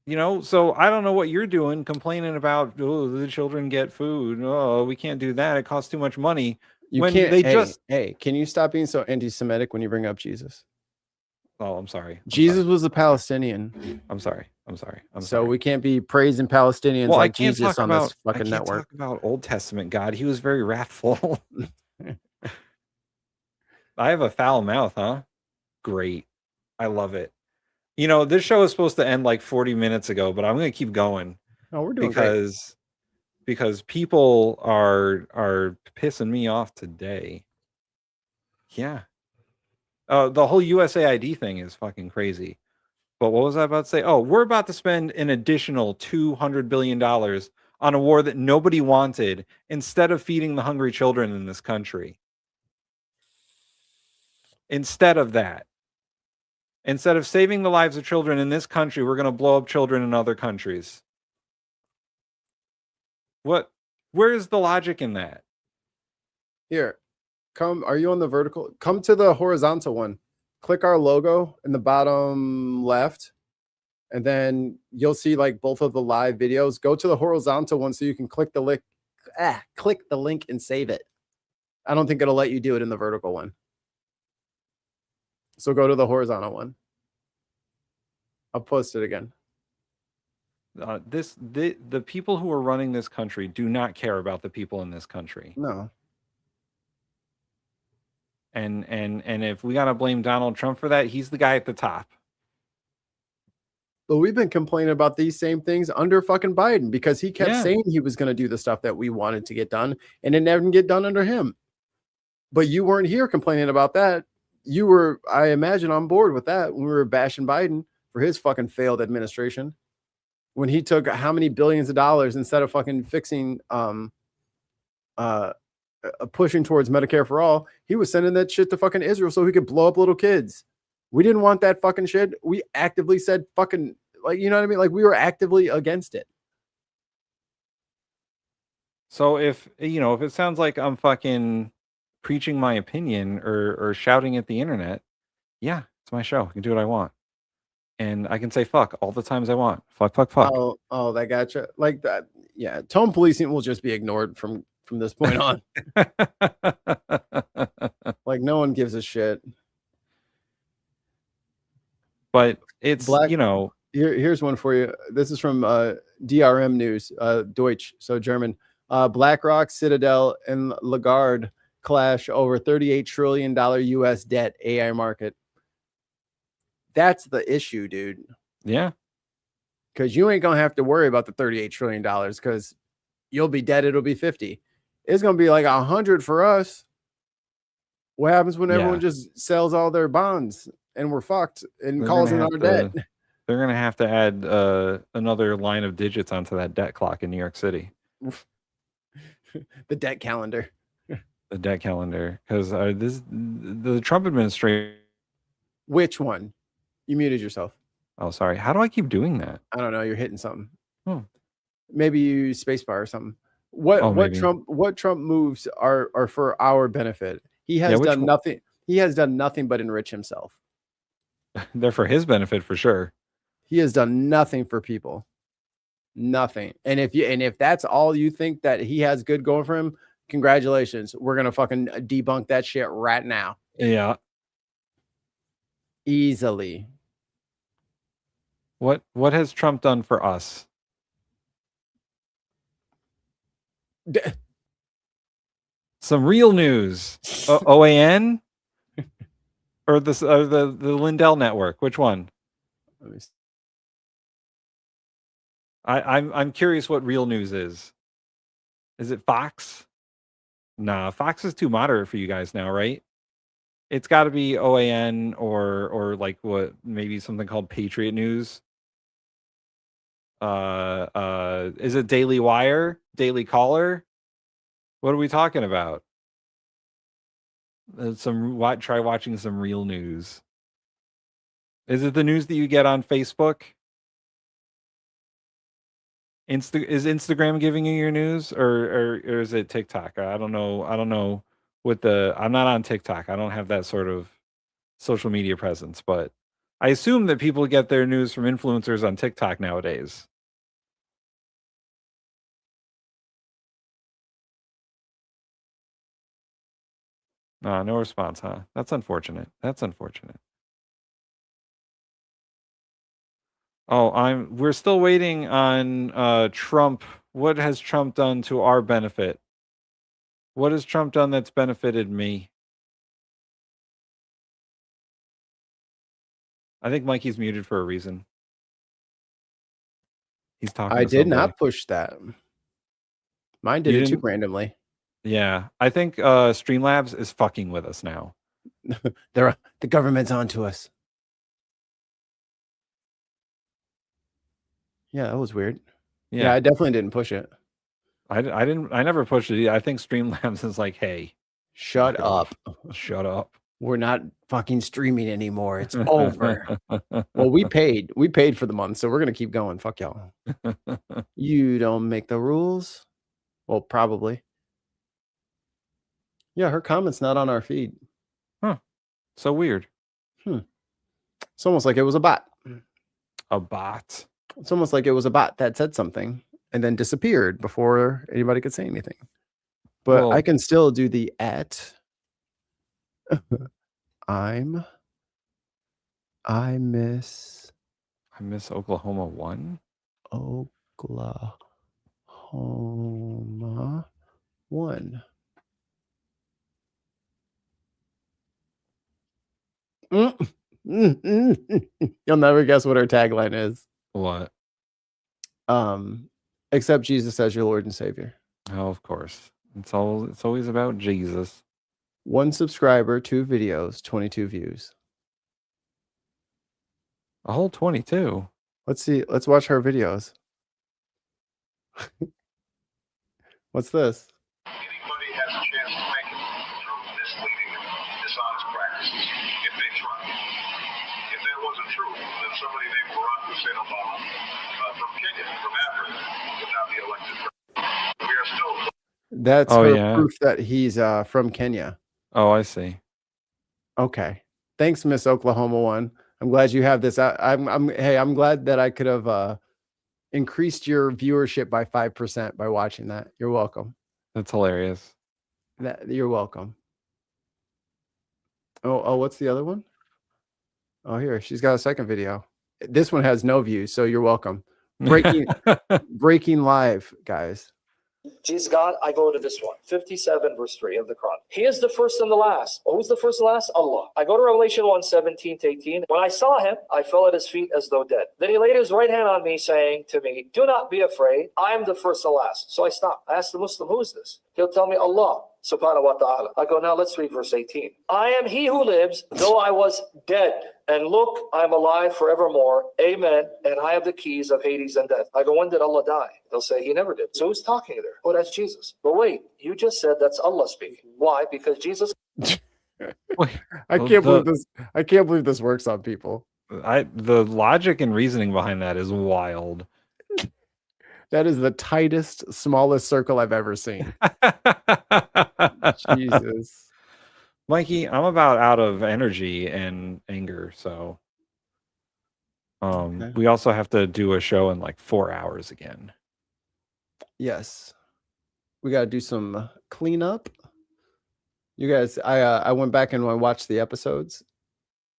So I don't know what you're doing, complaining about, oh, the children get food. Oh, we can't do that. It costs too much money. Hey, can you stop being so anti-Semitic when you bring up Jesus? Oh, I'm sorry. Jesus was a Palestinian. I'm sorry. So we can't be praising Palestinians like Jesus on this fucking network. Talk about Old Testament God. He was very wrathful. I have a foul mouth, huh? Great. I love it. This show is supposed to end like 40 minutes ago, but I'm going to keep going. Oh, we're doing because people are pissing me off today. Yeah. The whole USAID thing is fucking crazy. But what was I about to say? Oh, we're about to spend an additional $200 billion on a war that nobody wanted instead of feeding the hungry children in this country. Instead of that. Instead of saving the lives of children in this country, we're going to blow up children in other countries. Where is the logic in that? Here, are you on the vertical? Come to the horizontal one. Click our logo in the bottom left, and then you'll see like both of the live videos. Go to the horizontal one so you can click the link. Click the link and save it. I don't think it'll let you do it in the vertical one. So go to the horizontal one. I'll post it again. The people who are running this country do not care about the people in this country. No. And if we gotta blame Donald Trump for that, he's the guy at the top. But we've been complaining about these same things under fucking Biden because he kept saying he was going to do the stuff that we wanted to get done, and it never didn't get done under him. But you weren't here complaining about that. You were, I imagine, on board with that when we were bashing Biden for his fucking failed administration. When he took how many billions of dollars instead of fucking fixing, pushing towards Medicare for all, he was sending that shit to fucking Israel so he could blow up little kids. We didn't want that fucking shit. We actively said fucking, like, you know what I mean? Like, we were actively against it. So if it sounds like I'm fucking preaching my opinion or shouting at the internet, yeah, it's my show. I can do what I want. And I can say fuck all the times I want. Fuck. Oh, that gotcha. Like that. Yeah. Tone policing will just be ignored from this point on. Like, no one gives a shit. But it's, here's one for you. This is from DRM News, Deutsch, so German. BlackRock, Citadel, and Lagarde clash over $38 trillion US debt AI market. That's the issue, dude. Yeah. Because you ain't going to have to worry about the $38 trillion because you'll be dead. It'll be 50. It's going to be like 100 for us. What happens when everyone just sells all their bonds and we're fucked and calls in our debt? They're going to have to add another line of digits onto that debt clock in New York City. The debt calendar. The debt calendar. Because the Trump administration. Which one? You muted yourself. Oh, sorry. How do I keep doing that? I don't know. You're hitting something. Oh. Maybe you use spacebar or something. What Trump moves are for our benefit. He has done nothing. He has done nothing but enrich himself. They're for his benefit for sure. He has done nothing for people. Nothing. And if that's all you think that he has good going for him, congratulations. We're gonna fucking debunk that shit right now. Yeah. Easily. What has Trump done for us? Some real news. OAN or the Lindell Network? Which one? I'm curious what real news is. Is it Fox? Nah, Fox is too moderate for you guys now, right? It's got to be OAN or like what, maybe something called Patriot News. Is it Daily Wire? Daily Caller? What are we talking about? Try watching some real news. Is it the news that you get on Facebook? Is Instagram giving you your news or is it TikTok? I don't know. I'm not on TikTok. I don't have that sort of social media presence, but I assume that people get their news from influencers on TikTok nowadays. No response, huh? That's unfortunate. Oh, we're still waiting on Trump. What has Trump done to our benefit? What has Trump done that's benefited me? I think Mikey's muted for a reason. He's talking. I did not push that. Mine did it too randomly. Yeah, I think Streamlabs is fucking with us now. The government's onto us. Yeah, that was weird. Yeah, I definitely didn't push it. I never pushed it. I think Streamlabs is like, hey, shut up. Shut up. We're not fucking streaming anymore. It's over. Well, we paid for the month, so we're gonna keep going. Fuck y'all. You don't make the rules. Well, probably. Yeah, her comment's not on our feed. Huh. So weird. It's almost like it was a bot. A bot. It's almost like it was a bot that said something and then disappeared before anybody could say anything. But I can still do the at. I miss Oklahoma 1. Oklahoma 1. You'll never guess what her tagline is. What? Accept Jesus as your Lord and Savior. Oh, of course. It's always about Jesus. 1 subscriber, 2 videos, 22 views. A whole 22. Let's see. Let's watch her videos. What's this? Anybody has a chance to make it through misleading and dishonest practices if they try. If that wasn't true, then somebody named Barack Hussein Obama from Kenya, from Africa, would not be elected. We are still. That's her proof that he's from Kenya. Oh, I see. Okay. Thanks, Miss Oklahoma one. I'm glad you have this. I'm glad that I could have increased your viewership by 5% by watching that. You're welcome. That's hilarious. You're welcome. Oh, what's the other one? Oh, here. She's got a second video. This one has no views, so you're welcome. Breaking live, guys. Jesus God, I go to this one. 57 verse 3 of the Quran. He is the first and the last. Who's the first and last? Allah. I go to Revelation 1:17-18. When I saw him, I fell at his feet as though dead. Then he laid his right hand on me, saying to me, do not be afraid. I am the first and last. So I stopped. I asked the Muslim, who is this? He'll tell me, Allah. Subhanahu wa ta'ala. I go, now let's read verse 18. I am he who lives, though I was dead. And look, I'm alive forevermore. Amen. And I have the keys of Hades and death. I go, when did Allah die? They'll say he never did. So who's talking there? Oh, that's Jesus. But wait, you just said that's Allah speaking. Why? Because Jesus. I can't believe this. I can't believe this works on people. The logic and reasoning behind that is wild. That is the tightest, smallest circle I've ever seen. Jesus. Mikey, I'm about out of energy and anger, so we also have to do a show in like 4 hours again. Yes. We got to do some cleanup. You guys, I went back and I watched the episodes.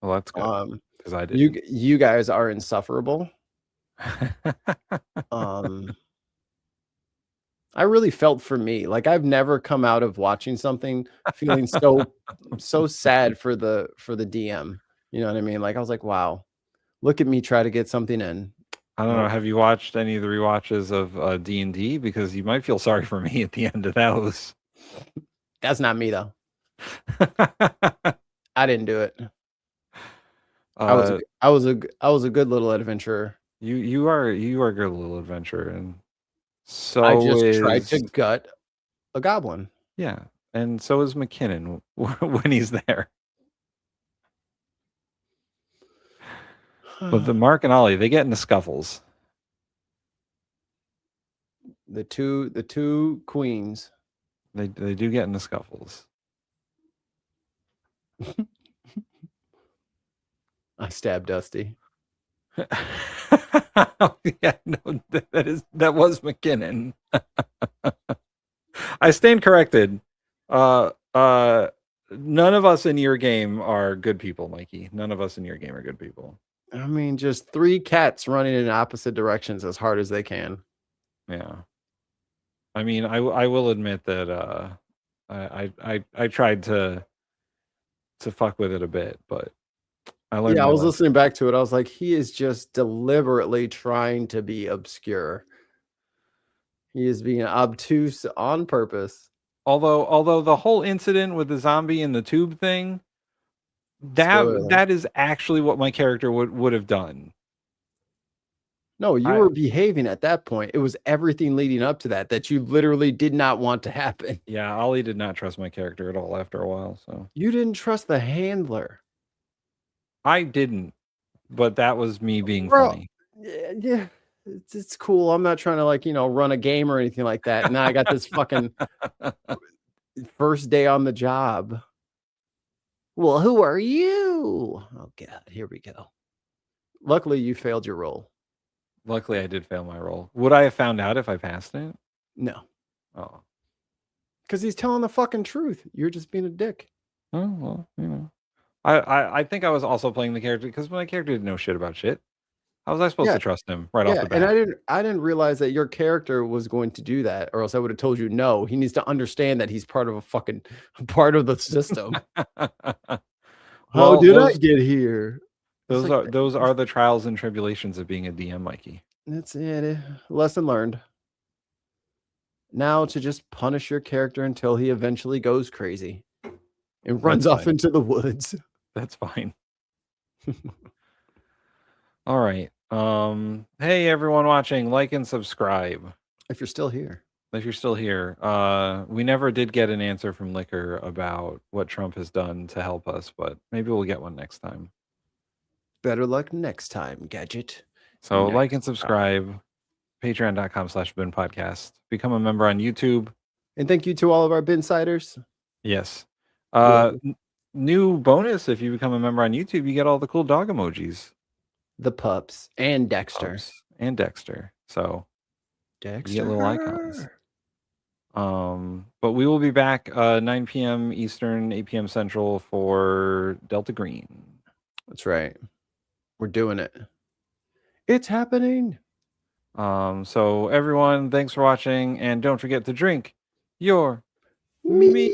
Well, that's good. Because I did. You guys are insufferable. I really felt for me. Like I've never come out of watching something feeling so sad for the DM. You know what I mean? Like I was like, wow, look at me try to get something in. I don't know. Have you watched any of the rewatches of D&D? Because you might feel sorry for me at the end of those. That's not me though. I didn't do it. I was a good little adventurer. You are a good little adventurer, and so I just tried to gut a goblin. Yeah, and so is McKinnon when he's there. But the Mark and Ollie, they get into scuffles. The two queens. They do get into scuffles. I stabbed Dusty. Yeah, no, that was McKinnon. I stand corrected. None of us in your game are good people, Mikey. None of us in your game are good people. I mean, just 3 cats running in opposite directions as hard as they can. Yeah. I mean, I will admit that I tried to fuck with it a bit, but I learned. Yeah, I was listening back to it. I was like, he is just deliberately trying to be obscure. He is being obtuse on purpose. Although the whole incident with the zombie and the tube thing, that is actually what my character would have done. No, you were behaving at that point. It was everything leading up to that you literally did not want to happen. Yeah, Ollie did not trust my character at all after a while. So you didn't trust the handler. I didn't, but that was me being funny. Yeah, it's cool. I'm not trying to run a game or anything like that. Now I got this fucking first day on the job. Well, who are you? Oh God, here we go. Luckily, you failed your roll. Luckily, I did fail my roll. Would I have found out if I passed it? No. Oh. Because he's telling the fucking truth. You're just being a dick. Oh, well, I think I was also playing the character because my character didn't know shit about shit. How was I supposed to trust him right off the bat? And I didn't realize that your character was going to do that, or else I would have told you no. He needs to understand that he's part of part of the system. How did I get here? Those are the trials and tribulations of being a DM, Mikey. That's it. Lesson learned. Now to just punish your character until he eventually goes crazy and runs off into the woods. That's fine. All right. Hey everyone watching, like and subscribe. If you're still here. If you're still here. We never did get an answer from Liquor about what Trump has done to help us, but maybe we'll get one next time. Better luck next time, Gadget. So like and subscribe. Patreon.com/bin podcast. Become a member on YouTube. And thank you to all of our Binsiders. Yes. New bonus, if you become a member on YouTube, you get all the cool dog emojis. The pups and Dexter. So Dexter. you get little icons. But we will be back 9 p.m. Eastern, 8 p.m. Central for Delta Green. That's right. We're doing it. It's happening. So everyone, thanks for watching, and don't forget to drink your meat.